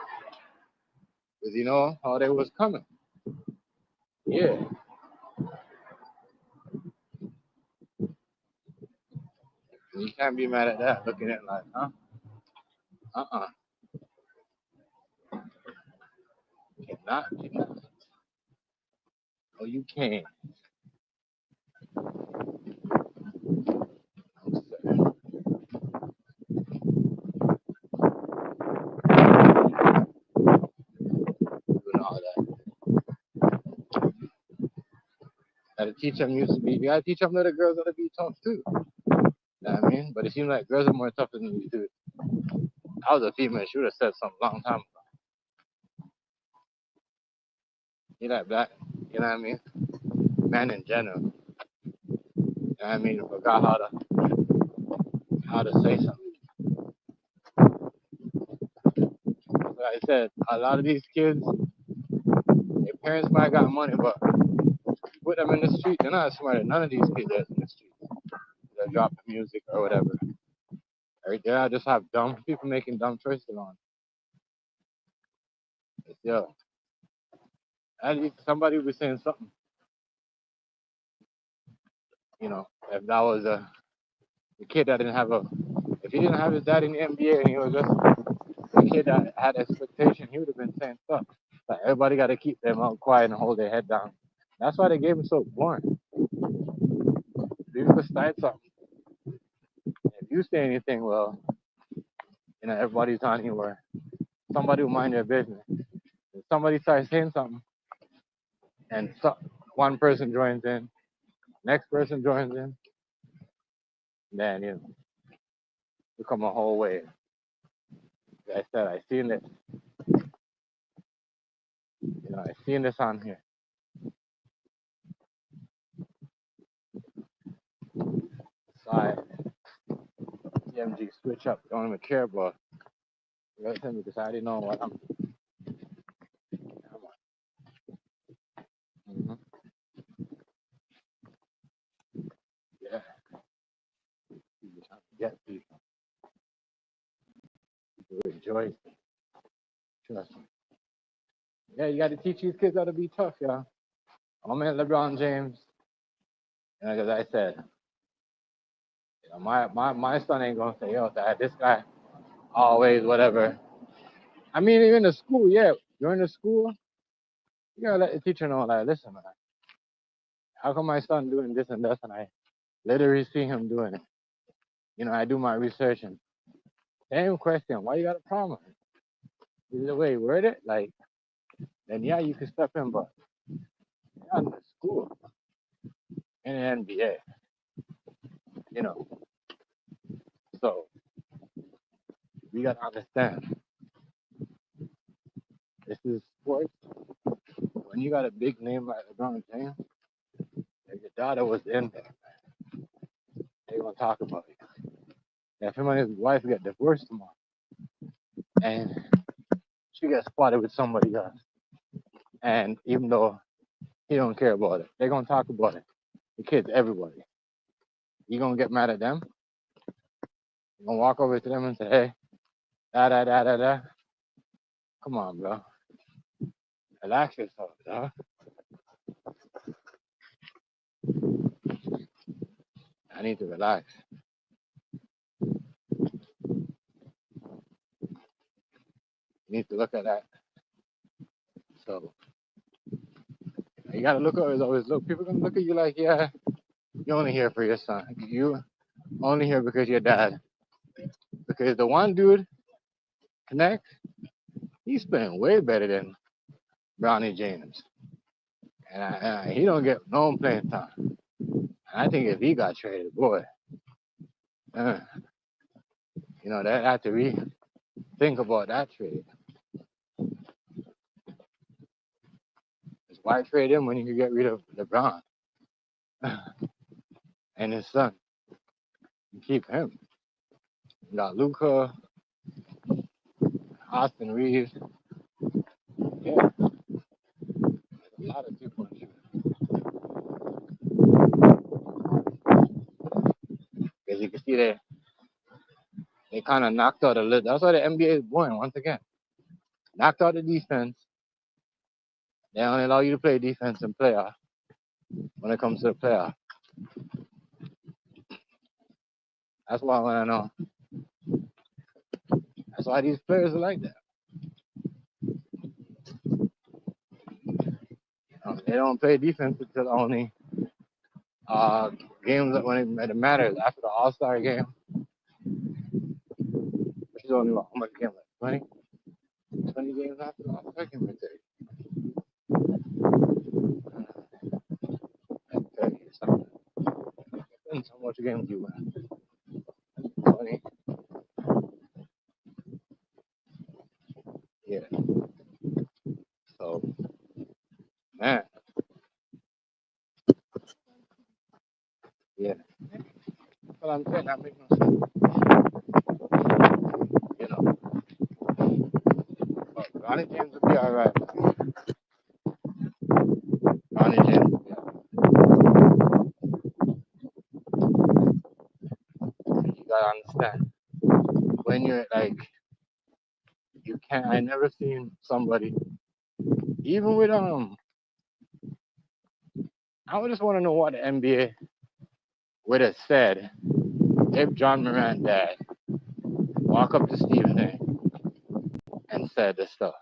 Because you know how they was coming. Yeah. And you can't be mad at that, looking at it like, huh? Cannot. Oh, you can. I'm sorry. Doing all that. Gotta teach them you gotta teach them little girls how to be tough too. You know what I mean? But it seems like girls are more tougher than we do. I was a female, she would have said something a long time ago. You like black, you know what I mean? Men in general. You know what I mean? Forgot how to say something. Like I said, a lot of these kids, their parents might got money, but put them in the street, they're not smart. None of these kids are in the street. They're dropping music or whatever. Right there, I just have dumb people making dumb choices on. Yo, at least somebody was saying something. If that was a kid that didn't have if he didn't have his dad in the NBA and he was just a kid that had expectation, he would have been saying stuff. Like everybody got to keep them out quiet and hold their head down. That's why the game is so boring. People could start something. If you say anything, well, everybody's on you, or somebody will mind their business. If somebody starts saying something, and one person joins in, next person joins in, then become a whole wave. Like I said, I seen this. I seen this on here. Side TMG switch up. Don't even care about. Because I didn't know what I'm. Mm-hmm. Yeah. You have to get people. People rejoice. Trust me. Yeah, you got to teach these kids how to be tough, y'all. I'm at LeBron James. Because I said, my son ain't gonna say, yo, dad, this guy always whatever. I mean, even in the school, yeah. During the school, you gotta let the teacher know, like, listen, man, how come my son doing this and that, and I literally see him doing it. I do my research and Same question. Why you got a problem? Is the way you word it? Like, then yeah, you can step in, but you're not in the school in the NBA, you know. So we gotta understand this is sports. When you got a big name like LeBron James, if your daughter was in there, they gonna talk about you. If him and his wife get divorced tomorrow and she gets spotted with somebody else, and even though he don't care about it, they gonna talk about it. The kids, everybody. You gonna get mad at them? You gonna walk over to them and say, hey, da da da da da. Come on, bro. Relax yourself, dog. I need to relax. You need to look at that. So you gotta look always look. People gonna look at you like, yeah, you're only here for your son. You only here because your dad. Because the one dude, Connect, he's playing way better than Bronny James. And he don't get no playing time. And I think if he got traded, boy, uh, that after we think about that trade. Why trade him when you can get rid of LeBron and his son and keep him? You got Luka, Austin Reeves. Yeah, a lot of people. Because you can see they kind of knocked out a little. That's why the NBA is boring once again. Knocked out the defense. They only allow you to play defense in playoff when it comes to the playoff. That's why I want to know. That's why these players are like that. They don't play defense until only games when it matters. After the All-Star game, which is only how much game? Like 20 games after the All-Star game, right there. Something. Depends how much games you win. 20. Yeah. So, man. Yeah. Well, I'm saying that makes no sense. You know. But Ronnie James will be all right. Ronnie James will be all right. You gotta understand. When you're like, you can't. I never seen somebody, even with I would just want to know what the NBA would have said if John Moran died. Walk up to Stephen A. and said this stuff.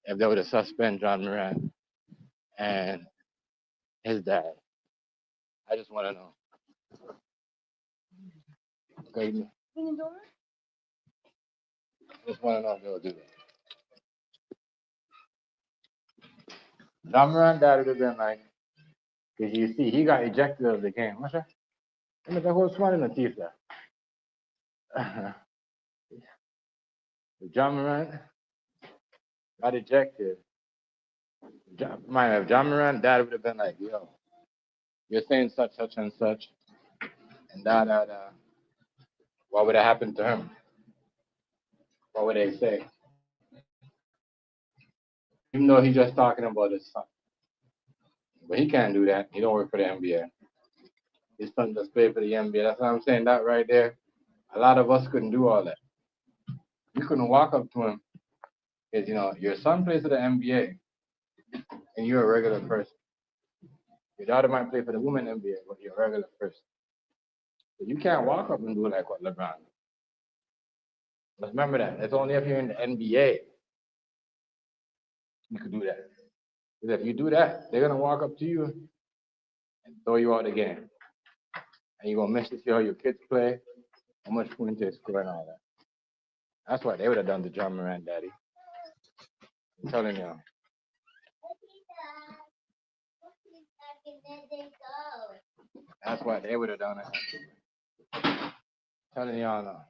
If they would have suspended John Moran and his dad. I just want to know. Okay, I just want to know if they would do that. John Moran dad would have been like, because you see, he got ejected of the game. What's that? The whole smart in the teeth there. John Moran got ejected. If John Moran dad would have been like, yo, you're saying such and such, and da. What would have happened to him? What would they say? Even though he's just talking about his son. But he can't do that. He don't work for the NBA. His son does play for the NBA. That's what I'm saying. That right there. A lot of us couldn't do all that. You couldn't walk up to him because your son plays for the NBA and you're a regular person. Your daughter might play for the women NBA, but you're a regular person. So you can't walk up and do like what LeBron. But remember that. It's only if you're in the NBA you could do that. Because if you do that, they're gonna walk up to you and throw you out the game. And you're gonna miss to see how your kids play, how much points they score and all that. That's what they would have done to John Moran, Daddy. I'm telling you. That's what they would have done. Telling y'all now.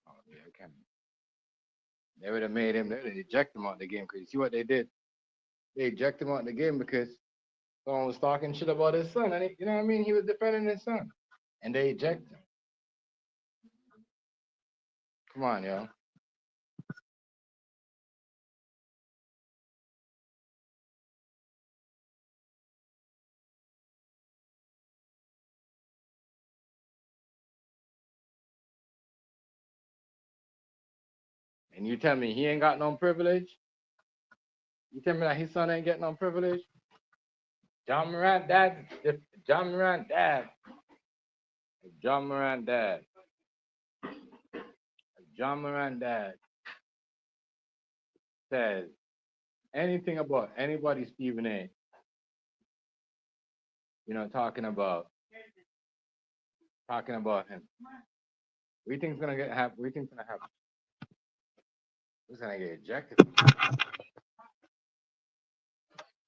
Oh, yeah, okay. They would have made him. They would have ejected him out the game. Cause you see what they did? They ejected him out the game because someone was talking shit about his son, and you know what I mean? He was defending his son, and they ejected him. Come on, yo. And you tell me he ain't got no privilege? You tell me that his son ain't getting no privilege? John Moran dad, John Moran dad, John Moran dad, John Moran dad says anything about anybody Stephen A. You know, talking about him. What do you think's gonna happen? What do you think's gonna happen? Who's gonna get ejected?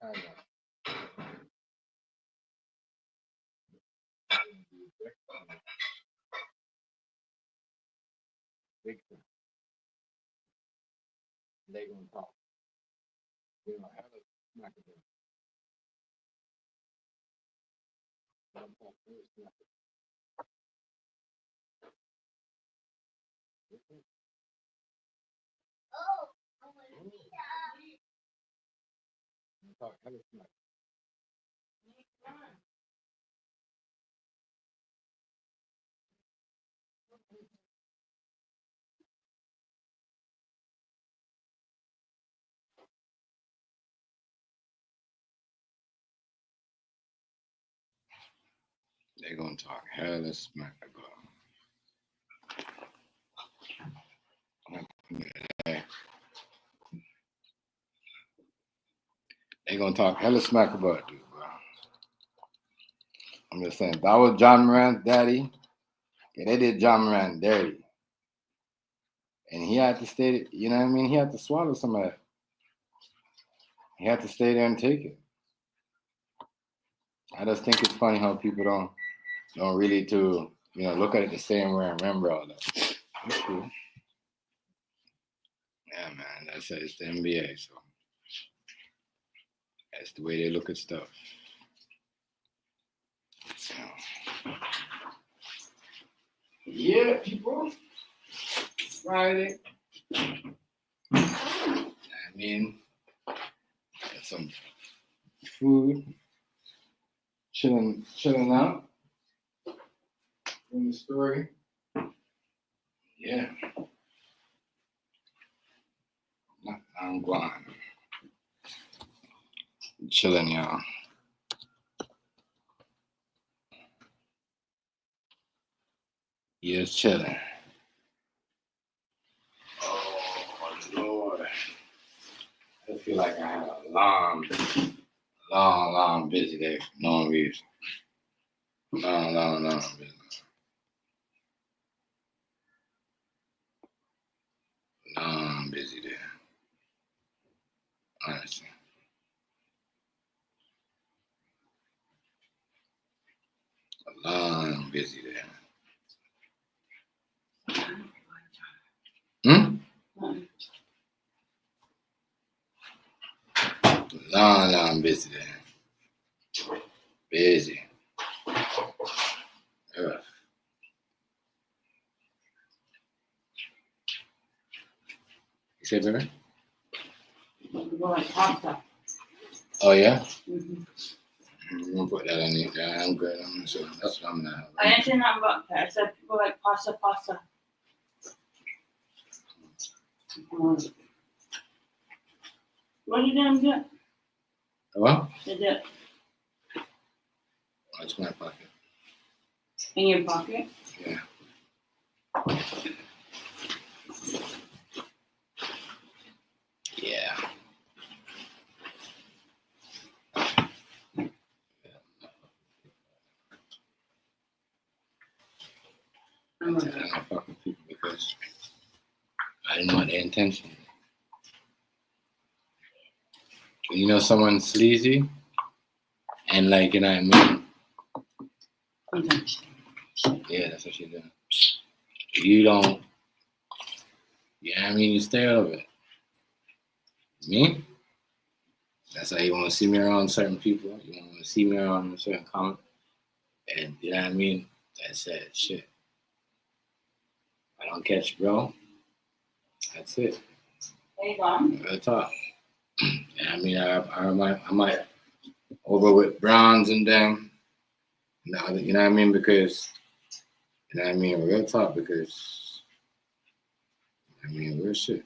I don't know. Big thing. They gonna talk. You know, have a smack of them. Talk hella smack. They gonna talk hella smack about. They gonna talk hella smack about dude, bro. I'm just saying, if that was John Moran's daddy, yeah, they did John Moran dirty. And he had to stay, you know what I mean? He had to swallow some of that. He had to stay there and take it. I just think it's funny how people don't really look at it the same way and remember all that. That's cool. Yeah, man, it's the NBA, so that's the way they look at stuff. So, yeah, people. Friday. I mean, got some food, chilling out in the story. Yeah. I'm going. Chilling, y'all. Yes, chilling. Oh, Lord. I feel like I had a long, busy day for no reason. Long busy. Long busy day. Honestly. A long busy day. Long busy day. Busy. Ugh. You said baby? Oh yeah? Mm-hmm. I'm gonna put that on you. Yeah, I'm good. So that's what I'm gonna have. I didn't say nothing about that. I said people like pasta. What did you get? What? Did it It's my pocket. in your pocket? Yeah. I didn't want the intention. When you know someone's sleazy, and like, you know what I mean? Yeah, that's what she's doing. You don't, you know what I mean? You stay out of it. Me? That's how you want to see me around certain people. You want to see me around a certain comment. And you know what I mean? That's it. Shit. I don't catch bro. That's it. There you go. Real talk. And I mean, I might over with Browns and them. Now, you know what I mean? Because, you know what I mean? Real talk. Because, I mean, real shit.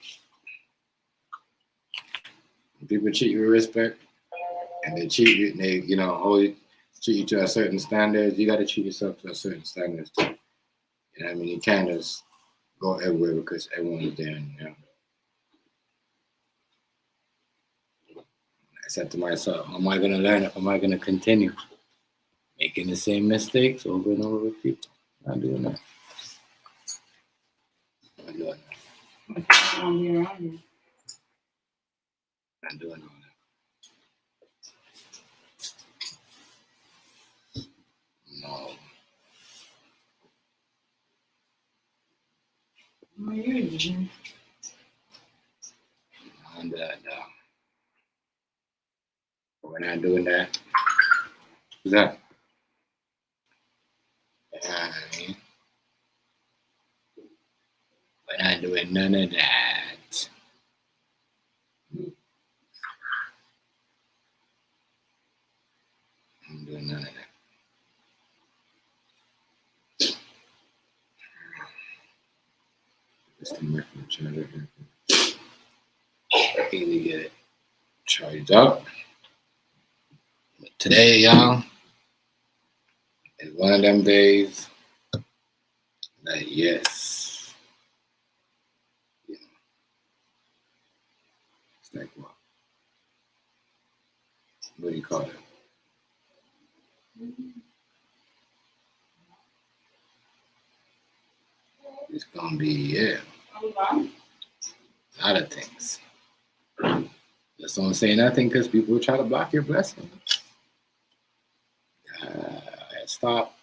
When people treat you with respect, and they treat you, and they, you know, always treat you to a certain standard. You got to treat yourself to a certain standard too. You know what I mean? You can't just go everywhere because everyone's there. And, you know. I said to myself, am I going to learn? Am I going to continue making the same mistakes over and over with people? Not doing that. Not doing that. Not doing all that. No. And we're not doing that. Who's that? Yeah, I mean, we're not doing none of that. I'm doing none of that. Just to mark my charger here. I can get it charged up. But today, y'all, is one of them days that, yes, you know, it's like what? What do you call it? It's gonna be, yeah, a lot of things. Just don't say nothing because people will try to block your blessings. Stop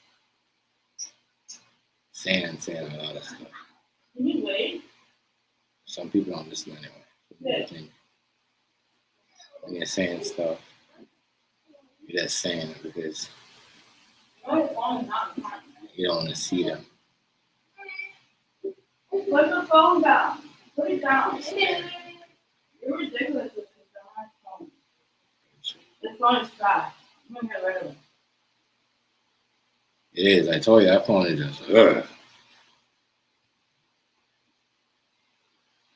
saying a lot of stuff. Anyway. Some people don't listen anyway. Yeah. When you're saying stuff, you're just saying it because you don't want to see them. Put the phone down. Put it down. You're ridiculous with this phone. This phone is trash. I'm gonna get rid of it. It is. I told you that phone is just. Ugh.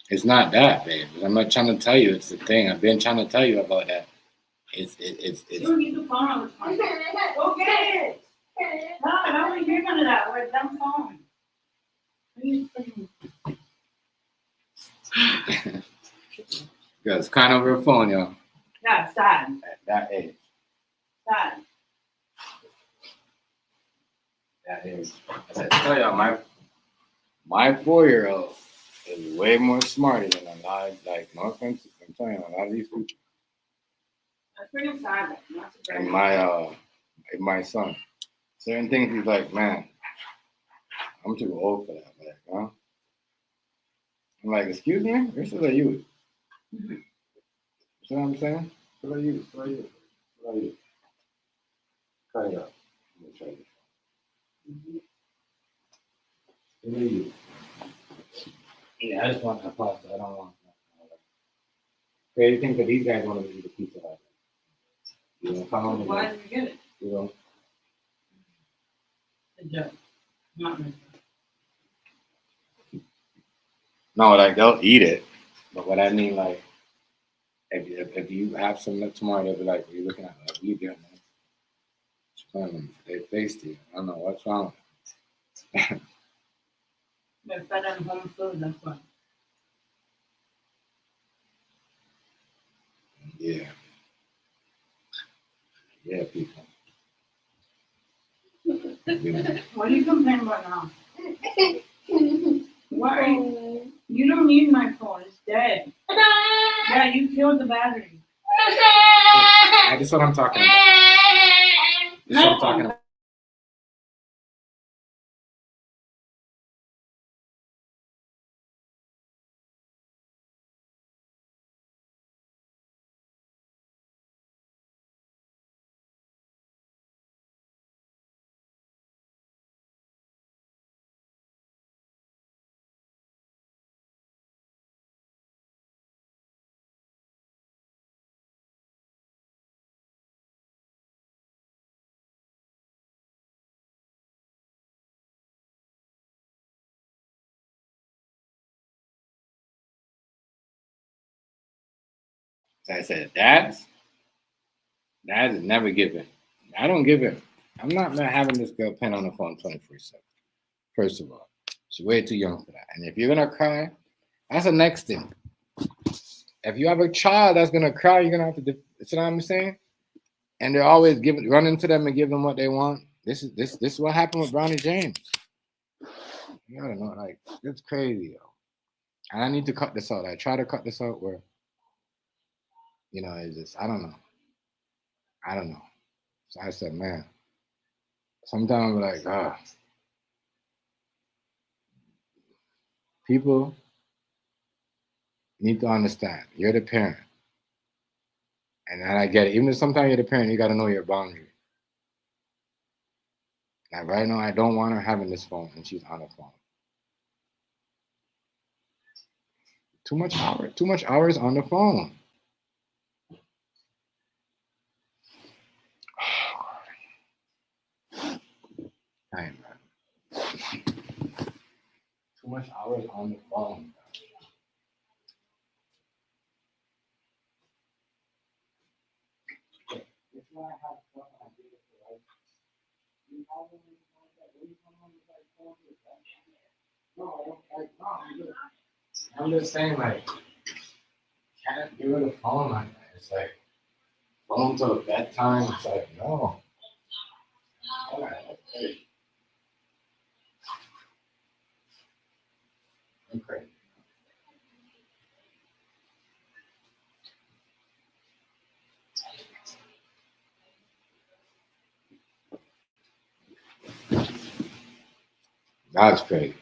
It's not that, babe. I'm not trying to tell you it's the thing. I've been trying to tell you about that. It's. You don't need the phone all the time. Go get it. No, I don't want to hear none of that. We're a dumb phone. Girl, it's kind of her phone, y'all. Yeah, it's sad. At that age. Sad. That age. I tell y'all, my 4-year-old is way more smarter than a lot. Like, no offense, I'm telling you, a lot of these people. That's pretty sad. And my son, certain things he's like, man, I'm too old for that. Like, huh? I'm like, excuse me? This is a youth. You see what I'm saying? What are you? What are you? What are you? Try it out. Let me try this. What are you? Yeah, I just want a pasta. I don't want that. Crazy thing, but these guys want to eat a pizza like that. You know, come on. Why did you get it? You know? A joke. Not me. No, like they'll eat it, but what I mean, like, if you have some left tomorrow, they'll be like, "What are you looking at? Like, what are you doing, man?" They faced you. I don't know what's wrong. They're fed on home food, that's why. Yeah. Yeah, people. Yeah. What are you complaining about now? What are you You don't need my phone. It's dead. Yeah, you killed the battery. That's what I'm talking about. That's what I'm talking about. So I said, dads is never giving. I don't give it. I'm not having this girl pen on the phone 24/7. First of all, she's way too young for that. And if you're gonna cry, that's the next thing. If you have a child that's gonna cry, you're gonna have to. You know what I'm saying? And they're always running to them and give them what they want. This is what happened with Bronny James. You gotta know, like, it's crazy, yo. And I need to cut this out. I try to cut this out where, it's just I don't know. So I said, man, sometimes I'm like, people need to understand. You're the parent. And I get it. Even if sometimes you're the parent, you gotta know your boundary. Like right now, I don't want her having this phone and she's on the phone. Too much hours on the phone. Hey, man. Too much hours on the phone. I'm just saying, like, can't give her the phone like that. It's like, phone till bedtime. It's like, no. All right, okay. I'm crazy. That's crazy.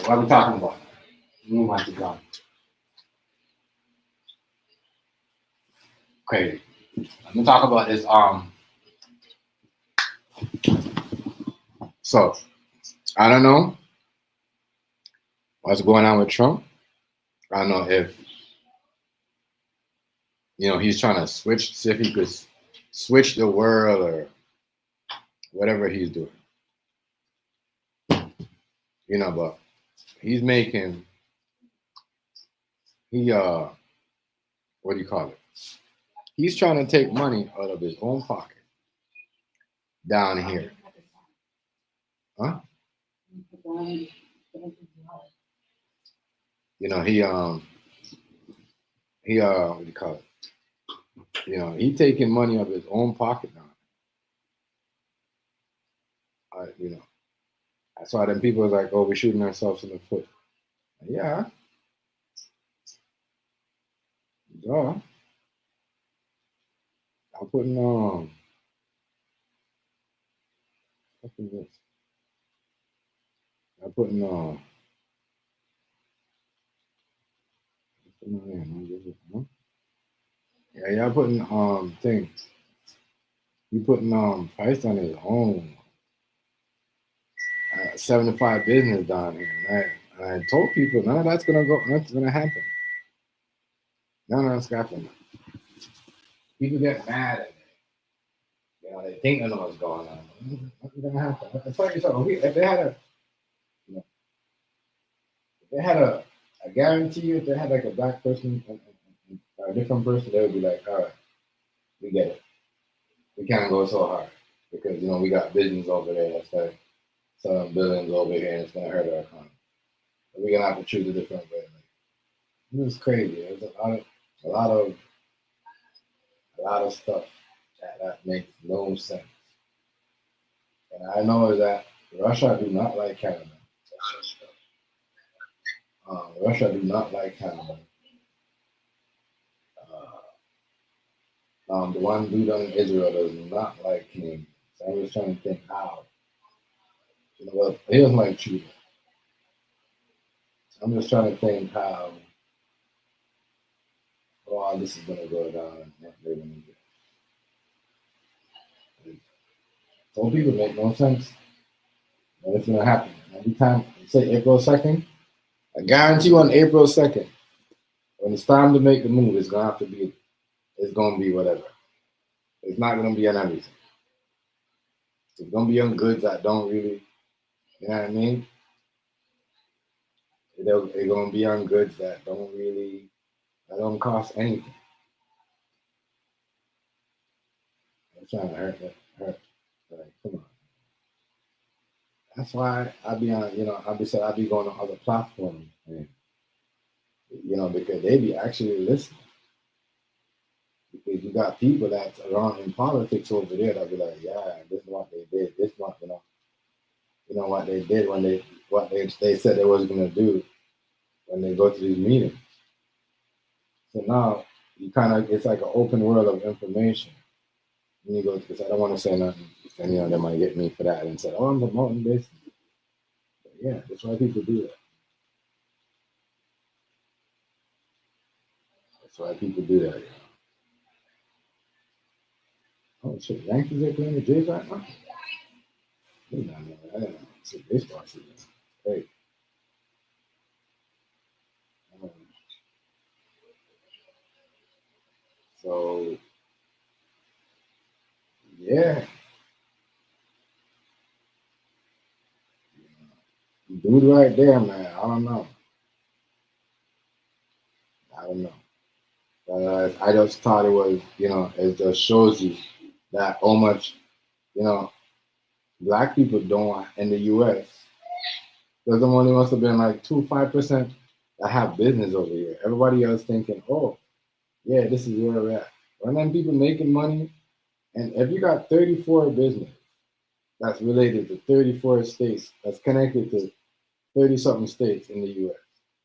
What are we talking about? Move on to John. Crazy. Let me talk about this. So I don't know what's going on with Trump. I don't know if he's trying to see if he could switch the world or whatever he's doing. But he's making what do you call it? He's trying to take money out of his own pocket down here. Huh? What do you call it? He taking money out of his own pocket now. I saw them people was like, oh, we're shooting ourselves in the foot. Yeah. Duh. I'm putting what is this? I'm putting yeah, y'all putting things. He putting price on his own 75 business down here. And I told people none of that's gonna happen. None of that's happening. People get mad at me. They think they know what's going on. What's gonna happen? I tell you something. If they had I guarantee you, if they had like a black person and a different person, they would be like, all right, we get it. We can't go so hard because we got business over there that's like selling billions over here and it's gonna hurt our economy. So we're gonna have to choose a different way. It was crazy. There's a lot a lot of stuff that makes no sense. And I know that Russia do not like Canada. Russia do not like Canada. The one dude in Israel does not like Canadians. So I was trying to think how. You know what? He doesn't like Cuba. So I'm just trying to think how. Oh, this is gonna go down. And what they're gonna do. Some people make no sense. And it's gonna happen every time. Say April 2nd. I guarantee you on April 2nd, when it's time to make the move, it's gonna have to be. It's gonna be whatever. It's not gonna be on everything. It's gonna be on goods that don't really. You know what I mean? It's gonna be on goods that don't cost anything. I'm trying to hurt. Like, come on. That's why I be on, I be going on other platforms, and, because they be actually listening. Because you got people that's around in politics over there that be like, yeah, this is what they did. This one, what they did when they said they was gonna do when they go to these meetings. So now it's like an open world of information. When you go to this, I don't want to say nothing, and they might get me for that and say, oh, I'm promoting this. But yeah, that's why people do that. That's why people do that. Oh shit, Yankees are playing the Jays right now. I don't know. It's a baseball season. Great. So yeah, dude, right there, man. I don't know. I just thought it was, it just shows you that how much, black people don't in the U.S. There's only must have been like 5% that have business over here. Everybody else thinking, oh, yeah, this is where we're at. When them people making money, and if you got 34 business that's related to 34 states, that's connected to 30 something states in the U.S.,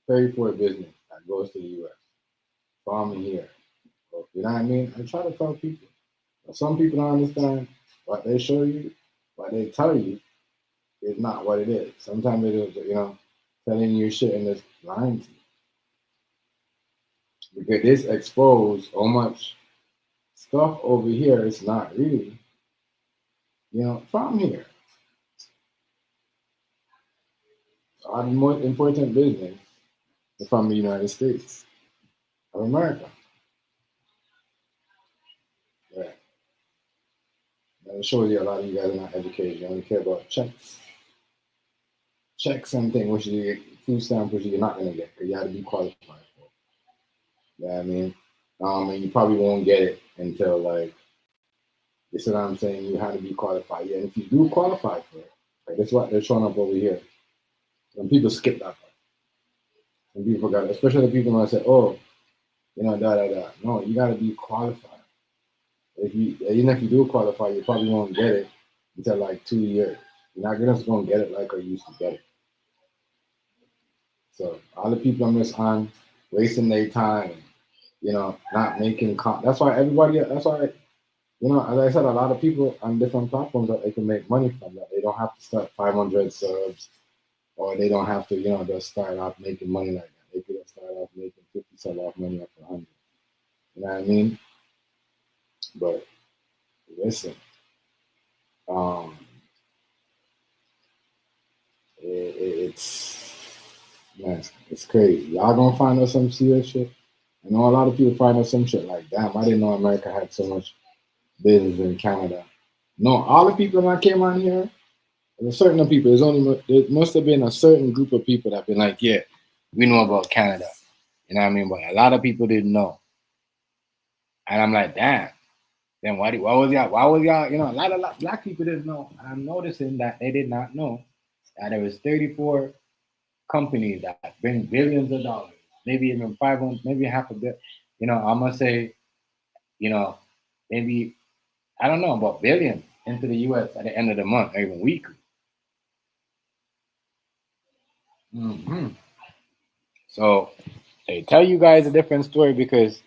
34 business that goes to the U.S. farming here. You know what I mean? I try to tell people. But some people don't understand what they show you, what they tell you is not what it is. Sometimes it is, telling you shit and just lying to you. Because this exposed how much stuff over here is not really, from here. Our most important business is from the United States of America. Right. That shows you a lot of you guys are not educated. You only care about checks. Checks and things, which you get, food stamps, which you're not going to get because you have to be qualified for it. You know what I mean? And you probably won't get it until, like, you see what I'm saying? You have to be qualified. Yeah, and if you do qualify for it, like, that's what they're showing up over here. When people skip that part. When people forgot, especially the people who say, oh, da. No, you got to be qualified. Even if you do qualify, you probably won't get it until like 2 years. You're not just going to get it like I used to get it. So all the people I'm just on wasting their time, not making that's why as I said, a lot of people on different platforms that they can make money from that. They don't have to start 500 subs, or they don't have to, just start off making money like that. They could just start off making 50 cents off money up to 100. You know what I mean? But listen, it's crazy. Y'all gonna find out some serious shit. I know a lot of people find out some shit like, damn, I didn't know America had so much business in Canada. No, all the people that came on here, there's certain people. There must have been a certain group of people that been like, yeah, we know about Canada. You know what I mean? But a lot of people didn't know. And I'm like, damn. Then why was y'all? A lot of black people didn't know. I'm noticing that they did not know that there was 34 companies that bring billions of dollars, maybe even 500, maybe half a bit. I'm gonna say, maybe, I don't know, about billions into the US at the end of the month, or even weekly. So they tell you guys a different story because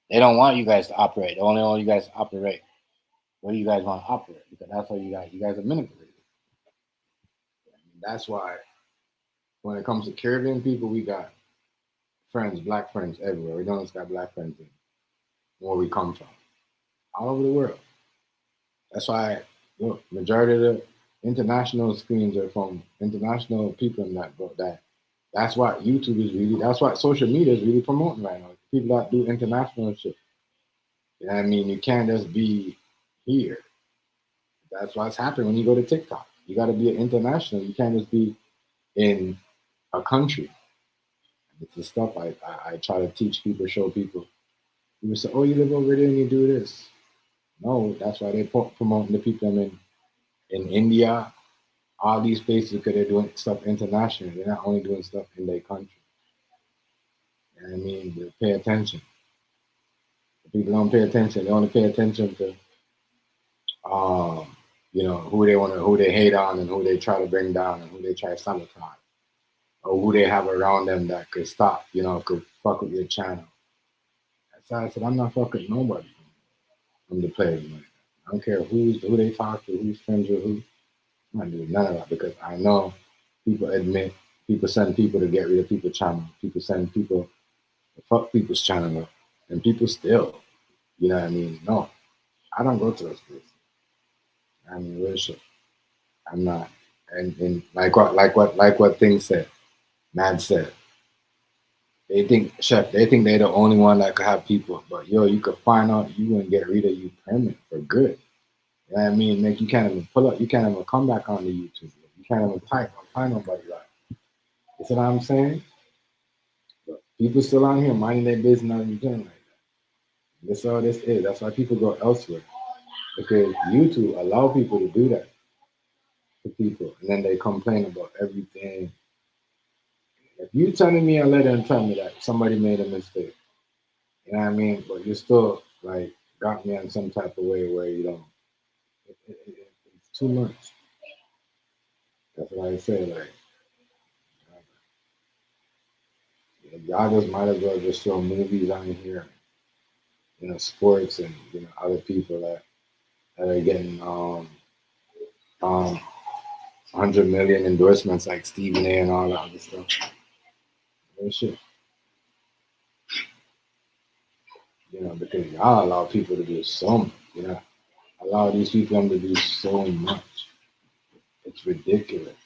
they don't want you guys to operate. They only want you guys to operate. What do you guys want to operate? Because that's how you guys are manipulated. That's why when it comes to Caribbean people, we got friends, black friends everywhere. We don't just got black friends in where we come from, all over the world. That's why look, majority of the international screens are from international people in that book. That's what YouTube is really. That's what social media is really promoting right now. People that do international shit. You know what I mean? You can't just be here. That's what's happening when you go to TikTok. You got to be an international. You can't just be in a country. It's the stuff I try to teach people, show people. People say, "Oh, you live over there and you do this." No, that's why they're promoting the people in India, all these places, because they're doing stuff internationally. They're not only doing stuff in their country. You know what I mean? They pay attention. The people don't pay attention. They only pay attention to, who they hate on and who they try to bring down and who they try to sabotage, or who they have around them that could stop, could fuck with your channel. That's why I said I'm not fucking nobody from the players. Man. I don't care who they talk to, who's friends with who. I'm not doing none of that because I know people send people to get rid of people's channel. People send people to fuck people's channel up. And people still, you know what I mean? No, I don't go to those places. I mean, real shit. I'm not. And like what things said, Mad said. They think they're the only one that could have people. But yo, you could find out you and get rid of you permanent for good. You know what I mean? Like you can't even pull up, you can't even come back on the YouTube. You can't even type or find nobody like. You see what I'm saying? But people still on here minding their business, not even doing like that. That's all this is. That's why people go elsewhere. Because YouTube allow people to do that to people. And then they complain about everything. If you telling me a letter and tell me that somebody made a mistake, you know what I mean? But you still like got me on some type of way where you don't. It's too much. That's what I say. Like, y'all just might as well just show movies on here, sports and other people that are getting 100 million endorsements like Stephen A. and all that other stuff. That shit. Because y'all allow people to do so much. Allow these people to do so much. It's ridiculous.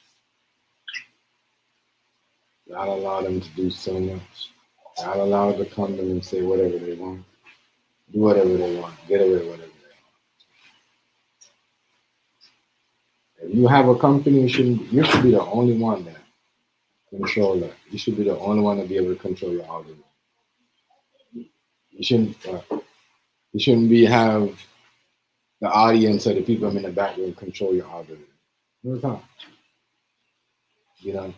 Y'all allow them to do so much. Y'all allow them to come to them and say whatever they want. Do whatever they want. Get away with whatever they want. If you have a company, you should be the only one that control that. You should be the only one to be able to control your algorithm. You shouldn't have the audience or the people in the background control your algorithm. No time. You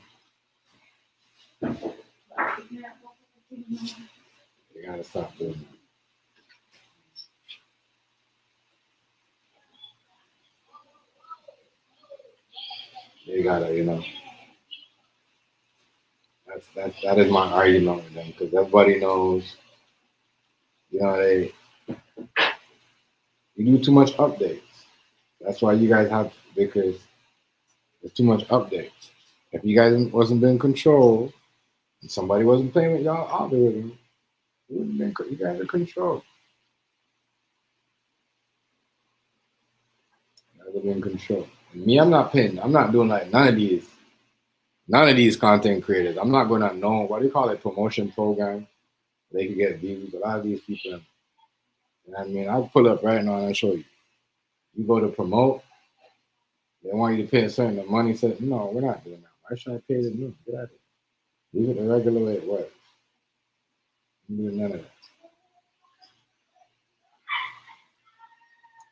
gotta stop doing that. They gotta, that is my argument with them because everybody knows, you do too much updates. That's why you guys have because there's too much updates. If you guys wasn't in control and somebody wasn't playing with y'all algorithm, you guys are control. You guys are in control. And me, I'm not doing like none of these content creators. I'm not going to know what do you call it, promotion program. They can get views. A lot of these people, I'll pull up right now and I'll show you. You go to promote, they want you to pay a certain amount of money. So, no, we're not doing that. Why should I pay the new? Get out of here. Leave it the regular way it works. I'm doing none of that.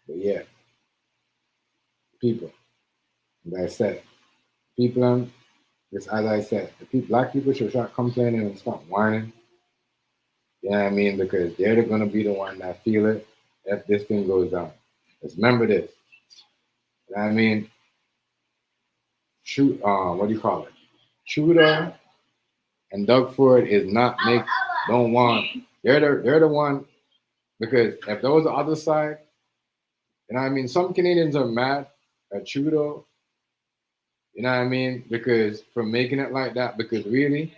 But yeah, people, as I said, as I said, black people should start complaining and stop whining. You know what I mean? Because they're going to be the one that feel it if this thing goes down. Just remember this. You know what I mean? Shoot, what do you call it? Shooter and Doug Ford is not don't want. They're the one because if there was the other side, you know what I mean? Some Canadians are mad at Trudeau, you know what I mean? Because for making it like that, because really,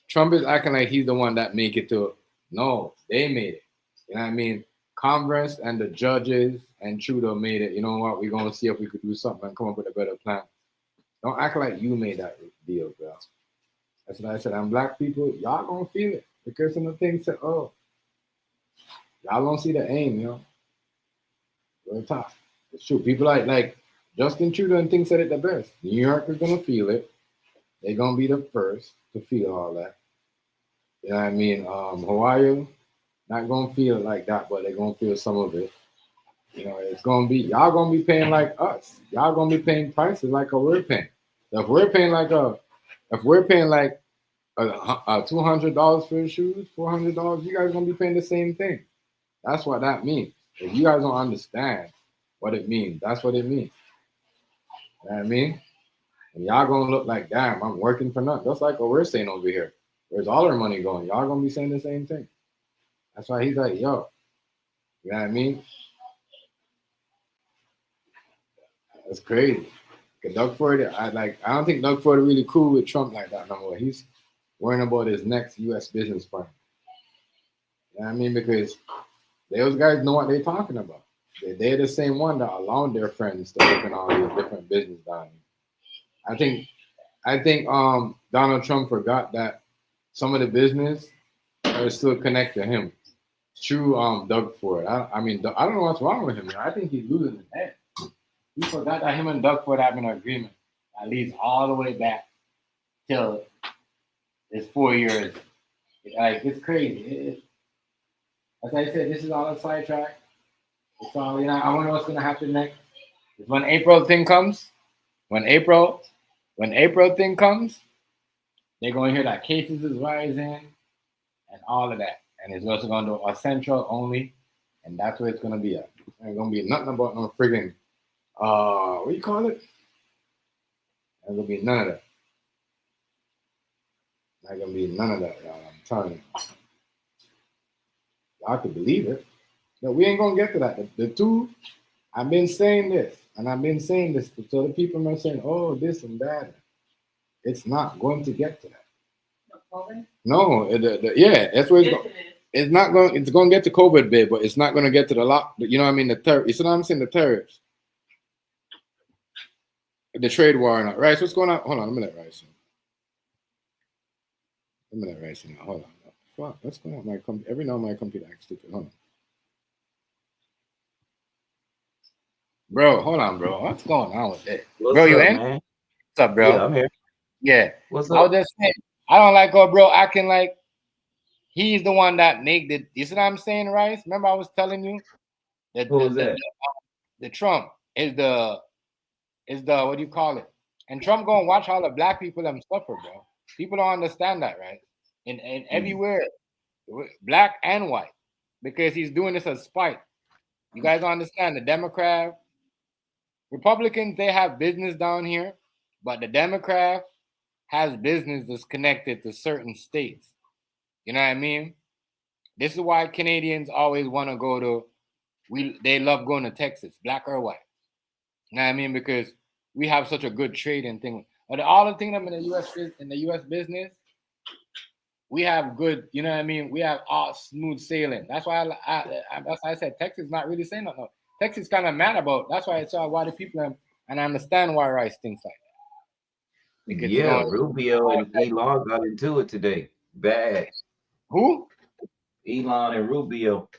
Trump is acting like he's the one that make it to. No, they made it. You know what I mean? Congress and the judges and Trudeau made it. You know what? We're gonna see if we could do something and come up with a better plan. Don't act like you made that deal, bro. That's what I said. I'm black people, y'all gonna feel it because some of the things said, oh, y'all don't see the aim, you know. Real talk. It's true. People like Justin Trudeau and things said it the best. New York is gonna feel it. They're gonna be the first to feel all that. You know what I mean? Hawaii, not gonna feel it like that, but they're gonna feel some of it. You know, it's gonna be y'all gonna be paying like us. Y'all gonna be paying prices like we're paying. If we're paying like $200 for the shoes, $400, you guys gonna be paying the same thing. That's what that means. If you guys don't understand what it means, that's what it means. You know what I mean? And y'all gonna look like, damn, I'm working for nothing. That's like what we're saying over here. Where's all our money going? Y'all gonna be saying the same thing. That's why he's like, yo, you know what I mean? That's crazy. Doug Ford, I don't think Doug Ford is really cool with Trump like that no more. He's worrying about his next U.S. business partner. You know what I mean? Because those guys know what they're talking about. They're the same one that allowed their friends to open all these different businesses down here. I think Donald Trump forgot that some of the business are still connected to him. True, Doug Ford. I mean, I don't know what's wrong with him. I think he's losing his head. He forgot that him and Doug Ford have an agreement that leads all the way back till it's 4 years. Like, it's crazy. As I said, this is all a sidetrack. It's all, you know, I wonder what's going to happen next. When April thing comes, when April thing comes, they're going to hear that cases is rising and all of that. And it's also going to do essential only. And that's where it's going to be at. There's going to be nothing about no friggin', what do you call it? There's going to be none of that. Not going to be none of that, y'all. I'm telling you. Y'all could believe it. But we ain't going to get to that. The two, I've been saying this. And I've been saying this to the people are saying, oh, this and that. It's not going to get to that. No, yeah, that's where it's going. It's not going. It's going to get to COVID, babe, but it's not going to get to the lock. You know what I mean? The tariff. You see what I'm saying? The tariffs, the trade war, and Rice. What's going on? Hold on, a minute, Rice. A minute, Rice. Hold on. Fuck, what's going on? My computer. Every now my computer acts stupid. Hold on, bro. Hold on, bro. What's going on with that? What's bro, you up, in? man? What's up, bro? Yeah, I'm here. Yeah. What's I was up? just saying. I don't like bro acting like he's the one that made the. You see what I'm saying, Rice? Remember I was telling you that Who was that? the Trump is the what do you call it? And Trump gonna watch all the black people them suffer, bro. People don't understand that, right? And everywhere, black and white, because he's doing this as spite. You guys don't understand the Democrat, Republicans, they have business down here, but the Democrat has business that's connected to certain states. You know what I mean? This is why Canadians always want to go to. They love going to Texas, black or white. You know what I mean? Because we have such a good trade and thing. But all the things in the U.S. business, we have good. You know what I mean? We have all smooth sailing. That's why that's why I said Texas not really saying nothing. Texas kind of mad about. That's why I saw why the people and I understand why Rice thinks like that. Because Yeah, Rubio and Elon got into it today. Bad. Who? Elon and Rubio.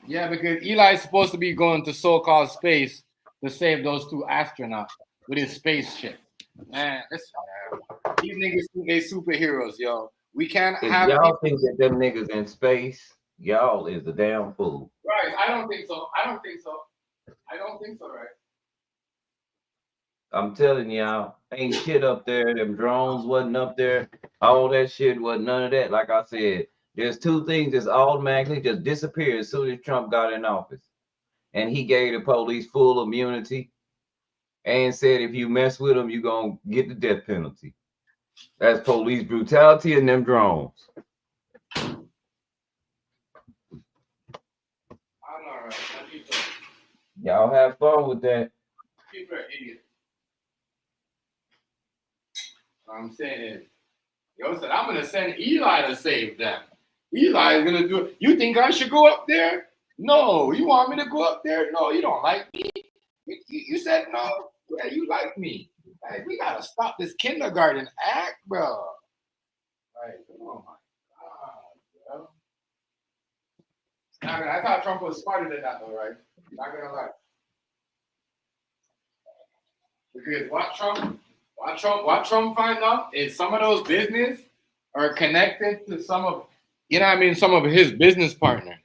Yeah, because Eli is supposed to be going to so-called space to save those two astronauts with his spaceship. Man, listen, man. These niggas think they superheroes, yo. We can't If have y'all people. think that them niggas in space, y'all is a damn fool. Right, I don't think so. I don't think so, right? I'm telling y'all, ain't shit up there. Them drones wasn't up there. All that shit wasn't none of that. Like I said, There's two things that's automatically just disappeared as soon as Trump got in office. And he gave the police full immunity and said if you mess with them, you're going to get the death penalty. That's police brutality and them drones. I'm all right. Y'all have fun with that. People are idiots. What I'm saying is, yo said, I'm going to send Eli to save them. Eli is going to do it. You think I should go up there? No. You want me to go up there? No, you don't like me. You said no. Yeah, you like me. Like, we got to stop this kindergarten act, bro. Like, oh my God, bro. I thought Trump was smarter than that, though, right? Not going to lie. Because what Trump find out is some of those business are connected to some of, some of his business partners.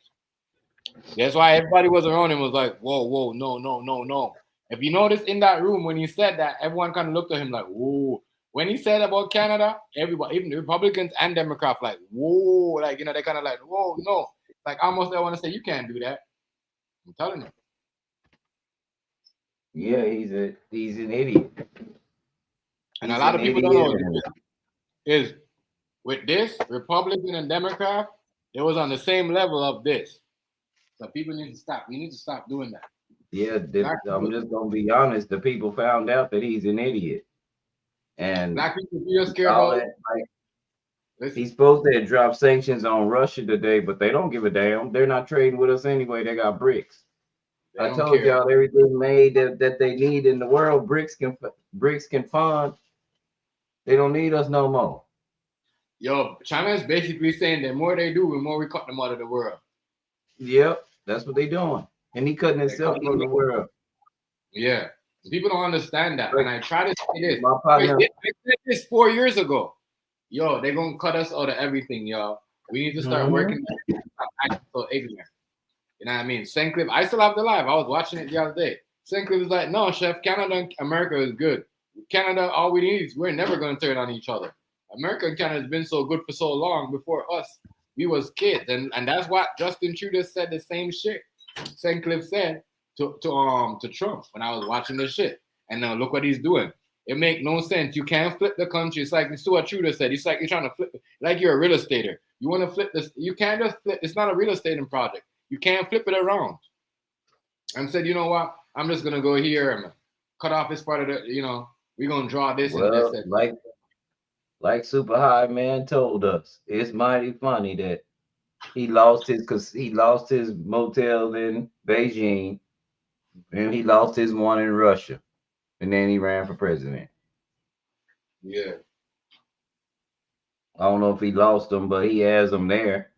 That's why everybody was around him was like, whoa, no. If you notice in that room when he said that, everyone kind of looked at him like, whoa. When he said about Canada, everybody, even the Republicans and Democrats, like, whoa, like, they kind of like, whoa, no. Like, almost they want to say, you can't do that. I'm telling you. Yeah, he's an idiot. And a lot of people don't know is with this, Republican and Democrat, it was on the same level of this. So people need to stop. We need to stop doing that. Yeah, I'm just gonna be honest. The people found out that he's an idiot, and black people feel scared about that, like, he's supposed to drop sanctions on Russia today, but they don't give a damn. They're not trading with us anyway. They got BRICS. I told y'all everything made that they need in the world. BRICS can fund. They don't need us no more. Yo, China is basically saying the more they do, the more we cut them out of the world. Yep, that's what they doing. And he cutting himself from the world. Yeah. People don't understand that. And I try to say this. My partner, I said this 4 years ago. Yo, they're going to cut us out of everything, y'all. We need to start working. Stop acting so ignorant. You know what I mean? Sinclair, I still have the live. I was watching it the other day. Sinclair was like, no, Chef, Canada and America is good. Canada, all we need is we're never going to turn on each other. America and Canada has been so good for so long before us. We was kids. And that's what Justin Trudeau said the same shit. Sinclair said to Trump when I was watching this shit. And now look what he's doing. It make no sense. You can't flip the country. It's like what Trudeau said. It's like you're trying to flip it. Like you're a real estater. You want to flip this. You can't just flip. It's not a real estating project. You can't flip it around. And said, you know what? I'm just going to go here and cut off this part of the, we're going to draw this and this. Like Super High Man told us, it's mighty funny that he lost his motel in Beijing and he lost his one in Russia. And then he ran for president. Yeah. I don't know if he lost them, but he has them there.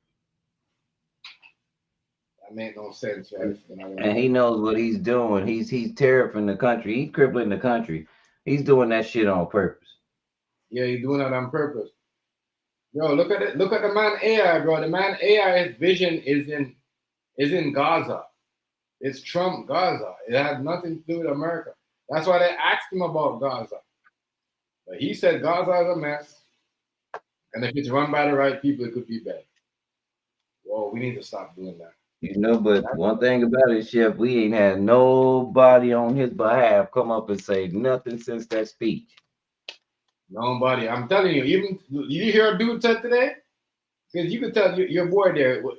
That made no sense, right? And he knows what he's doing. He's terrifying the country. He's crippling the country. He's doing that shit on purpose. Yeah, he's doing that on purpose. Bro, look at it. Look at the man AI, bro. The man AI's vision is in Gaza. It's Trump Gaza. It has nothing to do with America. That's why they asked him about Gaza. But he said Gaza is a mess. And if it's run by the right people, it could be better. Well, we need to stop doing that. But one thing about it, Chef, we ain't had nobody on his behalf come up and say nothing since that speech. Nobody. I'm telling you, even did you hear a dude said today? Because you could tell your boy there he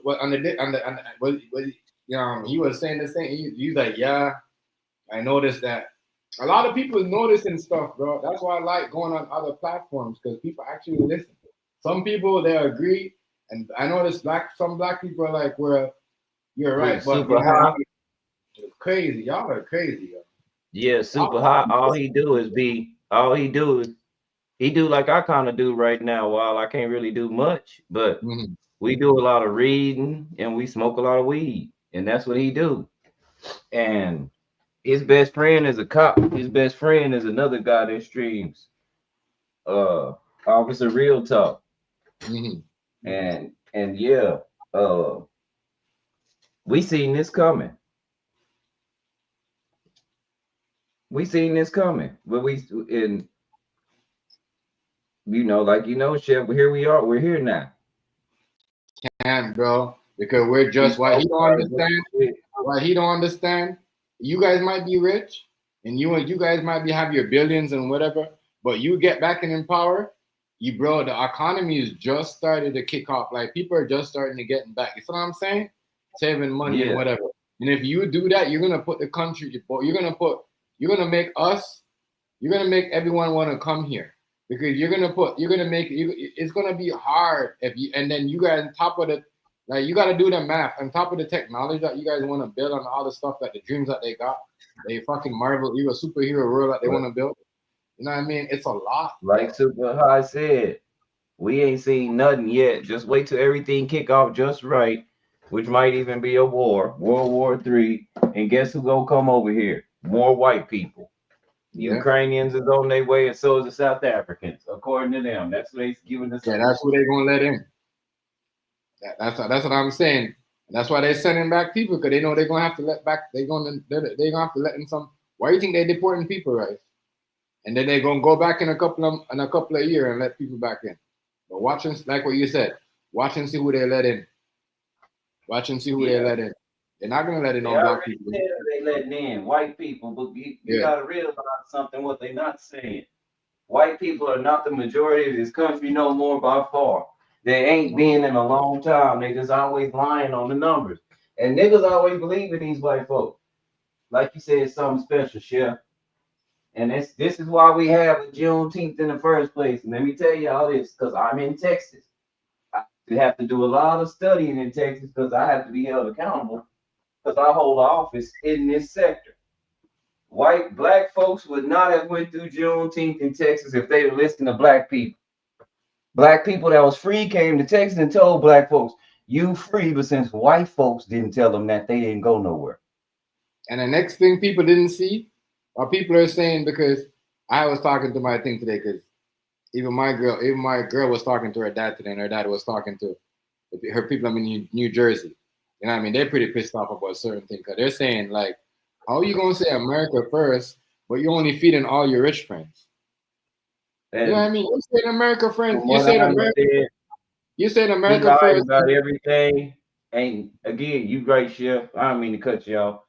was saying the same. He's like, yeah, I noticed that. A lot of people noticing stuff, bro. That's why I like going on other platforms because people actually listen. Some people they agree, and I noticed some black people are like, well, you're right, but it's crazy. Y'all are crazy, yo. Yeah, Super Hot. All he do is he do like I kind of do right now. While I can't really do much, but we do a lot of reading and we smoke a lot of weed, and that's what he do. And his best friend is a cop. His best friend is another guy that streams Officer Real Talk. And yeah, we seen this coming. But Chef, here we are. We're here now. can't, bro, because we're just what he don't understand. What he don't understand. You guys might be rich, and you guys might be have your billions and whatever, but you get back in power, bro. The economy is just started to kick off. Like people are just starting to get back. You know what I'm saying? Saving money and whatever. And if you do that, you're gonna put the country. You're gonna make everyone want to come here because it's gonna be hard if you. And then you guys on top of the, like you got to do the math on top of the technology that you guys want to build on all the stuff that the dreams that they got. They fucking Marvel, a superhero world that they want to build. You know what I mean? It's a lot. Like Super High said, we ain't seen nothing yet. Just wait till everything kick off just right, which might even be a war, World War III. And guess who gonna come over here? More white people. Ukrainians is on their way, and so is the South Africans, according to them. That's what they're giving us. Yeah, that's who they're gonna let in. That's what I'm saying. That's why they're sending back people, because they know they're gonna have to let back. They're gonna have to let in some. Why do you think they're deporting people, right? And then they're gonna go back in a couple of years and let people back in. But watch and like what you said, watch and see who they let in. Watch and see who they let in. They're not gonna let in no black people. They letting in white people, but you gotta realize something. What they're not saying. White people are not the majority of this country no more by far. They ain't been in a long time. They just always lying on the numbers. And niggas always believe in these white folks. Like you said, something special, Chef. And this is why we have a Juneteenth in the first place. And let me tell you all this, because I'm in Texas. I have to do a lot of studying in Texas because I have to be held accountable because I hold office in this sector. Black folks would not have went through Juneteenth in Texas if they were listening to black people. Black people that was free came to Texas and told black folks, you free, but since white folks didn't tell them that, they didn't go nowhere. And the next thing people didn't see, or people are saying, because I was talking to my thing today, because even my girl was talking to her dad today, and her dad was talking to her people in New Jersey. You know what I mean? They're pretty pissed off about certain things, because they're saying, like, how are you going to say America first, but you're only feeding all your rich friends? You know what I mean? You said America friends. You said America first. About everything. And again, you great, Chef. I don't mean to cut you off.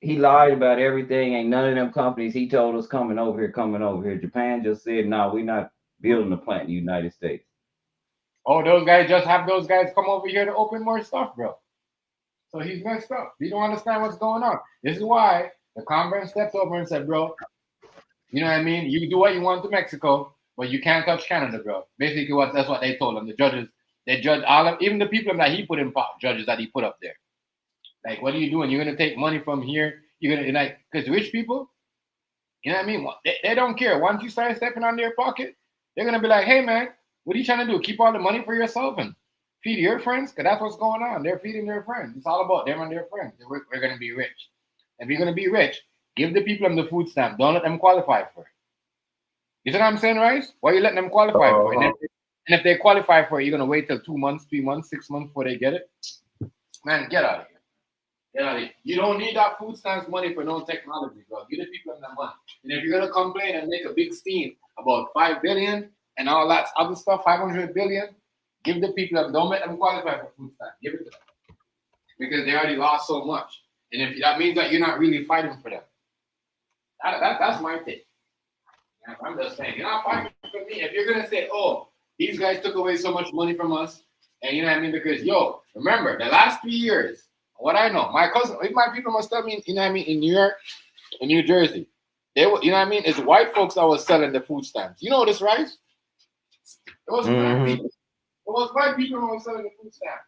He lied about everything. Ain't none of them companies he told us coming over here. Japan just said, no, we're not building a plant in the United States. Oh, those guys just have those guys come over here to open more stuff, bro. So he's messed up. You don't understand what's going on. This is why the Congress stepped over and said, bro, you know what I mean? You do what you want to Mexico, but you can't touch Canada, bro. Basically, that's what they told him. The judges, they judge all of, even the people that he put in, judges that he put up there. Like, what are you doing? You're going to take money from here. You're going to, like, because rich people, you know what I mean? They don't care. Once you start stepping on their pocket, they're going to be like, hey, man, what are you trying to do? Keep all the money for yourself and feed your friends? Because that's what's going on. They're feeding their friends. It's all about them and their friends. We're going to be rich. If you're going to be rich, give the people the food stamp. Don't let them qualify for it. You see what I'm saying, Rice? Why are you letting them qualify for it? And if they qualify for it, you're going to wait till 2 months, 3 months, 6 months before they get it? Man, get out of here. Get out of here. You don't need that food stamps money for no technology, bro. Give the people the money. And if you're going to complain and make a big scene about $5 billion and all that other stuff, $500 billion, give the people them. Don't let them qualify for food stamps. Give it to them. Because they already lost so much. And if that means that you're not really fighting for them. That's my take. I'm just saying, you're not fighting for me. If you're going to say, oh, these guys took away so much money from us, and you know what I mean? Because, yo, remember, the last 3 years, what I know, my people must tell me, you know what I mean, in New York, in New Jersey, they were, you know what I mean? It's white folks that was selling the food stamps. You know this, right? It was black people. It was white people who were selling the food stamps.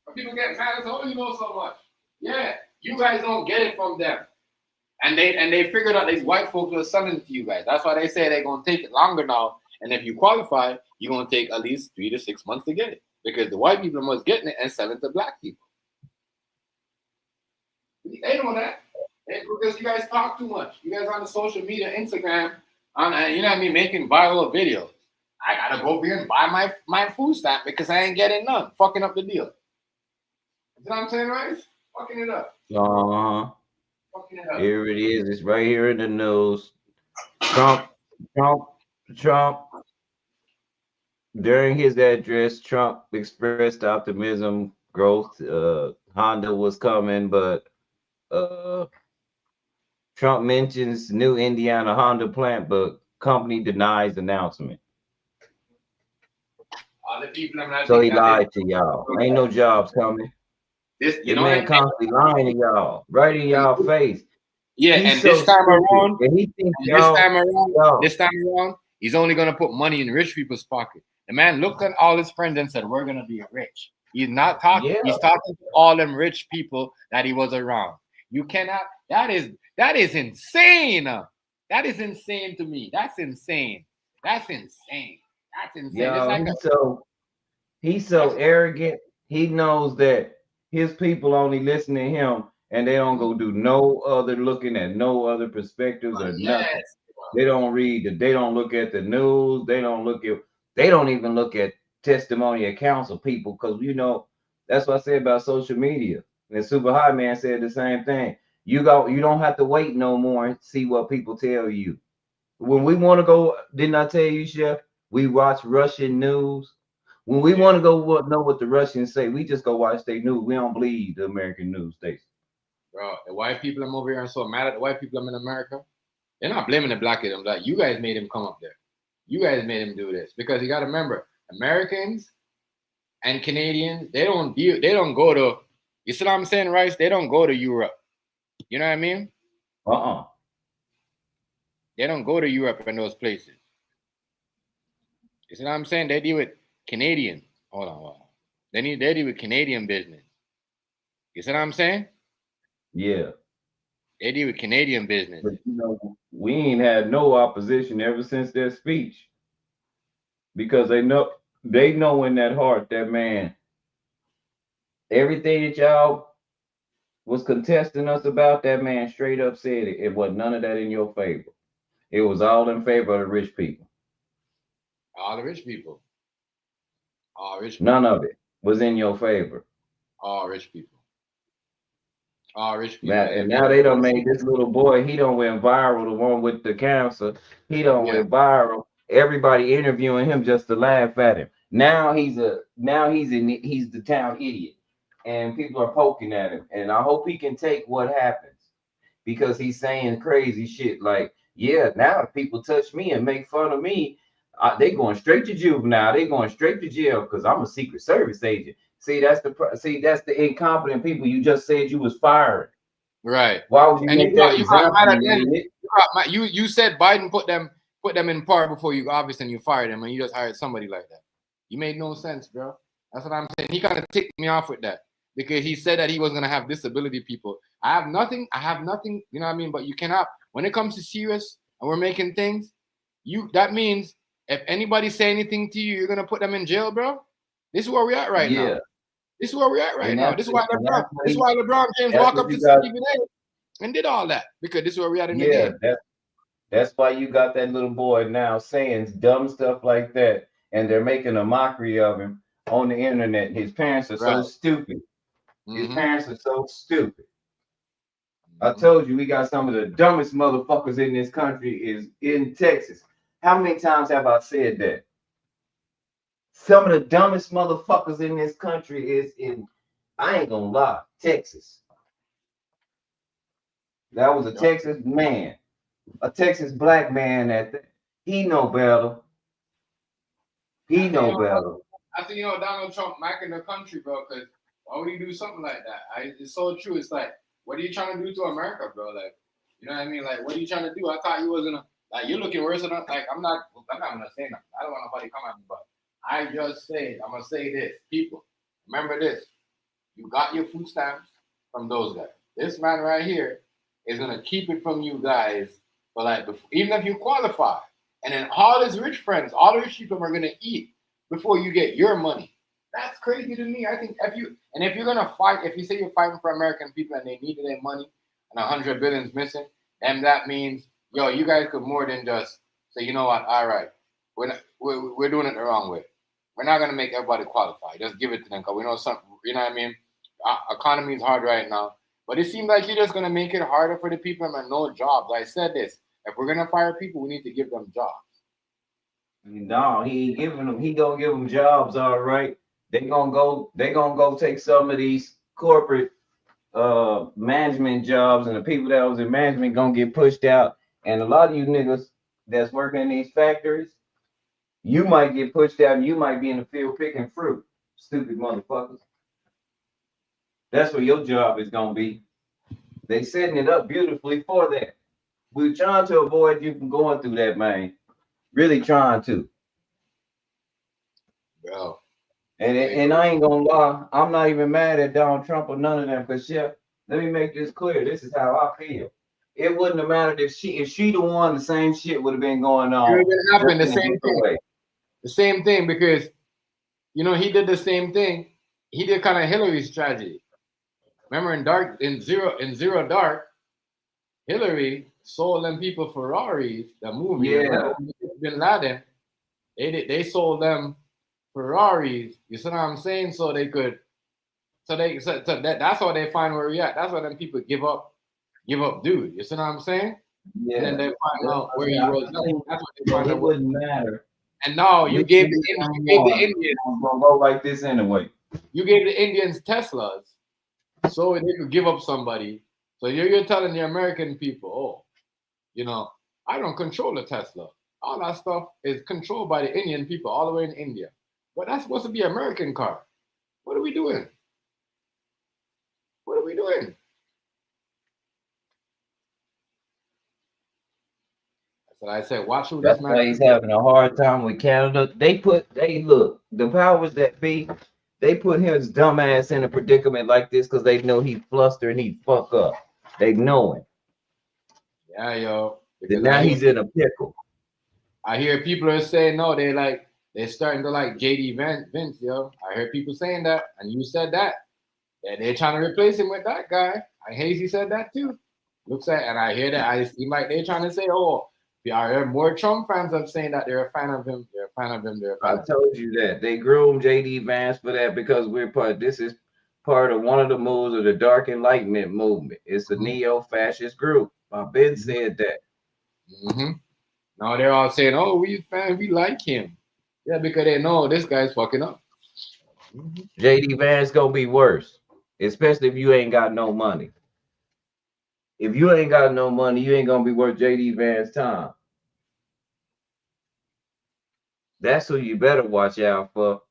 But people get mad and say, oh, you know so much. Yeah, you guys don't get it from them. And they figured out these white folks were selling it to you guys. That's why they say they're going to take it longer now. And if you qualify, you're going to take at least 3 to 6 months to get it. Because the white people must get it and sell it to black people. They know that. Because you guys talk too much. You guys on the social media, Instagram, on you know what I mean, making viral videos. I got to go over here and buy my food stamp because I ain't getting none. Fucking up the deal. You know what I'm saying, right? Fucking it up. Here it is. It's right here in the news. Trump. during his address, Trump expressed optimism, growth. Honda was coming, but Trump mentions new Indiana Honda plant, but company denies announcement. All the people I'm not So thinking he that this, lied to y'all. Ain't no jobs coming. this, you The know, man constantly lying to y'all, right in y'all face. yeah, He's and so this time stupid. around, And he thinks and this time y'all. around, he's only gonna put money in rich people's pocket. The man looked at all his friends and said, "We're gonna be rich." He's not talking. Yeah. He's talking to all them rich people that he was around. You cannot. That is insane. That is insane to me. That's insane. That's insane. That's insane. It's Yo, like he's so arrogant. He knows that his people only listen to him and they don't go do no other looking at no other perspectives or nothing. yes. They don't look at the news. They don't even look at testimony accounts of people because that's what I said about social media. And Super High Man said the same thing. You don't have to wait no more and see what people tell you. When we want to go, didn't I tell you, Chef? We watch Russian news. When we want to go know what the Russians say, we just go watch their news. We don't believe the American news station. Bro, the white people I'm over here and so mad at the white people I'm in America. They're not blaming the black kid. I'm like, you guys made him come up there. You guys made him do this. Because you gotta remember, Americans and Canadians, they don't go to, you see what I'm saying, Rice? They don't go to Europe. You know what I mean? They don't go to Europe and those places. You see what I'm saying? They deal with Canadian. Hold on. They deal with Canadian business. You see what I'm saying? Yeah. They deal with Canadian business. But we ain't had no opposition ever since their speech. Because they know in that heart, that man, everything that y'all was contesting us about, that man straight up said it. It wasn't none of that in your favor. It was all in favor of the rich people. All the rich people. All rich people. None of it was in your favor. All rich people. All rich people. Now they done made this little boy, he done went viral, the one with the cancer. He done went viral. Everybody interviewing him just to laugh at him. Now he's the town idiot. And people are poking at him. And I hope he can take what happens. Because he's saying crazy shit like, yeah, now if people touch me and make fun of me, they going straight to juvenile. They going straight to jail because I'm a Secret Service agent. See, that's the incompetent people you just said you was firing. Right. Why would you make that example? You said Biden put them in power before you obviously you fired them and you just hired somebody like that. You made no sense, bro. That's what I'm saying. He kind of ticked me off with that because he said that he was gonna have disability people. I have nothing, you know what I mean? But you cannot, when it comes to serious and we're making things, that means if anybody say anything to you, you're gonna put them in jail, bro. This is where we're at right now. This is where we're at right now. This is why LeBron James walked up to Stephen A. and did all that because this is where we're at in the game. That's why you got that little boy now saying dumb stuff like that, and they're making a mockery of him on the internet. His parents are so stupid. His parents are so stupid. I told you we got some of the dumbest motherfuckers in this country is in Texas. How many times have I said that? Some of the dumbest motherfuckers in this country is in, I ain't gonna lie, Texas. That was a Texas man, a Texas black man he know better. He know better. I think Donald Trump macking the country, bro, because why would he do something like that? It's so true. It's like, what are you trying to do to America, bro? Like, you know what I mean? Like, what are you trying to do? I thought you wasn't like you're looking worse than like I'm not gonna say nothing. I don't want nobody to come at me, but I'm gonna say this. People, remember this. You got your food stamps from those guys. This man right here is gonna keep it from you guys for like even if you qualify. And then all his rich friends, all the rich people are gonna eat before you get your money. That's crazy to me. I think if you're gonna fight, if you say you're fighting for American people and they needed their money and 100 billion is missing, then that means you guys could more than just say, you know what, all right, we're doing it the wrong way. We're not gonna make everybody qualify. Just give it to them because we know something. You know what I mean? Our economy is hard right now, but it seems like you're just gonna make it harder for the people and no jobs. I said this: if we're gonna fire people, we need to give them jobs. No, he ain't giving them. He gonna give them jobs, all right. They gonna go. They gonna go take some of these corporate management jobs, and the people that was in management gonna get pushed out. And a lot of you niggas that's working in these factories, you might get pushed out, and you might be in the field picking fruit. Stupid motherfuckers. That's what your job is gonna be. They setting it up beautifully for that. We're trying to avoid you from going through that, man. Really trying to. Bro. And I ain't gonna lie, I'm not even mad at Donald Trump or none of them. Cause yeah, let me make this clear. This is how I feel. It wouldn't have mattered if she the one, the same shit would have been going It on. would have happened the just in a same different thing. way. The same thing because he did the same thing. He did kind of Hillary's tragedy. Remember in Zero Dark, Hillary sold them people Ferraris, the movie. Yeah. Bin Laden, they sold them Ferraris. You see what I'm saying? So they could, that's how they find where we at. That's why them people give up, dude. You see what I'm saying? Yeah. And then they find out where he was. That's what they find It out. wouldn't matter. And now you gave the Indians. I'm gonna go like this anyway. You gave the Indians Teslas, so they could give up somebody. So you're telling the American people, I don't control the Tesla. All that stuff is controlled by the Indian people all the way in India. But that's supposed to be American car. What are we doing? What are we doing? That's what I said. Watch who That's this why man. he's having a hard time with Canada. They look, the powers that be, they put his dumb ass in a predicament like this because they know he fluster and he fuck up. They know him. Yeah, yo. And now he's in a pickle. I hear people are saying no, they're starting to like JD Vince, yo. I heard people saying that, and you said that. They're trying to replace him with that guy. Hazy said that too. Looks like, and I hear that. I seem like they're trying to say, oh, I heard more Trump fans are saying that they're a fan of him. They're a fan of him. I told you that they groomed JD Vance for that because this is part of one of the moves of the Dark Enlightenment movement. It's a neo-fascist group. I've been said that. Mm-hmm. Now they're all saying, oh, we like him. Yeah, because they know this guy's fucking up. Mm-hmm. JD Vance gonna be worse, especially if you ain't got no money. If you ain't got no money, you ain't gonna be worth JD Vance's time. That's who you better watch out for.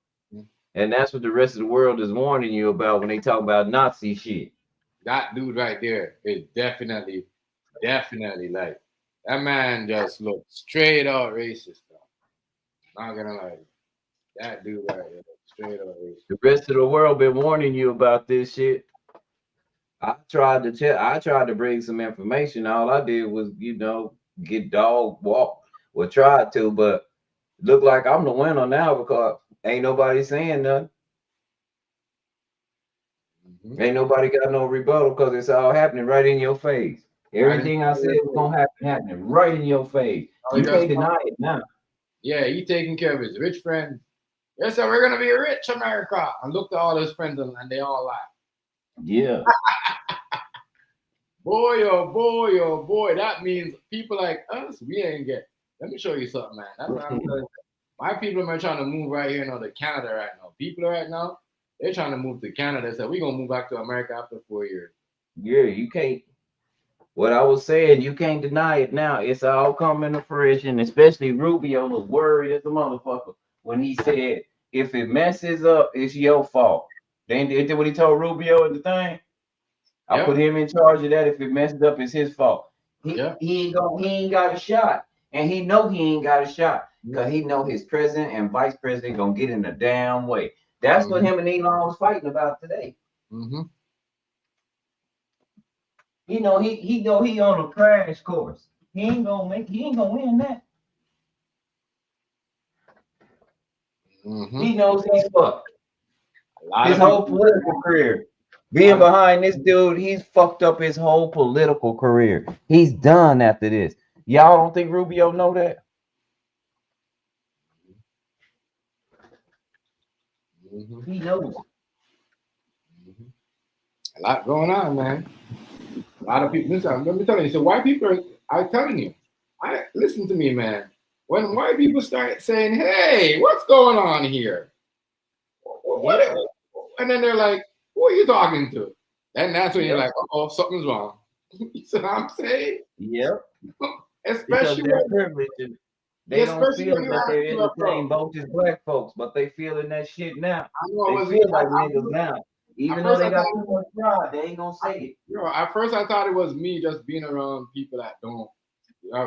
And that's what the rest of the world is warning you about when they talk about Nazi shit. That dude right there is definitely like, that man just looks straight out racist. Not gonna lie to you. That dude right there, straight out racist. The rest of the world been warning you about this shit. I tried to bring some information. All I did was, get dog walk. Well, tried to, but look like I'm the winner now because ain't nobody saying nothing. Mm-hmm. Ain't nobody got no rebuttal because it's all happening right in your face. Everything I said was gonna happening right in your face. You can't deny it now. Yeah, he taking care of his rich friends. Yes, sir, we're gonna be rich, America. And look at all his friends and they all laugh. Yeah. Boy, oh boy, that means people like us, we ain't get. Let me show you something, man. That's what I'm saying. My people are trying to move right here to Canada right now. People right now, they're trying to move to Canada. So we're gonna move back to America after 4 years. Yeah, you can't. What I was saying, you can't deny it now. It's all coming to fruition, especially Rubio was worried as a motherfucker when he said, if it messes up, it's your fault. Then did what he told Rubio at the thing. I put him in charge of that. If it messes up, it's his fault. He ain't got a shot. And he know he ain't got a shot. Because he know his president and vice president gonna get in the damn way. That's what him and Elon was fighting about today. Mm-hmm. He on a crash course. He ain't gonna win that. Mm-hmm. He knows he's fucked. His whole political career. Being behind this dude, he's fucked up his whole political career. He's done after this. Y'all don't think Rubio know that? Mm-hmm. He knows. Mm-hmm. A lot going on, man. A lot of people. Listen, let me tell you. So white people are telling you. Listen to me, man. when white people start saying, "Hey, what's going on here?" What? And then they're like, "Who are you talking to?" And that's when you're like, "Oh, something's wrong." You see what I'm saying? Yep. Because Especially they're when, privileged. They don't especially feel when you that they're ask in them, the bro. same boat as black folks, but they feeling that shit now. I know it was. They feel like niggas now. Even though first they I got thought- too much pride, they ain't gonna say it. You know, at first I thought it was me just being around people that don't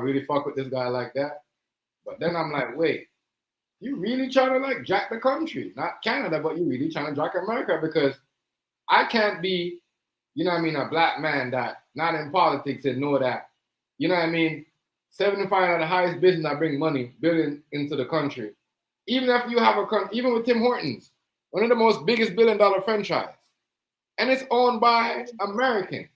really fuck with this guy like that. But then I'm like, wait, you really trying to like jack the country, not Canada, but you really trying to jack America, because I can't be, you know what I mean, a black man that not in politics and know that, you know what I mean, 75 are the highest business that bring money, billion into the country. Even if you have even with Tim Hortons, one of the most biggest $1 billion franchise, and it's owned by American.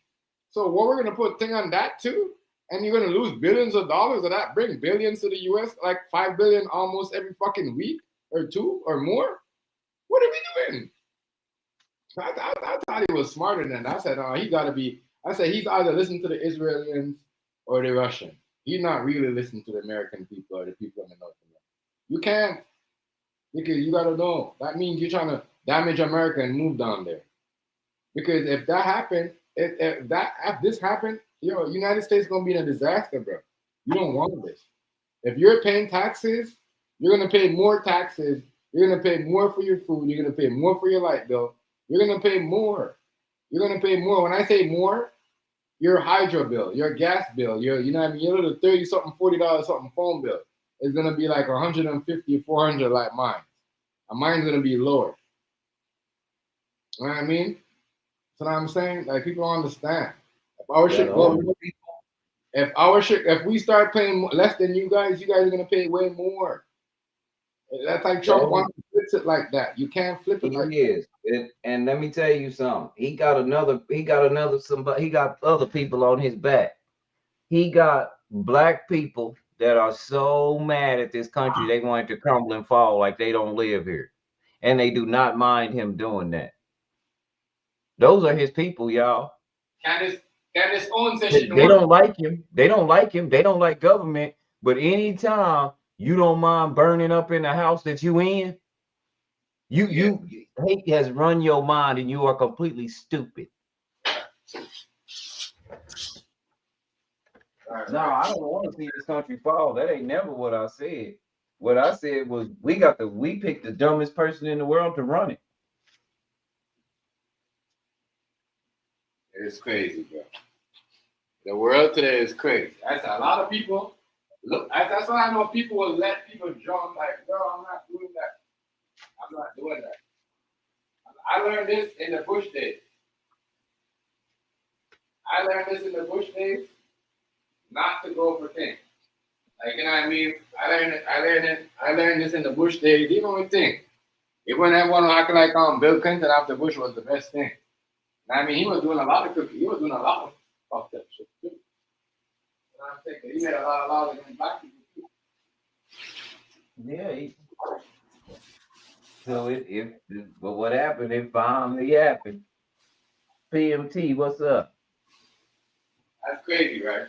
So what we're gonna put thing on that too? And you're gonna lose billions of dollars of that, bring billions to the US, like 5 billion almost every fucking week or two or more? What are we doing? I thought he was smarter than that. I said, oh, he gotta be, I said he's either listening to the Israelis or the Russian. He's not really listening to the American people or the people in the North America. You can't, because you gotta know that means you're trying to damage America and move down there. Because if that happened, if this happened, United States is gonna be in a disaster, bro. You don't want this. If you're paying taxes, you're gonna pay more taxes. You're gonna pay more for your food. You're gonna pay more for your light bill. You're gonna pay more. You're gonna pay more. When I say more, your hydro bill, your gas bill, your you know what I mean, your little $30 something, $40 something phone bill is gonna be like 150, 400 like mine. And mine's gonna be lower. You know what I mean? That's what I'm saying. Like people don't understand. If our shit go, if we start paying less than you guys are gonna pay way more. That's like Trump wants to flip it like that. You can't flip it like that. And let me tell you something. He got other people on his back. He got black people that are so mad at this country they want it to crumble and fall like they don't live here. And they do not mind him doing that. Those are his people, y'all. Candace Owens said They don't like him. They don't like him. They don't like government. But anytime you don't mind burning up in the house that you in, hate has run your mind and you are completely stupid. No, I don't want to see this country fall. That ain't never what I said. What I said was we picked the dumbest person in the world to run it. It's crazy, bro. The world today is crazy. That's a lot of people. Look, that's why I know people will let people jump like, bro, I'm not doing that. I'm not doing that. I learned this in the Bush days. Not to go for things. Like, you know what I mean? I learned this in the Bush days. Even with things. Even everyone acting like Bill Clinton after Bush was the best thing. I mean, he was doing a lot of cooking. He was doing a lot of fucked up shit too. You know what I'm saying? He made a lot of laws against black people too. Yeah. But what happened? It finally happened. PMT, what's up? That's crazy, right?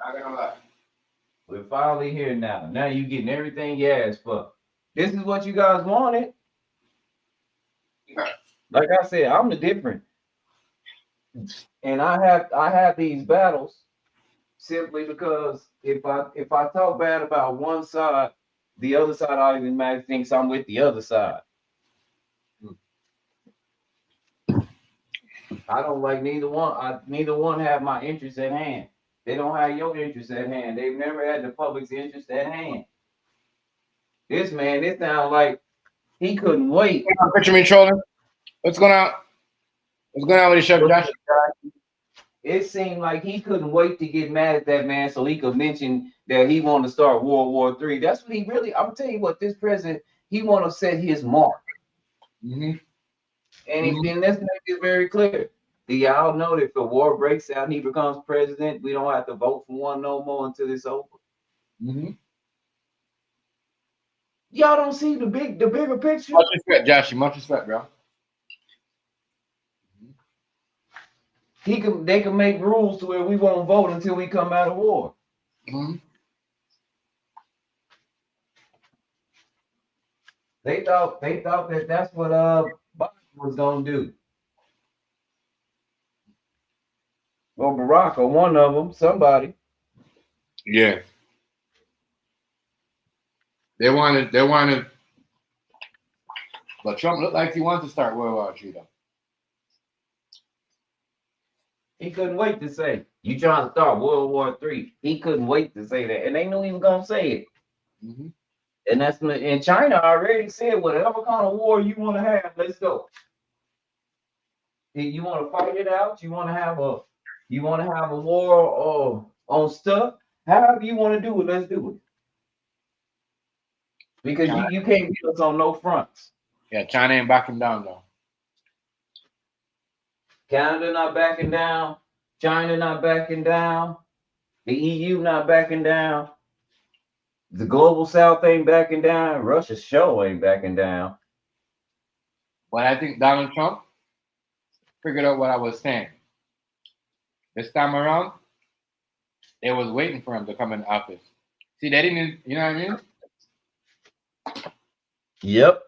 Not gonna lie. We're finally here now. Now you getting everything you asked for. This is what you guys wanted. Like I said, I'm the different. And I have these battles simply because if I talk bad about one side, the other side automatically thinks I'm with the other side. I don't like neither one. Neither one have my interest at hand. They don't have your interest at hand. They've never had the public's interest at hand. This man, it sounds like he couldn't wait. Picture me trolling. What's going on? What's going on with the Chef Josh? It seemed like he couldn't wait to get mad at that man so he could mention that he wanted to start World War III. That's what he really, I'm telling you what, this president, he want to set his mark. Mm-hmm. And let's make it very clear. Do y'all know that if the war breaks out and he becomes president, we don't have to vote for one no more until it's over? Mm-hmm. Y'all don't see the bigger picture? Much respect, Josh. Much respect, bro. They can make rules to where we won't vote until we come out of war. Mm-hmm. They thought that that's what Biden was gonna do. Well, Barack or one of them, somebody. Yeah. They wanted, but Trump looked like he wanted to start World War III though. He couldn't wait to say, "You trying to start World War III?" He couldn't wait to say that, and they knew he was gonna say it. Mm-hmm. And China already said, whatever kind of war you want to have, let's go. If you want to fight it out, you want to have a war on stuff, however you want to do it, let's do it. Because you can't beat us on no fronts. Yeah, China ain't backing down though. Canada not backing down, China not backing down, the EU not backing down, the global South ain't backing down, Russia sure ain't backing down. But I think Donald Trump figured out what I was saying. This time around, they was waiting for him to come in office. See, they didn't, you know what I mean? Yep.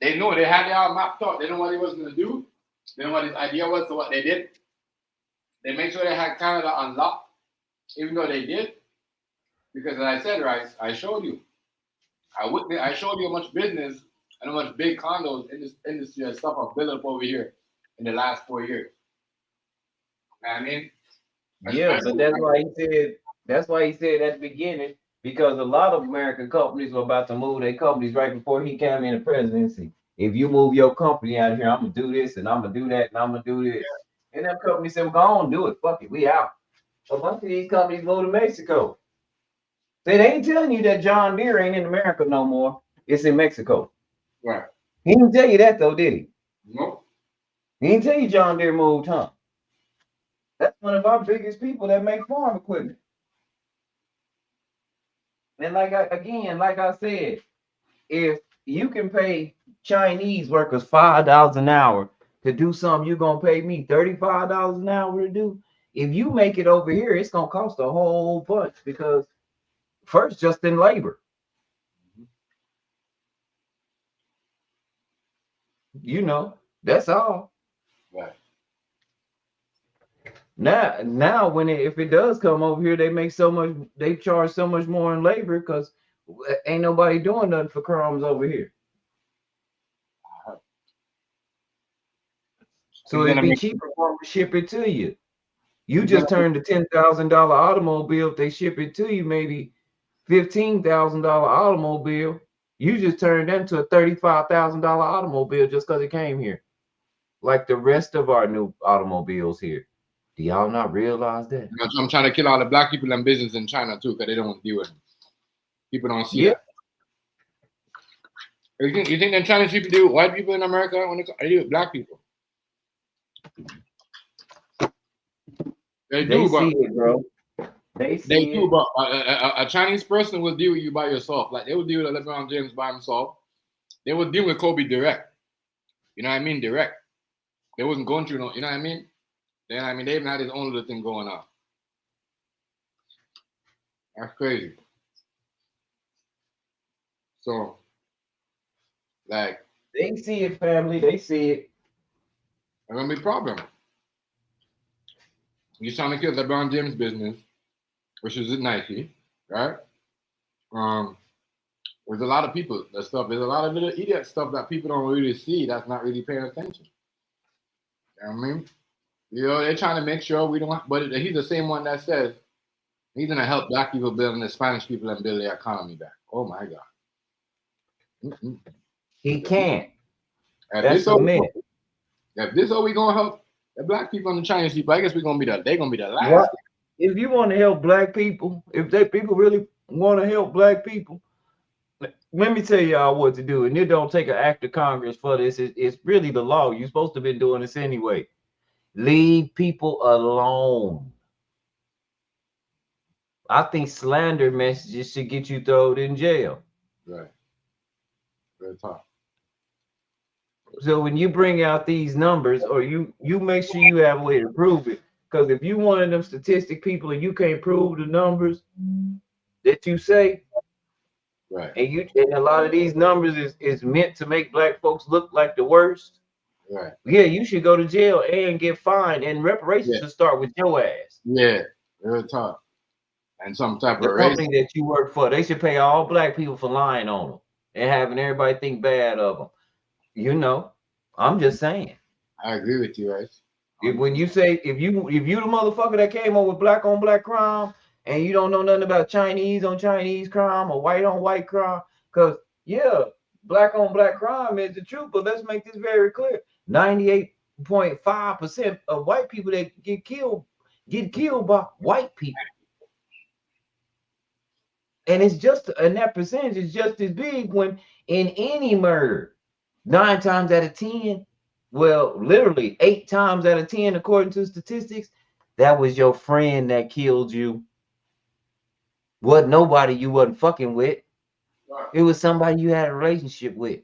They knew they had it all mapped out. They knew what he was going to do. They knew what his idea was. So what they did, they made sure they had Canada unlocked, even though they did. Because as I said, right, I showed you. I showed you how much business and how much big condos in this industry and stuff have built up over here in the last 4 years. You know what I mean? Yeah, but that's why he said at the beginning, because a lot of American companies were about to move their companies right before he came in the presidency. If you move your company out of here, I'm gonna do this and I'm gonna do that and I'm gonna do this. And that company said, well, go on, do it. Fuck it, we out. A bunch of these companies moved to Mexico. They ain't telling you that John Deere ain't in America no more. It's in Mexico. Right. He didn't tell you that though, did he? Nope. He didn't tell you John Deere moved, huh? That's one of our biggest people that make farm equipment. And like I said, if you can pay Chinese workers $5 an hour to do something, you're gonna pay me $35 an hour to do. If you make it over here, it's gonna cost a whole bunch because first, just in labor. You know, that's all. Right. Now, if it does come over here, they charge so much more in labor because ain't nobody doing nothing for crumbs over here. So it'd be cheaper for them to ship it to you. You just turned the $10,000 automobile. If they ship it to you, maybe $15,000 automobile. You just turned that into a $35,000 automobile just because it came here. Like the rest of our new automobiles here. Do y'all not realize that? I'm trying to kill all the black people in business in China too, because they don't want to deal with them. People don't see that. You think that Chinese people deal with white people in America when they deal with black people? They do, see it, bro. They do, but a Chinese person will deal with you by yourself. Like they will deal with LeBron James by himself. They will deal with Kobe direct. You know what I mean? Direct. They wasn't going through no. You know what I mean? Then I mean they even had his own little thing going on. That's crazy. So, like they see it, family. They see it. There's gonna be a problem. You're trying to kill LeBron James' business, which is at Nike, right? There's a lot of people. There's a lot of little idiot stuff that people don't really see. That's not really paying attention. You know what I mean? You know, they're trying to make sure we don't. But he's the same one that says he's gonna help black people build and the Spanish people and build their economy back. Oh my God. Mm-mm. He can't. If this how we gonna help the black people and the Chinese people, I guess they're gonna be the last. What? If you want to help black people, if people really want to help black people, let me tell y'all what to do. And it don't take an act of Congress for this. It's really the law. You're supposed to be doing this anyway. Leave people alone. I think slander messages should get you thrown in jail. Right. Very tough. So when you bring out these numbers, or you make sure you have a way to prove it, Because if you one of them statistic people and you can't prove the numbers that you say, Right. and a lot of these numbers is meant to make black folks look like the worst. Right. Yeah, you should go to jail and get fined, and reparations Yeah. should start with your ass. Yeah, real talk. And some type The of race. company that you work for, they should pay all black people for lying on them and having everybody think bad of them. You know, I'm just saying. I agree with you, right? When you say if you the motherfucker that came up with black on black crime and you don't know nothing about Chinese on Chinese crime or white on white crime, because yeah, black on black crime is the truth, but let's make this very clear. 98.5% of white people that get killed by white people. And that percentage is just as big when in any murder. 9 times out of 10, well, literally 8 times out of 10, according to statistics, that was your friend that killed you. Wasn't nobody you wasn't fucking with. Right. It was somebody you had a relationship with.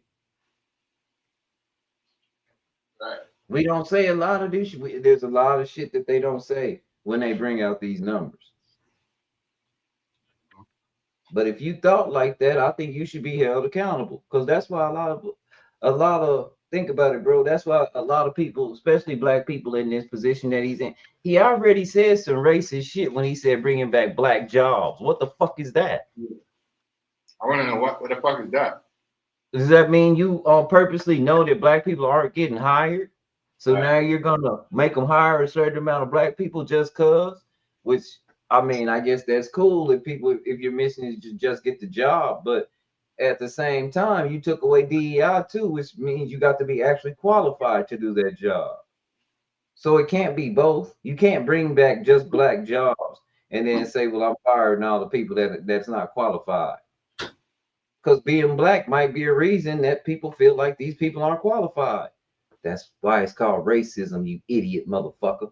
Right. We don't say a lot of this. There's a lot of shit that they don't say when they bring out these numbers. But if you thought like that, I think you should be held accountable, because that's why a lot of think about it, bro. That's why a lot of people, especially black people in this position that he's in, he already said some racist shit when he said bringing back black jobs. What the fuck is that? I want to know what the fuck is that? Does that mean you purposely know that black people aren't getting hired? So now you're gonna make them hire a certain amount of black people just cause? Which, I mean, I guess that's cool if your mission is to just get the job, but at the same time, you took away DEI too, which means you got to be actually qualified to do that job. So it can't be both. You can't bring back just black jobs and then say, well, I'm firing all the people that's not qualified. Because being black might be a reason that people feel like these people aren't qualified. That's why it's called racism, you idiot motherfucker.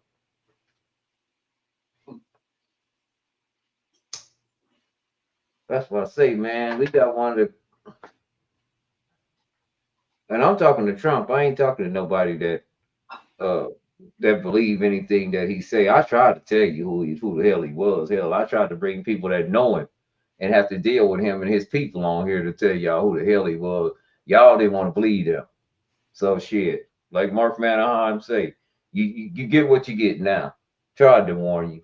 That's what I say, man. We got one of the, and I'm talking to Trump. I ain't talking to nobody that believe anything that he say. I tried to tell you who the hell he was. Hell, I tried to bring people that know him and have to deal with him and his people on here to tell y'all who the hell he was. Y'all didn't want to believe him. So shit, like Mark Manaheim say, you get what you get now. Tried to warn you.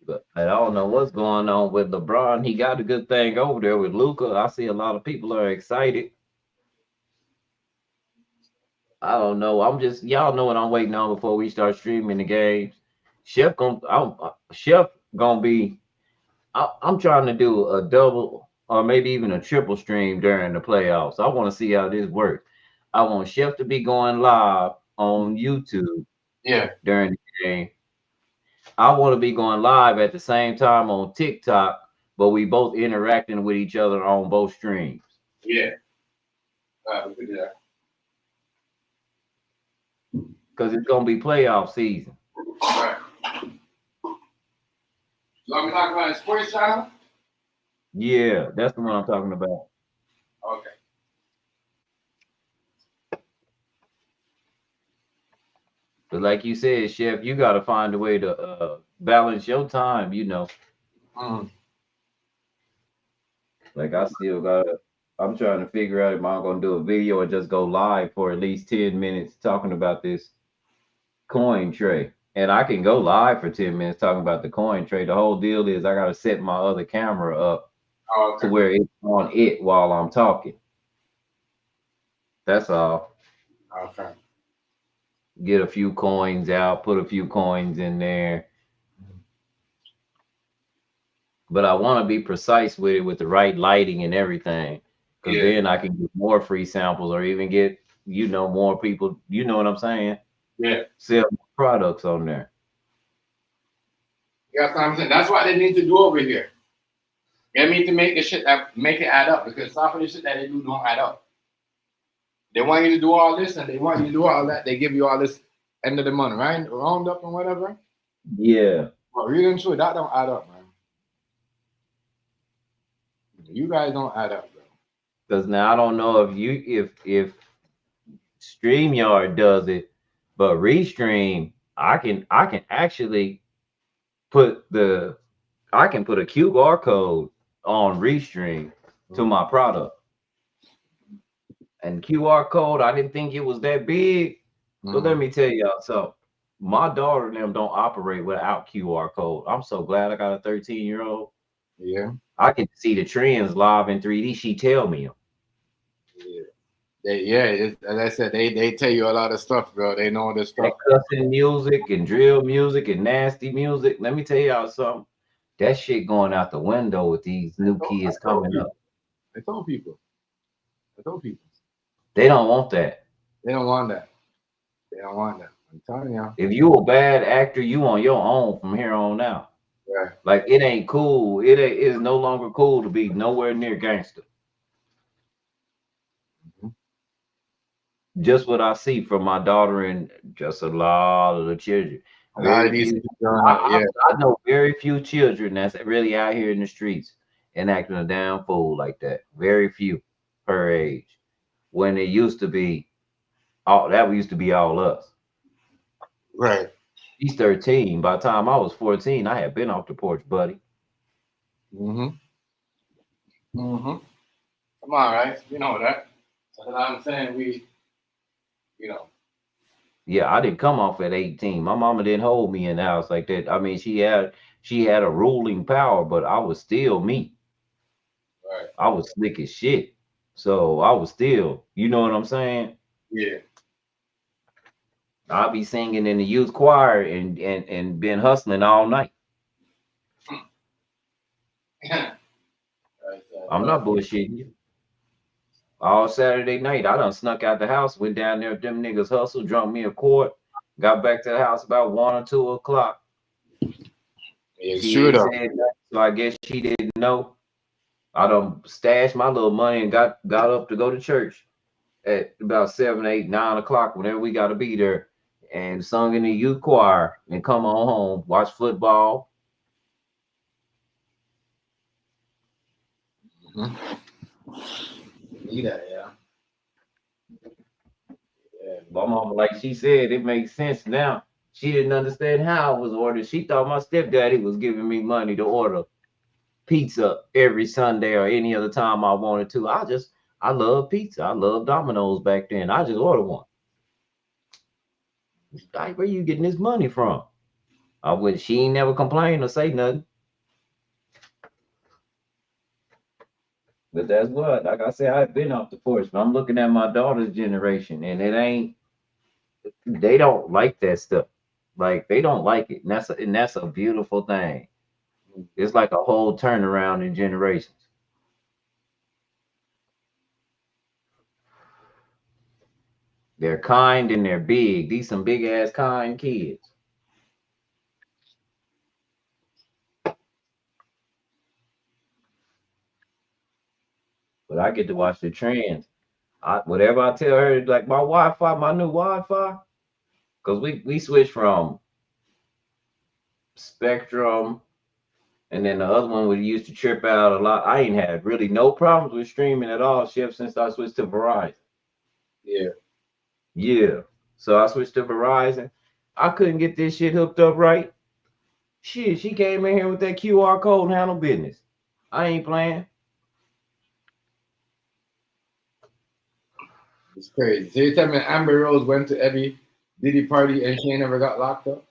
But I don't know what's going on with LeBron. He got a good thing over there with Luka. I see a lot of people are excited. I don't know. Y'all know what I'm waiting on before we start streaming the games. Chef gonna be. I'm trying to do a double or maybe even a triple stream during the playoffs. I want to see how this works. I want Chef to be going live on YouTube. Yeah. During the game. I want to be going live at the same time on TikTok, but we both interacting with each other on both streams. Yeah. We could do that. Because it's gonna be playoff season. Right. So I'm talking about a sports channel? Yeah, that's the one I'm talking about. Okay. But like you said, Chef, you got to find a way to balance your time, you know. Like I'm trying to figure out if I'm going to do a video or just go live for at least 10 minutes talking about this coin tray. And I can go live for 10 minutes talking about the coin tray. The whole deal is I got to set my other camera up to where it's on it while I'm talking. That's all. Okay. Get a few coins out, put a few coins in there. But I want to be precise with it with the right lighting and everything. Because then I can get more free samples or even get, more people, you know what I'm saying? Yeah. Sell more products on there. You got what I'm saying? That's what they need to do over here. They need to make the shit that make it add up, because some of the shit that they do don't add up. they want you to do all this and they want you to do all that. They give you all this end of the month, right? Roundup and whatever. Yeah. But real and true, that don't add up, man. You guys don't add up, bro. Because now I don't know if StreamYard does it, but Restream, I can actually put a QR code on Restream to my product. And QR code, I didn't think it was that big. But let me tell y'all something. My daughter and them don't operate without QR code. I'm so glad I got a 13-year-old. Yeah. I can see the trends live in 3D. She tell me them. Yeah. As I said, they tell you a lot of stuff, bro. They know this stuff. That cussing music and drill music and nasty music. Let me tell y'all something. That shit going out the window with these new kids coming up. I told people. They don't want that. They don't want that. I'm telling y'all. If you a bad actor, you on your own from here on out. Yeah. Like it ain't cool. It is no longer cool to be nowhere near gangster. Just what I see from my daughter and just a lot of the children. I know very few children that's really out here in the streets and acting a damn fool like that. Very few her age. When it used to be all us. Right. He's 13. By the time I was 14, I had been off the porch, buddy. Come on, right? You know that. That's what I'm saying. Yeah, I didn't come off at 18. My mama didn't hold me in the house like that. I mean, she had a ruling power, but I was still me. Right. I was slick as shit. So I was still, you know what I'm saying? Yeah. I'll be singing in the youth choir and been hustling all night. I'm not bullshitting you. All Saturday night, I done snuck out the house, went down there, them niggas hustled, drunk me a quart, got back to the house about 1 or 2 o'clock. Yeah, she sure said nothing, so I guess she didn't know. I done stashed my little money and got up to go to church at about 7, 8, 9 o'clock, whenever we got to be there, and sung in the youth choir and come on home, watch football. Yeah. My mama, like she said, it makes sense now. She didn't understand how it was ordered. She thought my stepdaddy was giving me money to order pizza every Sunday or any other time I wanted to. I love pizza. I love Domino's back then. I just ordered one. Like, where you getting this money from? She ain't never complain or say nothing. But that's what, like I said, I've been off the porch, but I'm looking at my daughter's generation, and they don't like that stuff. Like, they don't like it. And that's a beautiful thing. It's like a whole turnaround in generations. They're kind and they're big. These some big ass kind kids. But I get to watch the trends. Whatever I tell her, like my new Wi-Fi, because we switched from Spectrum, and then the other one we used to trip out a lot. I ain't had really no problems with streaming at all, Chef, since I switched to Verizon. Yeah. So I switched to Verizon. I couldn't get this shit hooked up right. Shit, she came in here with that QR code and handled business. I ain't playing. It's crazy. So you tell me Amber Rose went to every Diddy party and she ain't never got locked up?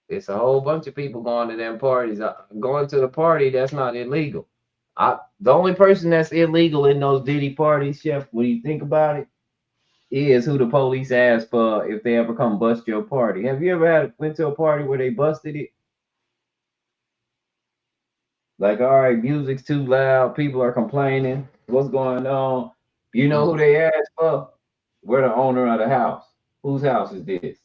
It's a whole bunch of people going to them parties. Going to the party, that's not illegal. The only person that's illegal in those Diddy parties, Chef, when you think about it, is who the police ask for if they ever come bust your party. Have you ever went to a party where they busted it? Like, all right, music's too loud, people are complaining. What's going on? You know who they asked for? We're the owner of the house. Whose house is this?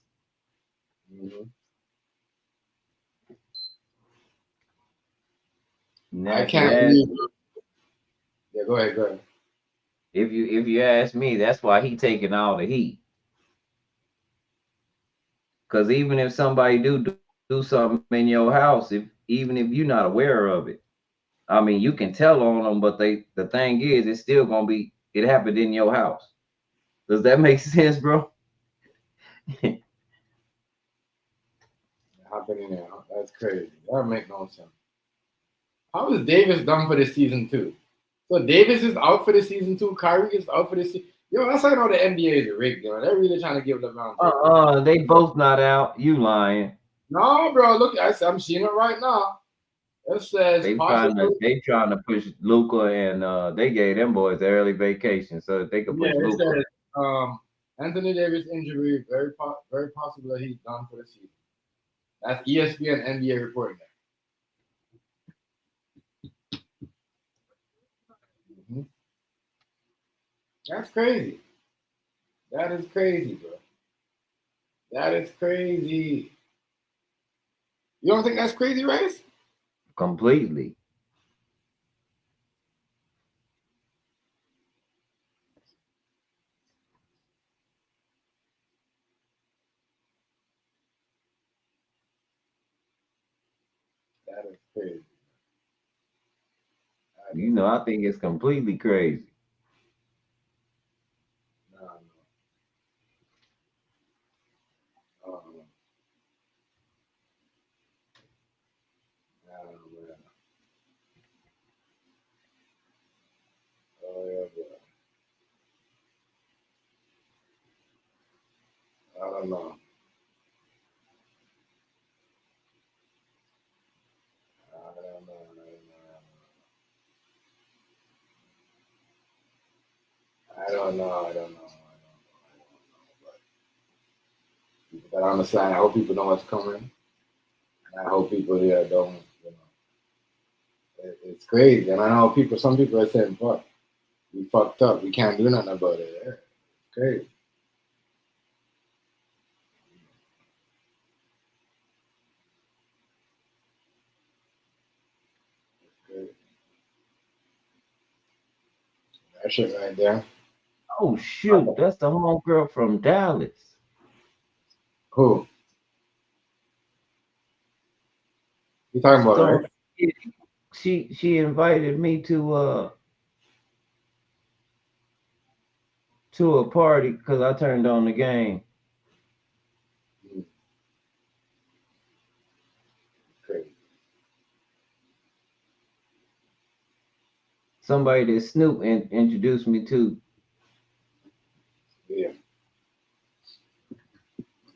I can't believe. Yeah, go ahead. If you ask me, that's why he taking all the heat. Because even if somebody do something in your house, even if you're not aware of it, I mean, you can tell on them, but the thing is, it's still gonna be it happened in your house. Does that make sense, bro? Happening there. That's crazy. That make no sense. How is Davis done for the season too? So Davis is out for the season too. Kyrie is out for the season. Yo, that's how I know the NBA is rigged. Yo, they're really trying to give LeBron. They both not out. You lying. No, bro. Look, I'm seeing it right now. It says possible. They trying to push Luca, and they gave them boys early vacation so that they could Yeah, push it Luca. says Anthony Davis injury very possible that he's done for the season. That's ESPN NBA reporting that. Mm-hmm. That's crazy. That is crazy, bro. That is crazy. You don't think that's crazy, Rice? Completely. That is crazy. You know, I think it's completely crazy. No. Oh, man. Oh, yeah, bro. I don't know. I don't know. But I'm saying, I hope people know what's coming. And I hope people here don't, it's crazy. And I know some people are saying, fuck, we fucked up. We can't do nothing about it. Yeah, it's crazy. That shit right there. Oh shoot, that's the homegirl from Dallas. Who? You talking about, right? She invited me to a party because I turned on the game. Crazy. Somebody that Snoop introduced me to. Yeah.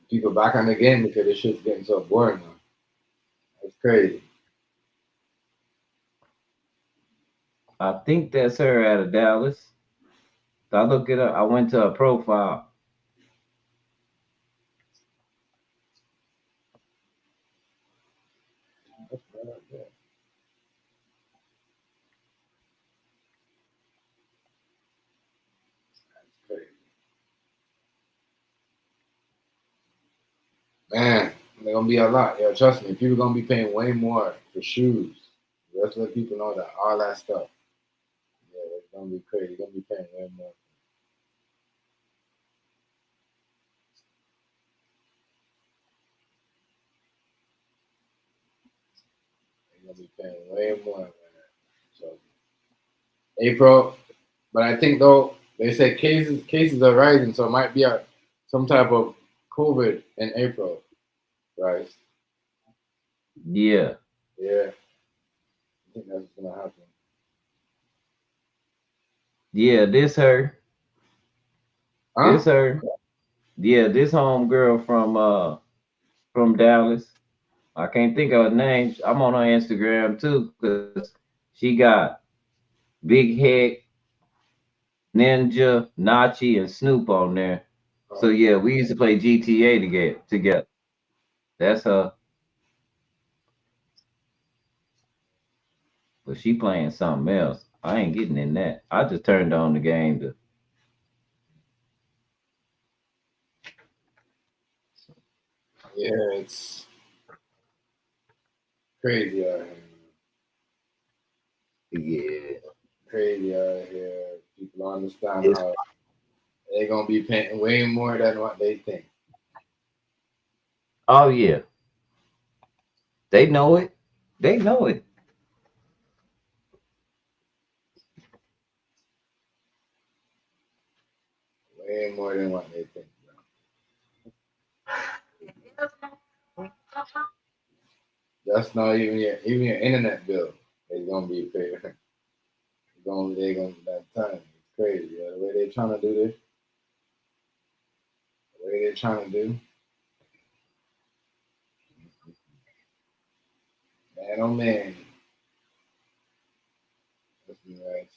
People back on the game because this shit's getting so boring now. That's crazy. I think that's her out of Dallas. So I looked it up. I went to her profile. That's bad, yeah. That's crazy. Man, they're gonna be a lot. Yeah, trust me, people gonna be paying way more for shoes. Let's let people know that all that stuff. Yeah, it's gonna be crazy. You're gonna be paying way more. You're gonna be paying way more, man. So April, but I think though they said cases are rising, so it might be some type of COVID in April, right? Yeah. Yeah, I think that's gonna happen. Yeah, this her. Huh? This her. Yeah, this homegirl from Dallas. I can't think of her name. I'm on her Instagram too, because she got Big Head, Ninja, Nachi, and Snoop on there. So yeah, we used to play GTA together. That's her. But she playing something else. I ain't getting in that. I just turned on the game to Yeah, it's crazy out here. yeah. Crazy out here. People don't understand Yes. how they're gonna be paying way more than what they think. Oh yeah, they know it. They know it. Way more than what they think, bro. That's not even your internet bill is gonna be paid. They're gonna that time. It's crazy. Yeah. The way they're trying to do this, the way they're trying to do. Man, oh man. Let's be right.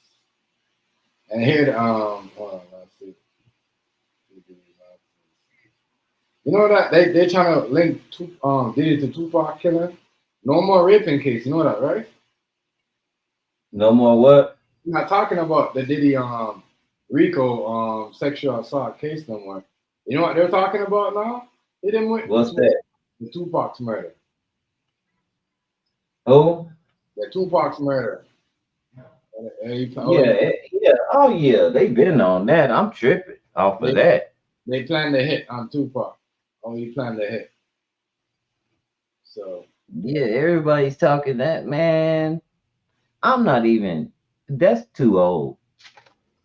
And here, hold on, let's see. You know that they're trying to link Diddy to Tupac killing. No more raping case. You know that, right? No more what? I'm not talking about the Diddy Rico sexual assault case no more. You know what they're talking about now? They didn't win What's that? the Tupac's murder. Oh, The Tupac's murder. yeah. Oh yeah, they been on that. I'm tripping off of that. They planned a hit on Tupac. Oh, he planned a hit. So Yeah, everybody's talking that, man. I'm not even. That's too old.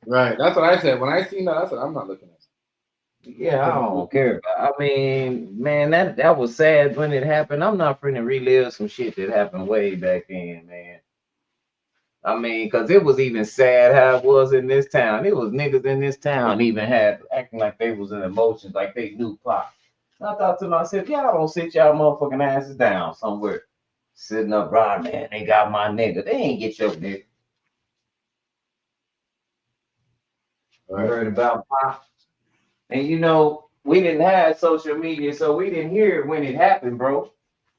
right, that's what I said. When I seen that, I said I'm not looking at it. Yeah, I don't care. I mean, man, that was sad when it happened. I'm not finna relive some shit that happened way back then, man. I mean, cause it was even sad how it was in this town. It was niggas in this town even had acting like they was in emotions, like they knew Pop. I thought to myself, y'all don't sit y'all motherfucking asses down somewhere, sitting up, right, man. They got my nigga. They ain't get your nigga. You Right. heard about Pop? And you know, we didn't have social media, so we didn't hear it when it happened, bro.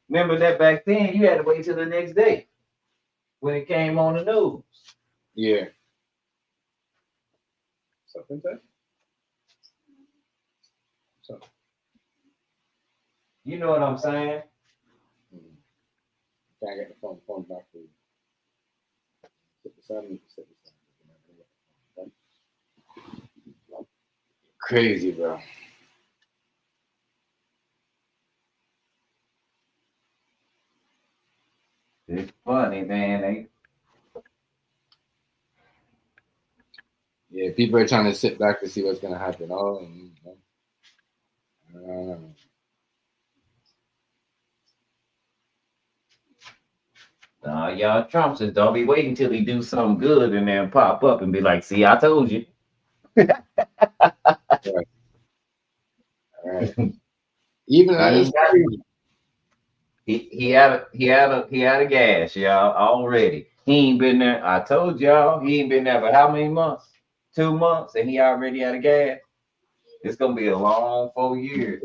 Remember that back then, you had to wait till the next day when it came on the news. Yeah. Something that? So, You know what I'm saying? can't get the phone back for you. Crazy, bro. It's funny, man. Yeah, people are trying to sit back to see what's gonna happen. Y'all Trumpsters don't be waiting till he do something good and then pop up and be like, "See, I told you." All right. Even He had a gas, y'all, already. He ain't been there. I told y'all he ain't been there for how many months? 2 months, and he already had a gas. It's gonna be a long 4 years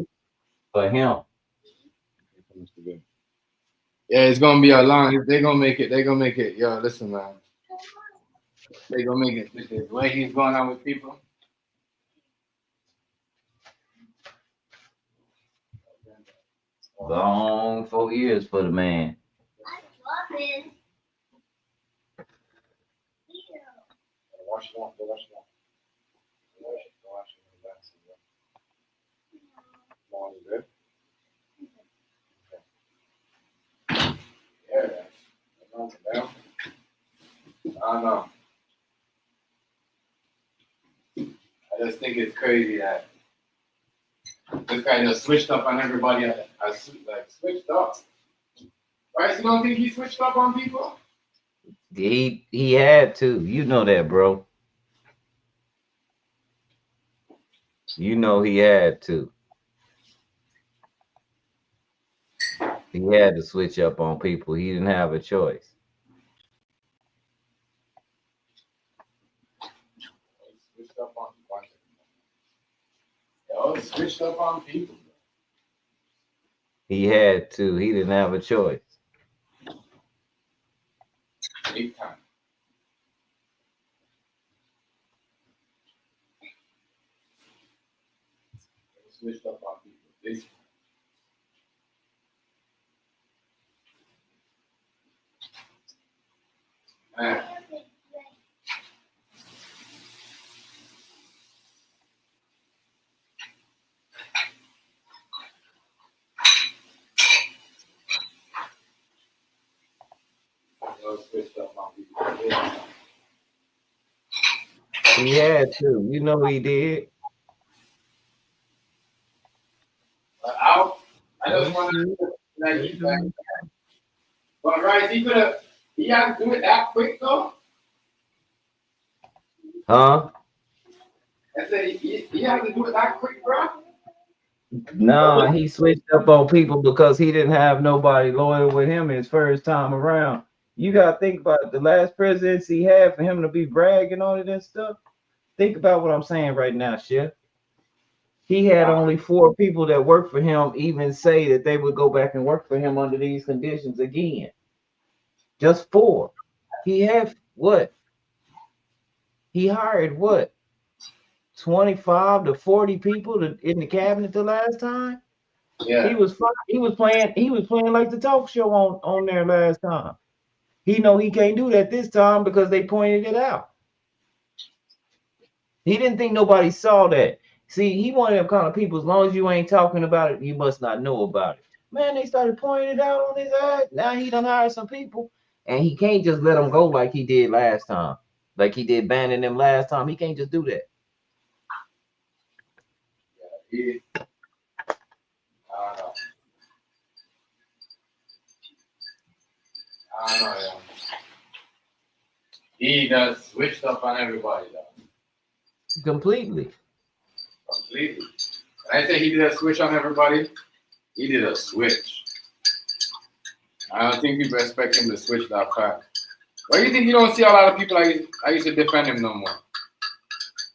for him. yeah, it's gonna be a long. They're gonna make it. They're gonna make it. Yo, listen, man. They're gonna make it. The way he's going on with people. Long 4 years for the man. Wash it off. Good. Yeah. I don't know. I just think it's crazy that this guy just switched up on everybody. Like switched up. Right? You don't think he switched up on people? He had to. You know that, bro. You know he had to. He had to switch up on people. He didn't have a choice. Switched up on people. Yo, switched up on people. He had to. He didn't have a choice. Big time. Switched up on people. Big time. Man. He had to. You know he did. I just want to but right, he had to do it that quick though. Huh? I said he had to do it that quick, bro. Nah, he switched up on people because he didn't have nobody loyal with him his first time around. You gotta think about it. The last presidency he had for him to be bragging on it and stuff. Think about what I'm saying right now, Chef. He had only 4 people that worked for him even say that they would go back and work for him under these conditions again. Just 4. He had what? He hired what? 25 to 40 people in the cabinet the last time. Yeah. He was playing like the talk show on there last time. He know he can't do that this time because they pointed it out. He didn't think nobody saw that. See, he one of them kind of people, as long as you ain't talking about it, you must not know about it. Man, they started pointing it out on his eye. Now he done hired some people. And he can't just let them go like he did last time. Like he did banning them last time. He can't just do that. I don't know, yeah. He does switched up on everybody though. Completely. Completely. When I say he did a switch on everybody, he did a switch. I don't think people expect him to switch that fast. Why do you think you don't see a lot of people I used to defend him no more?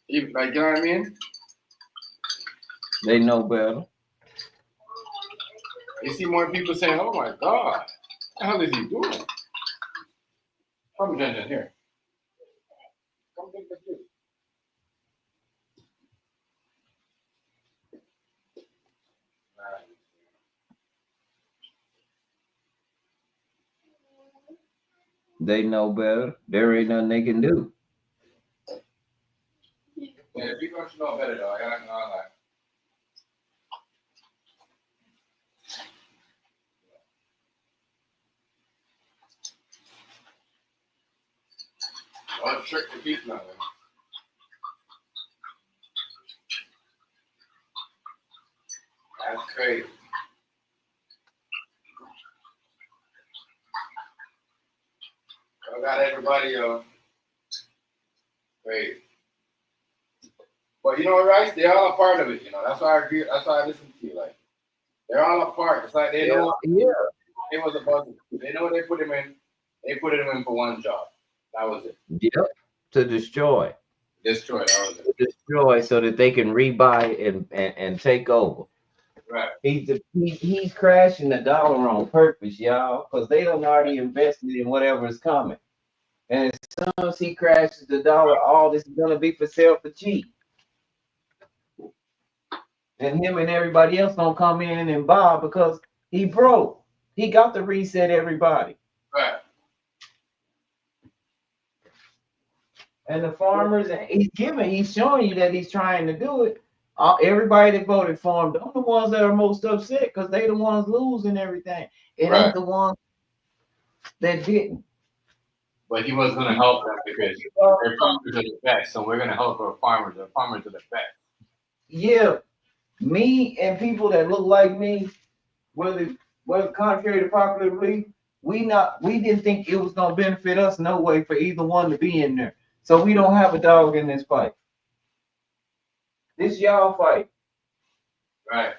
You know what I mean? They know better. You see more people saying, "Oh my God, what the hell is he doing?" Come, Jen, here. Come take the juice. They know better. There ain't nothing they can do. Yeah, people should know better though. I gotta know that. I'll trick the piece now. That's crazy. I got everybody crazy. But you know what, Rice? They're all a part of it, you know. That's why I agree. That's why I listen to you. Like, they're all a part. It's like they know it was about they know what they put him in. They put him in for one job. That was it. Yep. To destroy. Destroy. That was it. To destroy so that they can rebuy and take over. Right. He's crashing the dollar on purpose, y'all, because they don't already invested in whatever is coming. And as soon as he crashes the dollar, all this is gonna be for sale for cheap. And him and everybody else gonna come in and buy because he broke. He got to reset everybody. Right. And the farmers, he's showing you that he's trying to do it. Everybody that voted for him, they're the ones that are most upset because they the ones losing everything. It ain't the ones that didn't. But he was going to help them because their farmers are the best. So we're going to help our farmers. Our farmers are the best. Yeah, me and people that look like me, whether contrary to popular belief, we didn't think it was going to benefit us no way for either one to be in there. So we don't have a dog in this fight. This y'all fight. Right.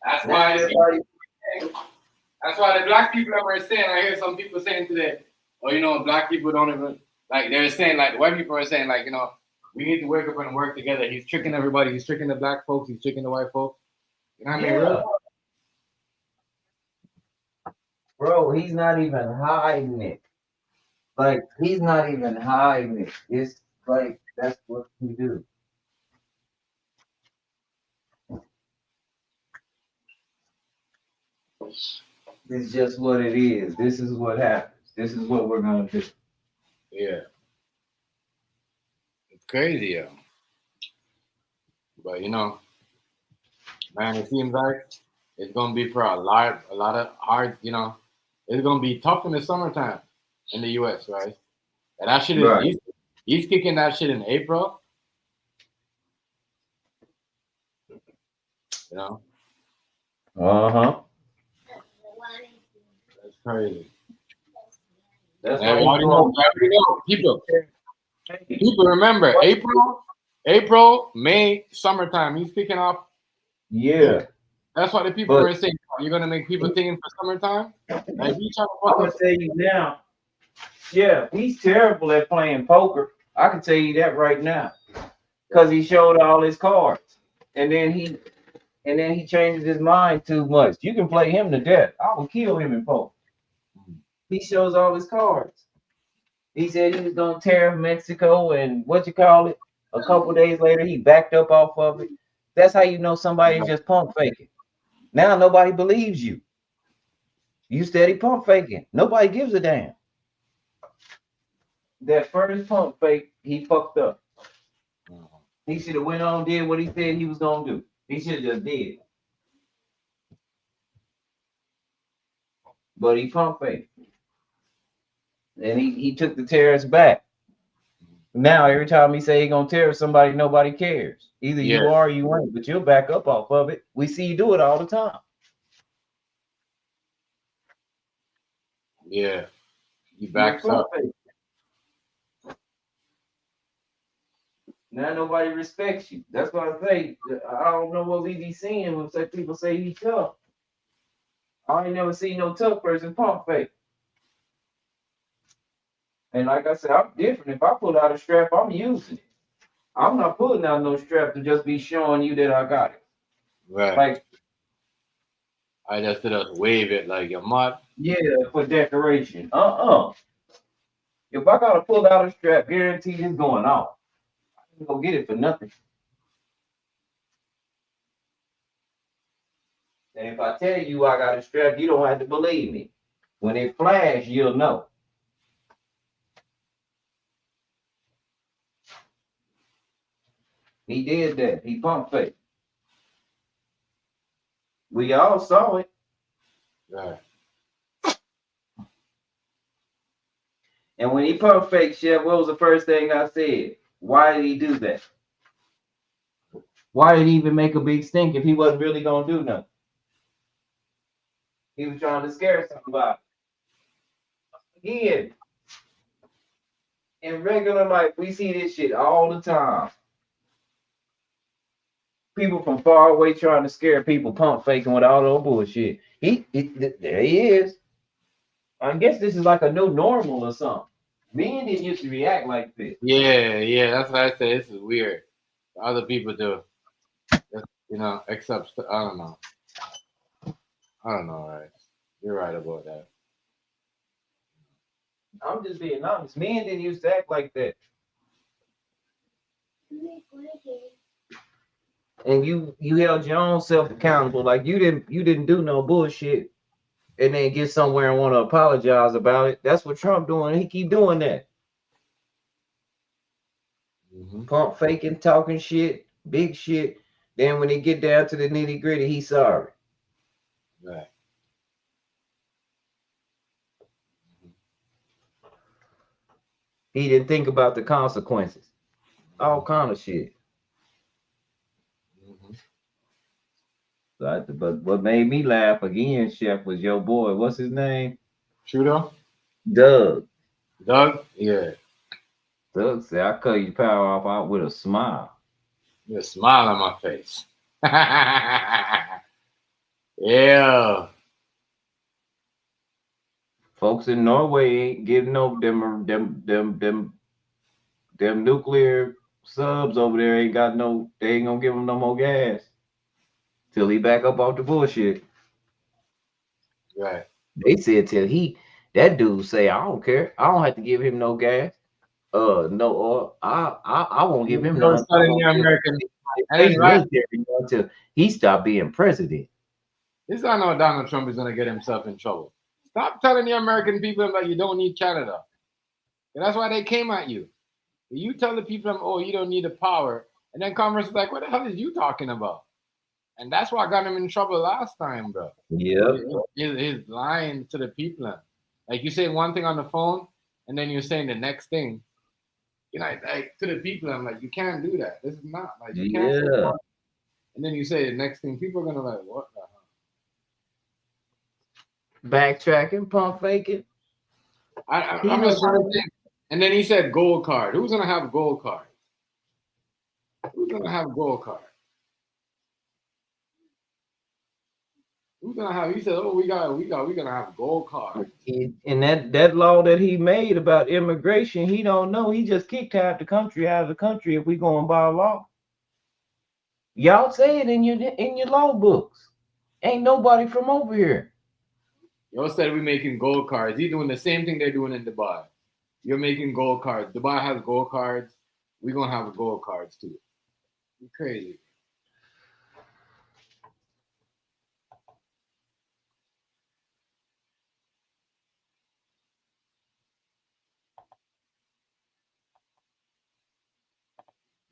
That's why the black people that were saying, I hear some people saying today, oh, you know, black people don't even, like, they're saying, like, white people are saying, like, you know, we need to wake up and work together. He's tricking everybody. He's tricking the black folks. He's tricking the white folks. You know what I mean? Really? Bro, he's not even hiding it. Like, he's not even hiding it. It's like, that's what we do. It's just what it is. This is what happens. This is what we're going to do. Yeah. It's crazy, yo. But, you know, man, it seems like it's going to be for a lot of hard, you know, It's gonna be tough in the summertime in the U.S., right? And that shit is Right. he's kicking that shit in April. You know, Uh-huh. that's crazy. That's And why we already know, people remember April, May, summertime. He's kicking off. Yeah. That's why the people But were saying, you're gonna make people thinking for summertime. Like you trying to I'm fuck gonna us. tell you now. Yeah, he's terrible at playing poker. I can tell you that right now, because he showed all his cards, and then he changes his mind too much. You can play him to death. I will kill him in poker. He shows all his cards. He said he was gonna tear Mexico and what you call it. A couple days later, he backed up off of it. That's how you know somebody's just pump faking. Now nobody believes you. You steady pump faking. Nobody gives a damn. That first pump fake, he fucked up. He should have went on, did what he said he was gonna do. He should have just did. But he pump faked. And he took the terrorists back. Now every time he say he gonna terror somebody, nobody cares. Either you are or you ain't, but you'll back up off of it. We see you do it all the time. Yeah, he backs up. Now nobody respects you. That's what I say. I don't know what we be seeing when people say he's tough. I ain't never seen no tough person pump fake. And like I said, I'm different. If I pull out a strap, I'm using it. I'm not pulling out no strap to just be showing you that I got it. Right. Like, I just wave it like your mud. yeah, for decoration. If I gotta pull out a strap, guaranteed it's going off. I can go get it for nothing. And if I tell you I got a strap, you don't have to believe me. When it flash, you'll know. He did that. He pump faked. We all saw it. Right. And when he pump faked, Chef, what was the first thing I said? Why did he do that? Why did he even make a big stink if he wasn't really gonna do nothing? He was trying to scare somebody. Again, in regular life, we see this shit all the time. People from far away trying to scare people, pump faking with all that bullshit. There he is. I guess this is like a new normal or something. Men didn't used to react like this. Yeah, that's what I say. This is weird. Other people do. Except I don't know. Right? You're right about that. I'm just being honest. Men didn't used to act like that. And you held your own self accountable. Like you didn't do no bullshit and then get somewhere and want to apologize about it. That's what Trump doing. He keep doing that. Pump faking, talking shit, big shit. Then when they get down to the nitty gritty, he's sorry. Right. He didn't think about the consequences. All kind of shit. But what made me laugh again, Chef, was your boy. What's his name? Trudeau? Doug? Yeah. Doug said, I cut your power off out with a smile. With a smile on my face. Yeah. Folks in Norway ain't getting no them nuclear subs over there ain't got no, they ain't gonna give them no more gas till he back up off the bullshit. Right. They said till that dude say, I don't care. I don't have to give him no gas. No oil. I won't give him none. Until he stopped being president. This I know Donald Trump is gonna get himself in trouble. Stop telling the American people that you don't need Canada. And that's why they came at you. You tell the people, oh, you don't need the power. And then Congress is like, what the hell is you talking about? And that's what got him in trouble last time, bro. Yep. He's lying to the people. Like you say one thing on the phone, and then you're saying the next thing. You know, like to the people, I'm like, you can't do that. This is not like you can't say Yeah. one, and then you say the next thing. People are gonna like, what the hell? Backtracking, pump faking. I'm just trying to think. And then he said gold card. Who's gonna have gold cards? Who's gonna have gold card? Who's gonna have? He said, "Oh, we're gonna have gold card." And that law that he made about immigration, he don't know. He just kicked half the country out of the country if we going by law. Y'all say it in your law books. Ain't nobody from over here. Y'all said we're making gold cards. He's doing the same thing they're doing in Dubai. You're making gold cards. Dubai has gold cards. We're gonna have gold cards too. You're crazy.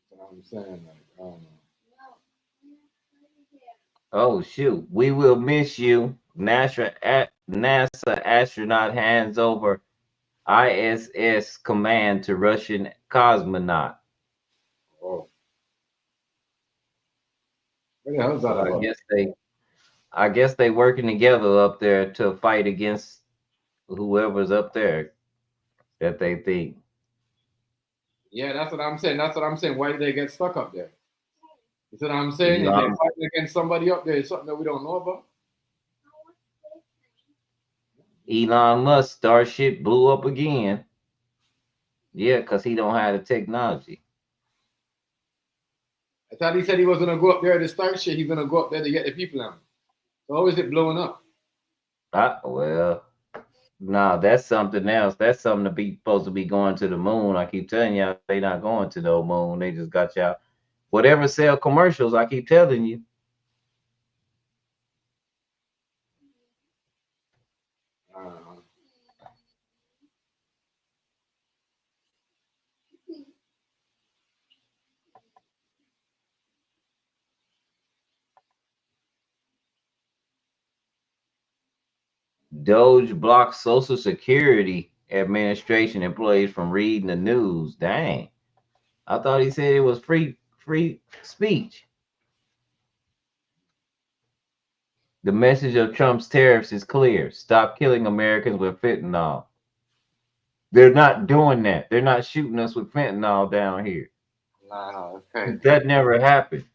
That's what I'm saying. Like, I don't know. Oh shoot, we will miss you. NASA astronaut hands over ISS command to Russian cosmonaut. Oh. What the hell is that So about? I guess they working together up there to fight against whoever's up there that they think. Yeah, that's what I'm saying. That's what I'm saying. Why did they get stuck up there? You see what I'm saying? Is they Elon, fighting against somebody up there? Is something that we don't know about? Elon Musk Starship blew up again. Yeah, because he don't have the technology. I thought he said he was gonna go up there to start shit. He's gonna go up there to get the people out. So how is it blowing up? Well, no, that's something else. That's something to be supposed to be going to the moon. I keep telling y'all they not going to no moon. They just got y'all whatever sell commercials. I keep telling you. Doge blocks Social Security Administration employees from reading the news. Dang. I thought he said it was free speech. The message of Trump's tariffs is clear. Stop killing Americans with fentanyl. They're not doing that. They're not shooting us with fentanyl down here. No, that's crazy. That never happened.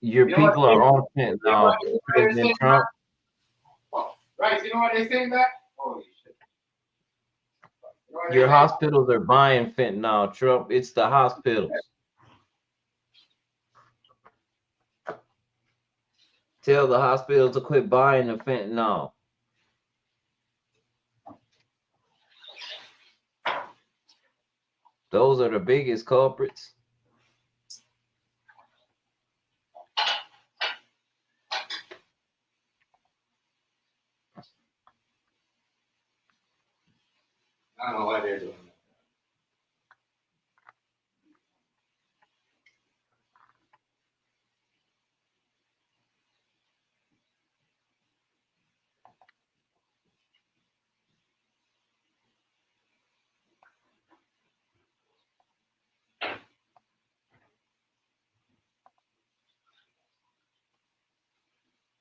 Your You know people are on fentanyl. President Trump. Oh, right, you know what they're saying that? Holy shit. You know Your hospitals are buying fentanyl, Trump. It's the hospitals. Tell the hospitals to quit buying the fentanyl. Those are the biggest culprits. I don't know why they're doing that.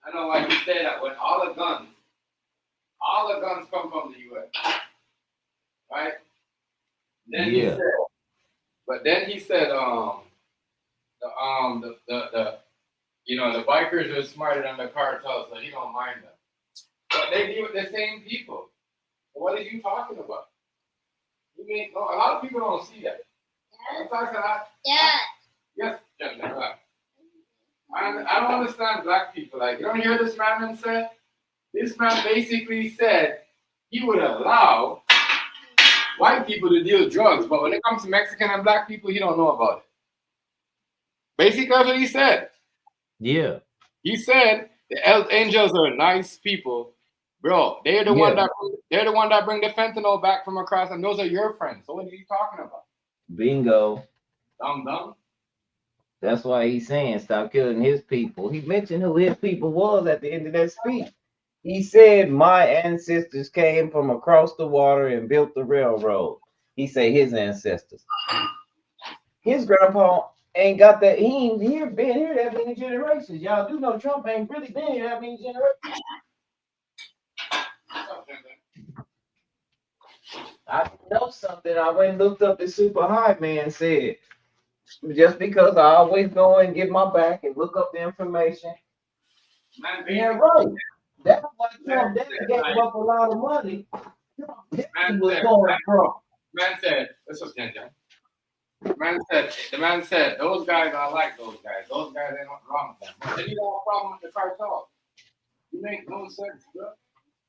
I know why you say that when all the guns come from the U.S. Right? Then he said, but then he said, the bikers are smarter than the cartels, so he don't mind them. But they deal with the same people. So what are you talking about? You mean no, a lot of people don't see that. Yeah. Yes, gentlemen, right. I don't understand black people. Like, you don't hear this man said? This man basically said he would allow white people to deal drugs, but when it comes to Mexican and black people, he don't know about it. Basically, that's what he said. Yeah. He said the Hells Angels are nice people, bro. They're the one that bring the fentanyl back from across, and those are your friends. So what are you talking about? Bingo. Dumb. That's why he's saying stop killing his people. He mentioned who his people was at the end of that speech. He said, my ancestors came from across the water and built the railroad. He said his ancestors. His grandpa ain't got that. He ain't been here that many generations. Y'all do know Trump ain't really been here that many generations. I know something. I went and looked up the super high man said. Just because I always go and get my back and look up the information. Man, Yeah, right. That's why Trump dad gave up a lot of money. He was going from. Man said, "What's up, Ginger?" The man said, those guys, I like those guys. Those guys ain't nothing wrong with them. But then you got a problem with the cartel. You make no sense, bro.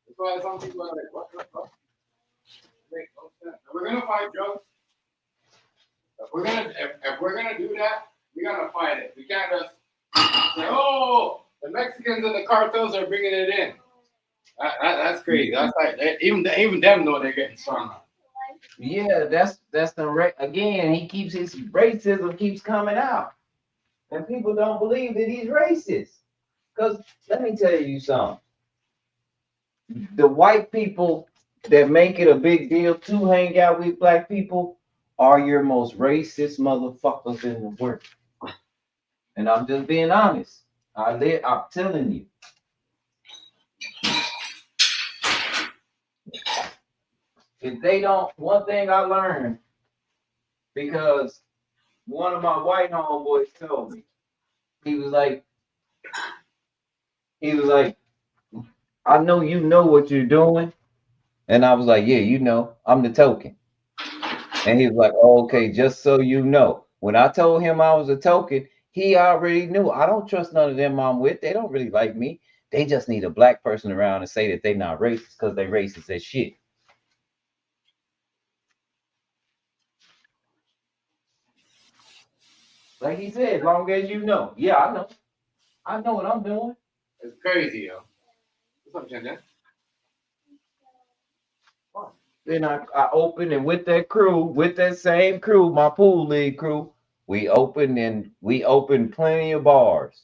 That's why some people are like, what? Make no sense. If we're gonna fight drugs. If we're gonna do that, we gotta fight it. We can't just say, oh, the Mexicans and the cartels are bringing it in. That's crazy. That's like even them know they're getting stronger. Yeah, that's the again. He keeps his racism keeps coming out, and people don't believe that he's racist. Cause let me tell you something. The white people that make it a big deal to hang out with black people are your most racist motherfuckers in the world. And I'm just being honest. I'm telling you. If they don't, one thing I learned, because one of my white homeboys told me, he was like, I know you know what you're doing. And I was like, yeah, you know, I'm the token. And he was like, oh, okay, just so you know. When I told him I was a token, he already knew. I don't trust none of them I'm with. They don't really like me. They just need a black person around to say that they're not racist because they racist as shit. Like he said, as long as you know. Yeah, I know. I know what I'm doing. It's crazy, yo. What's up, Ginger? Then I opened, and with that same crew, my pool league crew, we opened plenty of bars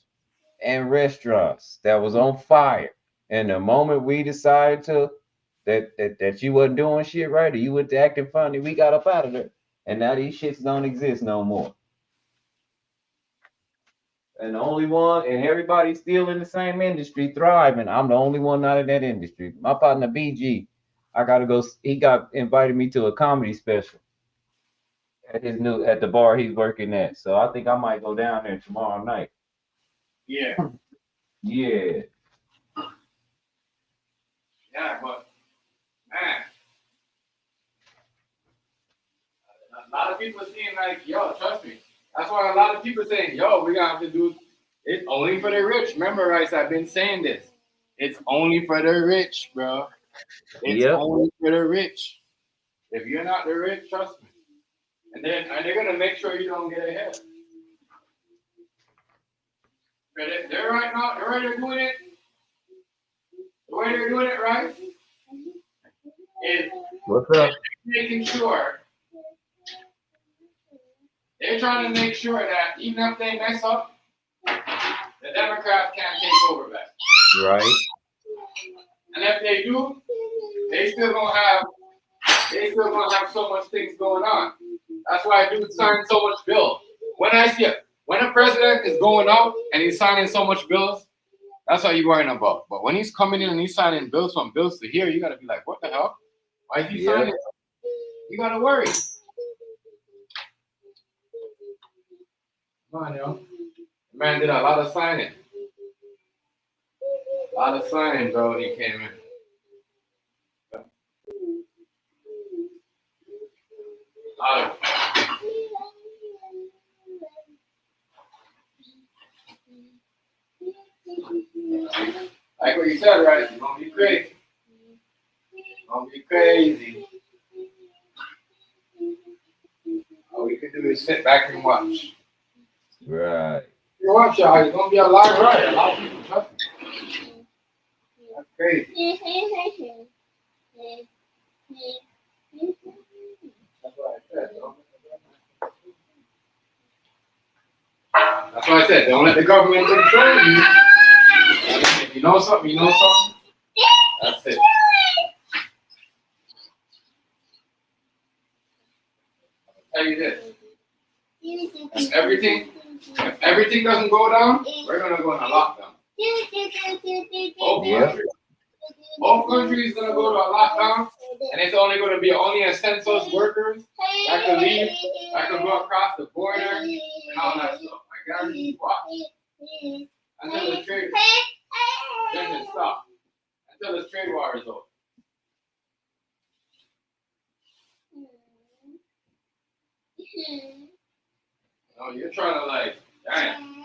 and restaurants that was on fire. And the moment we decided that you wasn't doing shit right or you went to acting funny, we got up out of there. And now these shits don't exist no more. And the only one, and everybody's still in the same industry, thriving. I'm the only one not in that industry. My partner BG, he got invited me to a comedy special at the bar he's working at. So I think I might go down there tomorrow night. Yeah. Yeah. Yeah, but man, a lot of people seem like, yo, trust me. That's why a lot of people saying, yo, we're gonna have to do it only for the rich. Remember, Rice, I've been saying this. It's only for the rich, bro. It's only for the rich. If you're not the rich, trust me. And they're gonna make sure you don't get ahead. They're right now, the way they're doing it, right, is What's up? making sure they're trying to make sure that even if they mess up, the Democrats can't take over back. Right. And if they do, they still gonna have so much things going on. That's why dudes sign so much bills. When a president is going out and he's signing so much bills, that's what you're worrying about. But when he's coming in and he's signing bills from bills to here, you gotta be like, what the hell? Why is he signing? You gotta worry. Come on, yo. The man did a lot of signing. A lot of signing, bro, when he came in. Like what you said, right? It's gonna be crazy. All we can do is sit back and watch. Right. You watch y'all, it's gonna be a lot of right. A lot of people trust me. That's crazy. That's what I said, bro. That's why I said don't let the government control you. If you know something, you know something. That's it. I'll tell you this. If everything doesn't go down, we're gonna go in a lockdown. All countries gonna go to a lockdown, and it's only gonna be essential workers that can leave, that can go across the border and all that stuff. I guarantee you, watch. Until the trade doesn't stop. Until the trade war is over. No, you're trying to like, damn.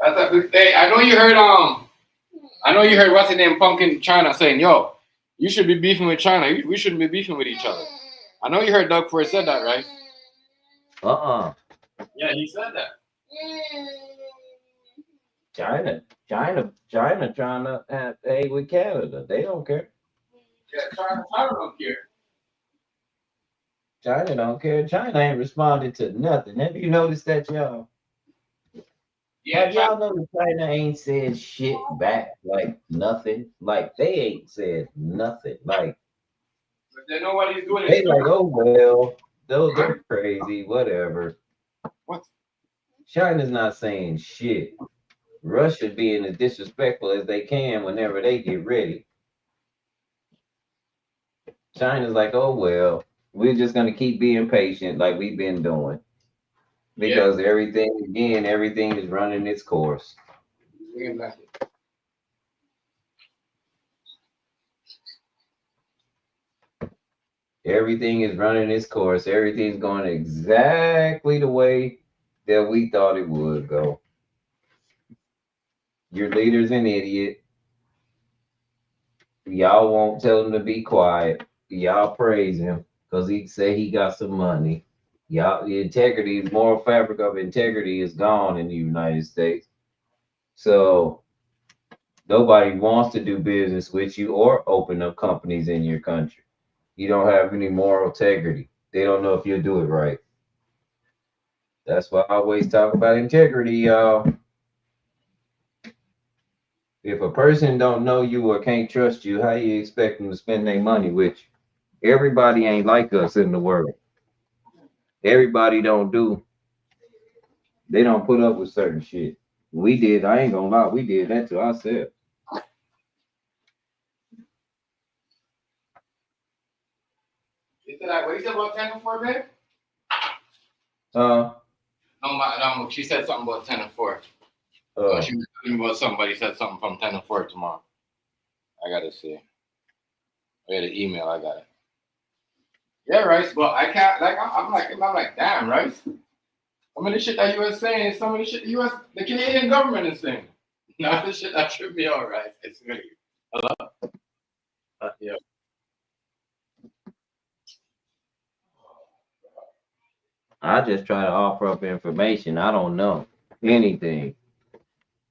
That's a good thing. I know you heard what's his name, Pumpkin China saying, yo, you should be beefing with China. We shouldn't be beefing with each other. I know you heard Doug Ford said that, right? Yeah, he said that. China trying to have aid with Canada. They don't care. Yeah, China don't care. China don't care. China ain't responded to nothing. Have you noticed that, y'all? Yeah, Have y'all noticed China ain't said shit back? Like nothing. Like they ain't said nothing. Like but they know what he's doing. They like, oh well, they're crazy, whatever. What? China's not saying shit. Russia being as disrespectful as they can whenever they get ready. China's like, oh well, we're just gonna keep being patient like we've been doing. Because everything is running its course. Everything is running its course. Everything's going exactly the way that we thought it would go. Your leader's an idiot. Y'all won't tell him to be quiet. Y'all praise him because he say he got some money. Y'all, the integrity, the moral fabric of integrity is gone in the United States. So nobody wants to do business with you or open up companies in your country. You don't have any moral integrity. They don't know if you'll do it right. That's why I always talk about integrity, y'all. If a person don't know you or can't trust you, how you expect them to spend their money with you? Everybody ain't like us in the world. Everybody they don't put up with certain shit. We did, I ain't gonna lie, we did that to ourselves. You said what you said about 10 and 4, babe? No, she said something about 10 and 4. She was talking about somebody said something from 10 and 4 tomorrow. I gotta see. I got an email, I got it. Yeah, Rice, but I can't, like, I'm like, damn, Rice. Some of the shit that you were saying, some of the shit the Canadian government is saying. Not the shit that should be all right. It's really, hello? Yeah. I just try to offer up information. I don't know anything,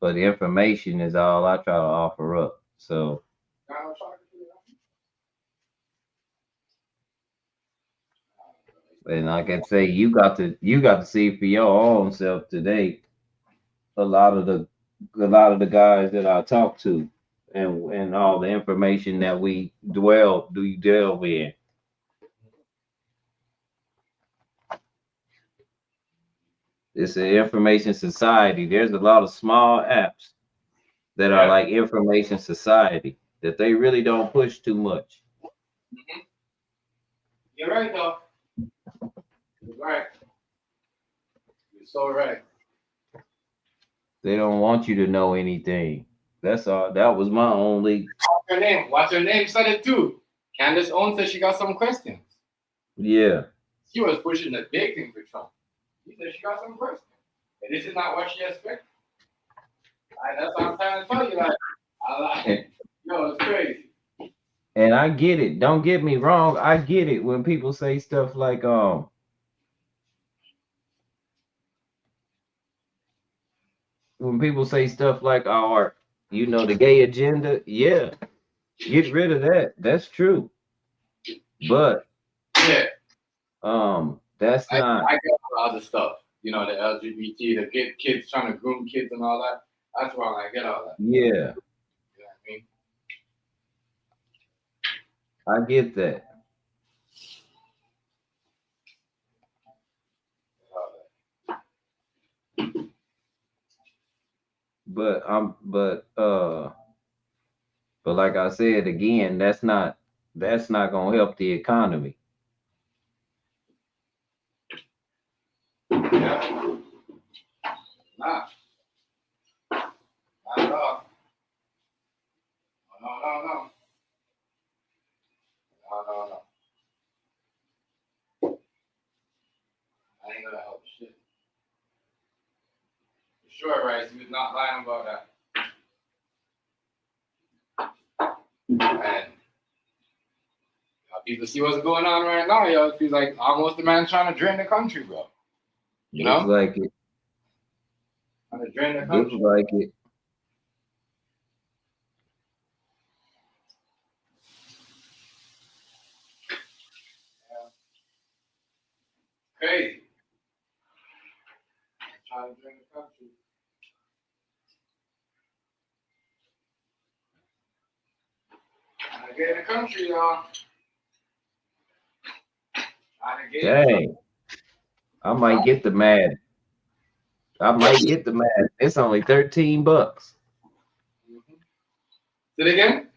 but the information is all I try to offer up. So, and like I say, you got to see for your own self today. A lot of the guys that I talk to, and all the information that we delve in. It's an information society. There's a lot of small apps that are like information society that they really don't push too much. Mm-hmm. You're right, though. You're right. You're so right. They don't want you to know anything. That's all. That was my only. What's her name? Said it too. Candace Owens said she got some questions. Yeah. She was pushing the big thing for Trump. She said she got some questions. And this is not what she expected. That's what I'm trying to tell you. It's crazy. And I get it. Don't get me wrong. I get it when people say stuff like, the gay agenda. Yeah. Get rid of that. That's true. But, That's I not. get all the other stuff. You know, the LGBT, the kids trying to groom kids and all that. That's wrong. I get all that. Yeah, You know what I mean? I get that. But like I said again, that's not gonna help the economy. Yeah. Nah. Not at all. No. No. I ain't gonna help shit. For sure, right? He was not lying about that. And people see what's going on right now, yo. It feels like almost the man trying to drain the country, bro. You Looks know? like it. Trying to drain the Looks country. like it. Crazy. Trying to drain the country. Trying to get in the country, y'all. Trying to get Dang. I might get the Madden. It's only $13. Mm-hmm. Say it again?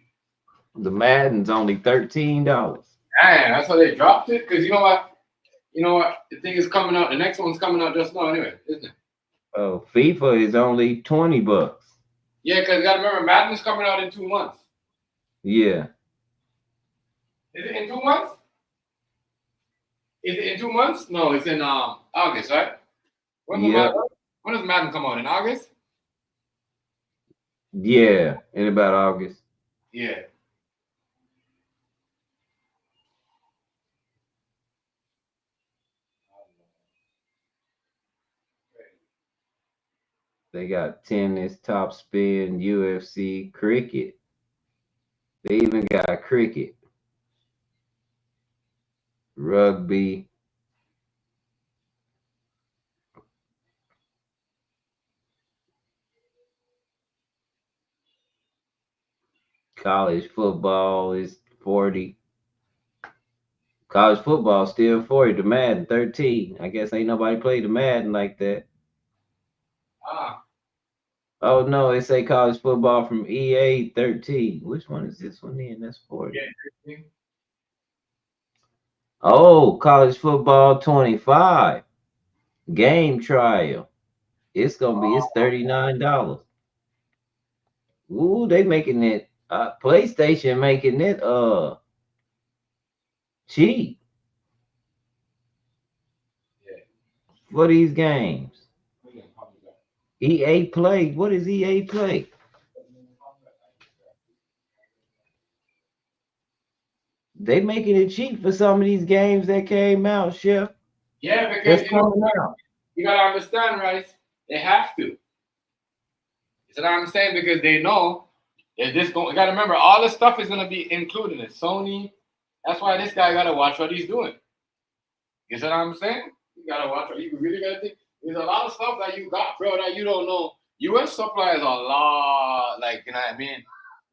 The Madden's only $13. Damn, that's how they dropped it? Because you know what? The thing is coming out. The next one's coming out just now anyway, isn't it? Oh, FIFA is only $20. Yeah, because you got to remember, Madden's coming out in 2 months. Yeah. Is it in 2 months? Is it in 2 months? No, it's in August, right? When does Madden come out? In August? Yeah, in about August. Yeah. They got tennis, top spin, UFC, cricket. They even got cricket, rugby. College football is 40. College football still 40. The Madden 13. I guess ain't nobody played the Madden like that. Oh no, it say college football from EA 13. Which one is this one then? That's 40. Yeah. Oh, college football 25. Game trial. It's $39. Ooh, they making it PlayStation making it cheap for these games. EA Play. What is EA Play? They making it cheap for some of these games that came out, Chef. Yeah, because you gotta understand, right? They have to. You see what I'm saying? Because they know that this going. You gotta remember, all this stuff is gonna be included in Sony. That's why this guy gotta watch what he's doing. You see what I'm saying? You gotta watch what you really gotta think. There's a lot of stuff that you got, bro, that you don't know. US supplies a lot, like, you know what I mean?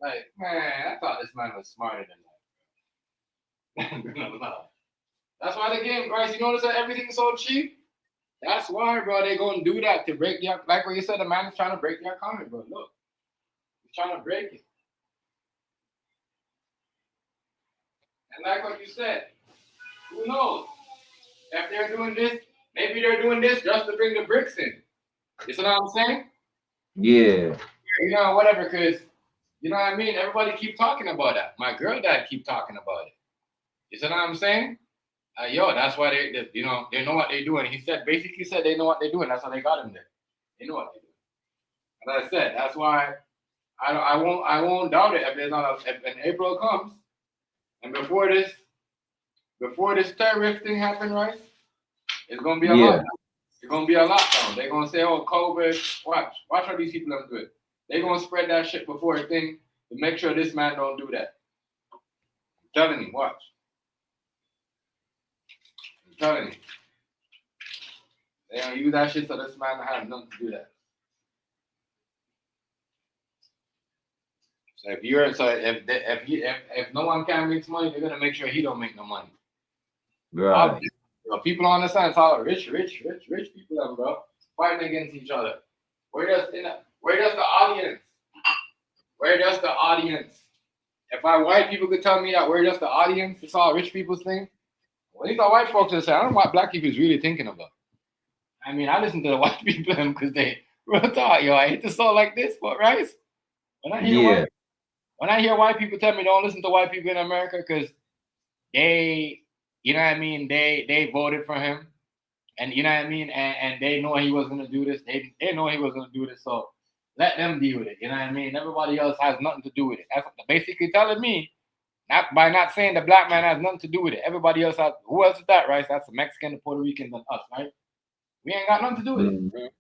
Like, man, I thought this man was smarter than that. That's why the game, guys, you notice that everything's so cheap? That's why, bro, they gonna do that to break the, like what you said, the man is trying to break the economy, bro. Look, he's trying to break it. And like what you said, who knows? If they're doing this, maybe they're doing this just to bring the bricks in. You see what I'm saying? Yeah. You know, whatever, because, you know what I mean? Everybody keep talking about that. My girl dad keep talking about it. You see what I'm saying? Yo, that's why they you know, they know what they're doing. He said, basically said they know what they're doing. That's how they got him there. They know what they're doing. And I said, that's why I won't doubt it if there's not if in April comes and before this tariff thing happen, right? It's gonna be a lockdown. It's gonna be a lockdown. They're gonna say, oh, COVID, watch how these people don't do it. They're gonna spread that shit before a thing to make sure this man don't do that. I'm telling you, watch. I'm telling you. They don't use that shit so this man have nothing to do that. So if no one can make money, they're gonna make sure he don't make no money. Right. People on the side, it's all rich people, bro, fighting against each other. Where does the audience? Where does the audience? If white people could tell me that we're just the audience, it's all rich people's thing. Well, these are white folks that say, I don't know what black people is really thinking about. I mean, I listen to the white people because they real talk, yo. I hate the soul like this, but right? When I hear white people tell me don't listen to white people in America because they, you know what I mean, they voted for him, and you know what I mean, and they know he was gonna do this. They know he was gonna do this, so let them deal with it. You know what I mean? Everybody else has nothing to do with it. That's what they're basically telling me. Not saying the black man has nothing to do with it. Everybody else has. Who else is that, right? That's the Mexican, the Puerto Ricans, and us, right? We ain't got nothing to do with it.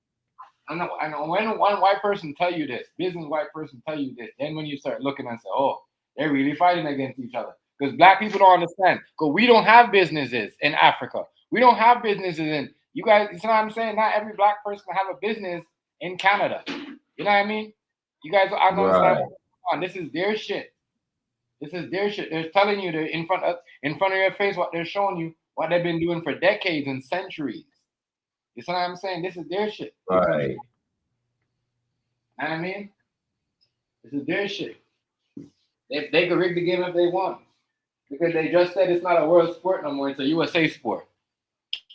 I know when one white person tell you this, business white person tell you this, then when you start looking and say, oh, they're really fighting against each other. Because black people don't understand. Because we don't have businesses in Africa. We don't have businesses in, you guys, you know what I'm saying? Not every black person have a business in Canada. You know what I mean? You guys, I don't understand what's going on. This is their shit. This is their shit. They're telling you in front of your face what they're showing you, what they've been doing for decades and centuries. You see what I'm saying? This is their shit. Right. You know what I mean? This is their shit. They could rig the game if they want. Because they just said it's not a world sport no more, it's a USA sport.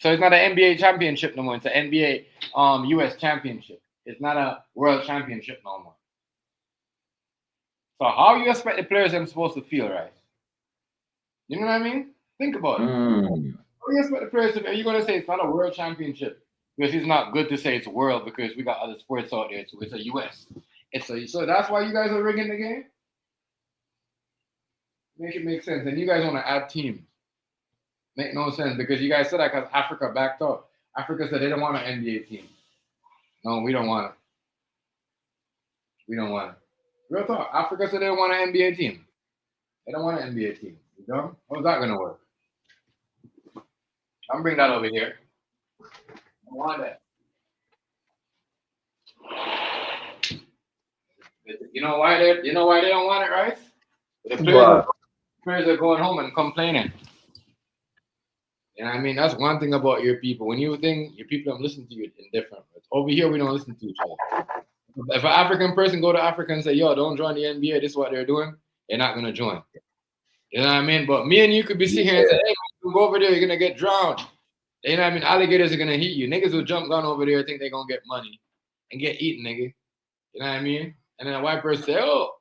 So it's not an NBA championship no more, it's an NBA US championship. It's not a world championship no more. So how you expect the players them supposed to feel, right? You know what I mean? Think about it. How you expect the players to feel? Are you gonna say it's not a world championship? Because it's not good to say it's a world because we got other sports out there too. It's a US. So that's why you guys are rigging the game? Make it make sense. And you guys want to add teams. Make no sense because you guys said that because Africa backed up. Africa said they don't want an NBA team. No, we don't want it. We don't want it. Real talk. Africa said they don't want an NBA team. They don't want an NBA team. You dumb? How's that gonna work? I'm bring that over here. I don't want that. You know why they don't want it, right? The players are going home and complaining. You know what I mean? That's one thing about your people. When you think your people don't listen to you indifferent. Over here, we don't listen to each other. If an African person go to Africa and say, yo, don't join the NBA, this is what they're doing, they're not going to join. You know what I mean? But me and you could be sitting here and say, hey, go over there, you're going to get drowned. You know what I mean? Alligators are going to eat you. Niggas will jump down over there think they're going to get money and get eaten, nigga. You know what I mean? And then a white person say, oh,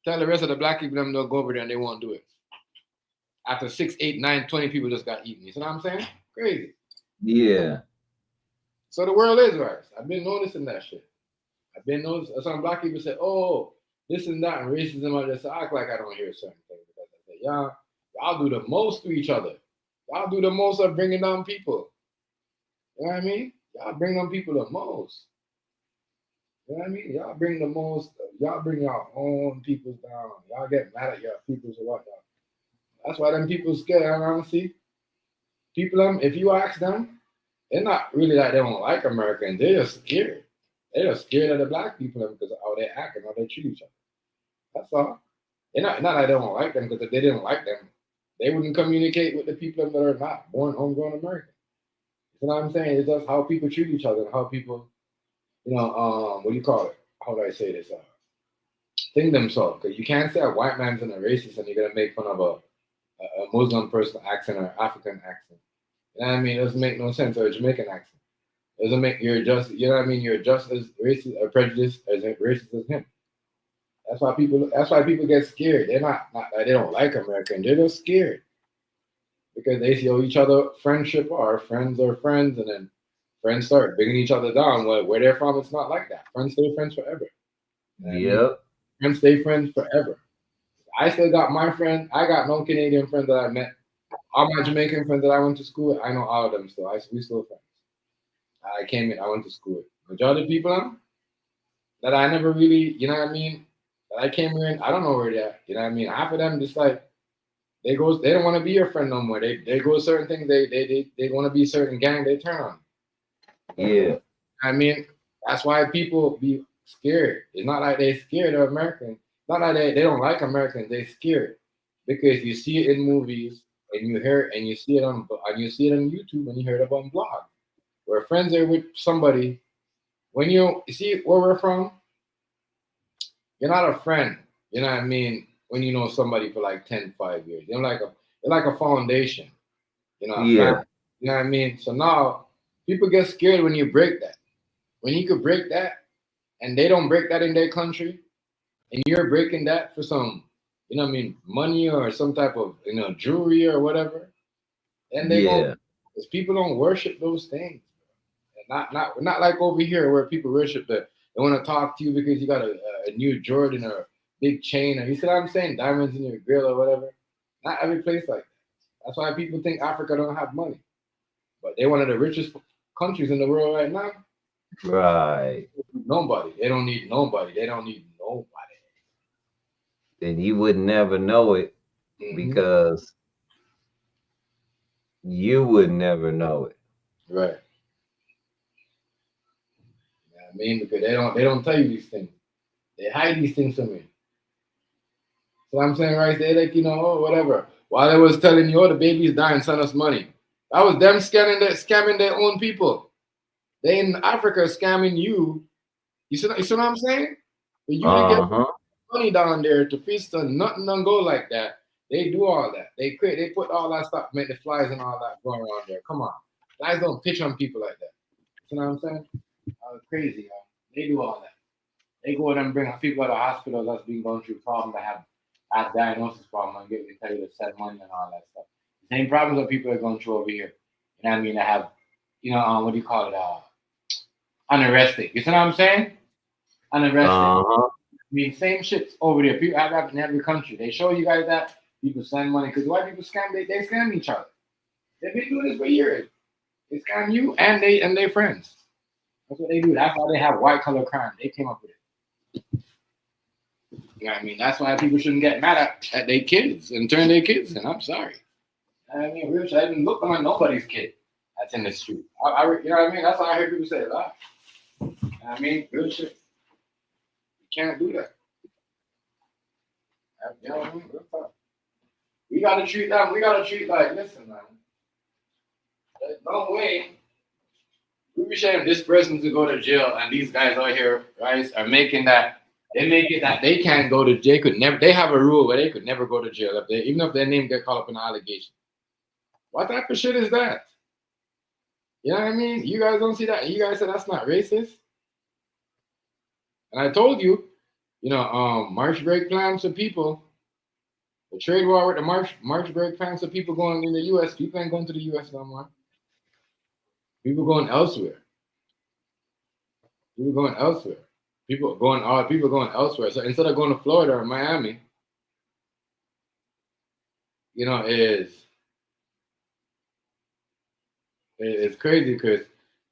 tell the rest of the black people them don't go over there and they won't do it. After 6, 8, 9, 20 people just got eaten. You see what I'm saying? Crazy. Yeah. So the world is right. I've been noticing that shit. I've been noticing some black people say, oh, this and that and racism. I just act like I don't hear certain things because I say, y'all do the most to each other. Y'all do the most of bringing down people. You know what I mean? Y'all bring them people the most. You know what I mean? Y'all bring the most. Y'all bring your own people down. Y'all get mad at your peoples or whatnot. That's why them people scared. Honestly, people, if you ask them, they're not really like they don't like Americans. They're just scared. They're just scared of the black people because of how they act and how they treat each other. That's all. They're not like they don't like them because if they didn't like them, they wouldn't communicate with the people that are not born homegrown Americans. You know what I'm saying? It's just how people treat each other and how people, what do you call it? How do I say this? Think themselves. Because you can't say a white man's in a racist and you're going to make fun of a Muslim person accent or African accent. You know what I mean? It doesn't make no sense. Or a Jamaican accent. It doesn't make you're just, you know what I mean? You're just as racist or prejudiced as racist as him. That's why people get scared. They're not they don't like American. They're just scared. Because they see each other friendship or friends, and then friends start bringing each other down. Where they're from, it's not like that. Friends stay friends forever. You know what I mean? Friends stay friends forever. I still got my friend. I got no Canadian friends that I met. All my Jamaican friends that I went to school with, I know all of them still. We still friends. I came in, I went to school with. Majority of people that I never really, you know what I mean, that I came here in, I don't know where they're at. You know what I mean? Half of them just like, they don't want to be your friend no more. They go certain things, they want to be certain gang, they turn on. Yeah. I mean, that's why people be scared. It's not like they scared of Americans. Not like they don't like Americans. They scared because you see it in movies and you hear it and you see it on YouTube and you hear it up on blog where friends are with somebody. When you see where we're from, you're not a friend. You know what I mean? When you know somebody for like 10, 5 years, you're like a foundation. You know, a Yeah. family. You know what I mean? So now people get scared when you break that. When you could break that, and they don't break that in their country, and you're breaking that for some, you know what I mean, money or some type of, jewelry or whatever, then they go, Yeah. because people don't worship those things. Not like over here where people worship that they want to talk to you because you got a new Jordan or a big chain, or you see what I'm saying, diamonds in your grill or whatever. Not every place like that. That's why people think Africa don't have money, but they're one of the richest countries in the world right now. Right. Nobody. They don't need nobody. They don't need nobody. And you would never know it because you would never know it. Right. You know what I mean? Because they don't tell you these things. They hide these things from you. So I'm saying right there, like, oh, whatever. While they was telling you, oh, the baby's dying, send us money. That was them scamming their own people. They in Africa scamming you. You see what I'm saying? For you to get money down there to feast on nothing don't go like that. They do all that. They put all that stuff, make the flies and all that going around there. Come on. Guys don't pitch on people like that. You know what I'm saying? Crazy, huh? They do all that. They go and bring people to the hospital that's been going through problems that have diagnosis problem and get tell you to send money and all that stuff. The same problems that people are going through over here. You know what I mean? They have, what do you call it? Unarrested. You see what I'm saying? Unarrested. I mean, same shit over there. People have that in every country. They show you guys that people send money because white people scam. They scam each other. They've been doing this for years. They scam you and their friends. That's what they do. That's why they have white collar crime. They came up with it. You know what I mean? That's why people shouldn't get mad at their kids and turn their kids in. I'm sorry. I mean, real shit. I didn't look on nobody's kid that's in the street. You know what I mean? That's why I hear people say a lot. You know what I mean? Real shit. You can't do that. You know what I mean? We gotta treat them. We gotta treat like, listen, man. There's no way we be saying this person to go to jail, and these guys out here, right, are making that. They make it that they can't go to jail. They have a rule where they could never go to jail even if their name get caught up in an allegation. What type of shit is that? You know what I mean? You guys don't see that. You guys said that's not racist. And I told you, March break plans for people. The trade war with the March break plans for people going in the U.S. People ain't going to the U.S. no more. People going elsewhere. People going elsewhere. People going elsewhere. So instead of going to Florida or Miami, it's crazy because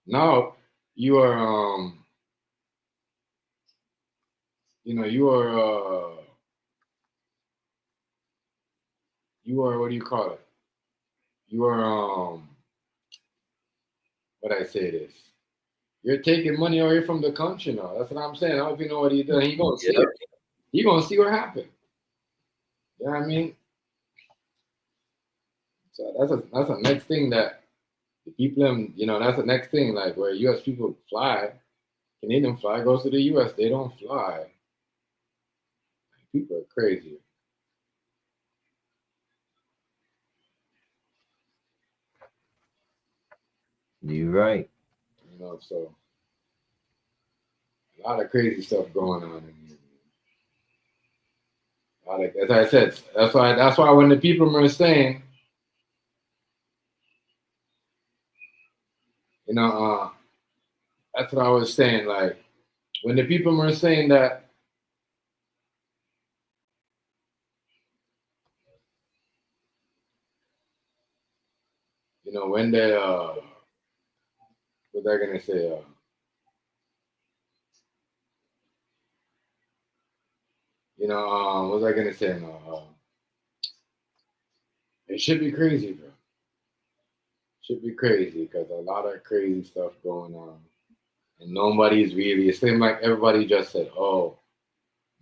now you are what do you call it? You are what I say this. You're taking money away from the country now. That's what I'm saying. I don't know if you know what he's doing. He's gonna see it. You're gonna see what happened. You know what I mean? So that's the next thing that the people that's the next thing, like where US people fly, Canadian fly goes to the US, they don't fly. People are crazy. You're right. So a lot of crazy stuff going on in here. As I said, that's why when the people were saying, that's what I was saying. Like when the people were saying that, when they what was I gonna say? What was I gonna say? It should be crazy, bro. Should be crazy because a lot of crazy stuff going on. And nobody's really, it seems like everybody just said, oh,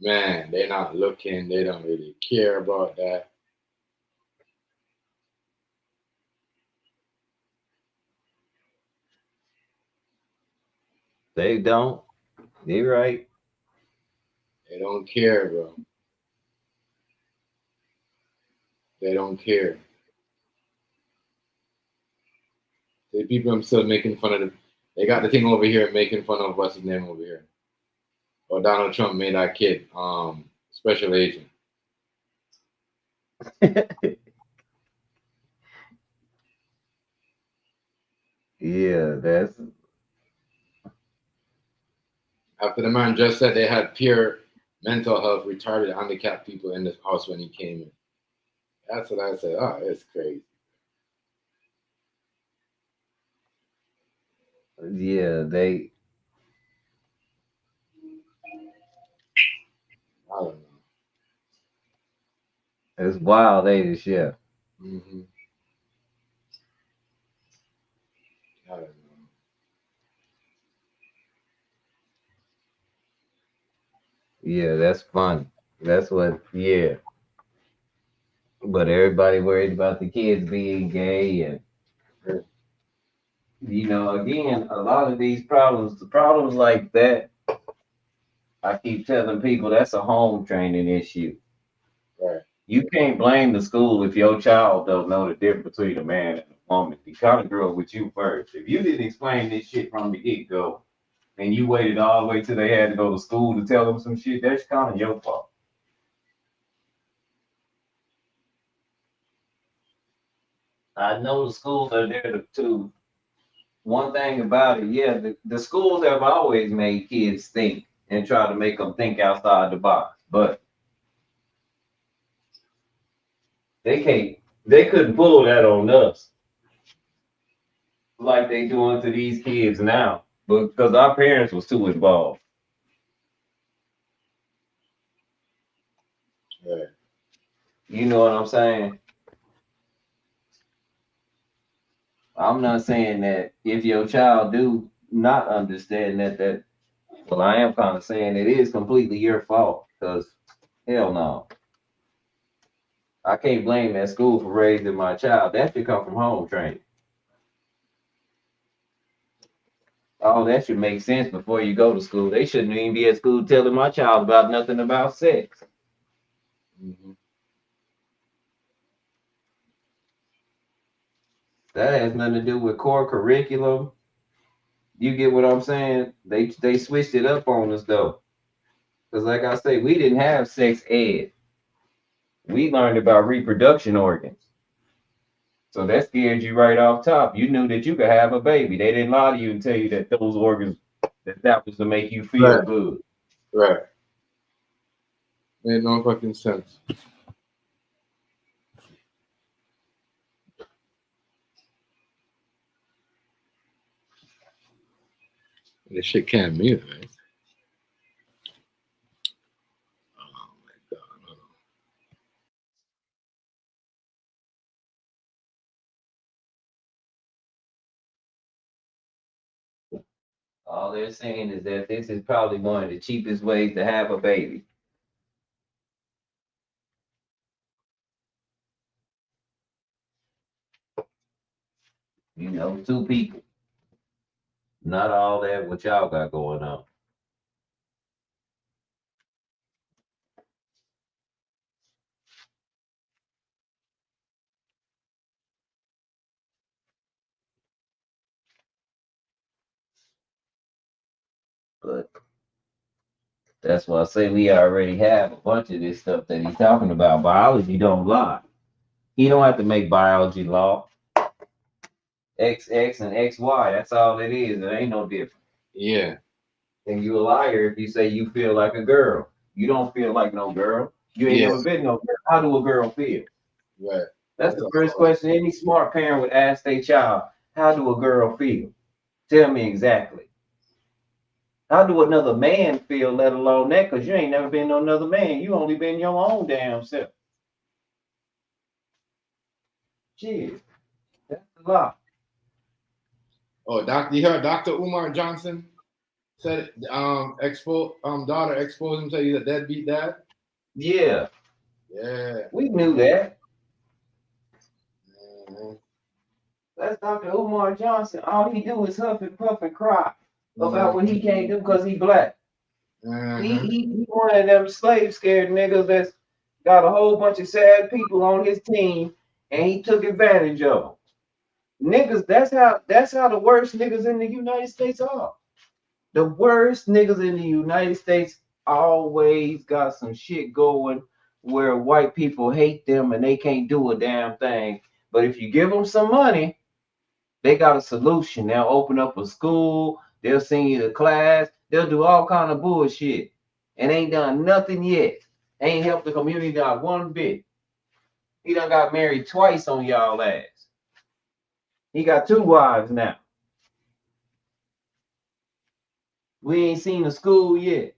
man, they're not looking. They don't really care about that. They don't. You're right. They don't care, bro. They don't care. The people I'm still making fun of them. They got the thing over here making fun of what's his name over here. Or Donald Trump made that kid special agent. Yeah, that's After the man just said they had pure mental health, retarded, handicapped people in this house when he came in. That's what I said. Oh, it's crazy. yeah, they I don't know. it's wild, ain't it, yeah. Mm-hmm. I don't know. Yeah, that's fun. That's what yeah. But everybody worried about the kids being gay and again, a lot of these problems, the problems like that, I keep telling people that's a home training issue. Right. You can't blame the school if your child don't know the difference between a man and a woman. He kind of grew up with you first. If you didn't explain this shit from the get go, and you waited all the way till they had to go to school to tell them some shit, that's kind of your fault. I know the schools are there to one thing about it, yeah, the schools have always made kids think and try to make them think outside the box, but they couldn't pull that on us like they doing to these kids now, because our parents was too involved. Right. You know what I'm saying? I'm not saying that if your child do not understand that, well, I am kind of saying it is completely your fault, because hell no. I can't blame that school for raising my child. That should come from home training. Oh, that should make sense before you go to school. They shouldn't even be at school telling my child about nothing about sex. Mm-hmm. That has nothing to do with core curriculum. You get what I'm saying? They switched it up on us though. Because like I say, we didn't have sex ed. We learned about reproduction organs. So that scared you right off top. You knew that you could have a baby. They didn't lie to you and tell you that those organs that was to make you feel Right. good. Right. Made no fucking sense. This shit can't mute, right? Oh my god. All they're saying is that this is probably one of the cheapest ways to have a baby. Two people. Not all that what y'all got going on. But that's why I say we already have a bunch of this stuff that he's talking about. Biology don't lie. He don't have to make biology law. XX and XY, that's all it is. It ain't no different. Yeah. And you a liar if you say you feel like a girl. You don't feel like no girl. You ain't Yeah. never been no girl. How do a girl feel? Right. That's the first question any smart parent would ask their child. How do a girl feel? Tell me exactly. How do another man feel, let alone that? Because you ain't never been no another man. You only been your own damn self. Shit. That's a lot. Oh, you heard Dr. Umar Johnson said daughter exposed him, said he's a deadbeat dad. Yeah, Yeah. we knew that. Mhm. That's Dr. Umar Johnson. All he do is huff and puff and cry about what he can't do because he black. He one of them slave scared niggas that's got a whole bunch of sad people on his team, and he took advantage of them. Niggas, that's how the worst niggas in the United States are. The worst niggas in the United States always got some shit going where white people hate them and they can't do a damn thing. But if you give them some money, they got a solution. They'll open up a school, they'll send you to class, they'll do all kind of bullshit. And ain't done nothing yet. Ain't helped the community not one bit. He done got married twice on y'all ass. He got 2 wives now. We ain't seen a school yet.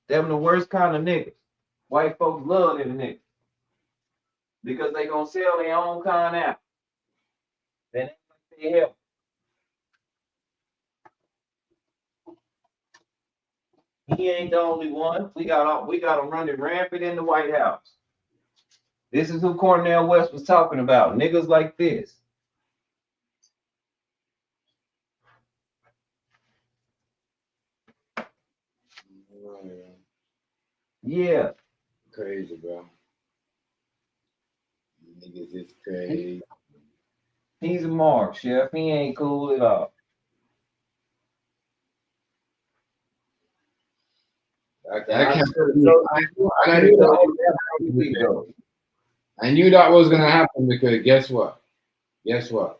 Them the worst kind of niggas. White folks love them niggas. Because they gonna sell their own kind out. Then they help. He ain't the only one. We got them running rampant in the White House. This is who Cornel West was talking about. Niggas like this. Yeah. Crazy, bro. Niggas is crazy. He's a mark, Chef. He ain't cool at all. I knew that was gonna happen because guess what? Guess what?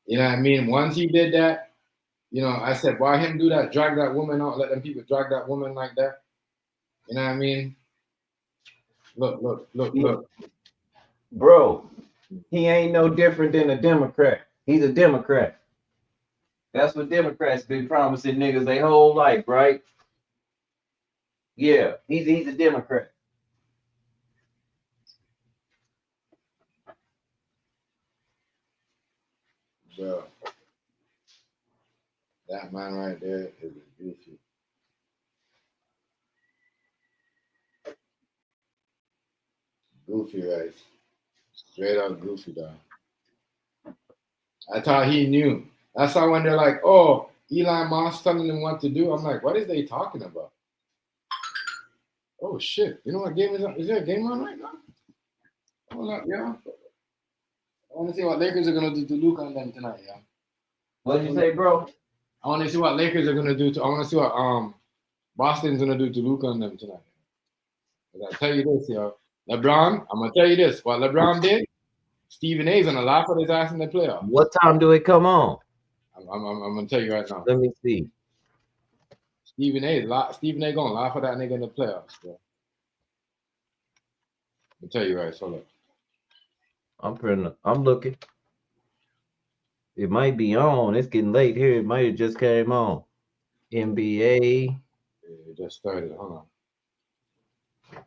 You know what I mean? Once he did that, you know, I said, why him do that? Drag that woman out, let them people drag that woman like that. You know what I mean? Look. Bro, he ain't no different than a Democrat. He's a Democrat. That's what Democrats been promising niggas their whole life, right? Yeah, he's a Democrat. Bro, that man right there is goofy. Goofy, right? Straight up goofy, dog. I thought he knew. That's why when they're like, oh, Elon Musk telling them what to do, I'm like, what is they talking about? Oh, shit. You know what game is on? Is there a game on right now? Hold up, yeah. I want to see what Lakers are going to do to Luke on them tonight, yeah. What'd you say, bro? I want to see what Lakers are going to do to, I want to see what Boston's going to do to Luke on them tonight. But I tell you this, yo. LeBron, I'm going to tell you this. What LeBron did, Stephen A's going to laugh at his ass in the playoffs. What time do it come on? I'm going to tell you right now. Let me see. Stephen A. going to laugh at that nigga in the playoffs, bro. I'll tell you right, hold up. I'm looking. It might be on. It's getting late here. It might have just came on. NBA. It just started. Hold on.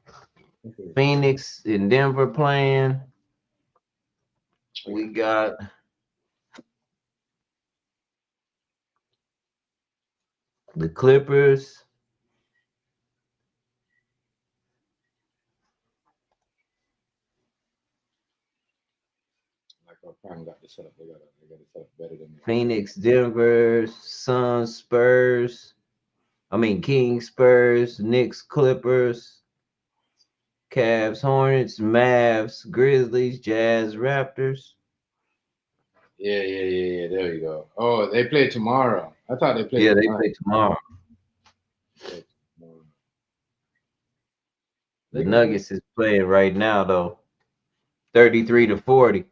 Phoenix and Denver playing. We got the Clippers. Like our prime got this set up. They got it set up better than me. Phoenix, Denver, Suns, Spurs. Kings, Spurs, Knicks, Clippers, Cavs, Hornets, Mavs, Grizzlies, Jazz, Raptors. Yeah. There you go. Oh, they play tomorrow. I thought they played. Yeah, they play tomorrow. The Nuggets is playing right now though, 33-40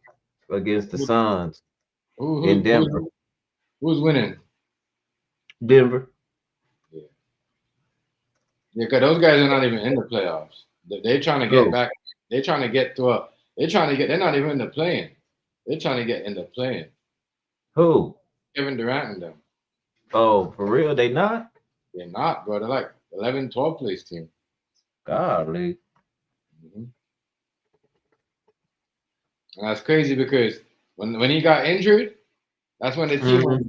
against the Suns in Denver. Who's winning? Denver. Yeah, because those guys are not even in the playoffs. They're trying to get back. They're trying to get to a. They're not even in the playing. They're trying to get in the playing. Who? Kevin Durant and them. Oh, for real? They not? They're not, bro. They're like 11, 12 place team. Golly. Mm-hmm. And that's crazy because when he got injured, That's when the team was,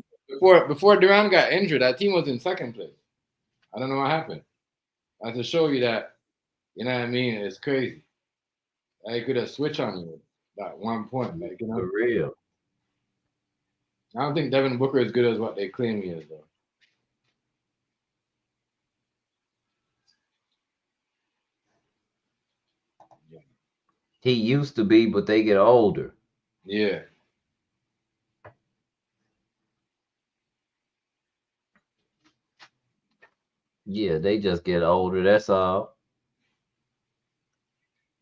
before Durant got injured, that team was in second place. I don't know what happened. That's to show you that, you know what I mean? It's crazy. They could have switched on you at one point. Like, you know? For real. I don't think Devin Booker is good as what they claim he is, though. He used to be, but they get older. Yeah. Yeah, they just get older. That's all.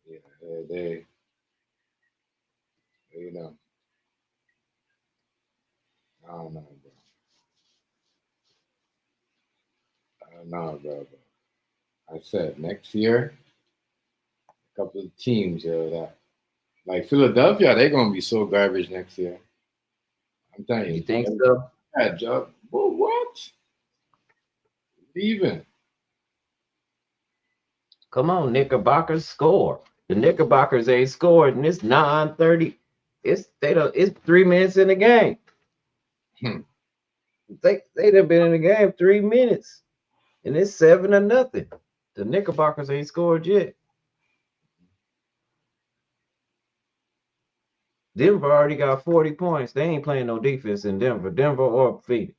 Yeah, they you know, I don't know, bro. I don't know, bro. But I said next year, a couple of teams, that like Philadelphia, they're gonna be so garbage next year. I'm telling You you. think so? Yeah, Joe. Well, what? Leaving. Come on, Knickerbockers, score. The Knickerbockers ain't scored, and it's 9:30. It's 3 minutes in the game. Hmm. They'd have been in the game 3 minutes, and it's 7-0. The Knickerbockers ain't scored yet. Denver already got 40 points. They ain't playing no defense in Denver or Phoenix.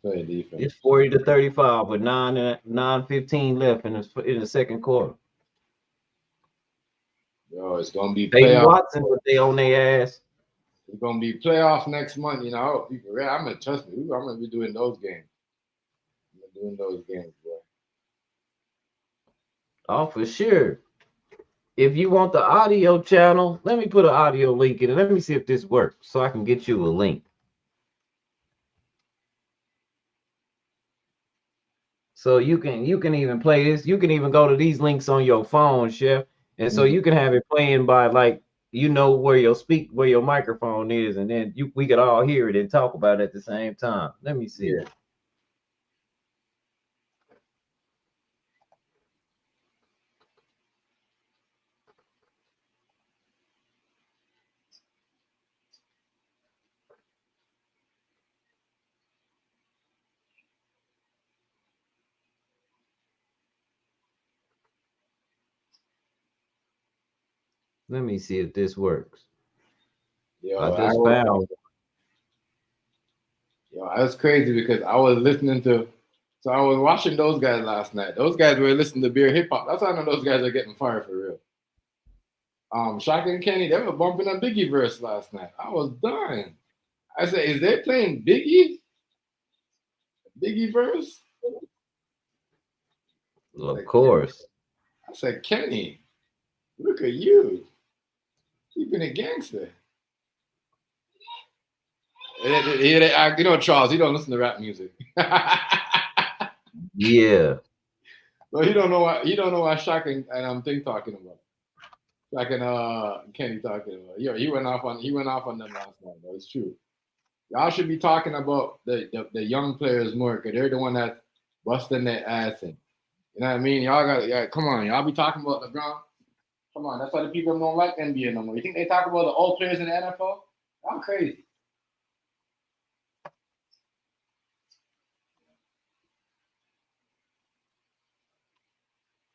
Play defense. It's 40-35 with 9:15 left in the second quarter. Yo, it's gonna be Peyton playoff. Watson, but they on their ass. It's gonna be playoff next month. You know, I hope people. Yeah, I'm gonna trust me. I'm gonna be doing those games. Boy. Oh, for sure. If you want the audio channel, let me put an audio link in it. Let me see if this works so I can get you a link. So you can even play this. You can even go to these links on your phone, Chef. And so you can have it playing by like where your microphone is, and then we could all hear it and talk about it at the same time. Let me see. Yeah. Let me see if this works. Yo, I just found. Yo, that's crazy because I was listening to. So I was watching those guys last night. Those guys were listening to beer hip hop. That's how I know those guys are getting fired for real. Shaq and Kenny, they were bumping a Biggie verse last night. I was dying. I said, is they playing Biggie? Biggie verse? Of course. I said, Kenny, look at you. Keeping it gangster. You know, Charles, he don't listen to rap music. Yeah. Well, he don't know what Shaq and I'm talking about. Shaq and Kenny talking about. Yo, he went off on them last night. Though. It's true. Y'all should be talking about the young players more because they're the one that's busting their ass in. You know what I mean? Come on, y'all be talking about LeBron. Come on, that's why the people don't like NBA no more. You think they talk about the old players in the NFL? I'm crazy.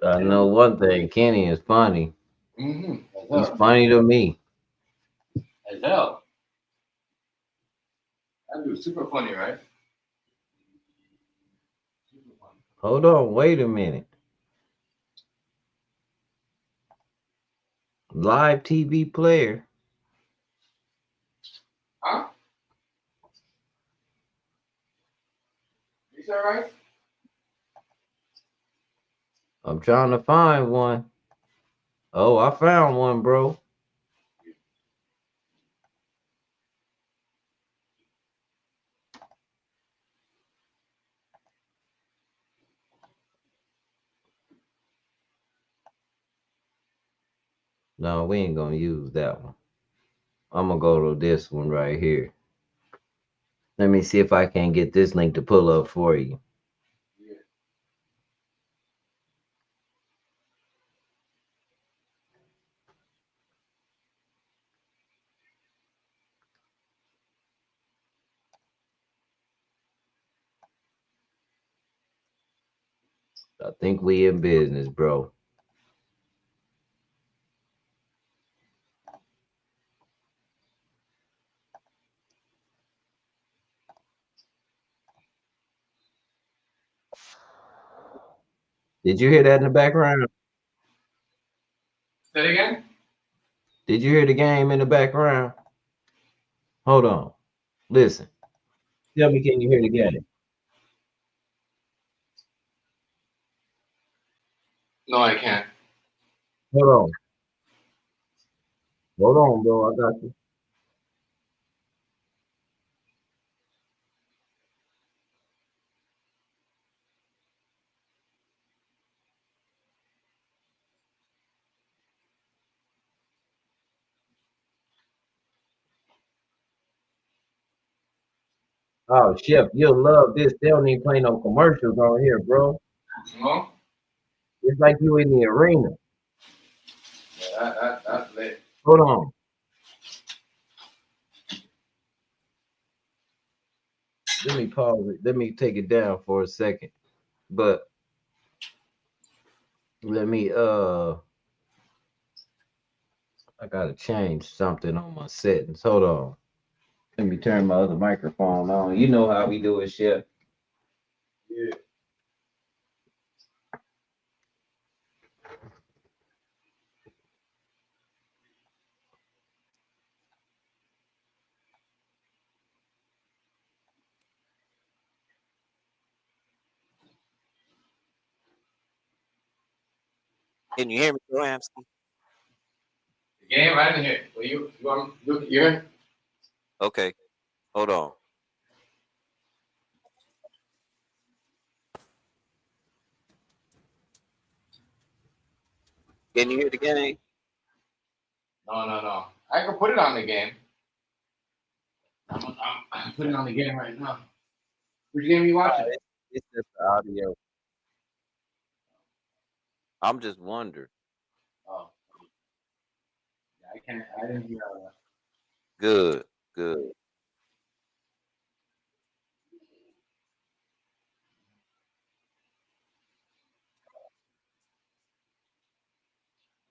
I know one thing. Kenny is funny. Mm-hmm. He's funny to me. As hell. That dude's super funny, right? Hold on, wait a minute. Live TV player. Huh? You said right? I'm trying to find one. Oh, I found one, bro. No, we ain't gonna use that one. I'm gonna go to this one right here. Let me see if I can get this link to pull up for you. Yeah. I think we in business, bro. Did you hear that in the background? Say it again? Did you hear the game in the background? Hold on. Listen. Tell me, can you hear the game? No, I can't. Hold on. Hold on, bro. I got you. Oh, Chef, you'll love this. They don't even play no commercials on here, bro. No? It's like you in the arena. Yeah, that's lit. Hold on. Let me pause it. Let me take it down for a second. But let me I gotta change something on my settings. Hold on. Let me turn my other microphone on. You know how we do it, Chef. Yeah. Can you hear me, Ramsey? The game, I didn't hear it. Well, you hear? Okay, hold on. Can you hear the game? No. I can put it on the game. I'm putting it on the game right now. Which game are you watching? It's just the audio. I'm just wondering. Oh, yeah, I didn't hear. Good, good.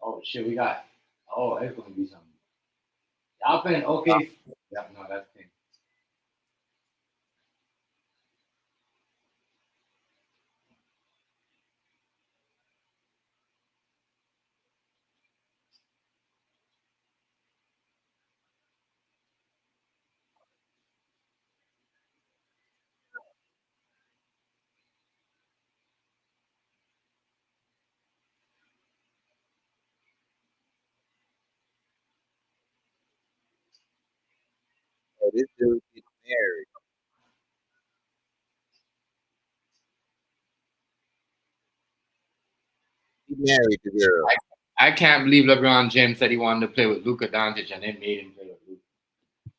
Oh shit, we got. Oh, it's gonna be something. Y'all playing okay? Yeah, no, that's the thing. Oh, this dude getting married. He married the girl. I can't believe LeBron James said he wanted to play with Luka Doncic and they made him play with Luka.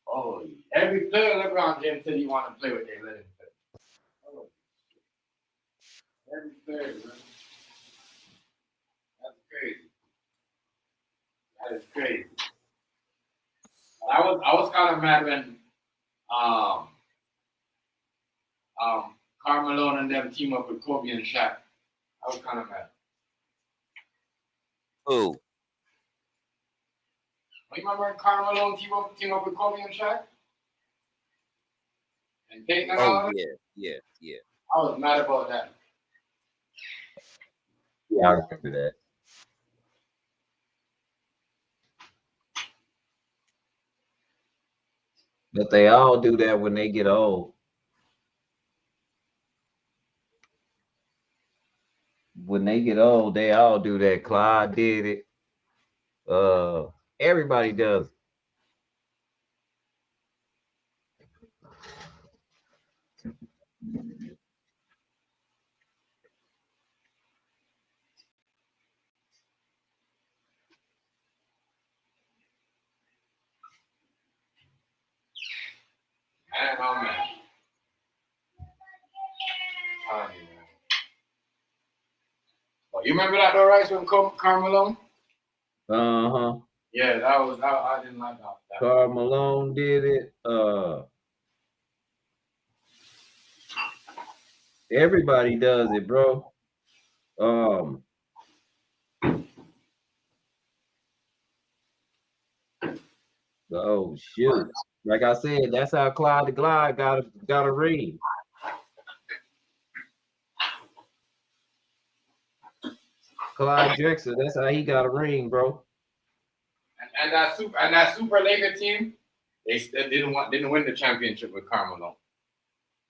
Oh, every player LeBron James said he wanted to play with, they let him play. Oh, every player, man. That's crazy. That is crazy. I was kind of mad when um Karl Malone and them team up with Kobe and Shaq. I was kind of mad. Who? You remember when Karl Malone team up with Kobe and Shaq? And Peyton and all Oh, of it? yeah. I was mad about that. Yeah, I remember that. But they all do that when they get old. When they get old, they all do that. Clyde did it. Everybody does. Man, oh man. Oh, yeah. Oh, you remember that though, right? When Karl Malone? Uh-huh. Yeah, I didn't like that. Karl Malone did it. Everybody does it, bro. Oh shoot! Like I said, that's how Clyde the Glide got a ring. Clyde Drexler, that's how he got a ring, bro. And that Super Laker team, they didn't win the championship with Carmelo.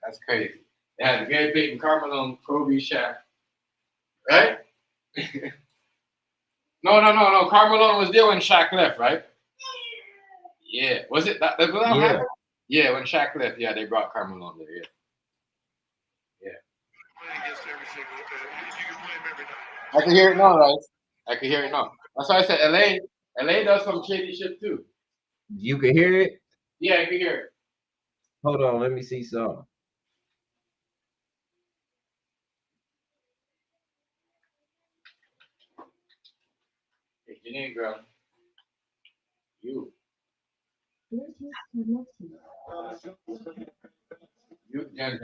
That's crazy. They had Gary Payton, Carmelo, Kobe, Shaq, right? No. Carmelo was there when Shaq left, right? Yeah. Was it that happened? Yeah, when Shaq left, yeah, they brought Carmelo there. Yeah. I can hear it now, right? I can hear it now. That's why I said LA does some shady shit too. You can hear it? Yeah, I can hear it. Hold on, let me see something. Hey, Janine, girl. You, Jen.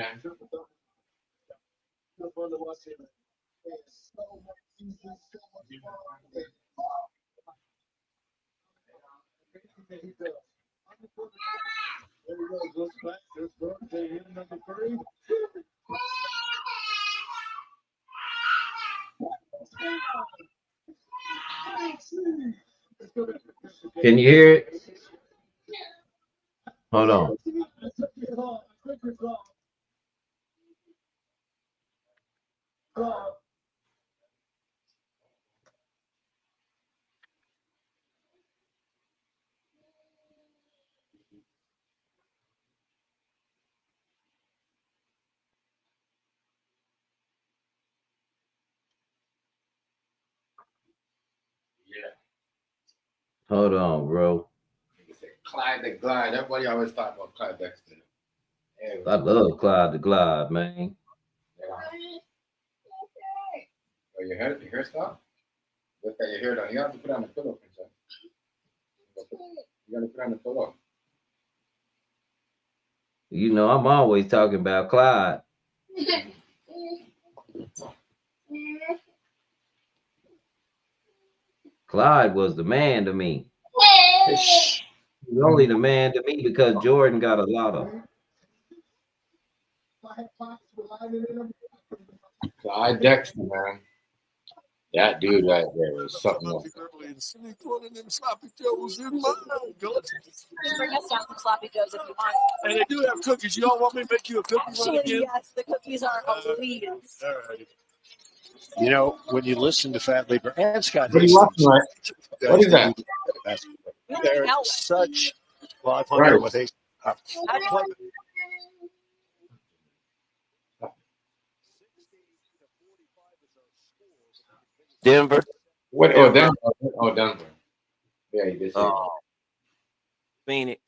Can you hear it? Hold on. Yeah. Hold on, bro. Clyde the Glide. Everybody always talk about Clyde Dexter. Yeah, I love Clyde the Glide, man. Oh, your hair stuff? Look at your hair down. You have to put on the pillow, princess. You gotta put on the pillow. You know, I'm always talking about Clyde. Clyde was the man to me. He's only the man to me because Jordan got a lot of. Clyde Dexter, man. That dude right there was something else. Bring us down some sloppy joes if you want. And they do have cookies. You all want me to make you a cookie? Actually, yes, the cookies are elite. All right. You know, when you listen to Fat Labor and Scott What are you watching, right? What is that? They're such 500 Right. with a. Denver. What? Oh, Denver. Oh, Denver. Yeah, he did say that. Phoenix.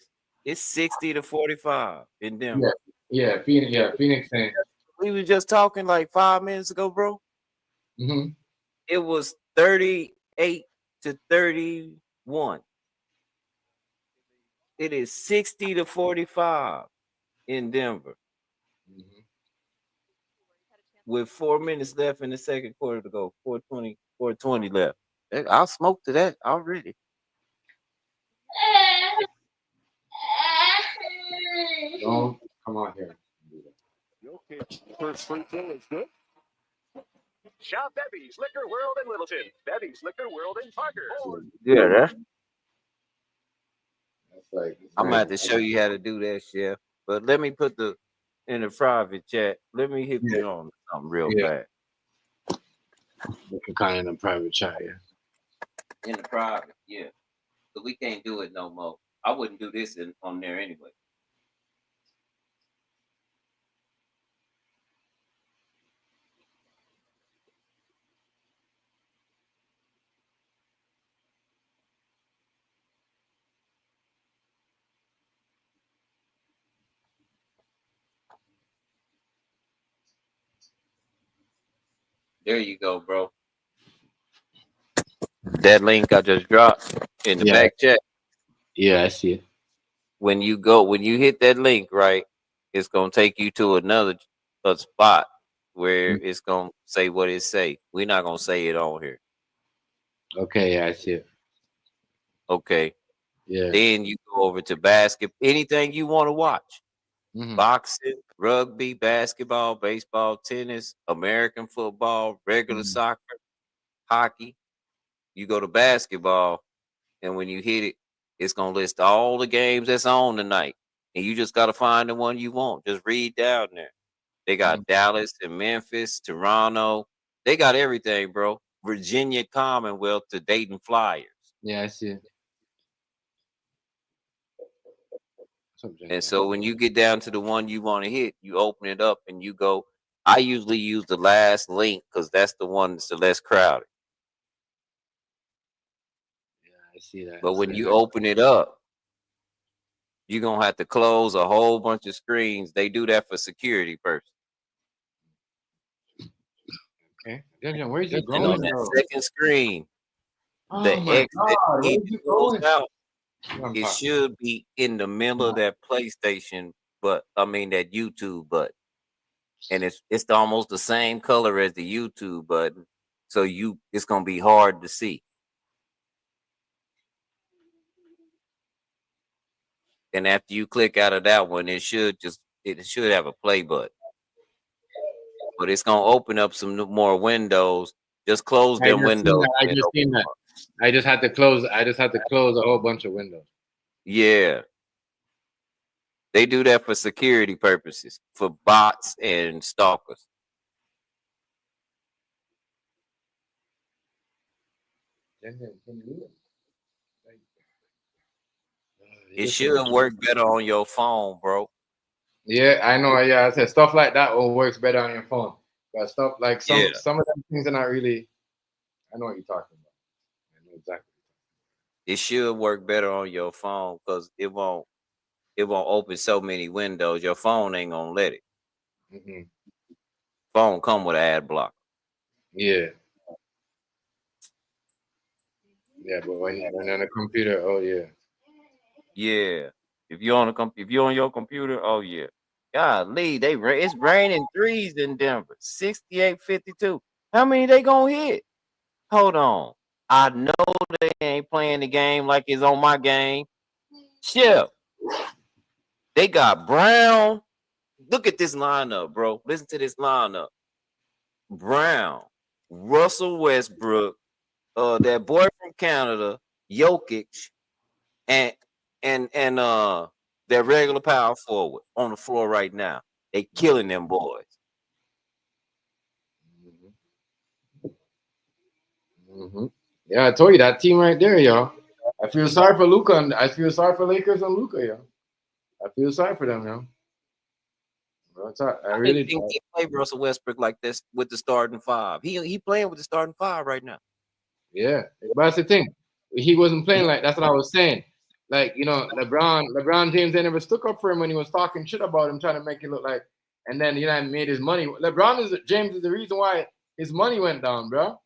It's 60-45 in Denver. Yeah, Phoenix saying. We were just talking like 5 minutes ago, bro. Mm-hmm. It was 38-31. It is 60-45 in Denver. Mm-hmm. With 4 minutes left in the second quarter to go. 4:20 left. I'll smoke to that already. Don't come on here. Okay, first free throw is good. Shop Bevy's Liquor World in Littleton. Bevy's Liquor World in Parker. Yeah, that's like. I'm gonna have to show you how to do that, Chef. But let me put in the private chat. Let me hit you on something real fast. Looking kind of in a private chat, yeah. In the private, yeah. But we can't do it no more. I wouldn't do this on there anyway. There you go, bro. That link I just dropped in the back chat. Yeah, I see it. When you hit that link, right, it's gonna take you to another spot where it's gonna say what it say. We're not gonna say it on here. Okay, yeah, I see it. Okay. Yeah. Then you go over to basketball, anything you want to watch. Mhm. Boxing, rugby, basketball, baseball, tennis, American football, regular soccer, hockey. You go to basketball, and when you hit it, it's gonna list all the games that's on tonight. And you just gotta find the one you want. Just read down there. They got Dallas and Memphis, Toronto. They got everything, bro. Virginia Commonwealth to Dayton Flyers. Yeah, I see it. And so when you get down to the one you want to hit, you open it up and you go. I usually use the last link because that's the one that's the less crowded. I see that. But when you open it up, you're gonna have to close a whole bunch of screens. They do that for security purposes. Okay. Where's he And going? on that second screen, the Oh my X that God, keeps where's he closed going? out, it should be in the middle of that PlayStation, but I mean that YouTube button. And it's almost the same color as the YouTube button. So it's gonna be hard to see. And after you click out of that one, it should have a play button. But it's gonna open up some more windows. Just close them windows. I just seen that. I just had to close a whole bunch of windows. Yeah. They do that for security purposes, for bots and stalkers. It should work better on your phone, bro. Yeah, I know. Yeah, I said stuff like that will works better on your phone. But stuff like some of them things are not really. I know what you're talking about. I know exactly. It should work better on your phone because it won't open so many windows. Your phone ain't gonna let it. Mm-hmm. Phone come with an ad block. Yeah. Yeah, but when on a computer, oh yeah. Yeah. If you're on your computer, oh yeah. Golly, it's raining threes in Denver. 68-52. How many they gonna hit? Hold on. I know they ain't playing the game like it's on my game. Shit. They got Brown. Look at this lineup, bro. Listen to this lineup. Brown, Russell Westbrook, that boy from Canada, Jokic, and that regular power forward on the floor right now. They killing them boys. Mm-hmm. Yeah, I told you that team right there, yo. I feel sorry for Luka, and I feel sorry for Lakers and Luka, yo. I feel sorry for them, yo. I really think he play Russell Westbrook like this with the starting five. He playing with the starting five right now. Yeah, but that's the thing. He wasn't playing like that's what I was saying. Like, you know, LeBron James, they never stuck up for him when he was talking shit about him, trying to make it look like, and then made his money. James is the reason why his money went down, bro.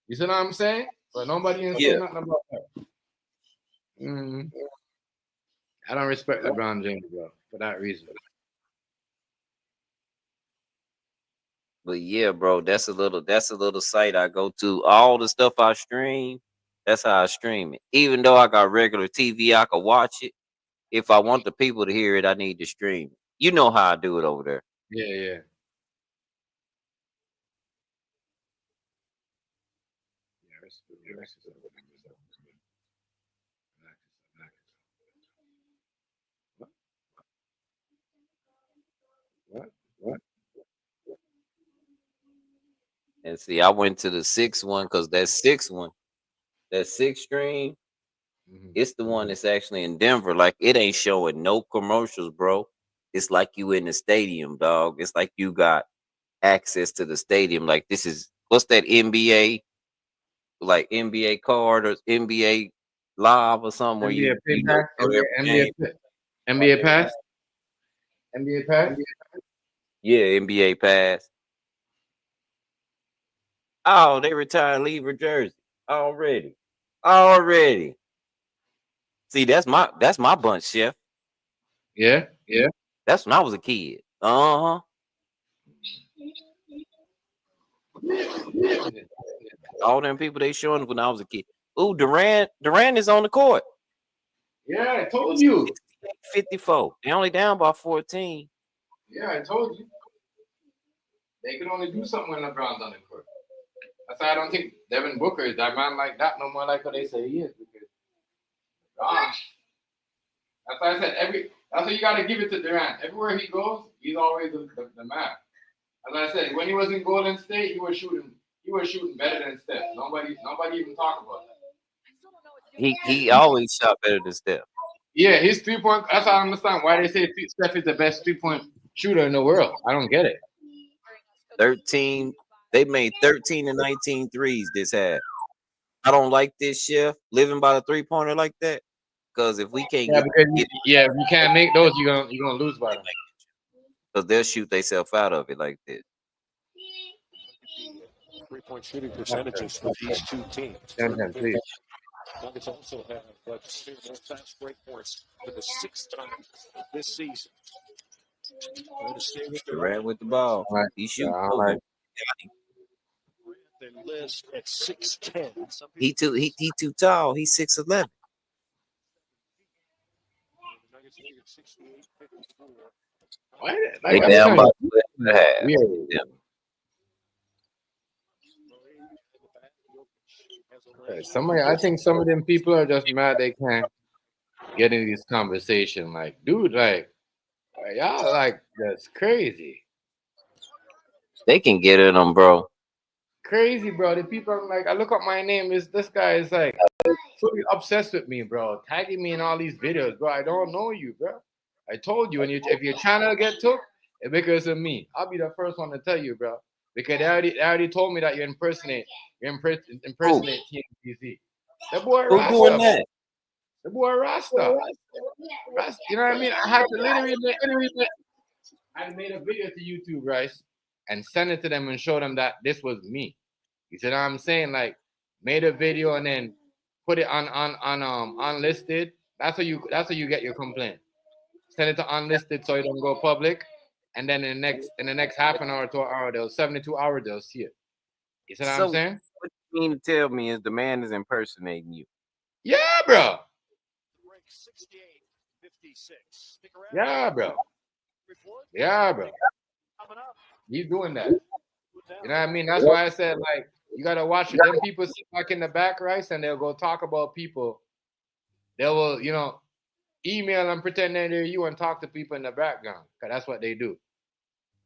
You see what I'm saying? But nobody ain't saying nothing about that. Mm-hmm. I don't respect LeBron James, bro, for that reason. But yeah, bro, that's a little site I go to. All the stuff I stream, that's how I stream it. Even though I got regular TV, I can watch it. If I want the people to hear it, I need to stream it. You know how I do it over there. Yeah. What? And see, I went to the sixth one because that sixth stream, it's the one that's actually in Denver. Like it ain't showing no commercials, bro. It's like you in the stadium, dog. It's like you got access to the stadium. Like this is what's that NBA, like NBA card or NBA live or something where NBA you pass, NBA pass, NBA pass. Yeah, NBA pass. Oh, they retired Lever jersey already. See, that's my bunch, Chef. Yeah. That's when I was a kid. Uh-huh. All them people they showing when I was a kid. Ooh, Durant is on the court. Yeah, I told you. 54. They only down by 14. Yeah, I told you. They can only do something when LeBron's on the court. That's why I don't think Devin Booker is that man like that no more like what they say he is. Because LeBron, that's why I said that's why you got to give it to Durant. Everywhere he goes, he's always the man. As I said, when he was in Golden State, he was shooting better than Steph. Nobody even talk about that. He always shot better than Steph. Yeah, his 3-point. That's how I understand why they say Steph is the best 3-point shooter in the world. I don't get it. 13. They made 13 and 19 threes this half. I don't like this shift living by the 3-pointer like that. Because if we can't if you can't make those, you're gonna lose by them. Because they'll shoot themselves out of it like this. 3-point shooting percentages for these two teams. Nuggets also have their fast break points for the 6th time this season. Durant with the ball. He shoots over. They list at 6'10". He too tall. He's 6'11". They down by 12.5. I think some of them people are just mad they can't get in this conversation. Like, dude, like y'all like that's crazy. They can get in them, bro. Crazy, bro. The people are like, I look up my name. This guy is like fully obsessed with me, bro. Tagging me in all these videos, bro. I don't know you, bro. I told you, if your channel get took, it's because of me. I'll be the first one to tell you, bro. Because they already told me that you impersonate TMGZ. The boy Who Rasta. doing that? The boy Rasta. You know what I mean? I had to literally I made a video to YouTube, Rice, and send it to them and show them that this was me. You see what I'm saying? Like, made a video and then put it on unlisted. That's how you get your complaint. Send it to unlisted so it don't go public. And then in the next half an hour to an hour, 72 hours, they'll see it. You see what I'm saying? What you mean to tell me is the man is impersonating you? Yeah, bro. Yeah, bro. Yeah, bro. He's doing that. You know what I mean? That's why I said, like, you gotta watch it. Them people sit back in the back, Rice, and they'll go talk about people. They will, email and pretend they're you and talk to people in the background. Cause that's what they do.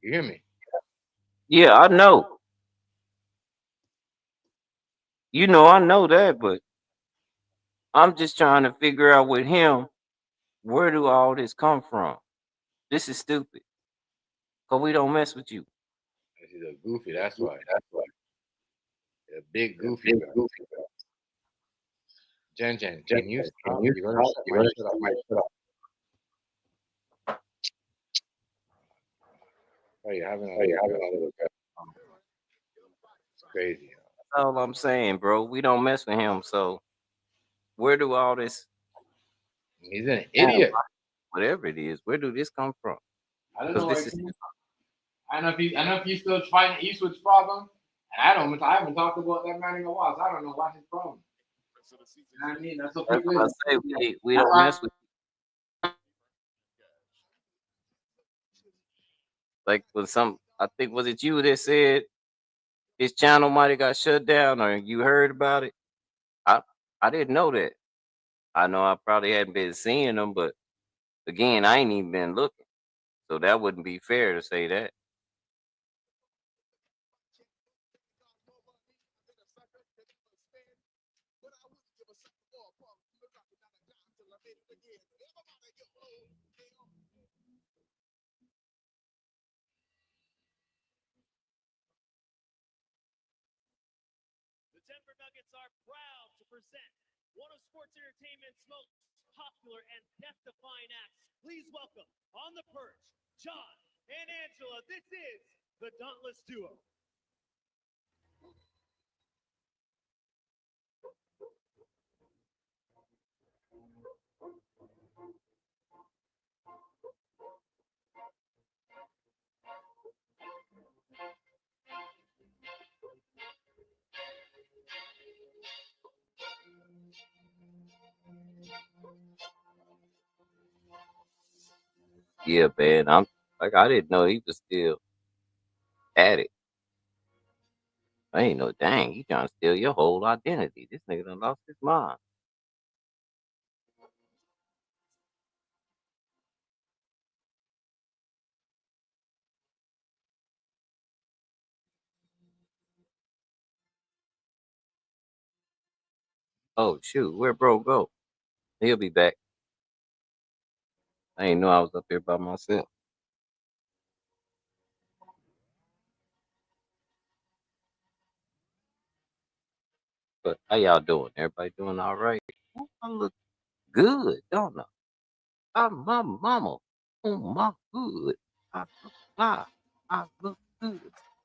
You hear me? Yeah, I know. I know that, but I'm just trying to figure out with him, where do all this come from? This is stupid. Cause we don't mess with you. He's a goofy. That's why. A big goofy. Jen, can you stop? You're gonna shut up. Oh, you're having a little bit. It's crazy. That's all I'm saying, bro. We don't mess with him. So where do all this? He's an idiot. Whatever it is, where do this come from? I don't know. I don't know if he's still fighting Eastwood's problem. And I haven't talked about that man in a while, so I don't know what's his problem. You know what I mean? That's what people say. We don't mess with. Like I think was it you that said his channel might have got shut down, or you heard about it? I didn't know that. I know I probably hadn't been seeing them, but again, I ain't even been looking, so that wouldn't be fair to say that. Denver Nuggets are proud to present one of sports entertainment's most popular and death-defying acts. Please welcome on the perch, John and Angela. This is the Dauntless Duo. Yeah, man. I'm like, I didn't know he was still at it. I ain't know, dang, he trying to steal your whole identity. This nigga done lost his mind. Oh, shoot. Where bro go? He'll be back. I ain't know I was up here by myself. But how y'all doing? Everybody doing all right? Ooh, I look good, don't I? I'm my mama. Oh, my good. I look fly. I look good.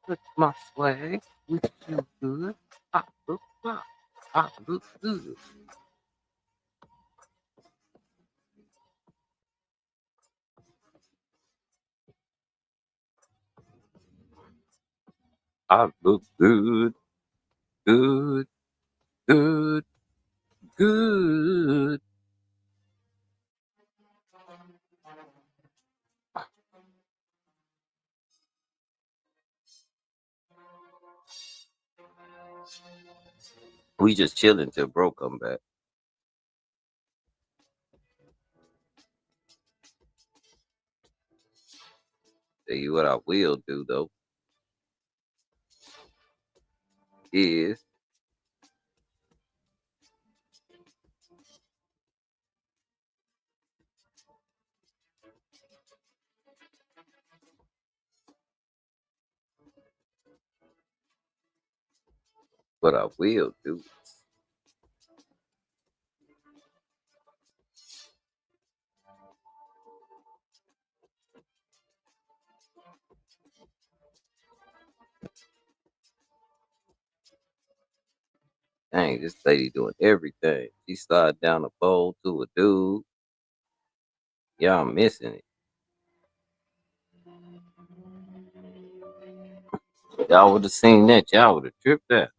Look at my swag. We feel good. I look fly. I look good. I look good. Good. Good. Good. We just chilling till bro come back. Tell you what I will do though is what I will do. Dang, this lady doing everything. She slid down a pole to a dude. Y'all missing it. Y'all would have seen that. Y'all would have tripped out.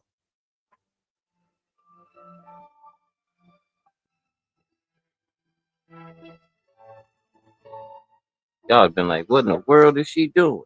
Y'all have been like, what in the world is she doing?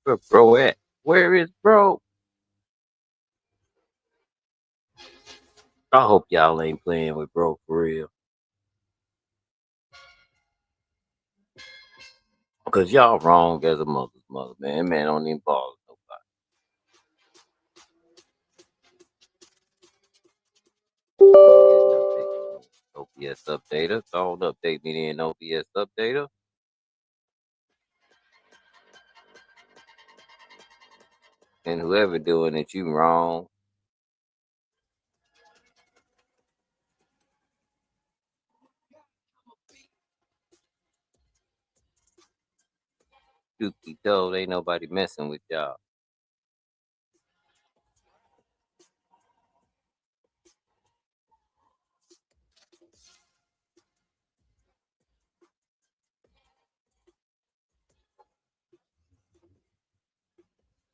Where bro at? Where is bro? I hope y'all ain't playing with bro for real. Because y'all wrong as a mother's mother, man. Man don't even bother nobody. OPS updater. Don't update me then, OPS updater. And whoever doing it, you wrong. Truth be told, ain't nobody messing with y'all.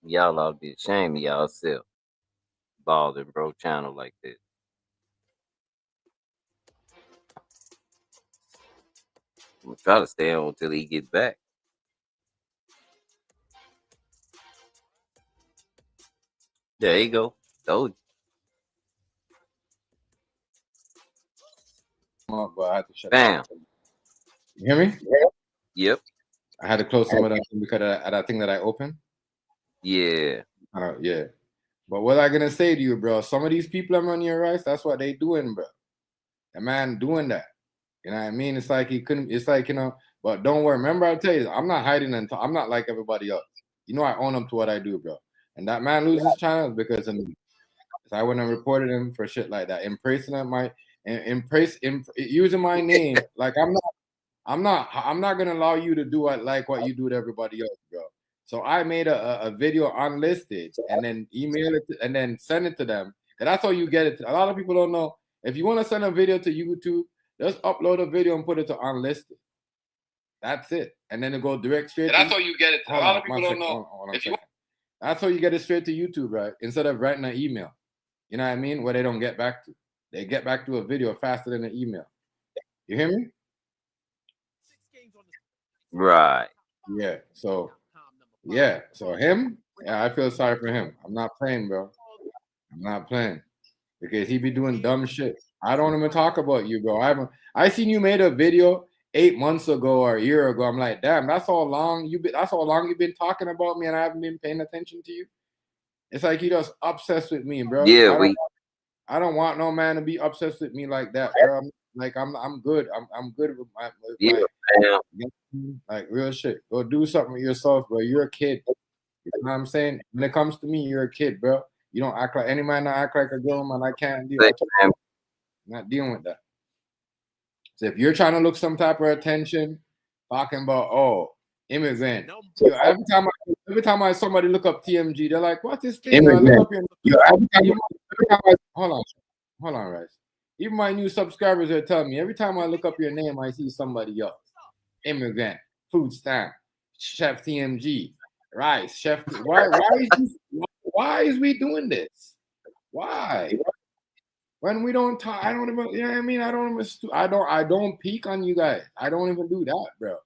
Y'all ought to be ashamed of y'allself. Balling bro channel like this. I'm gonna try to stay on until he get back. There you go. Told you. But I had to shut Bam. that. You hear me? Yep. I had to close some of that because of that thing that I opened. Yeah. Yeah. But what I gonna say to you, bro? Some of these people I'm on your rights, that's what they doing, bro. The man doing that. You know what I mean? It's like he couldn't. It's like, you know. But don't worry. Remember, I tell you, I'm not hiding and I'm not like everybody else. You know, I own up to what I do, bro. And that man loses channels because of me. I went and reported him for shit like that, embracing using my name. Like I'm not gonna allow you to do what you do to everybody else, bro. So I made a video unlisted and then email it and then send it to them. And that's how you get it. A lot of people don't know. If you want to send a video to YouTube, just upload a video and put it to unlisted. That's it. And then it go direct straight. That's how you get it. A lot of people don't know. That's how you get it straight to YouTube, right? Instead of writing an email. You know what I mean? Where they don't get back to. They get back to a video faster than an email. You hear me? Right. Yeah. So him, I feel sorry for him. I'm not playing, bro. I'm not playing. Because he be doing dumb shit. I don't even talk about you, bro. I seen you made a video 8 months ago or a year ago. I'm like, damn, that's how long you've been talking about me and I haven't been paying attention to you. It's like you just obsessed with me, bro. Yeah, I don't want no man to be obsessed with me like that, bro. I'm good. I'm good with my like real shit. Go do something with yourself, bro. You're a kid. You know what I'm saying? When it comes to me, you're a kid, bro. You don't act like any man that act like a girl, man. I can't deal. I'm not dealing with that. So if you're trying to look some type of attention, talking about immigrant. Yo, every time I somebody look up TMG, they're like, "What is this?" Look up hold on, Rice. Even my new subscribers are telling me every time I look up your name, I see somebody else. Immigrant, food stamp, Chef TMG, Rice, Chef. Why is we doing this? Why? When we don't talk, I don't even. You know what I mean? I don't peek on you guys. I don't even do that, bro.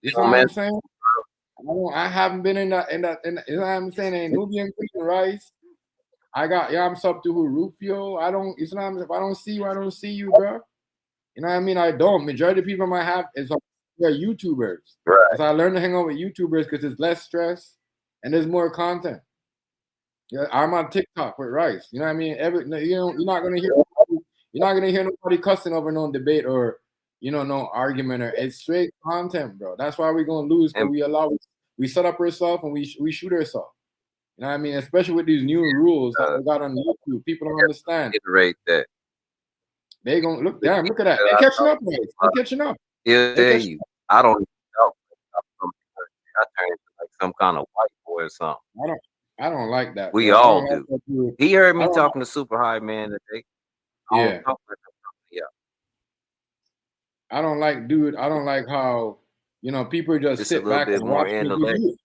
You know what I'm saying? I haven't been in that. You know what I'm saying? Ain't Nubian Queen Rice. I'm sub to who Rufio. I don't. You know what I'm saying? If I don't see you, I don't see you, bro. You know what I mean? I don't. Majority of people I might have is they're YouTubers. Right. So I learned to hang out with YouTubers because there's less stress and there's more content. Yeah, I'm on TikTok with Rice. You know what I mean? You're not gonna hear nobody cussing over no debate or no argument or it's straight content, bro. That's why we're gonna lose because we set up ourselves and we shoot ourselves. You know what I mean? Especially with these new rules that we got on YouTube, people don't understand. Iterate that. They gonna look at that. They're catching up, Rice. They're catching up. Yeah, tell you. I don't know. I turn into like some kind of white boy or something. I don't like that. We bro. all do. He heard me talking to Super High Man today. Yeah. I don't like how people just sit back and watch me.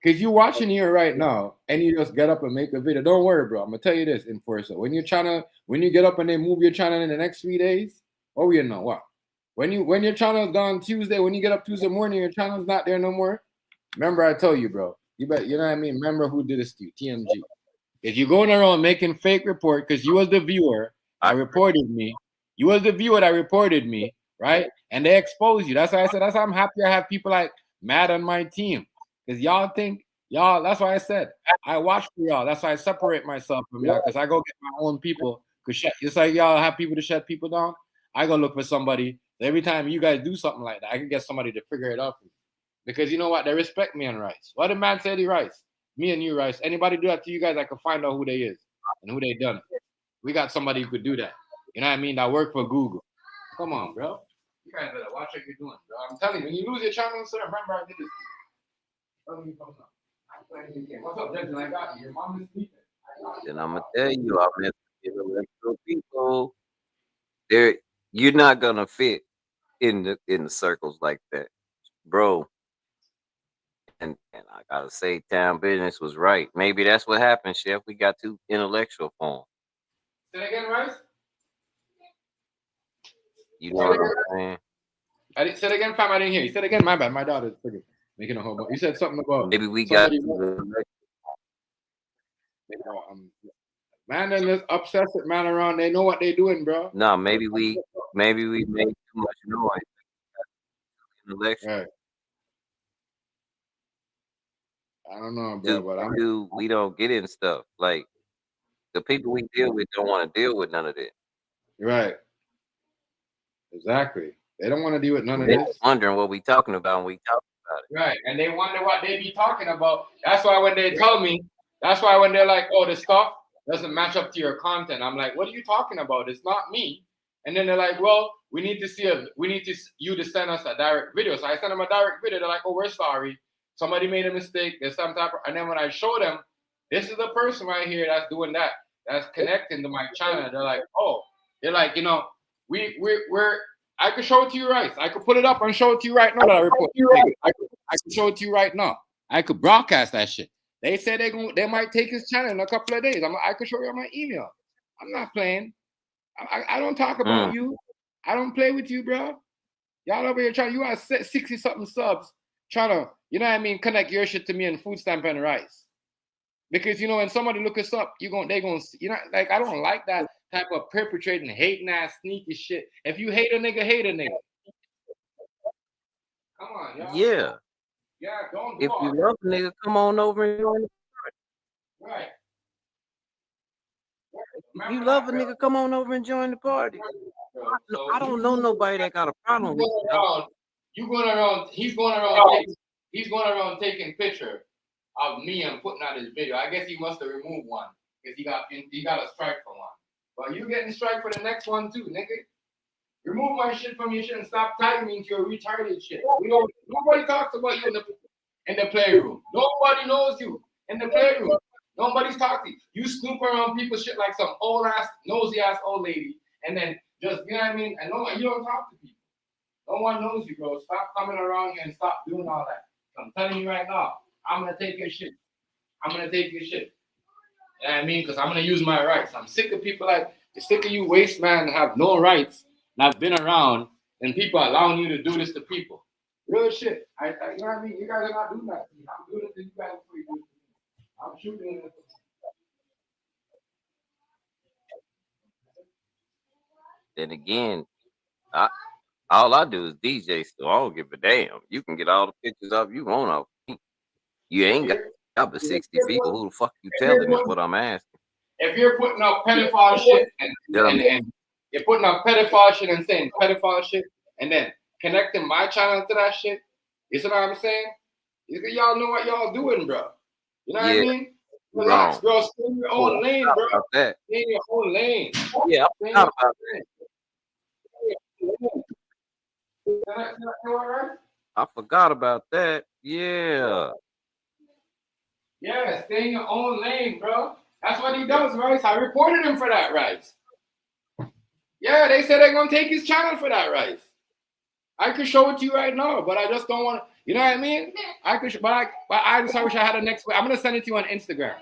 Because you're watching here right now and you just get up and make a video. Don't worry, bro. I'm gonna tell you this, Enforcer. When you get up and then move your channel in the next 3 days, what? When your channel's gone Tuesday, when you get up Tuesday morning, your channel's not there no more. Remember, I told you, bro. You know what I mean? Remember who did this to you, TMG. If you're going around making fake report, because you was the viewer that reported me. You was the viewer that reported me, right? And they exposed you. That's why I said, that's why I'm happy I have people like mad on my team. Because that's why I said, I watch for y'all. That's why I separate myself from y'all. Because I go get my own people. Because it's like y'all have people to shut people down. I go look for somebody. Every time you guys do something like that, I can get somebody to figure it out for you. Because you know what? They respect me on Rice. What did man say to Rice? Me and you, Rice. Anybody do that to you guys, I can find out who they is and who they done it. We got somebody who could do that. You know what I mean? That work for Google. Come on, bro. You guys better watch what you're doing, bro. I'm telling you, when you lose your channel, sir, remember I did this. What's up, Justin? I got you. Your mom is sleeping. Then I'm gonna tell you, I'm intellectual people. You're not gonna fit in the circles like that, bro. And I gotta say, Town Business was right. Maybe that's what happened, Chef. We got too intellectual for him. Say that again, Rice? You know what I'm saying? I didn't say it again, fam. I didn't hear you. Said again. My bad. My daughter's making a whole bunch. You said something about maybe we got man, and this obsessed man around. They know what they doing, bro. No, maybe we made too much noise. Intellectual. Right. I don't know, bro. We don't get in stuff. Like the people we deal with don't want to deal with none of that. Right. Exactly. They don't want to deal with none of this. Wondering what we talking about when we talk about it. Right. And they wonder what they be talking about. That's why when they tell me, that's why when they're like, oh, the stuff doesn't match up to your content, I'm like, what are you talking about? It's not me. And then they're like, well, we need you to send us a direct video. So I send them a direct video. They're like, oh, we're sorry. Somebody made a mistake. There's some type of, and then when I show them, this is the person right here that's doing that, that's connecting to my channel. They're like, oh, They're like, we're I could show it to you right. I could put it up and show it to you right now that I report. I could show it to you right now. I could broadcast that shit. They said they might take his channel in a couple of days. I could show you on my email. I'm not playing. I don't talk about you. I don't play with you, bro. Y'all over here trying. You have 60 something subs trying to, connect your shit to me and food stamp and rice. Because when somebody look us up, they gonna I don't like that type of perpetrating, hating ass, sneaky shit. If you hate a nigga, hate a nigga. Come on, y'all. Yeah. Yeah, don't If you love a nigga, come on over and join the party. Right. If you love a nigga, come on over and join the party. I don't know nobody that got a problem with you. He's going around taking picture of me and putting out his video. I guess he must have removed one because he got a strike for one. But you getting strike for the next one too, nigga. Remove my shit from your shit and stop tagging me into your retarded shit. Nobody talks about you in the playroom. Nobody knows you in the playroom. Nobody's talking. You snoop around people's shit like some old ass, nosy ass old lady, and then just And you don't talk to people. No one knows you, bro. Stop coming around here and stop doing all that. I'm telling you right now, I'm gonna take your shit. You know what I mean? Because I'm gonna use my rights. I'm sick of people sick of you waste man have no rights, not been around, and people allowing you to do this to people. Real shit. You know what I mean? You guys are not doing that to me. I'm doing it to you guys before you do it to me. I'm shooting it. Then again, all I do is DJ, so I don't give a damn. You can get all the pictures up you want of me. You ain't got but 60 people. Who the fuck you telling is what I'm asking. If you're putting up pedophile shit and you're putting up pedophile shit and saying pedophile shit and then connecting my channel to that shit, you see what I'm saying? Y'all know what y'all doing, bro. You know what I mean? Relax, bro. Stay in your own lane, bro. Stay in your own lane. Yeah, I'm not about that. I forgot about that. Yeah. Yeah, stay in your own lane, bro. That's what he does, Rice. I reported him for that, Rice. Yeah, they said they're gonna take his channel for that, Rice. I could show it to you right now, but I just don't want to. You know what I mean? I could, but I just wish I had a next. I'm gonna send it to you on Instagram.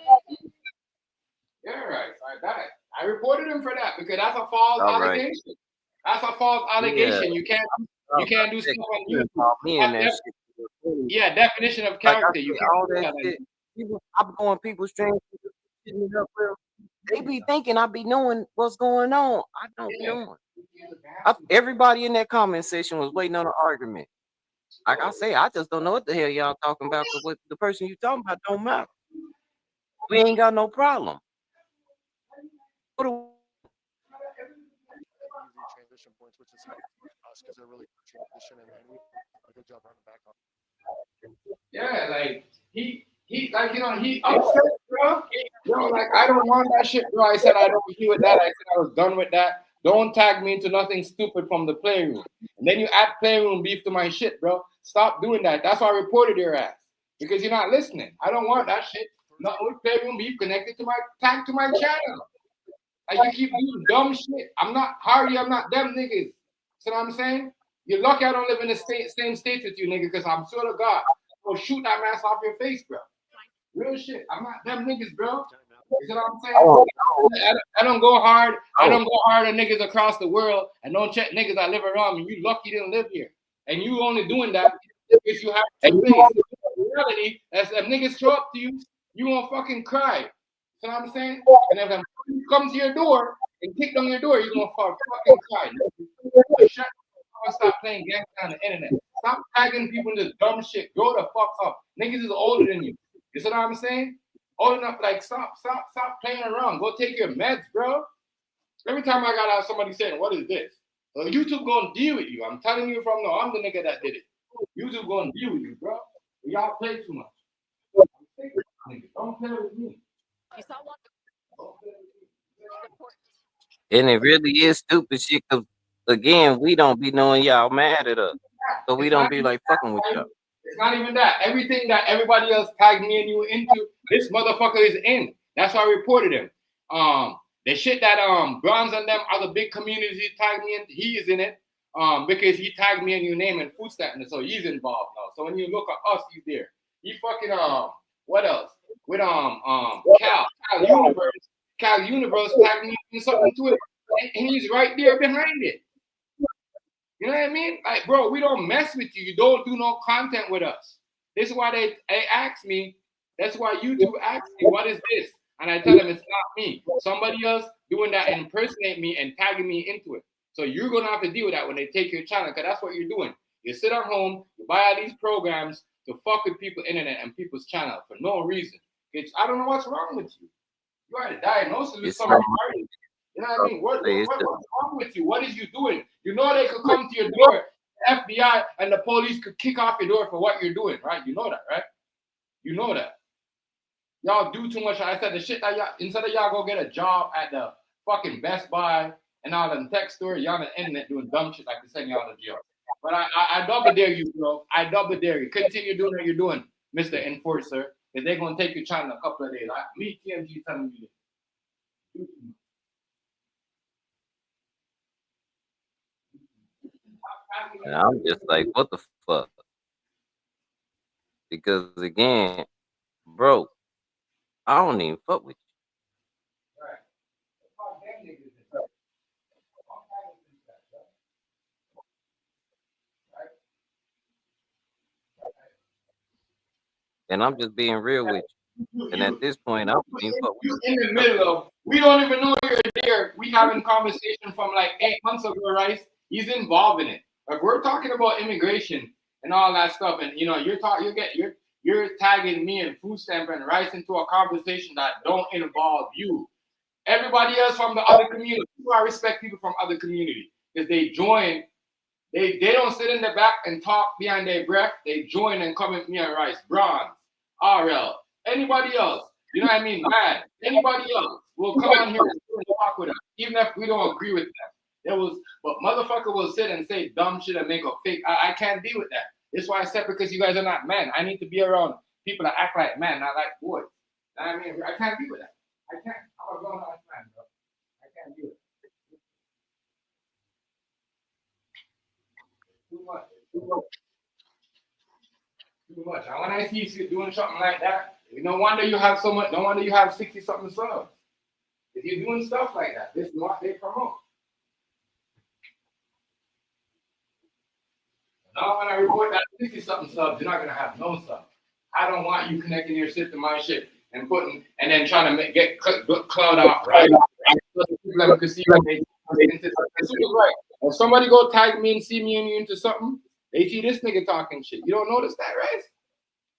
Yeah, Rice. I got it. I reported him for that because that's a false allegation. Right. That's a false allegation. Yeah. You can't do stuff on YouTube. Yeah, definition of character. You can't all that shit. I'm going people's streams. They be thinking I be knowing what's going on. I don't be knowing. Everybody in that comment section was waiting on an argument. Like I say, I just don't know what the hell y'all talking about. Because what the person you talking about don't matter. We ain't got no problem. Transition points, which is us because they're really transitioning and we do a good job running back on. Yeah, like he upset, bro. Like I don't want that shit, bro. I said I don't agree with that. I said I was done with that. Don't tag me into nothing stupid from the playroom. And then you add playroom beef to my shit, bro. Stop doing that. That's why I reported your ass. Because you're not listening. I don't want that shit. Nothing with playroom beef connected to my tag to my channel. Like you keep doing dumb shit. I'm not Hardy, I'm not them niggas. See what I'm saying? You're lucky I don't live in the same state with you, nigga, because I'm sure to God, I'll shoot that mask off your face, bro. Real shit. I'm not them niggas, bro. You see what I'm saying? I don't go hard. I don't go hard at niggas across the world and don't check niggas that live around me. You lucky didn't live here. And you only doing that because you have to face. In reality, as if niggas show up to you, you won't fucking cry. You know what I'm saying? And if them come to your door and kick on your door, you're gonna fucking cry. Shut up. Stop playing games on the internet. Stop tagging people in this dumb shit. Grow the fuck up. Niggas is older than you. You see what I'm saying? Old enough, like stop playing around. Go take your meds, bro. Every time I gotta have somebody saying, "What is this?" Well, YouTube gonna deal with you. I'm telling you from now. I'm the nigga that did it. YouTube gonna deal with you, bro. Y'all play too much. Don't play with me. And it really is stupid shit because, again, we don't be knowing y'all mad at us. So we don't be like fucking with y'all. It's not even that. Everything that everybody else tagged me and you into, this motherfucker is in. That's why I reported him. The shit that Bronze and them other big communities tagged me in, he is in it. Because he tagged me in your name and food stamp, and so he's involved now. So when you look at us, he's there. He fucking what else? With Cal Universe tagged me in something to it, and he's right there behind it. You know what I mean? Like, bro, we don't mess with you. You don't do no content with us. This is why they ask me. That's why YouTube asks me, what is this? And I tell them it's not me. Somebody else doing that and impersonate me and tagging me into it. So you're gonna have to deal with that when they take your channel, because that's what you're doing. You sit at home, you buy all these programs to fuck with people's internet and people's channel for no reason. I don't know what's wrong with you. You are a diagnosis with somebody. You know what I mean? What's wrong with you? What is you doing? You know they could come to your door, FBI and the police could kick off your door for what you're doing, right? You know that, right? You know that. Y'all do too much. I said the shit that y'all, instead of y'all go get a job at the fucking Best Buy and all them tech stores, y'all on the internet doing dumb shit like to send y'all to jail. But I double dare you, bro. I double dare you. Continue doing what you're doing, Mr. Enforcer. If they're gonna take your channel in a couple of days. Me, TMG telling you this. And I'm just like, what the fuck? Because again, bro, I don't even fuck with you. And I'm just being real with you. And at this point, I'm being fuck with you. In the middle of, we don't even know you're there. We having conversation from like 8 months ago, right? He's involved in it. Like we're talking about immigration and all that stuff, and you know, you're tagging me and food stamp and rice into a conversation that don't involve you. Everybody else from the other community, I respect people from other community because they join. They don't sit in the back and talk behind their breath. They join and come at me and rice. Bronze, RL, anybody else. You know what I mean? Mad. Anybody else will come on here and talk with us, even if we don't agree with them. But motherfucker will sit and say dumb shit and make a fake. I can't deal with that. That's why I said, because you guys are not men. I need to be around people that act like men, not like boys. You know what I mean? I can't deal with that. I can't. I'm a grown-ass man, bro. I can't do it. Too much. And when I see you doing something like that, no wonder you have so much. No wonder you have 60-something subs. If you're doing stuff like that, this is what they promote. Now when I report that 60-something subs, you're not gonna have no subs. I don't want you connecting your shit to my shit and then trying to get cloud off, right? People can see right. If somebody go tag me and see me and you into something, they see this nigga talking shit. You don't notice that, right?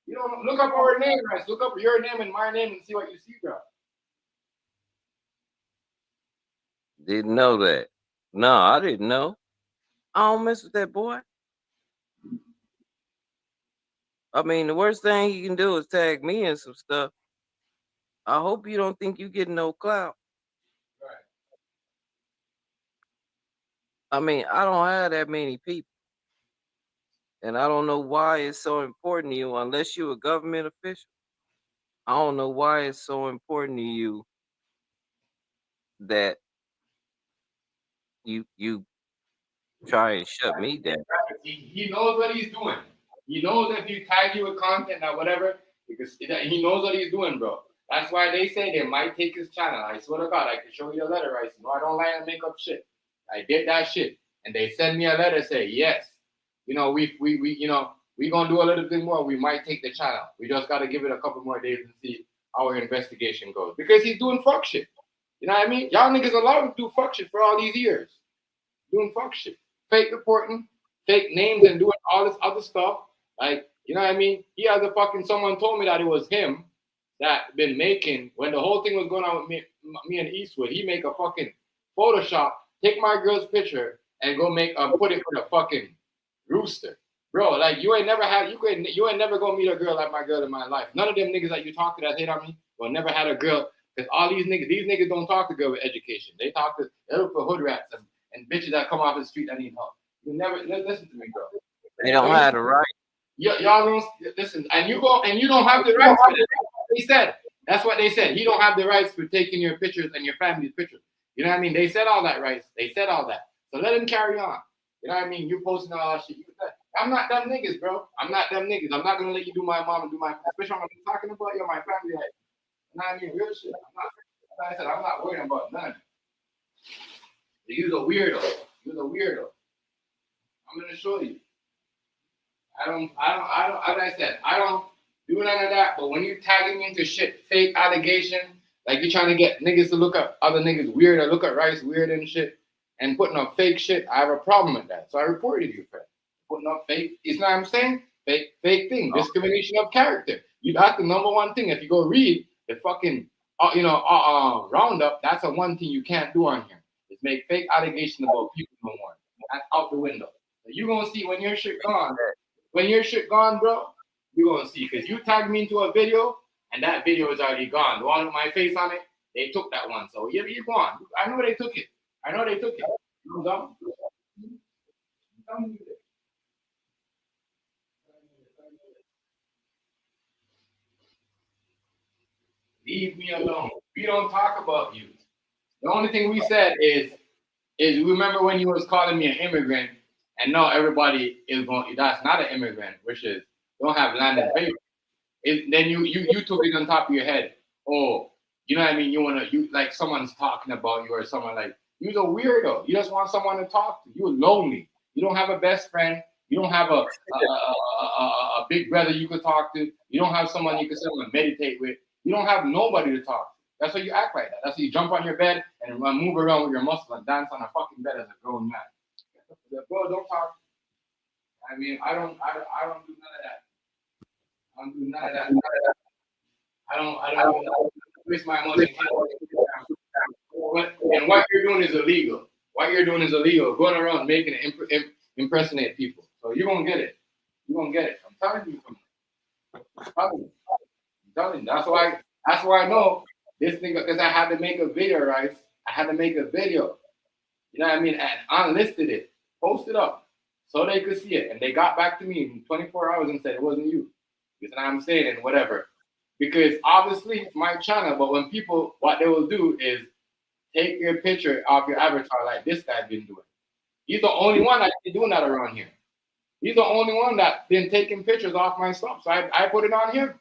You don't look up our name, right? Look up your name and my name and see what you see, bro. Didn't know that. No, I didn't know. I don't mess with that boy. I mean, the worst thing you can do is tag me in some stuff. I hope you don't think you getting no clout. Right. I mean, I don't have that many people. And I don't know why it's so important to you unless you're a government official. I don't know why it's so important to you that you try and shut me down. He knows what he's doing. He knows if you tag you with content or whatever, because he knows what he's doing, bro. That's why they say they might take his channel. I swear to God, I can show you the letter, right? No, I don't lie and make up shit. I did that shit. And they send me a letter say, yes, you know, we gonna do a little bit more. We might take the channel. We just gotta give it a couple more days and see how our investigation goes. Because he's doing fuck shit. You know what I mean? Y'all niggas allowed to do fuck shit for all these years. Doing fuck shit. Fake reporting, fake names, and doing all this other stuff. Like, you know what I mean? He has a fucking, someone told me that it was him that been making, when the whole thing was going on with me and Eastwood, he make a fucking Photoshop, take my girl's picture, and go make, put it with a fucking rooster. Bro, like, you ain't never gonna meet a girl like my girl in my life. None of them niggas that you talk to that hate on me will never had a girl, because all these niggas don't talk to girl with education. They look for hood rats and bitches that come off the street that need help. You never listen to me, bro. They don't have the right. Y'all don't listen, and you don't have the right. He said That's what they said. He don't have the rights for taking your pictures and your family's pictures. You know what I mean? They said all that rights. They said all that. So let him carry on. You know what I mean? You posting all that shit. I'm not them niggas, bro. I'm not them niggas. I'm not gonna let you do my mom and do my, especially when I'm talking about you, my family. Like, you know what I mean? Real shit. Like I said, I'm not worrying about none. You're the weirdo. You're the weirdo. I'm gonna show you. Like I said, I don't do none of that. But when you tagging me into shit, fake allegation, like you're trying to get niggas to look at other niggas weird or look at Rice weird and shit, and putting up fake shit, I have a problem with that. So I reported you, friend. Putting up fake, you know what I'm saying? Fake thing, discrimination of character. That's the number one thing. If you go read the fucking, roundup, that's the one thing you can't do on here. Is make fake allegations about people no more. That's out the window. You're gonna see when your shit gone. When your shit gone, bro, you're gonna see. Because you tagged me into a video, and that video is already gone. The one with my face on it, they took that one. So you're gone. I know they took it. You dumb. Leave me alone. We don't talk about you. The only thing we said is remember when you was calling me an immigrant, and now everybody is going, that's not an immigrant, which is don't have land and paper. Then you took it on top of your head. Oh, you know what I mean? You like someone's talking about you or someone like, you're a weirdo. You just want someone to talk to. You're lonely. You don't have a best friend. You don't have a a big brother you could talk to. You don't have someone you could sit and meditate with. You don't have nobody to talk to. That's why you act like that. That's why you jump on your bed and move around with your muscles and dance on a fucking bed as a grown man. Bro, don't talk. I mean, I don't do none of that. I don't do none of that. I don't waste my money. And what you're doing is illegal. What you're doing is illegal. Going around making it impersonate people. So you're gonna get it. You're gonna get it. I'm telling you. I'm telling you. That's why I know this nigga, because I had to make a video, right? I had to make a video. You know what I mean? And unlisted it, posted up, so they could see it. And they got back to me in 24 hours and said it wasn't you. You know what I'm saying? And whatever. Because obviously it's my channel, but when people, what they will do is take your picture off your avatar like this guy's been doing. He's the only one that's been doing that around here. He's the only one that's been taking pictures off my stuff. So I put it on him.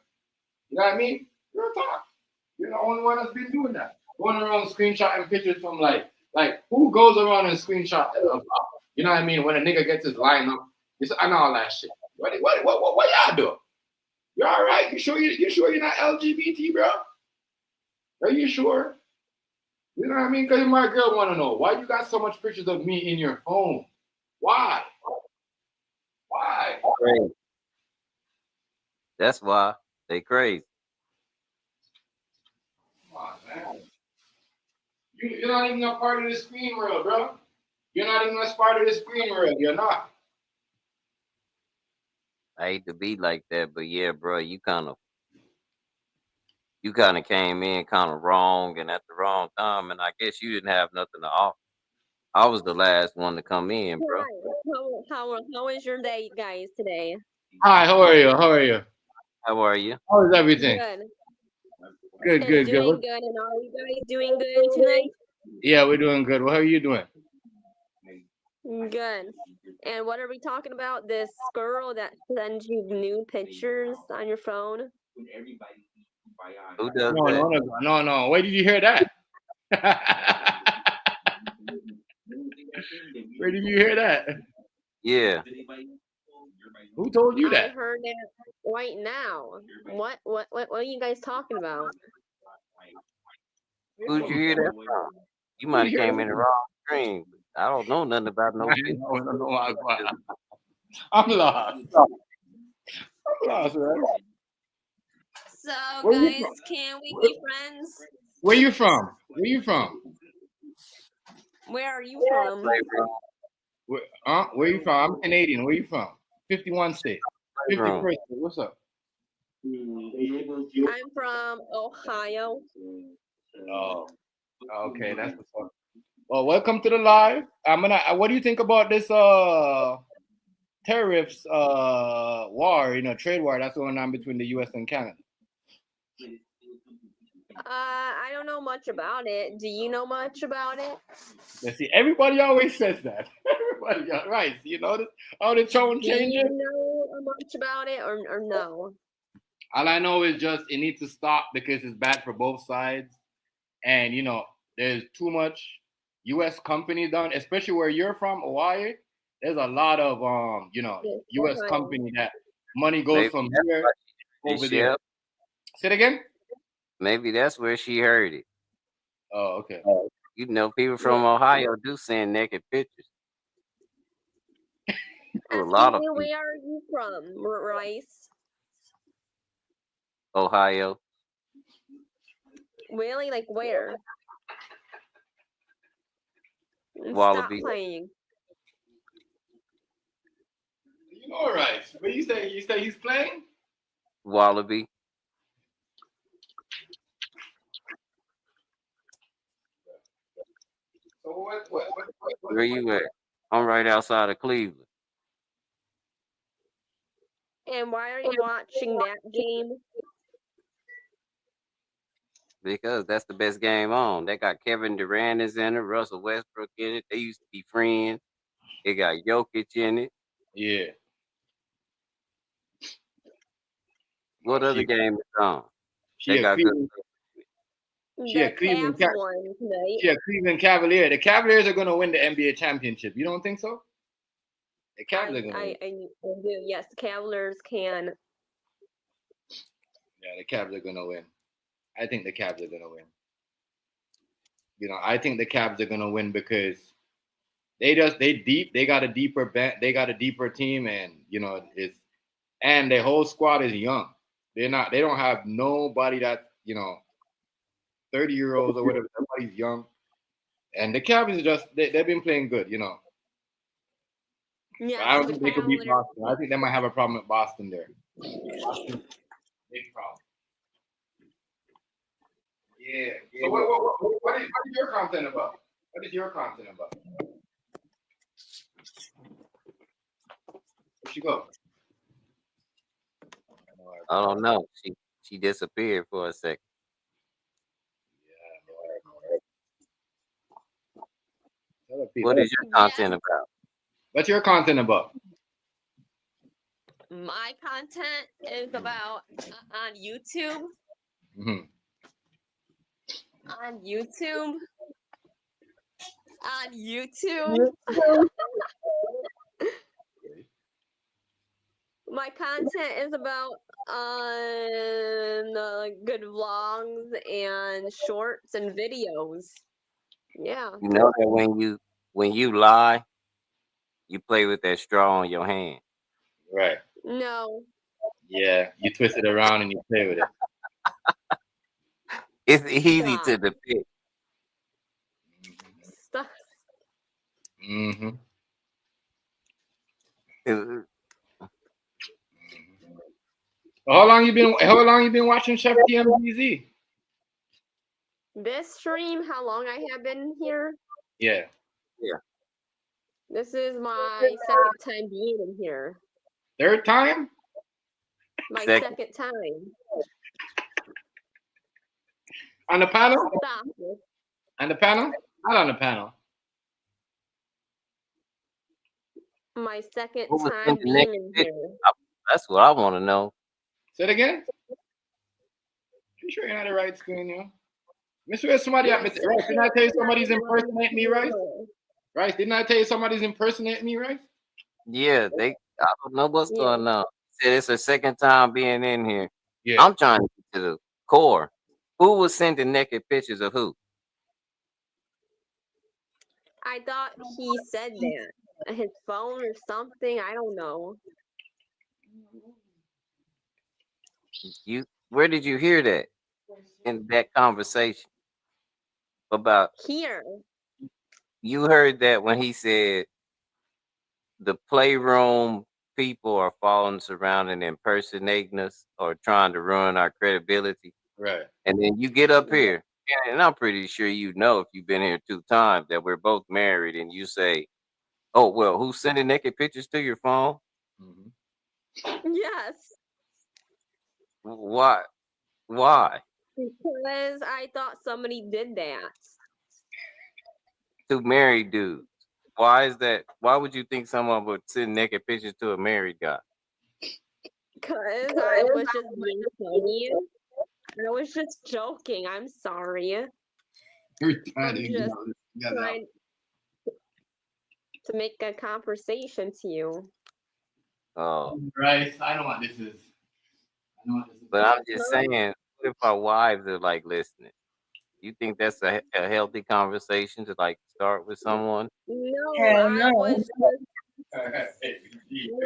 You know what I mean? Real talk. You're the only one that's been doing that. Going around screenshotting pictures from like who goes around and screenshot you know what I mean? When a nigga gets his line up, I know all that shit. What y'all do? You all right? You sure you're not LGBT, bro? Are you sure? You know what I mean? Because my girl want to know why you got so much pictures of me in your phone. Why? Crazy. That's why they crazy. Come on, man. You're not even a part of the screen world, bro. You're not even a part of the screen world. You're not. I hate to be like that, but yeah, bro, you kind of came in kind of wrong and at the wrong time, and I guess you didn't have nothing to offer. I was the last one to come in, bro. How is your day, guys, today? Hi, how are you? How are you? How is everything? Good. Good. Doing good. And are you guys doing good tonight? Yeah, we're doing good. Well, how are you doing? Good. And what are we talking about? This girl that sends you new pictures on your phone? Who does that? No. Where did you hear that? Where did you hear that? Yeah. Who told you that? I heard that right now. What are you guys talking about? Who'd you hear that from? You might have came in the wrong stream. I don't know nothing about no shit. I'm lost. Right? So, guys, can we be friends? Where you from? Where are you from? Where you from? I'm Canadian. Where you from? 51 state. 51st state. What's up? I'm from Ohio. Oh, okay. That's what's up. Well, welcome to the live. What do you think about this tariffs war? Trade war that's going on between the U.S. and Canada. I don't know much about it. Do you know much about it? You see, everybody always says that. Everybody, right? You notice how the tone Do you changes. know much about it or no? All I know is just it needs to stop because it's bad for both sides, and there's too much U.S. company done, especially where you're from, Hawaii. There's a lot of Yes, U.S. Ohio. company that money goes Maybe from that's here why she over heard it, there. Chef. Say it again. Maybe that's where she heard it. Oh, okay. You know, people from Ohio do send naked pictures to a lot Excuse of me, people. where are you from, Rice? Ohio. Really? Like where? Stop Wallaby. playing. All right. What you say? You say he's playing? Wallaby. So what? Where you at? I'm right outside of Cleveland. And why are you watching that game? Because that's the best game on. They got Kevin Durant is in it, Russell Westbrook in it. They used to be friends. They got Jokic in it. Yeah. What other game is on? She They a got good. Cleveland. She The a Cleveland. Cavs won tonight. She a Cleveland Cavalier. The Cavaliers are gonna win the NBA championship. You don't think so? The Cavs are gonna win. I do. Yes, the Cavaliers can. Yeah, the Cavs are gonna win. I think the Cavs are gonna win. I think the Cavs are gonna win because they got a deeper they got a deeper team, and and their whole squad is young. They don't have nobody that 30-year-olds or whatever. Everybody's young, and the Cavs is just they've been playing good. Yes, I don't the think they could beat Cavaliers. Boston. I think they might have a problem with Boston there. Boston, big problem. Yeah. So what is your content about? What is your content about? Where'd she go? I don't know. She disappeared for a second. What is your content about? What's your content about? My content is about on YouTube. Mm-hmm. On YouTube. On YouTube. My content is about good vlogs and shorts and videos. Yeah. You know that when you lie, you play with that straw in your hand. Right. No. Yeah, you twist it around and you play with it. It's easy to depict. Stop. Mm-hmm. How long you been watching Chef TMGZ? This stream, how long I have been here? Yeah. This is my second time being in here. Third time? My second time. On the panel? Stop it. On the panel? Not on the panel. My second Who was time in the being next in picture? here. That's what I want to know. Say it again. You sure you're not the right screen, Mr. Somebody Yes, Rice, didn't I tell you somebody's impersonating me, Rice? Rice, didn't I tell you somebody's impersonating me, Rice? Yeah, I don't know what's going on. Said it's her second time being in here. Yeah. I'm trying to get to the core. Who was sending naked pictures of who? I thought he said that. His phone or something. I don't know. Where did you hear that in that conversation about? Here. You heard that when he said the playroom people are following us around and impersonating us or trying to ruin our credibility. Right. And then you get up here, and I'm pretty sure you know if you've been here 2 times that we're both married, and you say, "Oh well, who's sending naked pictures to your phone?" Yes. Why? Because I thought somebody did that. To married dudes. Why is that? Why would you think someone would send naked pictures to a married guy? Because I was just being funny. I was just joking. I'm sorry. I'm just trying to make a conversation to you. Oh, Right. I know what this is. I know what this is. but I'm just saying, what if our wives are like listening? You think that's a healthy conversation to like start with someone? No, Hell I no. was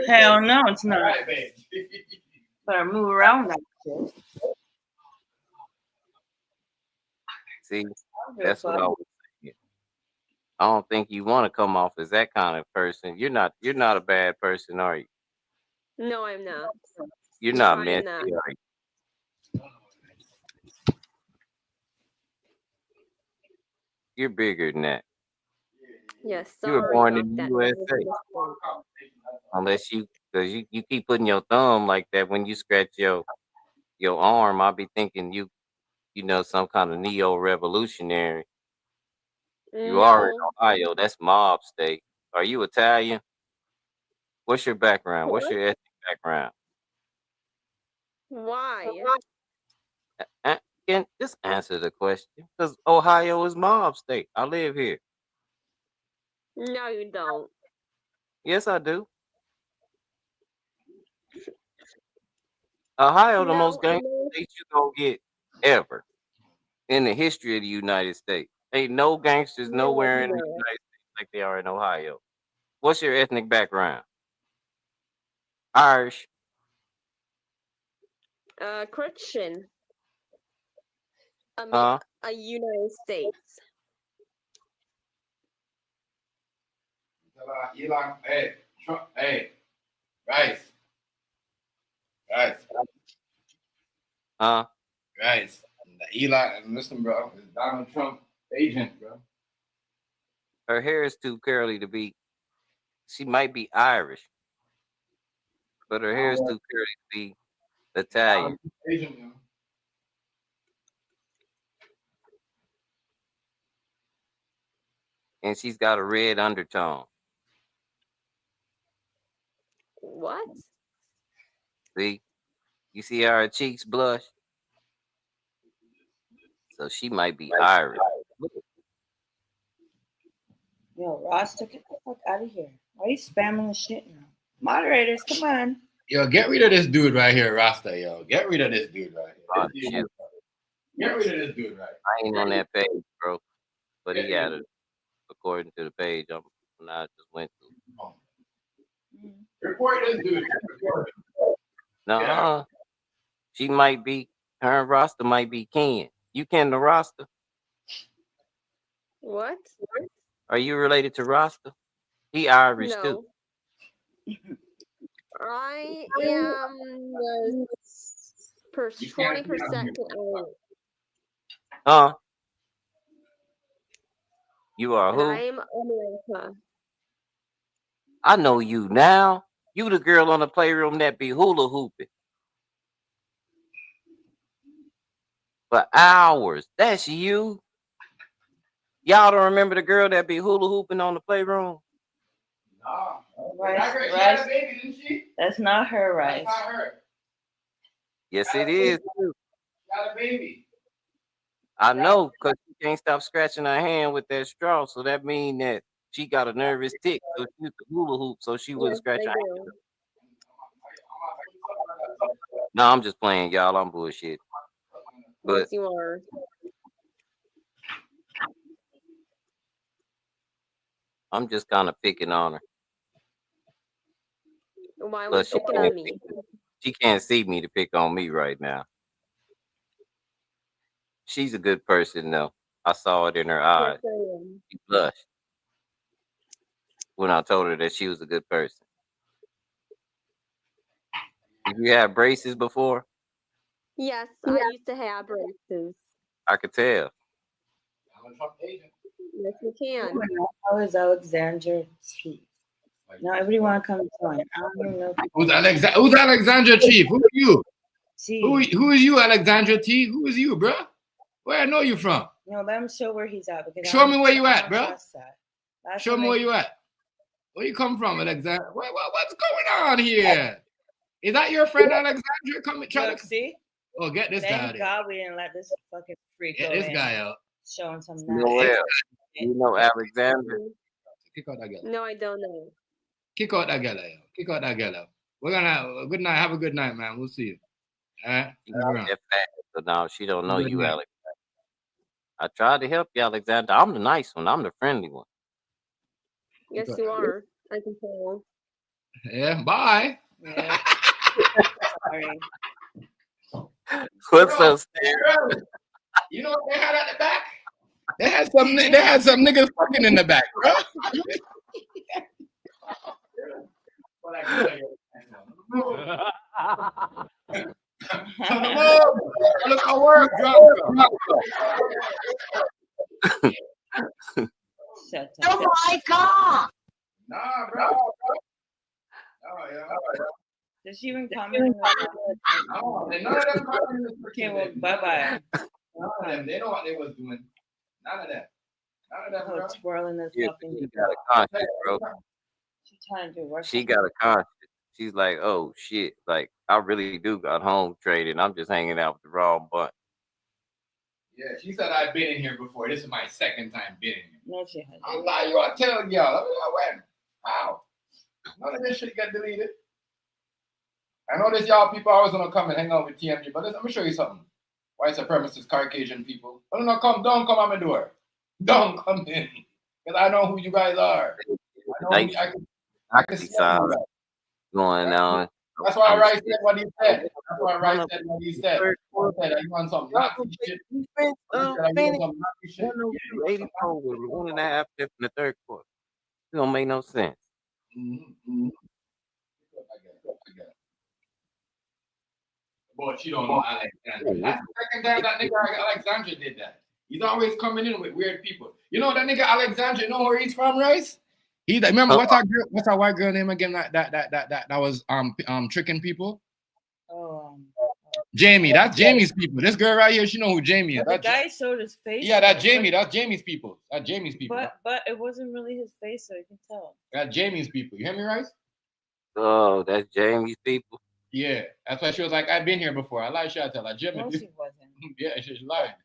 Hell no, it's All not. right, babe. Better move around that shit. See, that's what I was saying. I don't think you want to come off as that kind of person. You're not a bad person, are you? No, I'm not. You're I'm not trying messy, not. are you? You're bigger than that. Yes, You were sorry born about in the that. That was a USA. mistake. Unless because you keep putting your thumb like that when you scratch your arm, I'll be thinking you know some kind of neo-revolutionary. You are in No. Ohio. That's mob state. Are you Italian? What's your background? What's What? your ethnic background? Why? Can just answer the question. Because Ohio is mob state. I live here. No, you don't. Yes, I do. Ohio, the most No, gangster state you gonna get ever in the history of the United States. Ain't no gangsters no, it's nowhere in the not. United States like they are in Ohio. What's your ethnic background? Irish. Christian. I mean, Huh? United States. Elon, hey, Trump, hey, Rice. Huh? Rice. Elon, listen, bro, it's Donald Trump agent, bro. Her hair is too curly to be. She might be Irish, but her hair is too curly to be Italian. Agent, you know. And she's got a red undertone. What? See? You see how her cheeks blush? So she might be Irish. Yo, Rasta, get the fuck out of here. Why are you spamming the shit now? Moderators, come on. Yo, get rid of this dude right here, Rasta, yo. Get rid of this dude right here. This dude, get rid of this dude right here. I ain't on that page, bro. But he got it according to the page I just went to. Report this dude. No, she might be. Her and Rasta might be kin. You kin to Rasta? What? Are you related to Rasta? He Irish too. I am 20% Irish. Huh? You are And who? I am America. I know you now. You the girl on the playroom that be hula hooping for hours. That's you. Y'all don't remember the girl that be hula hooping on the playroom? Nah. Rice. Baby, didn't she? That's not her, Rice. That's not her. Yes, it is. Got a baby. I know, because she can't stop scratching her hand with that straw. So that means that she got a nervous tick. So she used to hula hoop so she wouldn't scratch her hand. No, I'm just playing, y'all. I'm bullshit. But yes, you are. I'm just kind of picking on her. Why was picking on me? She can't see me to pick on me right now. She's a good person, though. I saw it in her eyes. She blushed when I told her that she was a good person. Did you have braces before? Yes, I used to have braces. I could tell. Yes, you can. How is Alexandra Chief? Now everybody want to come join. I don't even know. Who's Alexandra Chief? Who are you? See. Who is you, Alexandra T? Who is you, bro? Where I know you from? No, let him show where he's at. Because Show me where you at, bro. That's Show me where you at. Where you come from, Alexandra? What's going on here? Is that your friend Alexandra? Come try to see. Oh, get this guy out. Thank God we didn't let this fucking freak Get go this in. guy out. Showing some Noel, you know Alexander. Kick out that girl. No, I don't know. Kick out that girl out. Kick out that girl out. We're gonna good night. Have a good night, man. We'll see you. All right. So now she don't know you, Alexander. I tried to help you, Alexander. I'm the nice one. I'm the friendly one. Yes, you are. I can tell. Yeah. Bye. Yeah. Sorry. What's up, Steve? You know what they had at the back? They had some niggas fucking in the back, bro. Look at work, Oh my God! Nah, bro. Oh, yeah. Did she even comment? No, none of them commented. Okay, well, bye-bye. None of them. They know what they was doing. None of them. None of them, bro. Twirling this fucking. She got a conscience, bro. She's trying to do work. She got a conscience. She's like, oh shit, like I really do got home traded. I'm just hanging out with the wrong butt. Yeah, she said I've been in here before. This is my second time being in here. No, she hasn't. I'm lying, you are telling y'all. When? How? None of this shit got deleted. I know this y'all people always gonna come and hang out with TMG, but let me show you something. White supremacist Caucasian people. Don't come on my door. Don't come in. Because I know who you guys are. I can see sound going on. That's why Rice said what he said. That's why Rice said what he said. He said you want some Nazi shit. You spent 84 with 1.5 in the third quarter. It don't make no sense. Mm-hmm. Boy, she don't know Alexandra. That's the second time that nigga Alexandra did that. He's always coming in with weird people. You know that nigga Alexandra, you know where he's from, Rice? He remember what's our white girl name again that was tricking people? Jamie, that's Jamie's people. This girl right here, she know who Jamie is. The guy showed his face. Yeah, that's Jamie. That's Jamie's people. That's Jamie's people. But it wasn't really his face, so you can tell. That's Jamie's people. You hear me, Rice? Oh, that's Jamie's people. Yeah, that's why she was like, I've been here before. I lied, she tell her. Jimmy. No, she wasn't. Yeah, she's lying.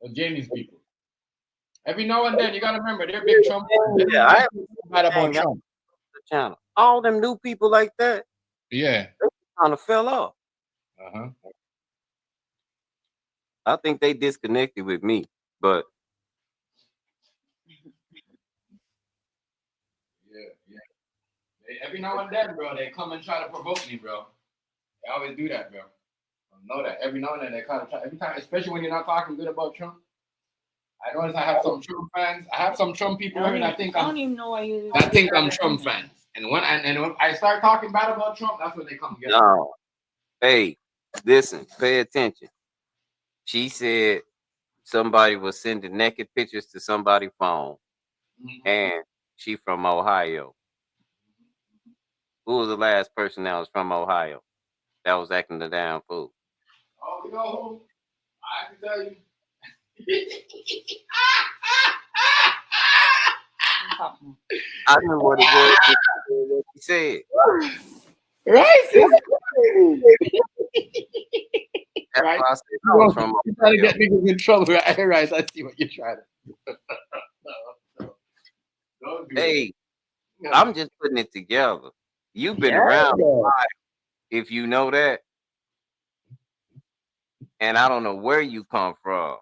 That's Jamie's people. Every now and then, you gotta remember, they're big Trump. Yeah, I bad about Trump. The channel. All them new people like that. Yeah. They kind of fell off. Uh-huh. I think they disconnected with me, but Every now and then, bro, they come and try to provoke me, bro. They always do that, bro. I know that. Every now and then they kind of try. Every time, especially when you're not talking good about Trump. I notice I have some Trump fans. I have some Trump people here, and I don't even know why you. I think I'm Trump fans, and when I start talking bad about Trump, that's when they come get me. No. Hey, listen, pay attention. She said somebody was sending naked pictures to somebody's phone, and she from Ohio. Who was the last person that was from Ohio that was acting the damn fool? Oh, you know who? I can tell you. I know what it was. What she said. Racist. That's Right. why I said I was from You're trying to get niggas in trouble, right? Right. I see what you're trying to do. Don't do Hey, that. I'm just putting it together. You've been around a while, if you know that. And I don't know where you come from.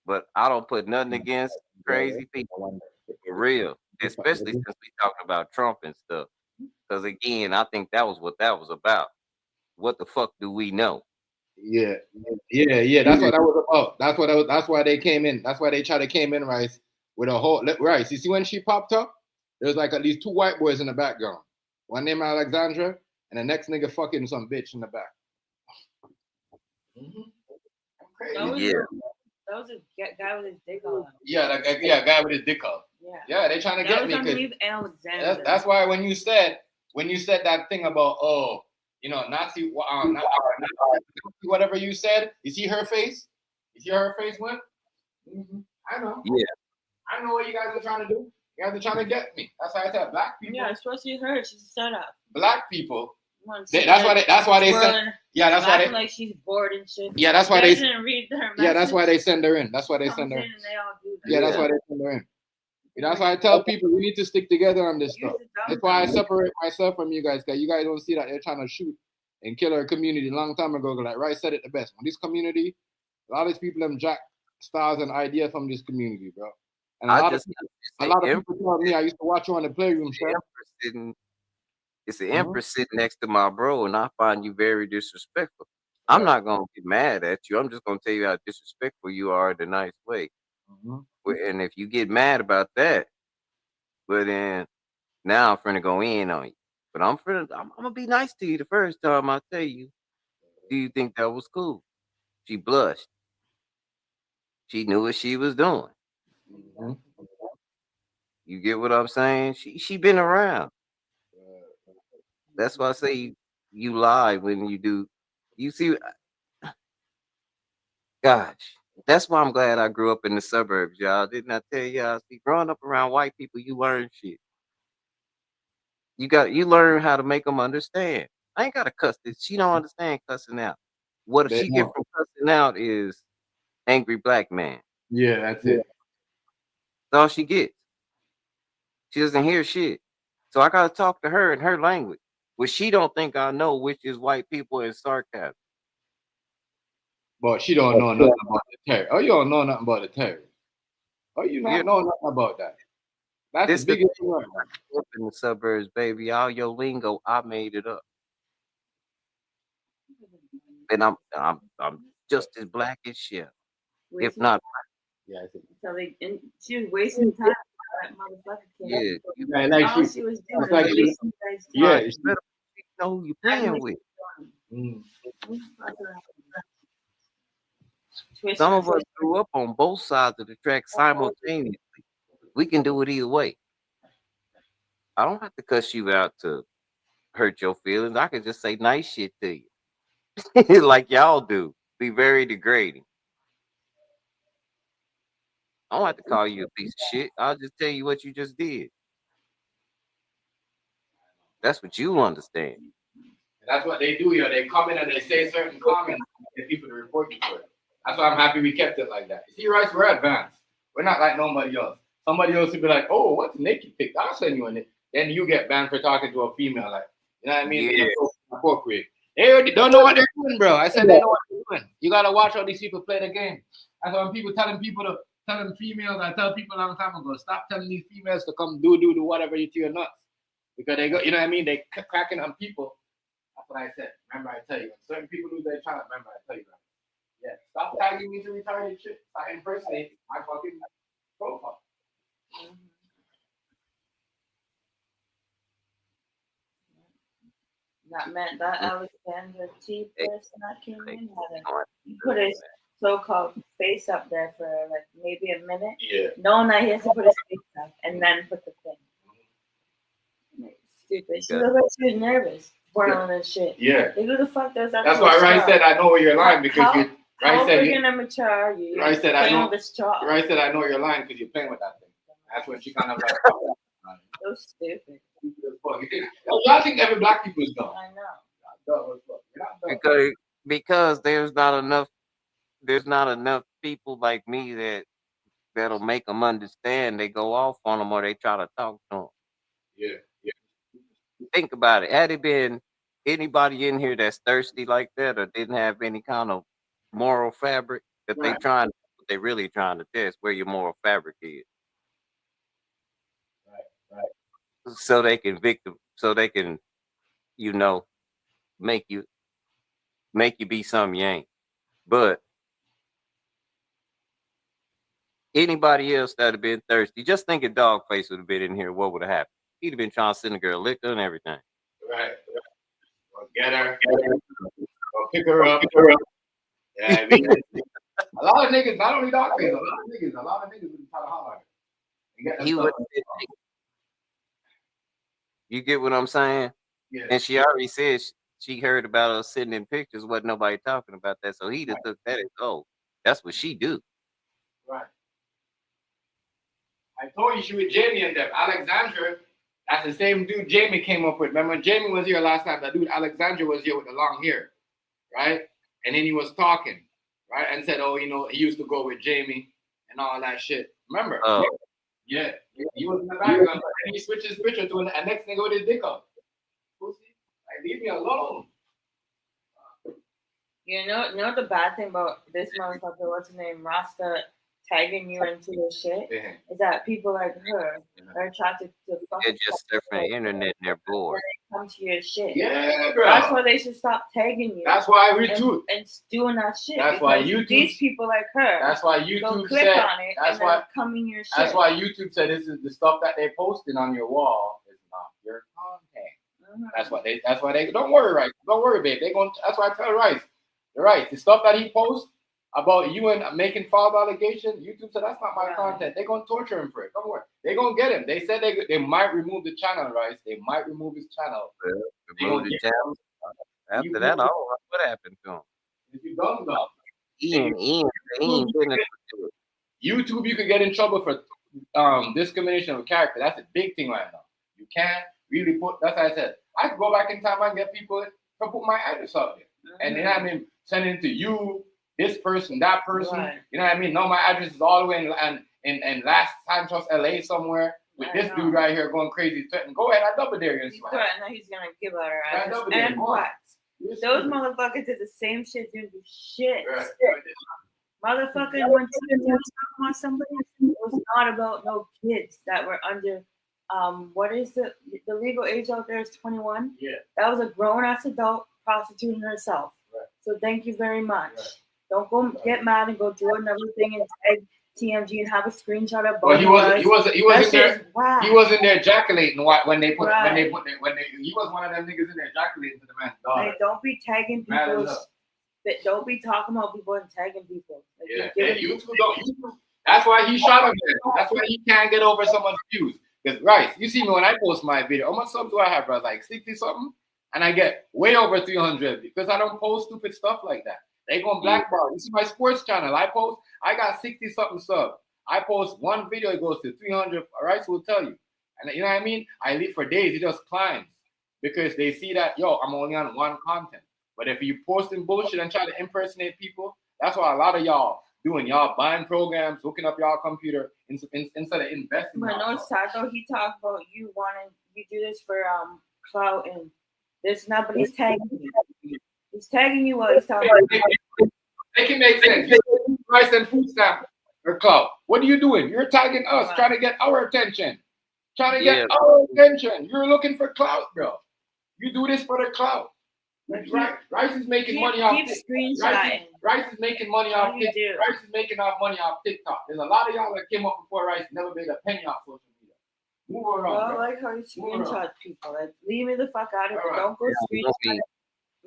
But I don't put nothing against crazy people. For real. Especially since we talking about Trump and stuff. Because again, I think that was what that was about. What the fuck do we know? Yeah. That's what that was about. That's why they came in. That's why they tried to came in, Rice, with a whole Rice. You see when she popped up, there was like at least 2 white boys in the background. One named Alexandra, and the next nigga fucking some bitch in the back. Yeah. That was a guy with his dick out. Yeah, guy with his dick out. Yeah. Yeah, they trying to get me. I believe Alexander. That's why when you said when you said that thing about Nazi, whatever you said, you see her face? You see how her face went? Mm-hmm. I know. Yeah. I know what you guys are trying to do. You guys are trying to get me. That's why I said black people. Yeah, especially her. She's set up. Black people. That's why they send. Yeah, that's why they. Like she's bored and shit. Yeah, that's why they didn't read her message. Yeah, that's why they send her in. That's why they send her in. Yeah, that's why they send her in. That's why I tell people we need to stick together on this stuff. That's why I separate myself from you guys, because you guys don't see that they're trying to shoot and kill our community a long time ago. Like Rice said it the best. When this community, a lot of these people them jack styles and ideas from this community, bro. And a lot of people tell me I used to watch you on the playroom show. It's the Empress sitting next to my bro, and I find you very disrespectful. I'm not gonna get mad at you. I'm just gonna tell you how disrespectful you are in a nice way. And if you get mad about that, well then now I'm finna go in on you. But I'm gonna be nice to you the first time I tell you. Do you think that was cool? She blushed. She knew what she was doing. You get what I'm saying? She been around. That's why I say you lie when you do. You see, gosh, that's why I'm glad I grew up in the suburbs, y'all. Didn't I tell y'all? See, growing up around white people, you learn shit. You learn how to make them understand. I ain't gotta cuss this. She don't understand cussing out. What if she get from cussing out is angry black man? Yeah, that's it. That's all she gets. She doesn't hear shit. So I gotta talk to her in her language, which she don't think I know, which is white people and sarcasm. But she don't know nothing about the terror. Oh, you don't know nothing about the terror. Oh, you not know nothing about that. That's the biggest thing. Up in the suburbs, baby. All your lingo, I made it up. And I'm just as black as shit. If not, yeah, I think. So she was wasting time. That motherfucker came. Yeah, like all she was doing was like wasting guys' time. Yeah, you better know who you're playing with. Some of us grew up on both sides of the track simultaneously. We can do it either way. I don't have to cuss you out to hurt your feelings. I can just say nice shit to you. Like y'all do. Be very degrading. I don't have to call you a piece of shit. I'll just tell you what you just did. That's what you understand. That's what they do, They come in and they say certain comments and get people to report you for it. That's why I'm happy we kept it like that. You see, Rice, we're advanced. We're not like nobody else. Somebody else would be like, oh, what's naked pic? I'll send you in it. Then you get banned for talking to a female. Like, you know what I mean? Yeah. Appropriate. They already don't know what they're doing, bro. I said they know what they're doing. You got to watch how these people play the game. That's why when people telling females, I tell people a long time ago, stop telling these females to come do whatever you to your nuts. Because they go, you know what I mean? They cracking on people. That's what I said. Remember, I tell you. When certain people lose their child, remember, I tell you that. Yeah, stop tagging me to retarded shit. I impersonate my fucking profile. That meant that Alexander T person that came in he put his so-called face up there for like maybe a minute. Yeah. Knowing that he has to put his face up and then put the thing. Stupid. She looked like she was nervous, twirling and shit. Yeah. Like, who the fuck does that? That's why Ryan said I know you're lying because you. How freaking immature are you? Ryan said I know. Ryan Said I know you're lying because you're playing with that thing. That's when she kind of like. So stupid. I think every black people is dumb. I know. Because there's not enough people like me that'll make them understand. They go off on them or they try to talk to them. Yeah. Think about it. Had it been anybody in here that's thirsty like that or didn't have any kind of moral fabric that they really trying to test where your moral fabric is. Right. So they can make you be something you ain't. But anybody else that have been thirsty, just think if Dogface would have been in here, what would have happened? He'd have been trying to send a girl liquor and everything. Right. Or get her. Or pick her up. Yeah, I mean, a lot of niggas, not only Dogface, a lot of niggas would try to holler. You get what I'm saying? Yeah. And she already said she heard about us sitting in pictures. Wasn't nobody talking about that. So he just took that as, oh, that's what she do. Right. I told you she was Jamie and them. Alexandra, that's the same dude Jamie came up with. Remember, Jamie was here last time. That dude Alexandra was here with the long hair, right? And then he was talking, right? And said, oh, you know, he used to go with Jamie and all that shit. Remember? Oh. Yeah. He was in the background. And he switched his picture to a next nigga with his dick up. Pussy. Like, leave me alone. You know the bad thing about this motherfucker, what's his name, Rasta, tagging you into this shit, is that people like her are attracted to fuck. They're just surfing the internet and they're bored. They come to your shit. Yeah, bro. That's why they should stop tagging you. That's why I retweet. And doing that shit. That's why YouTube. These people like her. That's why go YouTube click said. on it That's and why then come in your shit. That's why YouTube said this is the stuff that they posting on your wall is not your content. That's why they. That's why they. Don't worry, Rice. Don't worry, babe. They going. That's why I tell Rice. You're right. The stuff that he posts about you and making false allegations, YouTube said that's not my content. They're gonna torture him for it. Don't worry. They're gonna get him. They said they might remove the channel, Rice. They might remove his channel. Remove the channel. After that, I don't know what happened to him. If you don't know, YouTube, you could get in trouble for discrimination of character. That's a big thing right now. You can't really put. That's why I said I could go back in time and get people to put my address out there, and then I mean send it to you, this person, that person. Right. You know what I mean? No, my address is all the way in Las Santos, LA somewhere. With this dude right here going crazy, threatening. Go ahead, I double dare you. He's threatening. He's gonna give out her Yeah, address. double dare. And Go on. what? Those motherfuckers did the same shit, do shit. Right. Motherfucker, when you talk about somebody, it was not about no kids that were under. What is the legal age out there is 21. Yeah. That was a grown ass adult prostituting herself. Right. So thank you very much. Right. Don't go get mad and go do another thing and tag TMG and have a screenshot of both. Well, he wasn't there. Wow. He wasn't there ejaculating when they put Right. he was one of them niggas in there ejaculating to the man's daughter. Like, don't be tagging Man, people. Don't be talking about people and tagging people. Like, Yeah, you're and giving- YouTube don't. That's why he shot him there. That's why he can't get over someone's views. Because right, you see me when I post my video. How much subs do I have, bro? Like 60 something, and I get way over 300 because I don't post stupid stuff like that. They go blackball. You see my sports channel. I got 60 something subs. I post one video, it goes to 300. All right, so we'll tell you. And you know what I mean? I live for days. It just climbs because they see that I'm only on one content. But if you posting bullshit and try to impersonate people, that's what a lot of y'all doing. Y'all buying programs, hooking up y'all computer instead of investing. But no, sad though. He talked about you do this for clout and this and that, but he's tagging you. He's tagging you while he's talking. Make it make sense. Price and food stamp or clout. What are you doing? You're tagging us, trying to get our attention. Trying to get our attention. You're looking for clout, bro. You do this for the clout. Rice is making money off screenshotting. Rice is making money off TikTok. Rice is making money off TikTok. There's a lot of y'all that came up before Rice never made a penny off social media. Move around. I like how you screenshot people. Like, leave me the fuck out of it. Don't go screenshot.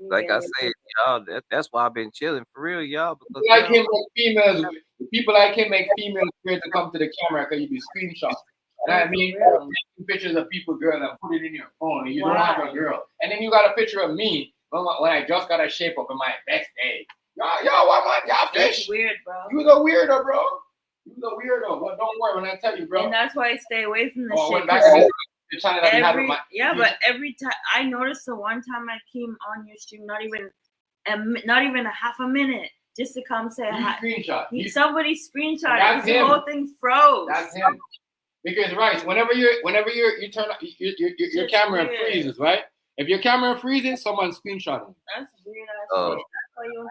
Like I said, y'all, that's why I've been chilling for real, y'all. Because people like him make females scared to come to the camera because you be screenshots. And I mean, taking pictures of people, girl, and put it in your phone, and you don't have a girl. And then you got a picture of me when I just got a shape up in my best day. Y'all fish. That's weird, bro. You was a weirdo, bro. You was a weirdo. But don't worry when I tell you, bro. And that's why I stay away from this shit. But every time I noticed the one time I came on your stream, not even a half a minute, just to come say hi. Somebody screenshot. The whole thing froze. That's him. Because Rice, whenever you turn your camera freezes, right? If your camera freezes, someone's screenshotting. That's weird.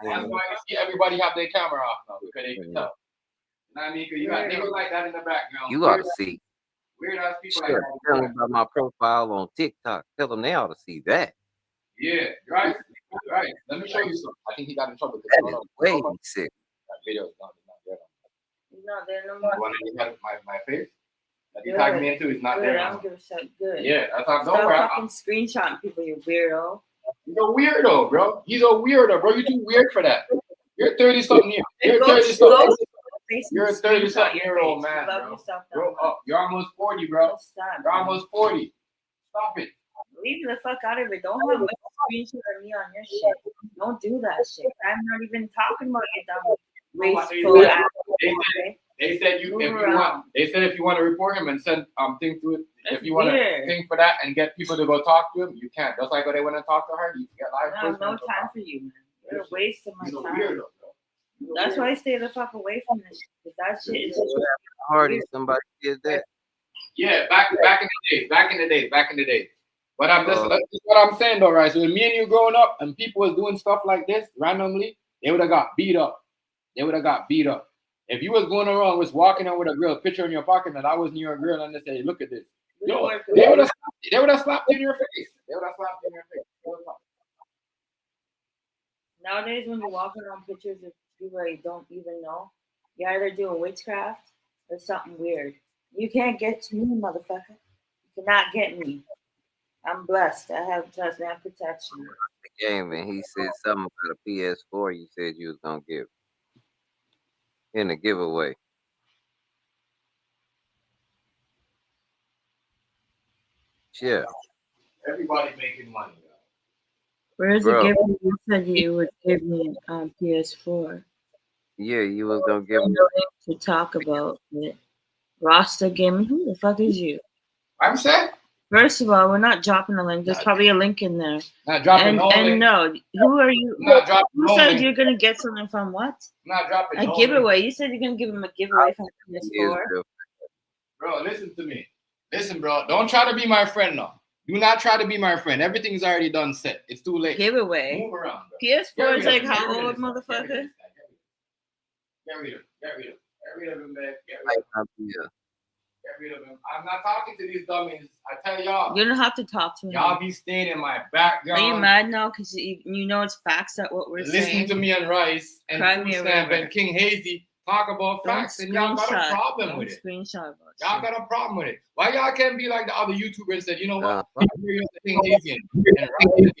That's why you see everybody have their camera off now because they can tell. You know what I mean? Because you got niggas like that in the background. You ought to see. Weird ass people Sure. like that. Tell them about my profile on TikTok. Tell them they ought to see that. Yeah, right. Let me show you something. I think he got in trouble. That is way sick. That video is not there. He's not there no more. The one that you had my face that you tagged me into is not there. I don't give a shit. Good. Yeah, that's how. Stop fucking screenshotting people, you weirdo. He's a weirdo, bro. He's a weirdo, bro. You're too weird for that. You're 30 something years. You're 30 something. You're a 30 something year old man, bro. You're almost 40, bro. You're almost 40. Stop it. Leave the fuck out of it. Don't have a screenshot of me on your shit. Don't do that shit. I'm not even talking about your dumb wasteful ass. They said if you want to report him and send thing to it, if you want to weird. think for that and get people to go talk to him, you can't. Just like when they want to talk to her, you get live. I have no time for you, man. You're a waste of my time. That's why I stay the fuck away from this shit. That shit is just Hardy, somebody did that. Yeah, back in the days. But that's what I'm saying though, right? So when me and you growing up and people was doing stuff like this randomly, they would have got beat up. If you was going around, was walking out with a girl, picture in your pocket, and I was near a girl, and they say, "Look at this," yo, they would have slapped you in your face. Nowadays, when you're walking around pictures of people that you don't even know, you're either doing witchcraft or something weird. You can't get to me, motherfucker. You cannot get me. I'm blessed. I have trust and protection. The game, and he said something about a PS4. You said you was gonna give in a giveaway. Yeah. Everybody making money. Where's the gift you said you would give me on PS4? Yeah, you was gonna give me to talk about it. Rasta Gaming. Who the fuck is you? I'm saying. First of all, we're not dropping a link. There's probably a link in there. Not dropping no link. And no, who are you? Who said you're gonna get something from what? Not dropping a giveaway. You said you're gonna give him a giveaway from PS4. Bro, listen to me. Listen, bro. Don't try to be my friend now. Do not try to be my friend. Everything's already done set. It's too late. Giveaway. Move around, bro. PS4 is like how old, motherfucker? Get rid of him, man. Get rid of him. I'm not talking to these dummies. I tell y'all. You don't have to talk to me. Y'all be staying in my background. Are you mad now? Because you know it's facts that what we're saying. Listen to me and Rice and Food Stamp and King Hazy talk about facts, and y'all got a problem with it. Y'all got a problem with it. Why y'all can't be like the other YouTubers and said, you know what? King Hazy and Rice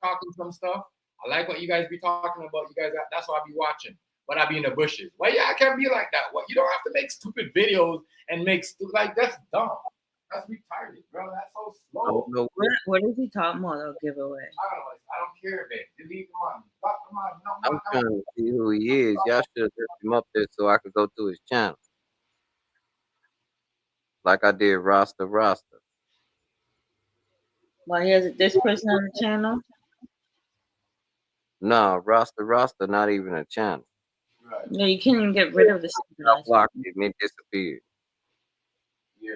talking some stuff. I like what you guys be talking about. You guys, that's why I be watching. But I be in the bushes. Why y'all can't be like that? What? You don't have to make stupid videos and make like that's dumb. That's retarded, bro. That's so slow. What is he talking about? A giveaway. I don't care, babe. Delete him on. Block him on. I'm trying to see who he is. Y'all should have left him up there so I could go to his channel. Like I did Rasta. Why he has this person on the channel? No, Rasta, not even a channel. Right. No, you can't even get rid of this. I blocked it and it disappeared. Yeah.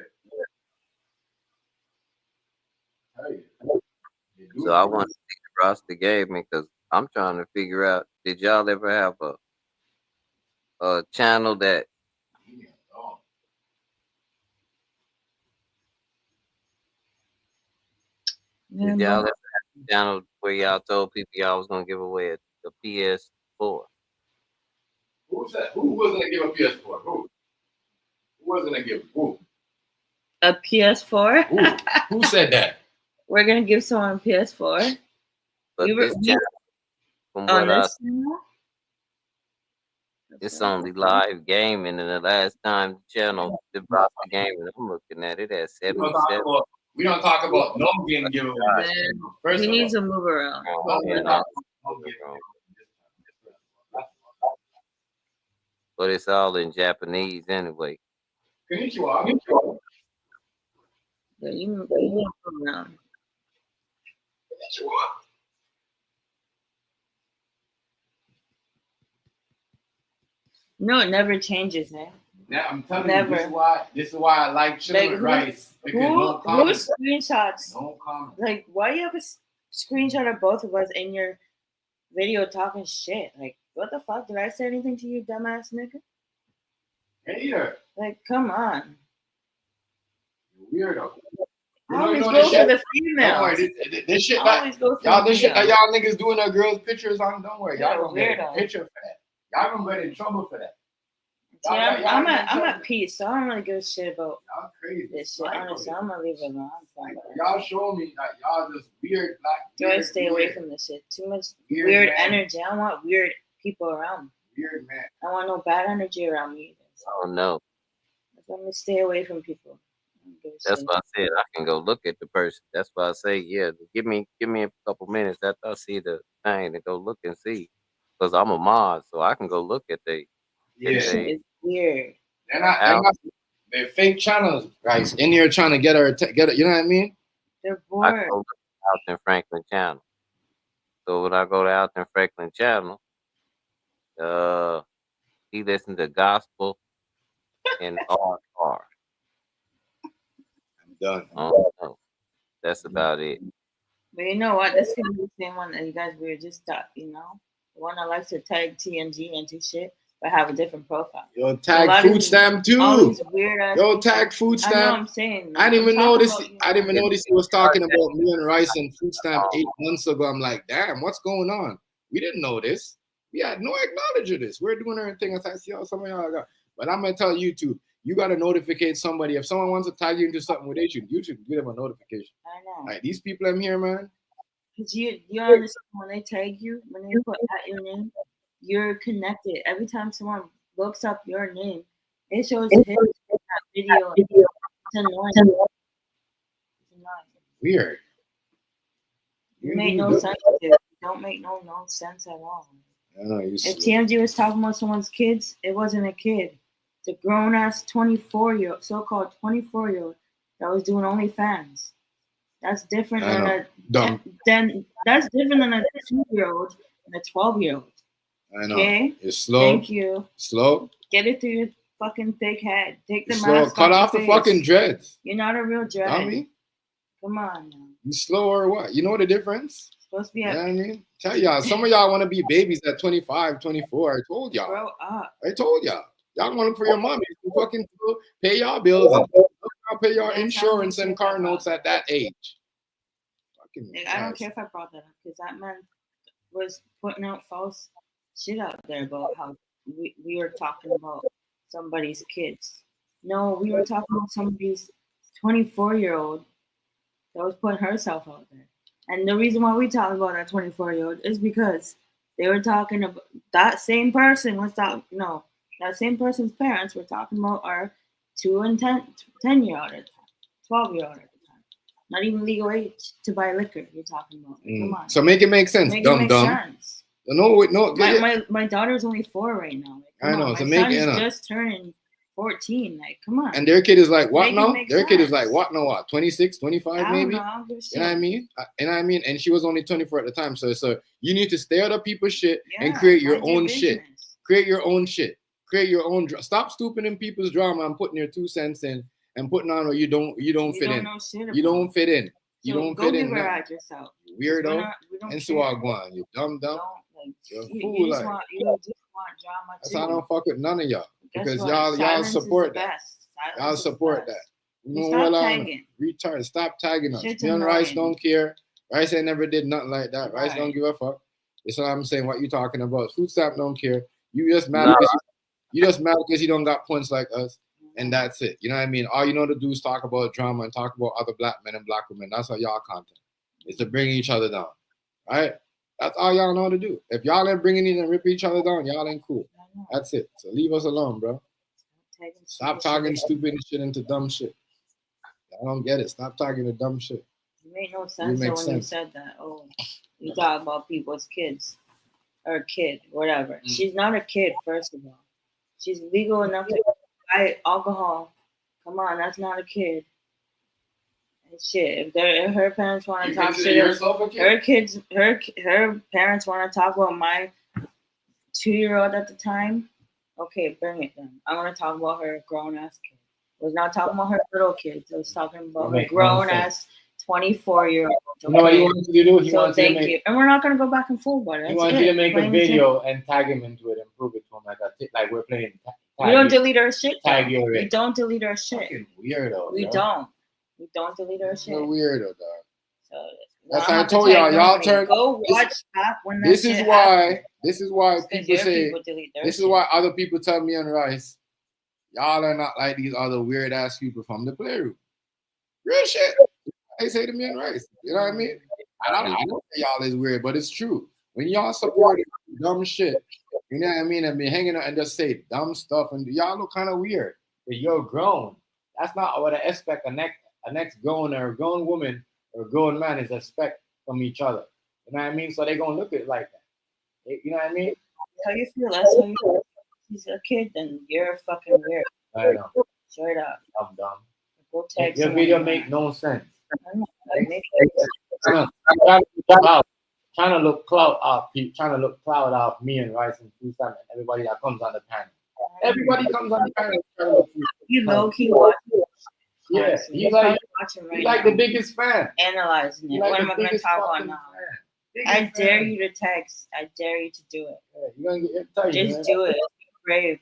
So I want to see the Rasta gave me because I'm trying to figure out, did y'all ever have a channel that did y'all ever have a channel where y'all told people y'all was gonna give away a PS4? Who said? Who was gonna give a PS4? Who was gonna give? Who? A PS4? Who said that? We're gonna give someone a PS4. But from what I see, it's only live gaming, and the last time the channel brought the gaming, I'm looking at it at 77. We don't talk about no game giveaways. He needs to move around. But it's all in Japanese anyway. Konnichiwa. Yeah, you move around. No, it never changes, man. Now I'm telling you, this is why I like chilling with Rice. Who screenshots? No comment. Like, why do you have a screenshot of both of us in your video talking shit? Like, what the fuck? Did I say anything to you, dumbass nigga? Hater. Like, come on. You're weirdo. I always go for the females. Don't worry, this shit that y'all niggas doing their girls' pictures on. Don't worry, y'all gonna get a picture for that. Y'all gonna get in trouble for that. Yeah, I'm at peace, so I don't really give a shit about this shit. Like honestly, I'm gonna leave it alone. Y'all show me that y'all just weird. Do I stay away from this shit? Too much weird energy. I don't want weird people around me. Weird man. I don't want no bad energy around me either. Oh no. Let me stay away from people. That's why I said I can go look at the person. That's why I say, yeah, give me a couple minutes after I see the thing to go look and see. Because I'm a mod, so I can go look at It's weird. They're fake channels, guys. In here trying to get her, you know what I mean? They're I can bored. go look at Alton Franklin channel. So when I go to Alton Franklin channel, he listens to gospel and R. I'm done. Oh, that's about it. But you know what? This could be the same one that you guys were just talking, you know? The one that likes to tag TMG into shit, but have a different profile. Yo, So tag food stamp too. All these weird ass Yo, tag food stamp. I know I'm saying. I didn't even notice. I didn't even know. notice he was talking about me and Rice and food stamp 8 months ago. I'm like, damn, what's going on? We didn't know this. We had no acknowledge of this. We're doing everything as I see how some of y'all got. But I'm gonna tell you too. You gotta notificate somebody. If someone wants to tag you into something with you should give them a notification. I know. Like these people I'm here, man. Because you understand when they tag you, when they put at your name, you're connected. Every time someone looks up your name, it shows his that video. It's annoying. It's annoying. Weird. You make no sense. It don't make no sense at all. I know, if TMG was talking about someone's kids, it wasn't a kid. It's a grown ass 24-year-old, so-called 24-year-old that was doing OnlyFans. That's different that's different than a 2-year-old and a 12-year-old. I know. Okay? It's slow. Thank you. Slow. Get it through your fucking thick head. Take the It's mask slow. Cut off your the face. fucking dreads. You're not a real dread. Dummy. Come on now. You slow or what? You know the difference? Supposed to be you know what I mean? Tell y'all, some of y'all want to be babies at 25, 24. I told y'all. Grow up. I told y'all. Y'all want them for your mom. You fucking pay y'all bills and pay your insurance and car notes at that age. I don't care if I brought that up because that man was putting out false shit out there about how we were talking about somebody's kids. No, we were talking about somebody's 24-year-old that was putting herself out there. And the reason why we talk about that 24-year-old is because they were talking about that same person that same person's parents were talking about our 2 and 10-year-old at the time, 12-year-old at the time. Not even legal age to buy liquor. You're talking about. Come on. So make it make sense, dumb. Sense. No. My daughter's only 4 right now. Like, I know. My son's just turning 14. Like, come on. And their kid is like what now? Their kid is like what now? What? 26, 25 maybe? I don't give a shit. You know what I mean? And she was only 24 at the time. So you need to stay out of people's shit and create your own shit. Create your own shit. Create your own. Stop stooping in people's drama and putting your 2 cents in and putting on or you don't fit in. You don't fit in. You don't fit in. Go give her at yourself. Weirdo. And so I go on. You dumb. You're a fool. You just want drama too. That's why I don't fuck with none of y'all. Because y'all support that. Y'all support that. You know what? Retard. Stop tagging us. Me and Rice don't care. Rice ain't never did nothing like that. Rice don't give a fuck. That's what I'm saying. What you talking about? Food stamp don't care. You just mad because you don't got points like us. And that's it. You know what I mean? All you know to do is talk about drama and talk about other black men and black women. That's how y'all content. It's to bring each other down. Right? That's all y'all know to do. If y'all ain't bringing it and ripping each other down, y'all ain't cool. That's it. So leave us alone, bro. Stop talking stupid shit into dumb shit. I don't get it. Stop talking to dumb shit. It made no sense when you said that. Oh, you talk about people's kids or kid, whatever. Mm-hmm. She's not a kid, first of all. She's legal enough to buy alcohol. Come on, that's not a kid. And shit, if her parents want to talk shit, her parents want to talk about my 2-year-old at the time. Okay, bring it then. I want to talk about her grown ass kid. I was not talking about her little kids. I was talking about her grown ass 24-year-old. Okay? You know what he wants you to do? Thank you. And we're not gonna go back and forth about it. He wants you to make a video and tag him into it and prove it to him like we're playing. We don't delete our shit. Tag you. We don't delete our shit. Fucking weirdo. We don't delete our shit. You're a weirdo, dog. So that's why I told y'all. Y'all turn. Go watch back when that This is why people say. This is why other people tell me and Rice, y'all are not like these other weird ass people from the playroom. Real shit. They say to me and Rice. You know what I mean? I don't say y'all is weird, but it's true. When y'all support dumb shit, you know what I mean, and be hanging out and just say dumb stuff, and y'all look kind of weird. But you're grown. That's not what I expect a next grown or grown woman or grown man is expect from each other. You know what I mean? So they're gonna look at it like that. You know what I mean? How you feel? That's how you feel. He's a kid, then you're fucking weird. I know. Straight up. I'm dumb. Go text Your him video when make no sense. I know. Like, make Trying to look clout off me and Rice and Freestyle and everybody that comes on the panel. Everybody comes on the panel. You low key watching. Yeah, He's watching right like now. the biggest fan. Analyzing it. Like What the am I going to biggest talk fucking on now? Biggest I dare fan. you to text. I dare you to do it. Yeah, you're gonna get tired, Just man. do it. Be brave.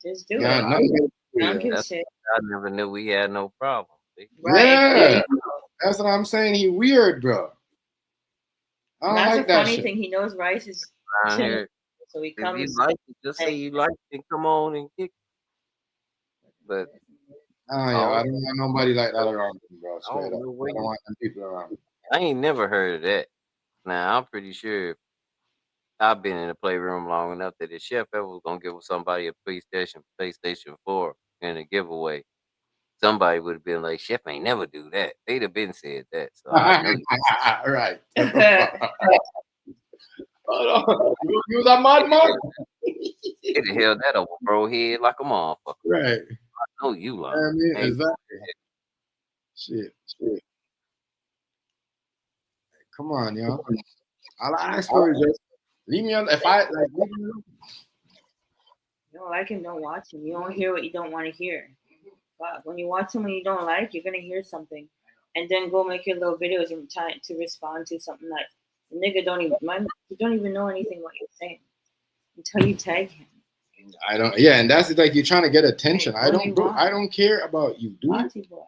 Just do Yeah, it. nothing. Don't give a That's- shit. I never knew we had no problem. See? Yeah, that's what I'm saying. He weird, bro. I don't That's like the that funny shit. thing. He knows Rice is Around chilling, here, so he if you comes. like it, just say you like it and come on and kick. But I don't want nobody like that around me, bro. I Straight don't up. know where I don't you. want them people around me. I ain't never heard of that. Now I'm pretty sure I've been in the playroom long enough that if Chef ever was gonna give somebody a PlayStation 4 in a giveaway, somebody would have been like, Chef ain't never do that. They'd have been said that. So I know you. Right. You use a mad man. They'd have held that over bro head like a motherfucker. Right. I know you lying. I mean, Ain't- exactly. Shit. Come on, yo. All I ask for is just leave me on. If I like, leave me alone. You don't like him, don't watch him. You don't hear what you don't want to hear. But when you watch someone you don't like, you're gonna hear something, and then go make your little videos and try to respond to something that the nigga don't even mind. You don't even know anything what you're saying until you tag him. I don't. Yeah, and that's like you're trying to get attention. Hey, I don't care about you, dude. Naughty boy.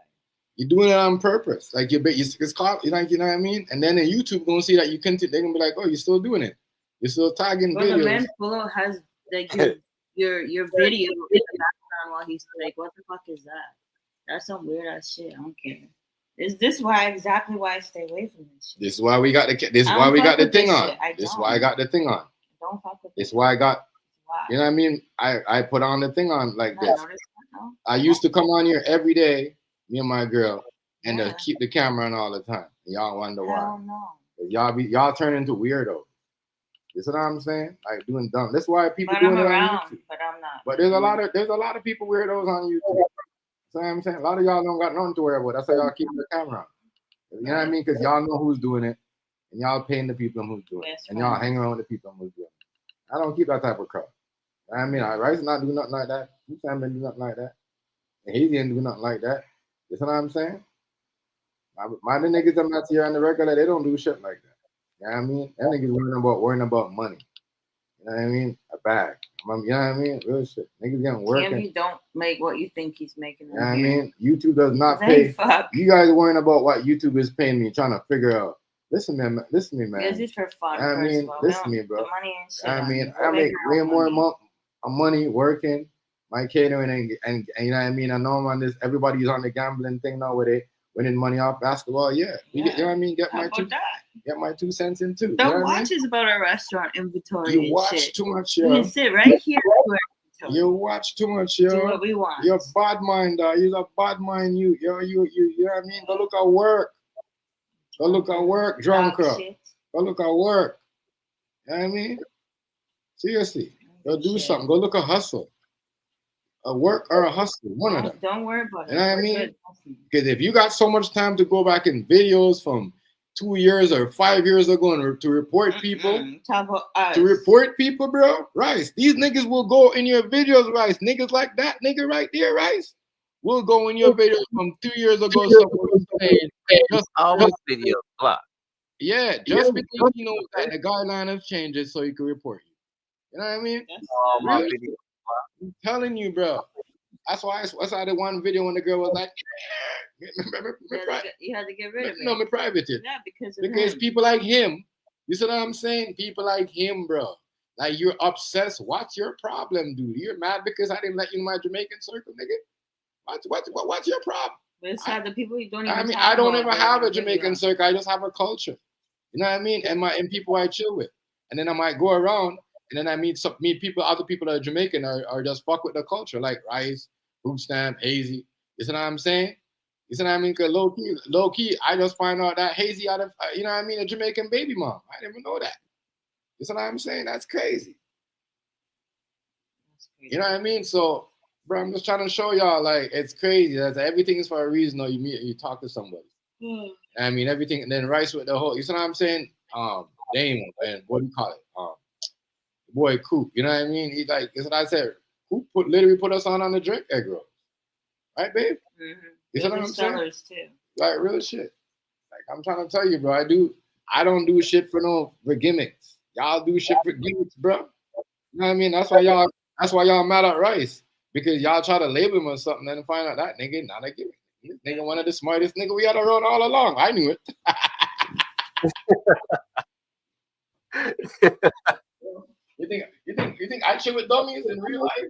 You're doing it on purpose. Like it's called. You know what I mean? And then the YouTube gonna see that you continue. They're gonna be like, oh, you're still doing it. You're still tagging Well, the videos. man follow has like your video in the background while he's like, what the fuck is that? That's some weird ass shit. I don't care. Is this exactly why I stay away from this shit? This is why we got the. This is I why don't we fuck got the with this thing on. shit. I This is don't. why I got the thing on. Don't fuck with This this. is why I got. Why? You know what I mean? I put on the thing on like I this. noticed that, no? I used to come on here every day, me and my girl, and Yeah. keep the camera on all the time. Y'all wonder why. Hell no. Y'all turn into weirdos. You see what I'm saying? Like doing dumb. That's why people But doing I'm it on around, YouTube. but I'm not. But there's a lot of people weirdos on YouTube. You know what I'm saying? A lot of y'all don't got nothing to worry about. That's why y'all keep the camera on. You know what I mean? Because y'all know who's doing it, and y'all paying the people who's doing it, and y'all hanging around with the people who's doing it. I don't keep that type of crap. I mean, Rice not do nothing like that. You can't do nothing like that. And he didn't do nothing like that. You know what I'm saying? My the niggas I'm not here on the regular, they don't do shit like that. You know what I mean? That niggas worrying about money. You know what I mean? A bag. You know what I mean? Real shit. Niggas getting working. Damn, you don't make what you think he's making. You know what I mean? YouTube does not They pay. fuck. You guys are worrying about what YouTube is paying me, trying to figure out. Listen, man. Listen to me, man. This is for fun. I first mean, of all. listen to We me, don't- bro. The money ain't shit I on mean, it. I We're make making our way own more money. money working, my catering, and you know what I mean? I know I'm on this, everybody's on the gambling thing now where they winning money off basketball. Yeah. You know what I mean? Get How my about that? Get my 2 cents in too. You Don't know what I mean? watch us about our restaurant inventory You and watch shit. too much, We yo. can sit right here and do our inventory. You watch too much, yo. Do what we want. You're a bad mind, dog. You're a bad mind, you know what I mean? Go look at work. Go look at work, drunk Talk up. shit. Go look at work. You know what I mean? Seriously. Go do something. Go look at hustle. A work or a hustle. One of them. Don't worry about it. You know what I We're mean? good. Because if you got so much time to go back in videos from 2 years or 5 years ago and to report people, Talk about us. to report people, bro, Rice, these niggas will go in your videos, Rice. Niggas like that nigga right there, Rice, will go in your videos from 2 years ago. Someone saying, Always video block. yeah, just because he knows that the guideline has changed so he can report you. You know what I mean? All my Really? video I'm telling you, bro. That's why I the one video when the girl was like, You had to get rid of it. no, me private it. Yeah, because him. People like him, you see what I'm saying? People like him, bro. Like you're obsessed. What's your problem, dude? You're mad because I didn't let you in my Jamaican circle, nigga? What's your problem? But it's sad the people you don't even I mean, talk I don't about even are have a on video. Jamaican circle. I just have a culture. You know what I mean? And people I chill with. And then I might go around and then I meet people, other people that are Jamaican or just fuck with the culture, like Rice, Hoop Stamp, Hazy. You see what I'm saying? You see what I mean? Because low key, I just find out that Hazy out of, you know what I mean, a Jamaican baby mom. I didn't even know that. You see what I'm saying? That's crazy. You know what I mean? So, bro, I'm just trying to show y'all, like, it's crazy. That's everything is for a reason. Or you meet, you talk to somebody. I mean, everything. And then Rice with the whole. You see what I'm saying? Dame and what do you call it? Boy, Coop. You know what I mean? He like. That's what I said. Coop literally put us on the drink egg roll, right, babe? Mm-hmm. You see what I'm saying? Too. Like real shit. Like I'm trying to tell you, bro. I don't do shit for gimmicks. Y'all do shit for gimmicks, bro. You know what I mean? That's why y'all mad at Rice. Because y'all try to label him or something and find out that nigga not a gimmick. This nigga one of the smartest nigga we had around all along. I knew it. You think I chill with dummies in real life?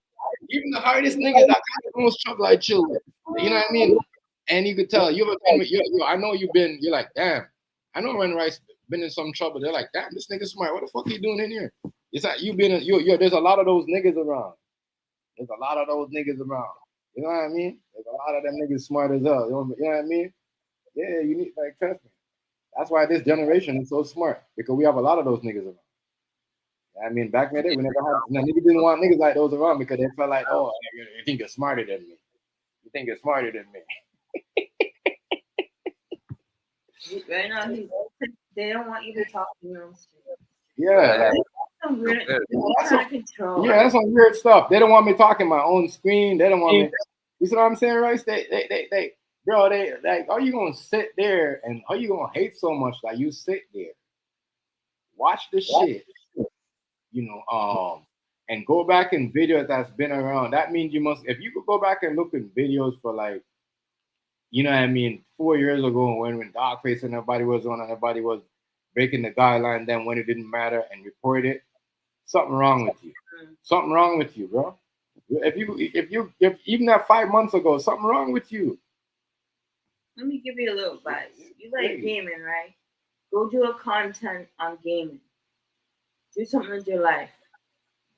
Even the hardest niggas, I got the most trouble I chill with. You know what I mean? And you could tell you ever been with I know you're like, damn. I know when Rice been in some trouble, they're like, damn, this nigga's smart. What the fuck are you doing in here? It's like there's a lot of those niggas around. There's a lot of those niggas around. You know what I mean? There's a lot of them niggas smart as hell. You know what I mean? Yeah, you need, like, trust me. That's why this generation is so smart, because we have a lot of those niggas around. I mean, back in the day, we never had, niggas didn't want niggas like those around because they felt like, oh, you think you're smarter than me. You think you're smarter than me. Right now, they don't want you to talk to them. Yeah. That's some weird stuff. They don't want me talking my own screen. They don't want me. You see what I'm saying, right? They bro, they like, are you gonna sit there and are you gonna hate so much that you sit there, watch the shit, and go back in videos that's been around? That means you must, if you could go back and look at videos for, like, you know what I mean, 4 years ago when Dogface and everybody was on and everybody was breaking the guideline, then when it didn't matter and report it, something wrong with you. Something wrong with you, bro. If even that 5 months ago, something wrong with you. Let me give you a little advice. You like gaming, right? Go do a content on gaming. Do something with your life.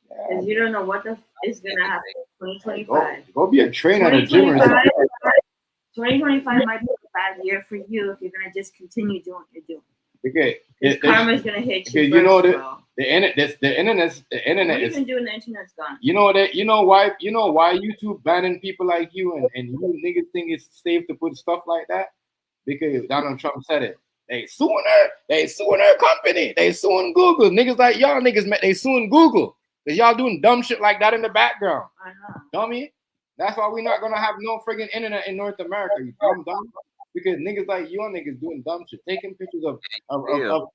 Because you don't know what is going to happen in 2025. Go be a trainer at a gym or something. 2025 might be a bad year for you if you're going to just continue doing what you're doing. Okay. Karma's going to hit you. Because you know the internet. What are you doing? The internet's gone. You know why YouTube banning people like you and you niggas think it's safe to put stuff like that? Because Donald Trump said it. They suing her. They suing her company. They suing Google. Niggas like y'all niggas, they suing Google. Because y'all doing dumb shit like that in the background. I know. Dummy. That's why we're not gonna have no friggin' internet in North America. You dumb. Because niggas like you niggas doing dumb shit, taking pictures of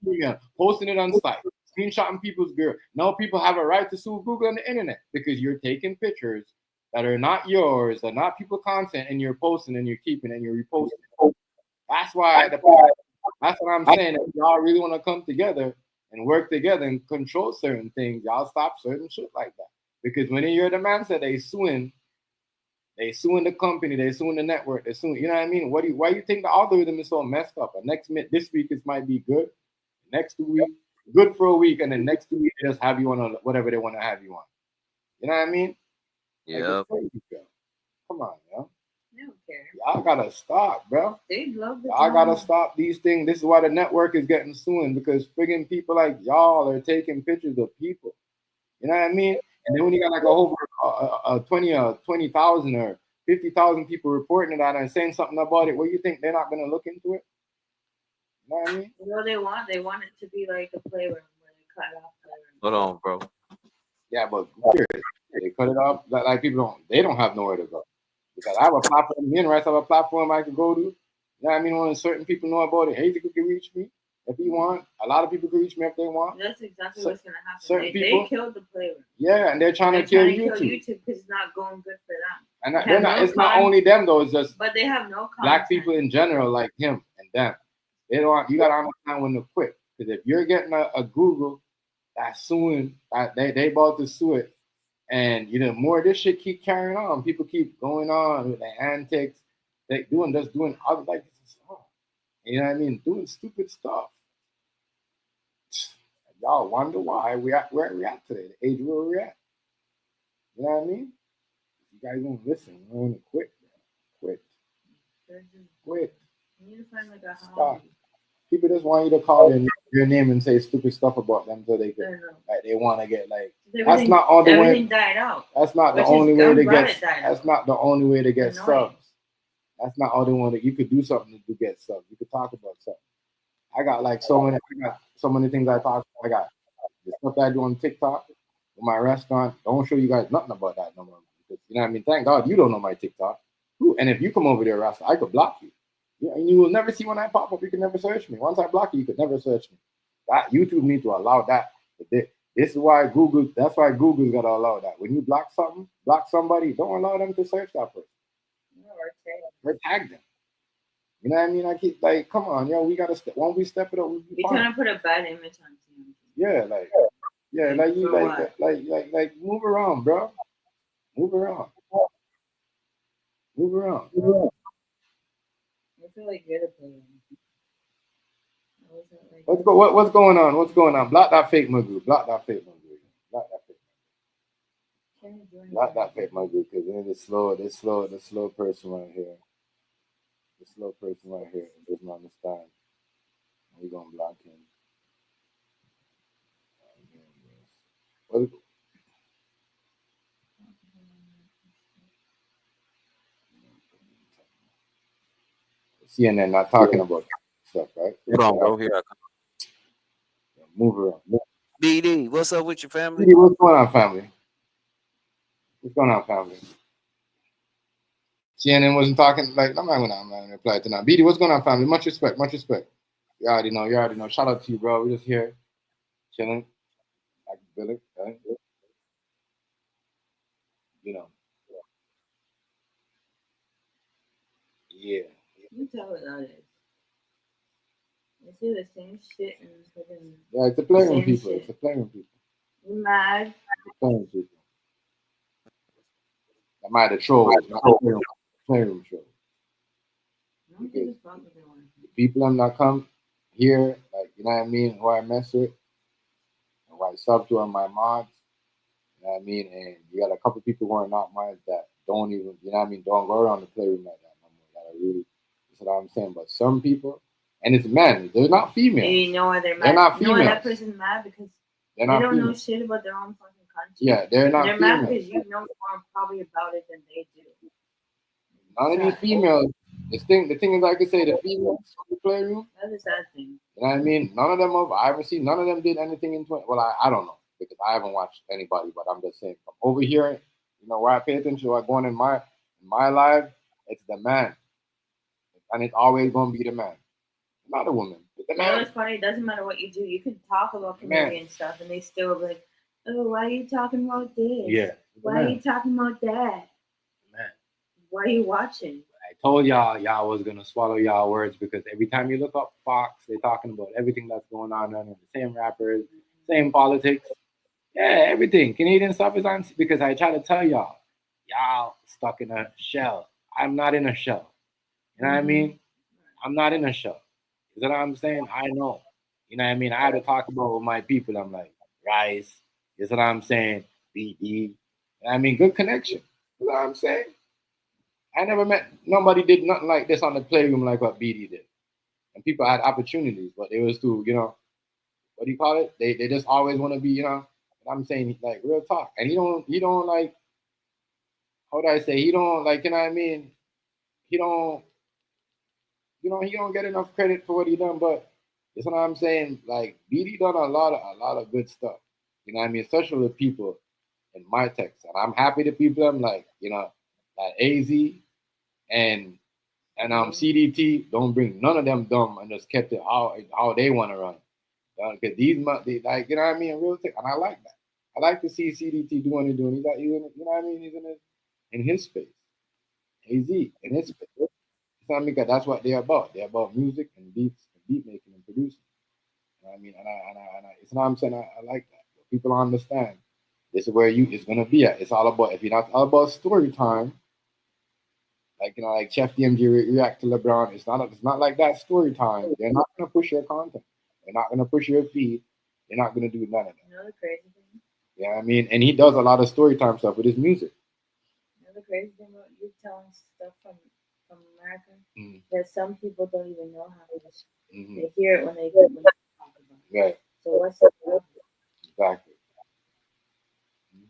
premium, posting it on site, screenshotting people's gear. Now people have a right to sue Google on the internet because you're taking pictures that are not yours, that are not people content, and you're posting and you're keeping and you're reposting. That's why that's what I'm saying. If y'all really want to come together and work together and control certain things, y'all stop certain shit like that. Because when you hear the man say they suing the company, they suing the network, they suing, you know what I mean? Why you think the algorithm is so messed up? And this week it might be good, next 2 weeks, good for a week, and then next 2 weeks they just have you on whatever they want to have you on. You know what I mean? Yeah. Like, come on, yo. I don't care. Y'all gotta stop, bro. They love the Y'all gotta stop these things. This is why the network is getting suing, because friggin' people like y'all are taking pictures of people. You know what I mean? And then when you got like over 20,000 or 50,000 people reporting that and saying something about it, well, you think they're not gonna look into it? You know what I mean? You know what they want it to be like a playroom where they cut off playroom. Hold on, bro. Yeah, but they cut it off. Like people don't have nowhere to go. Because I have a platform, me and Rice have a platform I can go to. You know what I mean? When certain people know about it, Hazy can reach me if he want. A lot of people can reach me if they want. That's exactly what's gonna happen. They killed the playroom. Yeah, and they're trying to kill YouTube because it's not going good for them. And it's not only them though. It's just but they have no content. Black people in general, like him and them. They don't. You gotta understand when to quit. Because if you're getting a Google that's suing, they about to sue it. And more of this shit keep carrying on. People keep going on with their antics. They doing other like stuff. You know what I mean? Doing stupid stuff. And y'all wonder why we at where we at today, the age where we're at. You know what I mean? You guys don't listen. You want to quit. Quit. Quit. You need to find like a Stop. hobby. People just want you to call your name and say stupid stuff about them so they can, like, they want to get like. That's not all the way. Everything died out. That's not the only way to get. That's not the only way to get subs. That's not all they want to. You could do something to get subs. You could talk about something. I got like so many. I got so many things I talk. I got the stuff that I do on TikTok with my restaurant. Don't show you guys nothing about that no more. Because, you know what I mean? Thank God you don't know my TikTok. And if you come over there, Rasta, I could block you. And you will never see when I pop up. You can never search me. Once I block you, you could never search me. That YouTube need to allow that. This is why Google. That's why Google's gotta allow that. When you block something, block somebody, don't allow them to search that person. Or tag them. You know what I mean? I keep like, come on, yo, we gotta step. When we step it up, we be You're fine. trying to put a bad image on TMG. Yeah, like you like move around, bro. Move around. Move around. I feel like you're the player. What's going on? What's going on? Block that fake Magoo. Block that fake Magoo. Block that fake Magoo. Block that fake Magoo, because then the slow person right here. The slow person right here doesn't understand. We're gonna block him. What? CNN not talking about stuff, right? Hold on, bro. Here I come. Move around. BD, what's up with your family? BD, what's going on, family? What's going on, family? CNN wasn't talking like I'm not gonna reply to that. BD, what's going on, family? Much respect, much respect. You already know. Shout out to you, bro. We're just here chilling. Like Billy, right? You know. Yeah. You tell what that is. They say the same shit and fucking. Yeah, it's a playroom people. It's a playroom people. You mad? It's a playroom people. I'm mad at trolls, not the playroom trolls. Because the people I'm not come here, like, you know what I mean, who I mess with, and who I sub to on my mods, you know what I mean, and you got a couple people who are not mine that don't even, you know what I mean, don't go around the playroom like that no more. That are really, that's what I'm saying. But some people, and it's men, they're not females. You know why they're mad? They're not You know why females. that person's mad? Because They're they not don't know females. shit about their own fucking country. Yeah, they're not They're females. mad because you know more probably about it than they do. None of these females, the thing is, like I say, the females in the playroom, That's a sad thing. you know what I mean? None of them, I haven't seen, none of them did anything in 20. Well, I don't know, because I haven't watched anybody, but I'm just saying, from over here, you know, where I pay attention to what's going on in my life, it's the man. And it's always going to be the man. Not a woman, but the You know man. what's funny? It doesn't matter what you do. You can talk about Canadian stuff, and they still be like, oh, why are you talking about this? Yeah. Why are you talking about that? Man. Why are you watching? I told y'all was going to swallow y'all words, because every time you look up Fox, they're talking about everything that's going on under the same rappers, same politics. Yeah, everything. Canadian stuff is on, because I try to tell y'all stuck in a shell. I'm not in a shell. You know what I mean? I'm not in a shell. You know what I'm saying? I know. You know what I mean? I had to talk about with my people. I'm like, Rice. You know what I'm saying? BD. You know what I mean? Good connection. You know what I'm saying? I never met, nobody did nothing like this on the playroom like what BD did. And people had opportunities, but they was too, you know, what do you call it? They just always want to be, you know, I'm saying, like, real talk. And he don't like, how do I say? He don't, like, you know what I mean? He don't get enough credit for what he done, but that's what I'm saying. Like, BD done a lot of good stuff. You know what I mean? Especially with people in my text. And I'm happy to people I'm like, you know, like AZ and CDT don't bring none of them dumb and just kept it how they want to run. Because they, like, you know what I mean? Real thing. And I like that. I like to see CDT doing it. He's like, you know what I mean? He's in his space. AZ in his space. Because that's what they're about. They're about music and beats and beat making and producing. You know what I mean? And I it's what I'm saying. I like that. But people don't understand. This is where it's gonna be at. It's all about, if you're not all about story time, like, you know, like Chef TMG react to LeBron. It's not like that story time. They're not gonna push your content. They're not gonna push your feed. They're not gonna do none of that. You know the crazy thing? You know what I mean? And he does a lot of story time stuff with his music. You know the crazy thing about you telling stuff from America? Mm. That some people don't even know how to. Mhm. They hear it when they talk about it. Right. So what's the problem? Exactly.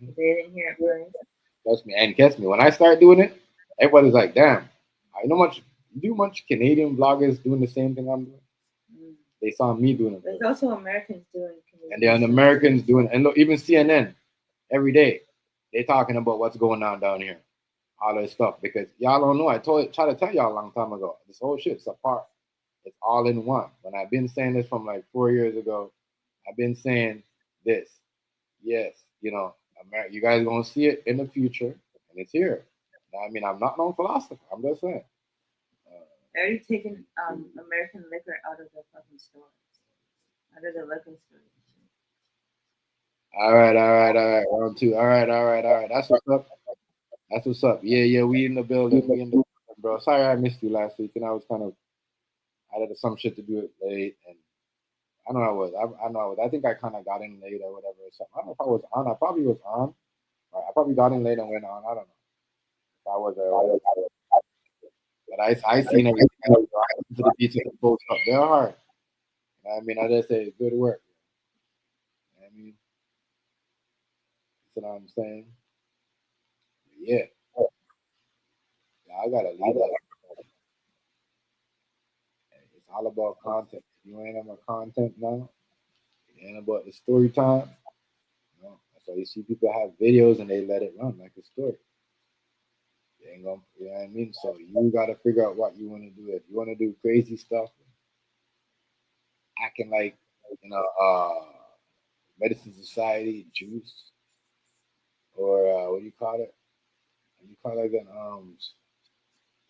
They didn't hear it first. Trust me, and guess me, when I started doing it, everybody's like, "Damn, I know much Canadian vloggers doing the same thing I'm doing." They saw me doing it, There's also Americans doing Canadian and there are Americans doing it, and look, even CNN every day they talking about what's going on down here, all this stuff. Because y'all don't know, try to tell y'all a long time ago. This whole shit's apart. It's all in one. When I've been saying this from like 4 years ago, I've been saying this. Yes, America, you guys gonna see it in the future, and it's here. I mean, I'm not no philosopher. I'm just saying. They're already taking American liquor out of the fucking stores, out of the liquor stores. All right. Round two. All right. That's what's up. That's what's up. Yeah. We in the building. We in the building, bro. Sorry I missed you last week, and I had some shit to do it late, and I know I was. I think I kind of got in late or whatever. Or something. I don't know if I was on. I probably was on. I probably got in late and went on. I don't know. If I was there. But I seen everything. I listened to the beats of the folks up. They're hard. I mean, I just say good work. I mean, that's what I'm saying. Yeah. I gotta leave that. It's all about content. If you ain't about content now, it ain't about the story time. That's why you see people have videos and they let it run like a story. They ain't gonna, you know what I mean? So you gotta figure out what you want to do. If you want to do crazy stuff, acting like Medicine Society, Juice, or what do you call it? What do you call it again?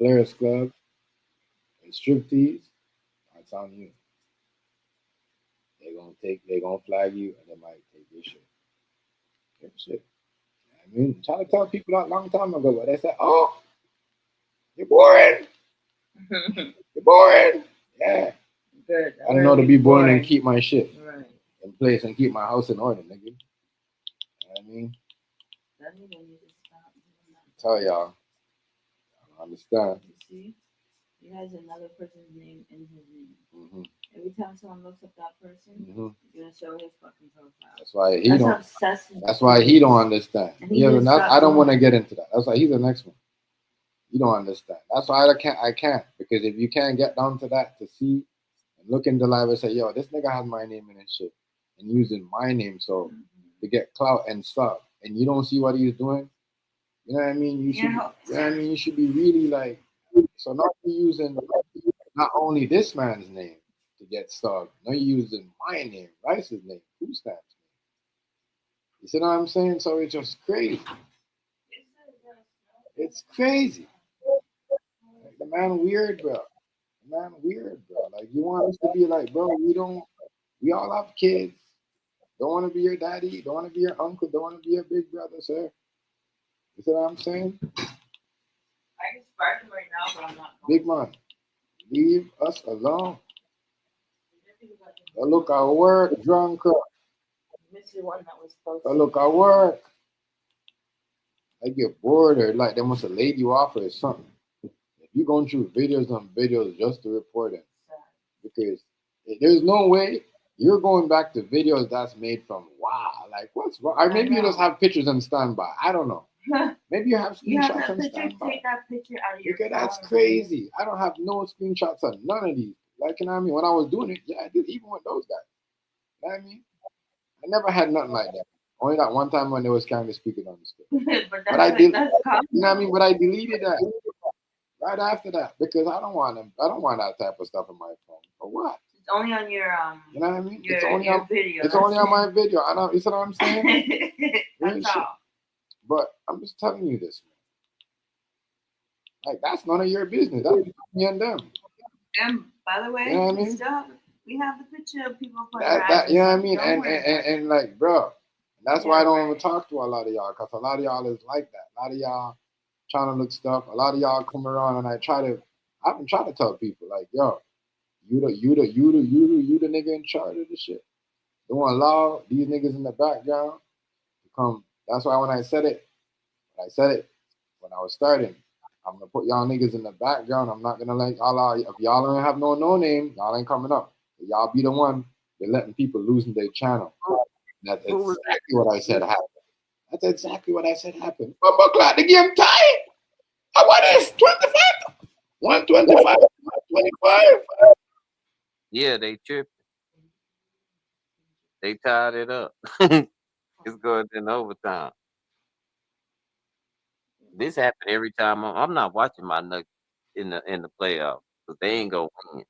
Players Club, and striptease. That's on you. They're gonna flag you, and they might take your shit. Your shit. I mean, try to tell people that long time ago, but they said, "Oh, you're boring. You're boring." Yeah. Good. I don't know to be boring and keep my shit in place and keep my house in order, nigga. You know what I mean? Tell y'all. I don't understand. You see, he has another person's name in his name. Mm-hmm. Every time someone looks up that person, he's gonna show his fucking profile. That's why he don't. That's why he don't understand. I don't want to get into that. That's why he's the next one. You don't understand. That's why I can't because if you can't get down to that to see and look in the live and say, yo, this nigga has my name in his shit and using my name so to get clout and stuff, and you don't see what he's doing. You know what I mean? You should. You should be really like. So not using not only this man's name to get stuff. No, you're using my name, Rice's name, food stamps. You see what I'm saying? So it's just crazy. It's crazy. Like, the man weird, bro. The man weird, bro. Like you want us to be like, bro, we all have kids. Don't want to be your daddy, don't want to be your uncle, don't want to be your big brother, sir. You see what I'm saying? I can spark him right now, but I'm not. Big man, leave us alone. Look at work, drunk. Missed the one that was posted. Look at work. I get bored or like they must have laid you off or something. If you're going through videos on videos just to report it, because there's no way you're going back to videos that's made from like what's wrong? Or maybe you just have pictures on standby. I don't know. Maybe you have screenshots on standby. Take that picture out of your phone. That's crazy. I don't have no screenshots of none of these. Like, you know what I mean? When I was doing it, yeah, I did, even with those guys. You know what I mean? I never had nothing like that. Only that one time when they was kind of speaking on the stage. but I did, you know what I mean? But I deleted that right after that because I don't want that type of stuff on my phone. For what? It's only on your you know what I mean? It's only on video. It's only on my video. I know. You see what I'm saying? That's all. But I'm just telling you this, man. Like that's none of your business. That's me and them. And by the way, you know what I mean? We have the picture of people putting that you know what I mean? And like, bro, that's why I don't even talk to a lot of y'all, because a lot of y'all is like that. A lot of y'all trying to look stuff. A lot of y'all come around and I've been trying to tell people, like, yo, you the nigga in charge of the shit. Don't allow these niggas in the background to come. That's why when I said it, when I was starting. I'm gonna put y'all niggas in the background. I'm not gonna let y'all out. If y'all don't have no name, y'all ain't coming up. Y'all be the one that letting people losing their channel. That's exactly what I said happened. That's exactly what I said happened. But glad the game tight. What is 25? 125, 125. Yeah, they tripping. They tied it up. It's going in overtime. This happen every time. I'm not watching my Nuggets in the playoffs because they ain't gonna win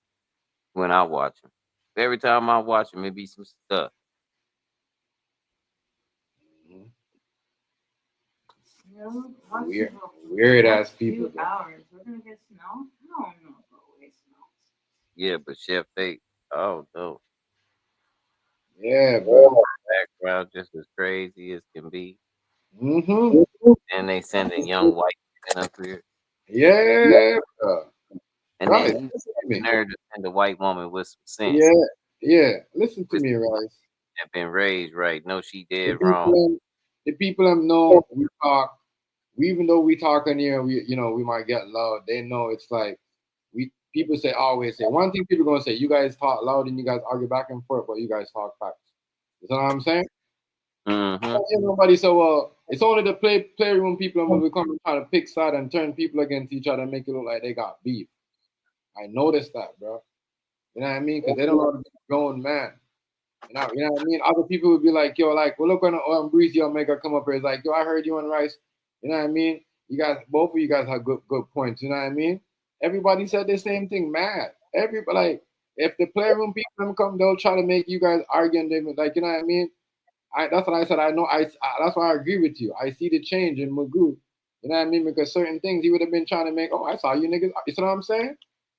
when I watch them. Every time I watch them, it be some stuff. Weird ass people. 2 hours. We're gonna get snow. I don't know about snow. Yeah, but Chef Fake, oh no. Yeah, bro. Background just as crazy as can be. Mm-hmm. And they send a young white man up here. Yeah. And then you nerve to send a white woman with some sense. Yeah. Listen to me, Rice. Have been raised right. No, she did wrong. The people know we talk. Even though we talk in here, we might get loud. They know it's like people always say one thing. People gonna say, you guys talk loud and you guys argue back and forth, but you guys talk facts. You know what I'm saying? Nobody so well. It's only the playroom people when we come trying to pick side and turn people against each other and make it look like they got beef. I noticed that, bro. You know what I mean? Because they don't know how to be a grown man. You know what I mean? Other people would be like, yo, like, well, look when Breezy Omega come up here. It's like, yo, I heard you on Rice. You know what I mean? You guys, both of you guys have good points. You know what I mean? Everybody said the same thing, mad. Everybody, like, if the playroom people come, they'll try to make you guys argue and they, like, you know what I mean? That's what I said. I know. That's why I agree with you. I see the change in Magoo. You know what I mean? Because certain things he would have been trying to make. Oh, I saw you niggas. You know what I'm saying?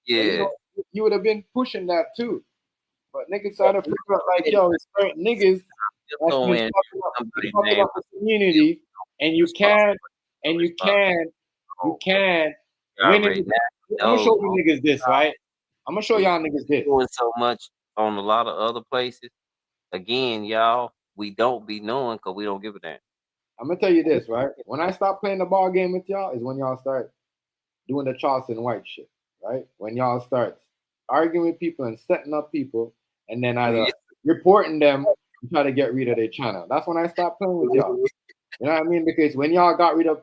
Yeah. You would have been pushing that too. But niggas started to figure out like, yo, it's certain niggas that's been talking about the community, and you can win it. I'm gonna show you niggas this, right? I'm gonna show y'all niggas this. Doing so much on a lot of other places. Again, y'all, we don't be knowing because we don't give a damn. I'm gonna tell you this, right? When I stop playing the ball game with y'all is when y'all start doing the Charleston White shit, right? When y'all start arguing with people and setting up people, and then either reporting them and try to get rid of their channel. That's when I stopped playing with y'all. You know what I mean? Because when y'all got rid of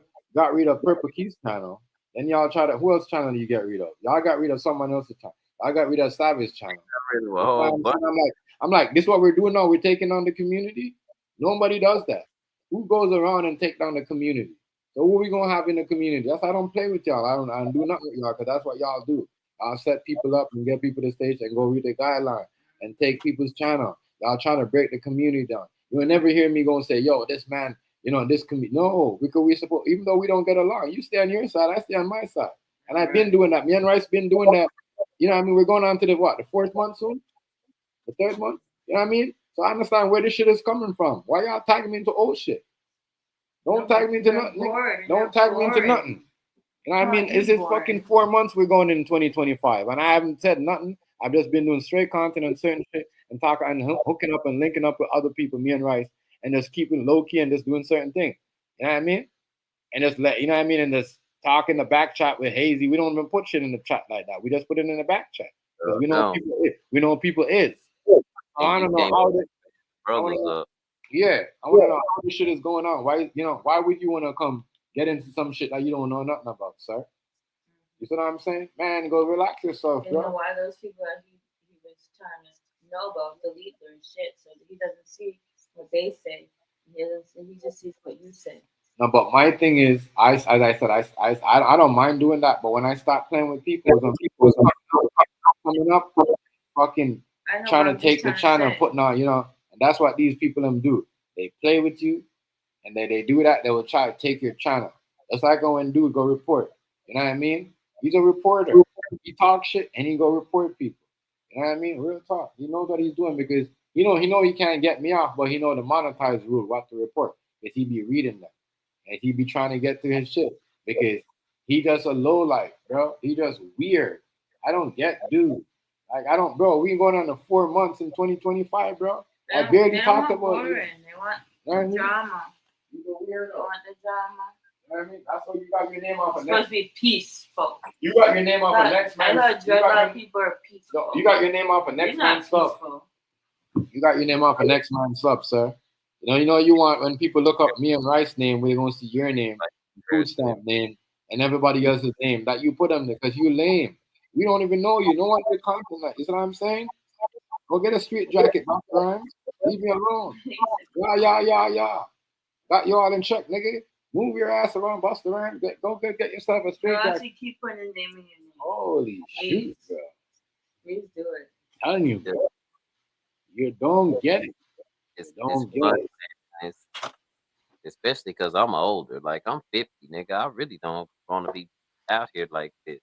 Purple Keys channel, then y'all try to, who else channel do you get rid of? Y'all got rid of someone else's channel. I got rid of Savage channel. I'm like, this is what we're doing now. We're taking on the community. Nobody does that. Who goes around and take down the community? So what are we gonna have in the community? That's why I don't play with y'all. I don't do nothing with y'all because that's what y'all do. I'll set people up and get people to stage and go read the guideline and take people's channel. Y'all trying to break the community down. You will never hear me going say, yo, this man, this community. No, because we support, even though we don't get along, you stay on your side, I stay on my side. And I've been doing that. Me and Rice been doing that. You know what I mean? We're going on to the 4th month soon? The 3rd month? You know what I mean? So I understand where this shit is coming from. Why y'all tagging me into old shit? Don't tag me into nothing. Don't tag me into nothing. You know what I mean? It's fucking 4 months we're going in 2025. And I haven't said nothing. I've just been doing straight content on certain shit and talking and hooking up and linking up with other people, me and Rice, and just keeping low key and just doing certain things. You know what I mean? And just you know what I mean? And just talk in the back chat with Hazy. We don't even put shit in the chat like that. We just put it in the back chat. Because we know what people is. I don't know how this. I want to know how this shit is going on. Why would you want to come get into some shit that you don't know nothing about, sir? You see what I'm saying? Man, go relax yourself, bro. You know why those people that he was trying to know about delete their shit so that he doesn't see what they say. He just sees what you say. No, but my thing is, as I said, I don't mind doing that. But when I start playing with people, when people coming up, fucking trying to take the channel and putting on, and that's what these people do. They play with you, and they do that. They will try to take your channel. That's what I go and do. Go report. You know what I mean? He's a reporter. He talks shit and he go report people. You know what I mean? Real talk. He knows what he's doing because he know he can't get me off, but he know the monetize rule, what to report. Because he be reading them. And he be trying to get to his shit. Because he just a low life, bro. He just weird. I don't get dude. Like I don't, bro. We going on to 4 months in 2025, bro. I barely talked about it. They want drama. They want the drama. You know what I mean? That's what you got your name off It's of supposed next. to be peaceful. You got your name off of next I man. thought dreadlock people are peaceful. You got your name off of next You're not man's stuff. peaceful. You got your name off of next man's stuff, sir. You know you want when people look up me and Rice name, we're gonna see your name, food stamp name, and everybody else's name that you put them there because you lame. We don't even know you. No one did content like. You see what I'm saying? Go get a street jacket, Busta Rhymes. Leave me alone. Yeah. Got you all in check, nigga. Move your ass around, Busta Rhymes. Go get yourself a straight jacket. Actually keep putting his name in your name. Holy shit, bro. Please do it. Telling you, bro. You don't get it. It's Don't get funny, it. man. Especially because I'm older. Like I'm 50, nigga. I really don't want to be out here like this.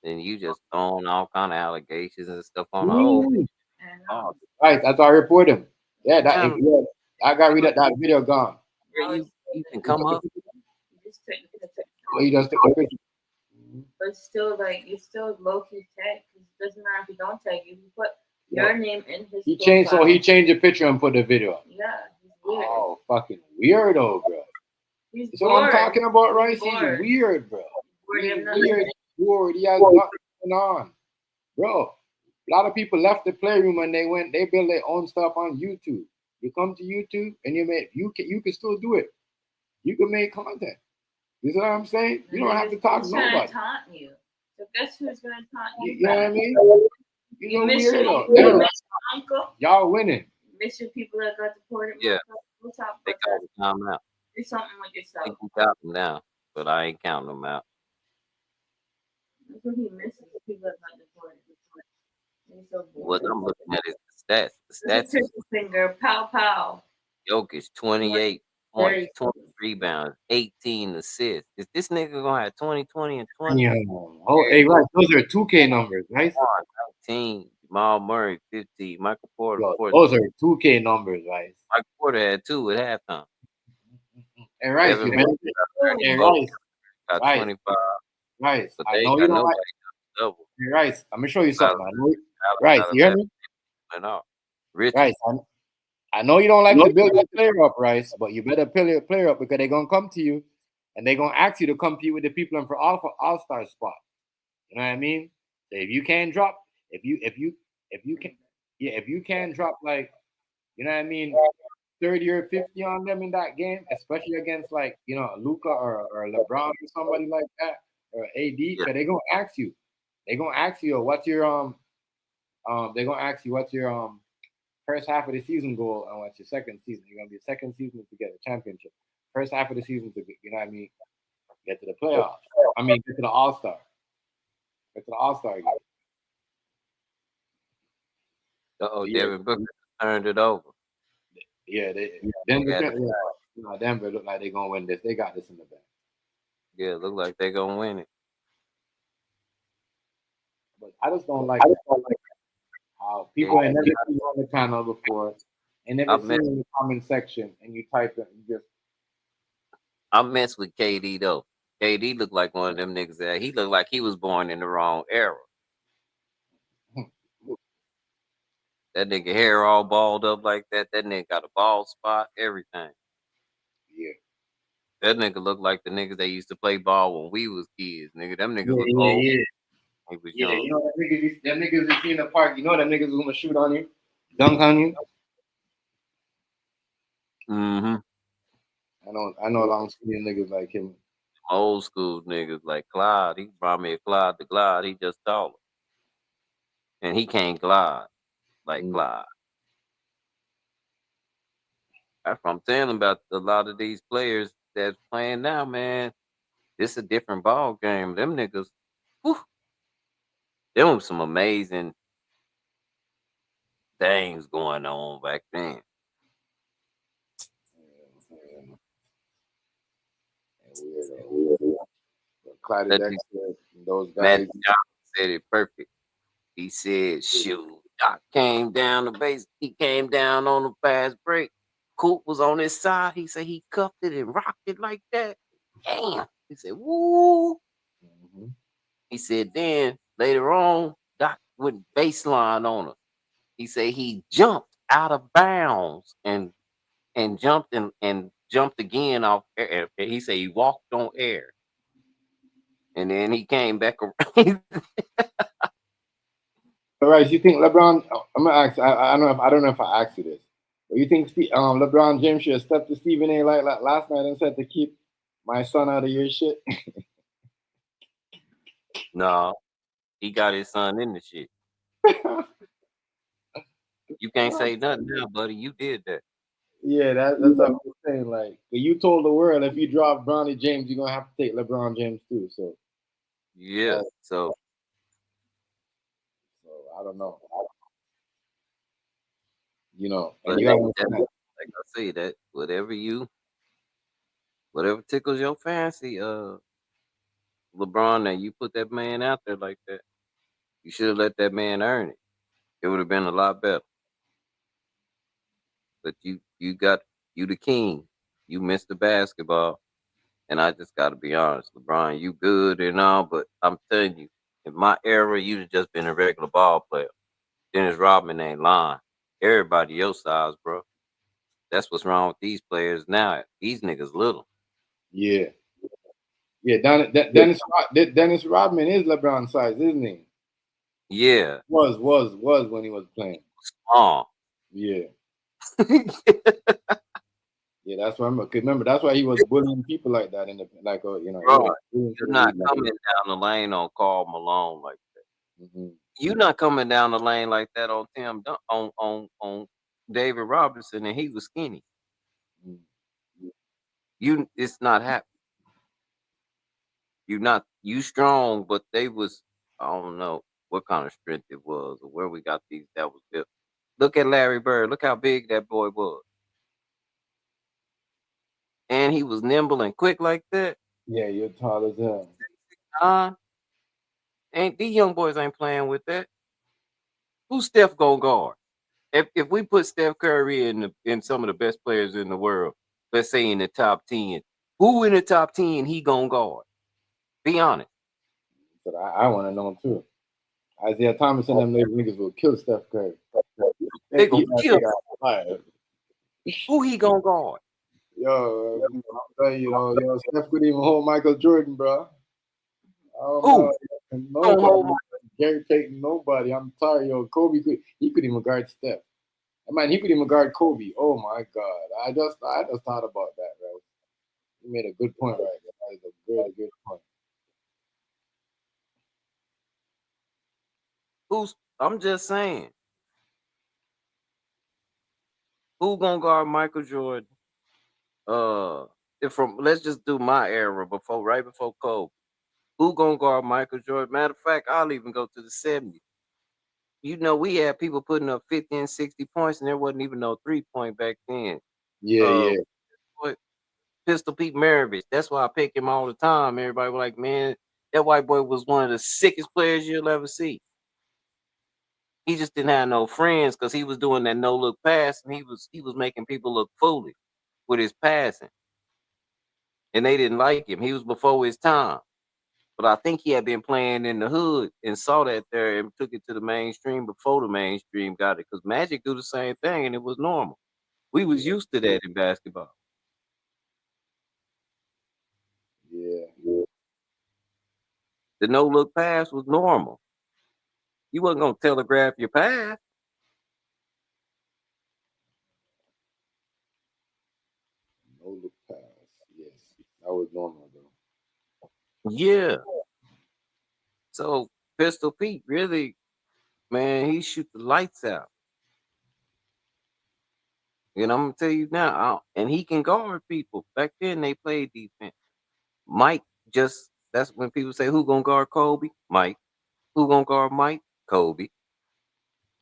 And you just throwing all kind of allegations and stuff on the old. Oh, Right, that's how I report him. Yeah, Damn. I got rid of that video gone. where you can come up. Oh, you just took a picture. But still, like, you still low key tag. Because it doesn't matter if you don't tag you. You put your name in his. He changed, so he changed the picture and put the video. Yeah, he's weird. Oh, fucking weirdo, bro. He's That's what I'm talking about, right? He's weird, bro. He's weird. Bored. He has nothing going on, bro. A lot of people left the playroom and they build their own stuff on YouTube. You come to YouTube and you can still do it. You can make content. You know what I'm saying? You don't have to talk to nobody. Trying to taunt you. So guess who's gonna taunt you? You know what I mean? You miss weirdo. your uncle. Y'all winning. Miss your people that got deported. Yeah. We'll talk They about call that. the time out. Do something with They yourself. can count them down, but I ain't counting them out. That's what he misses. The people that got deported. He's so What bored. I'm looking at is the stats. The stats is Triple finger, pow pow. Jokic 28 points, Very 20 rebounds, 18 assists. Is this nigga gonna have 20, 20, and 20? Yeah. Oh, hey, right. Those are 2K numbers, right? 19. Jamal Murray 50. Michael Porter Yo, 14. those are 2K numbers, right? Michael Porter had 2 at halftime. Hey, Rice, Devin you Booker better. Hey, got Rice. 25. Rice, But I they know ain't you got don't like. nobody double. Hey, Rice, I'm gonna show you something. Out Rice, of you hear that, me? went off. Rich. Rice, I know you don't like to build your player up, Rice, but you better build your player up because they're gonna come to you and they're gonna ask you to compete with the people in for all-star spot. You know what I mean? So if you can't drop, if you can't drop like, you know what I mean, 30 or 50 on them in that game, especially against like, you know, Luka or LeBron or somebody like that, or AD, because they're gonna ask you. They're gonna ask you, what's your they're gonna ask you what's your first half of the season goal and what's your second season. You're gonna be second season to get a championship. First half of the season to get, you know what I mean, get to the playoffs. I mean, get to the All-Star. Get to the All-Star game. Devin Booker turned it over. Yeah, Denver look like they're gonna win this. They got this in the bag. Yeah, look like they're gonna win it. But I just don't like how people ain't never seen you on the channel before and never seen you in the comment section and you type it and just. I mess with KD though. KD looked like one of them niggas that he looked like he was born in the wrong era. That nigga hair all balled up like that. That nigga got a bald spot, everything. Yeah. That nigga looked like the niggas that used to play ball when we was kids. Nigga, them niggas was Yeah, old. yeah. He was Yeah, young. you know them niggas you see in the park, you know them niggas gonna shoot on you, dunk on you. Mm-hmm. I know long skinny niggas like him. Old school niggas like Clyde. He brought me a Clyde to glide. He just taller. And he can't glide like Clyde. That's what I'm telling about a lot of these players that's playing now, man. This a different ball game. Them niggas, whew, them was some amazing things going on back then. Clyde That Dexter, those Matt guys. Johnson said it perfect. He said, shoot, Doc came down the base. He came down on the fast break. Coop was on his side. He said he cuffed it and rocked it like that. Damn. He said, woo. Mm-hmm. He said then later on, Doc went baseline on him. He said he jumped out of bounds and and jumped again off air. He said he walked on air, and then he came back around. All right, you think LeBron? I'm gonna ask. I don't know if I asked you this, but you think LeBron James should have stepped to Stephen A. like last night and said to keep my son out of your shit? No, he got his son in the shit. You can't say nothing now, buddy. You did that. Yeah, that's what I'm saying. Like, you told the world if you drop Bronny James, you're gonna have to take LeBron James too. So Yeah. So I don't know. You know, but and you gotta like understand. I say, that whatever tickles your fancy, LeBron, and you put that man out there like that, you should have let that man earn it. It would have been a lot better. But you the king. You missed the basketball. And I just gotta be honest, LeBron, you good and all, but I'm telling you, in my era, you'd have just been a regular ball player. Dennis Rodman ain't lying. Everybody your size, bro. That's what's wrong with these players now. These niggas little. Yeah, yeah. Dennis Rodman is LeBron size, isn't he? Yeah. Was when he was playing. Small. Yeah. Yeah, that's why remember that's why he was bullying people like that in the Bro, you're not coming down the lane on Karl Malone like that. Mm-hmm. You're not coming down the lane like that on on David Robinson, and he was skinny. It's not happening. You strong, but they was, I don't know what kind of strength it was or where we got these that was built. Look at Larry Bird. Look how big that boy was. And he was nimble and quick like that. Yeah, you're tall as hell. Ain't these young boys ain't playing with that. Who's Steph gonna guard? If we put Steph Curry in some of the best players in the world, let's say in the top 10, who in the top 10 he gonna guard? Be honest. But I want to know him too. Isaiah Thomas and them niggas will kill Steph Curry. They gonna kill him. Who he gonna guard? Yo, Steph couldn't even hold Michael Jordan, bro. Who? Nobody. Gary Payton, nobody. I'm sorry, yo. Kobe he couldn't even guard Steph. Man, he could even guard Kobe. Oh my God. I just thought about that, right? You made a good point right there. That is a good point. I'm just saying. Who gonna guard Michael Jordan? Let's just do my era right before Kobe. Who gonna guard Michael Jordan? Matter of fact, I'll even go to the 70s. You know, we had people putting up 50 and 60 points, and there wasn't even no 3-point back then. Yeah. Pistol Pete Maravich. That's why I pick him all the time. Everybody was like, man, that white boy was one of the sickest players you'll ever see. He just didn't have no friends because he was doing that no-look pass, and he was making people look foolish with his passing. And they didn't like him. He was before his time. But I think he had been playing in the hood and saw that there and took it to the mainstream before the mainstream got it. Because Magic do the same thing, and it was normal. We was used to that in basketball. Yeah. The no-look pass was normal. You wasn't going to telegraph your pass. No-look pass. Yes. That was normal, though. Yeah. So Pistol Pete really, man, he shoot the lights out. And I'm gonna tell you now, and he can guard people. Back then they played defense. Mike that's when people say who gonna guard Kobe? Mike. Who gonna guard Mike? Kobe.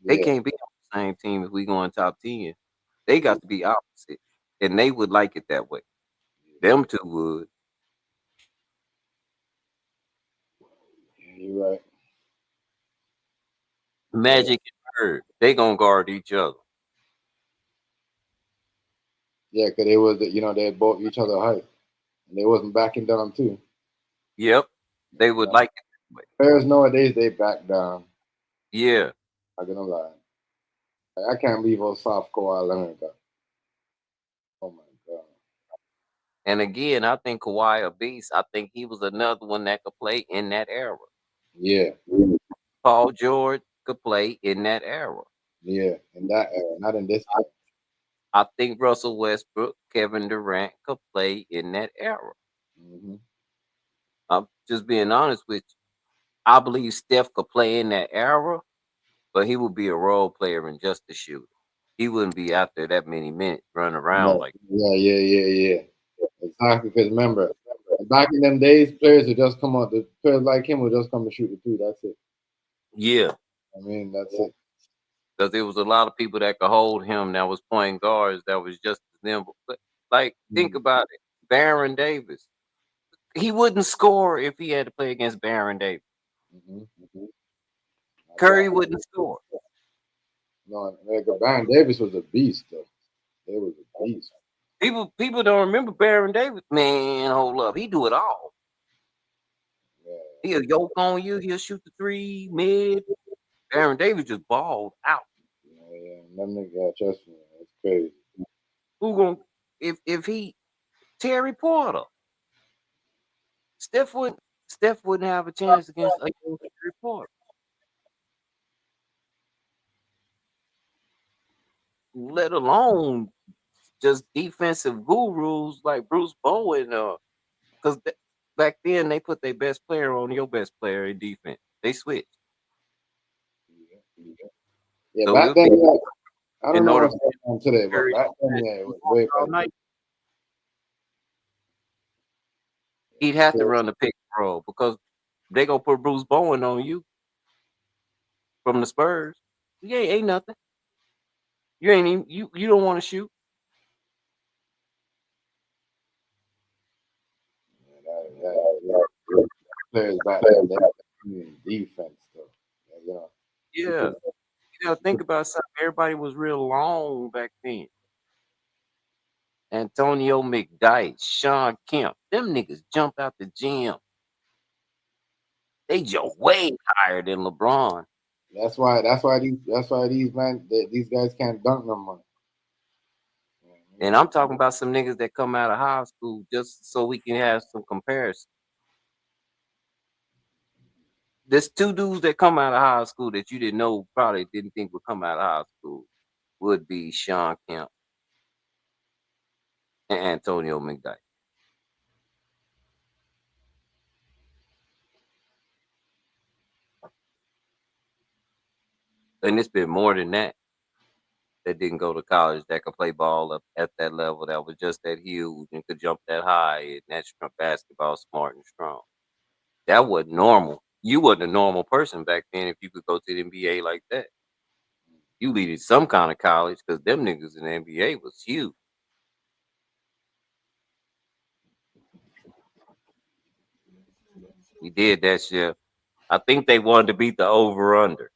They can't be on the same team if we going top 10. They got to be opposite. And they would like it that way. Them two would. Yeah, you're right. Magic and Bird, they gonna guard each other. Yeah, because they was, they had both each other height. And they wasn't backing down, too. Yep. They would like it that way. Players nowadays, they back down. Yeah. I'm not gonna lie. I can't believe how soft core I learned that. And again, I think Kawhi a beast. I think he was another one that could play in that era. Yeah. Paul George could play in that era. Yeah, in that era, not in this era. I think Russell Westbrook, Kevin Durant could play in that era. Mm-hmm. I'm just being honest with you. I believe Steph could play in that era, but he would be a role player and just a shooter. He wouldn't be out there that many minutes running around like. Yeah. Exactly. Because remember, back in them days, players would just come out. The players like him would just come and shoot the two. That's it. Yeah. I mean, that's it. Because there was a lot of people that could hold him that was point guards that was just as nimble. But like, think about it. Baron Davis. He wouldn't score if he had to play against Baron Davis. Mm-hmm. Curry wouldn't score. No, Baron Davis was a beast, though. He was a beast. People don't remember Baron Davis. Man, hold up. He do it all. Yeah. He'll yoke on you. He'll shoot the three, mid. Baron Davis just balled out. Yeah. That nigga, trust me, it's crazy. Who gonna if he Terry Porter? Steph wouldn't have a chance against Terry Porter. Let alone just defensive gurus like Bruce Bowen, because back then they put their best player on your best player in defense. They switched. Yeah, So back then, I don't know what's going on today, but back then, it was way better. He'd have to run the pick and roll because they gonna put Bruce Bowen on you from the Spurs. Yeah, ain't nothing. You ain't even you don't want to shoot. Players back then, they defense though. Yeah, you gotta think about something. Everybody was real long back then. Antonio McDyess, Sean Kemp, them niggas jumped out the gym. They just way higher than LeBron. That's why these guys can't dunk no more. And I'm talking about some niggas that come out of high school just so we can have some comparison. There's two dudes that come out of high school that you didn't know, probably didn't think would come out of high school, would be Sean Kemp and Antonio McDyess. And it's been more than that didn't go to college that could play ball up at that level that was just that huge and could jump that high and that's basketball smart and strong. That wasn't normal. You wasn't a normal person back then if you could go to the NBA like that. You needed some kind of college because them niggas in the NBA was huge. We did that shit. I think they wanted to beat the over-under.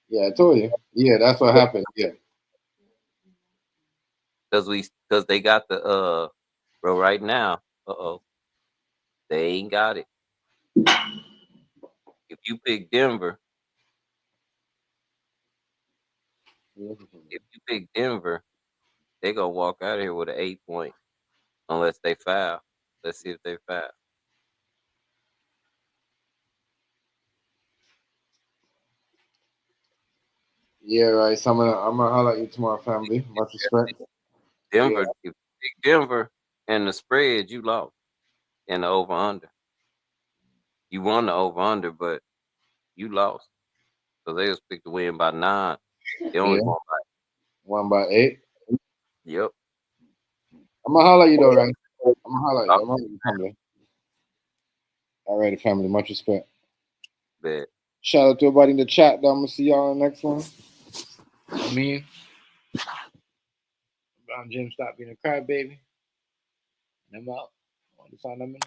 Yeah, I told you. Yeah, that's what happened. Yeah. Because they got the bro right now. They ain't got it. If you pick Denver, they gonna walk out of here with an 8-point unless they foul. Let's see if they foul. Yeah, right. So I'm gonna holler at you tomorrow, family. Much respect. Denver, if you pick Denver and the spread, you lost in the over under. You won the over under, but you lost. So they was picked to win by 9. They only won by 8. Yep. I'm gonna holler at you though, right? I'm gonna holler at you. I'm gonna family. All right, family. Much respect. Bet. Shout out to everybody in the chat. Though. I'm gonna see y'all in the next one. I mean, LeBron James, stop being a crybaby. And I'm out. On the sign,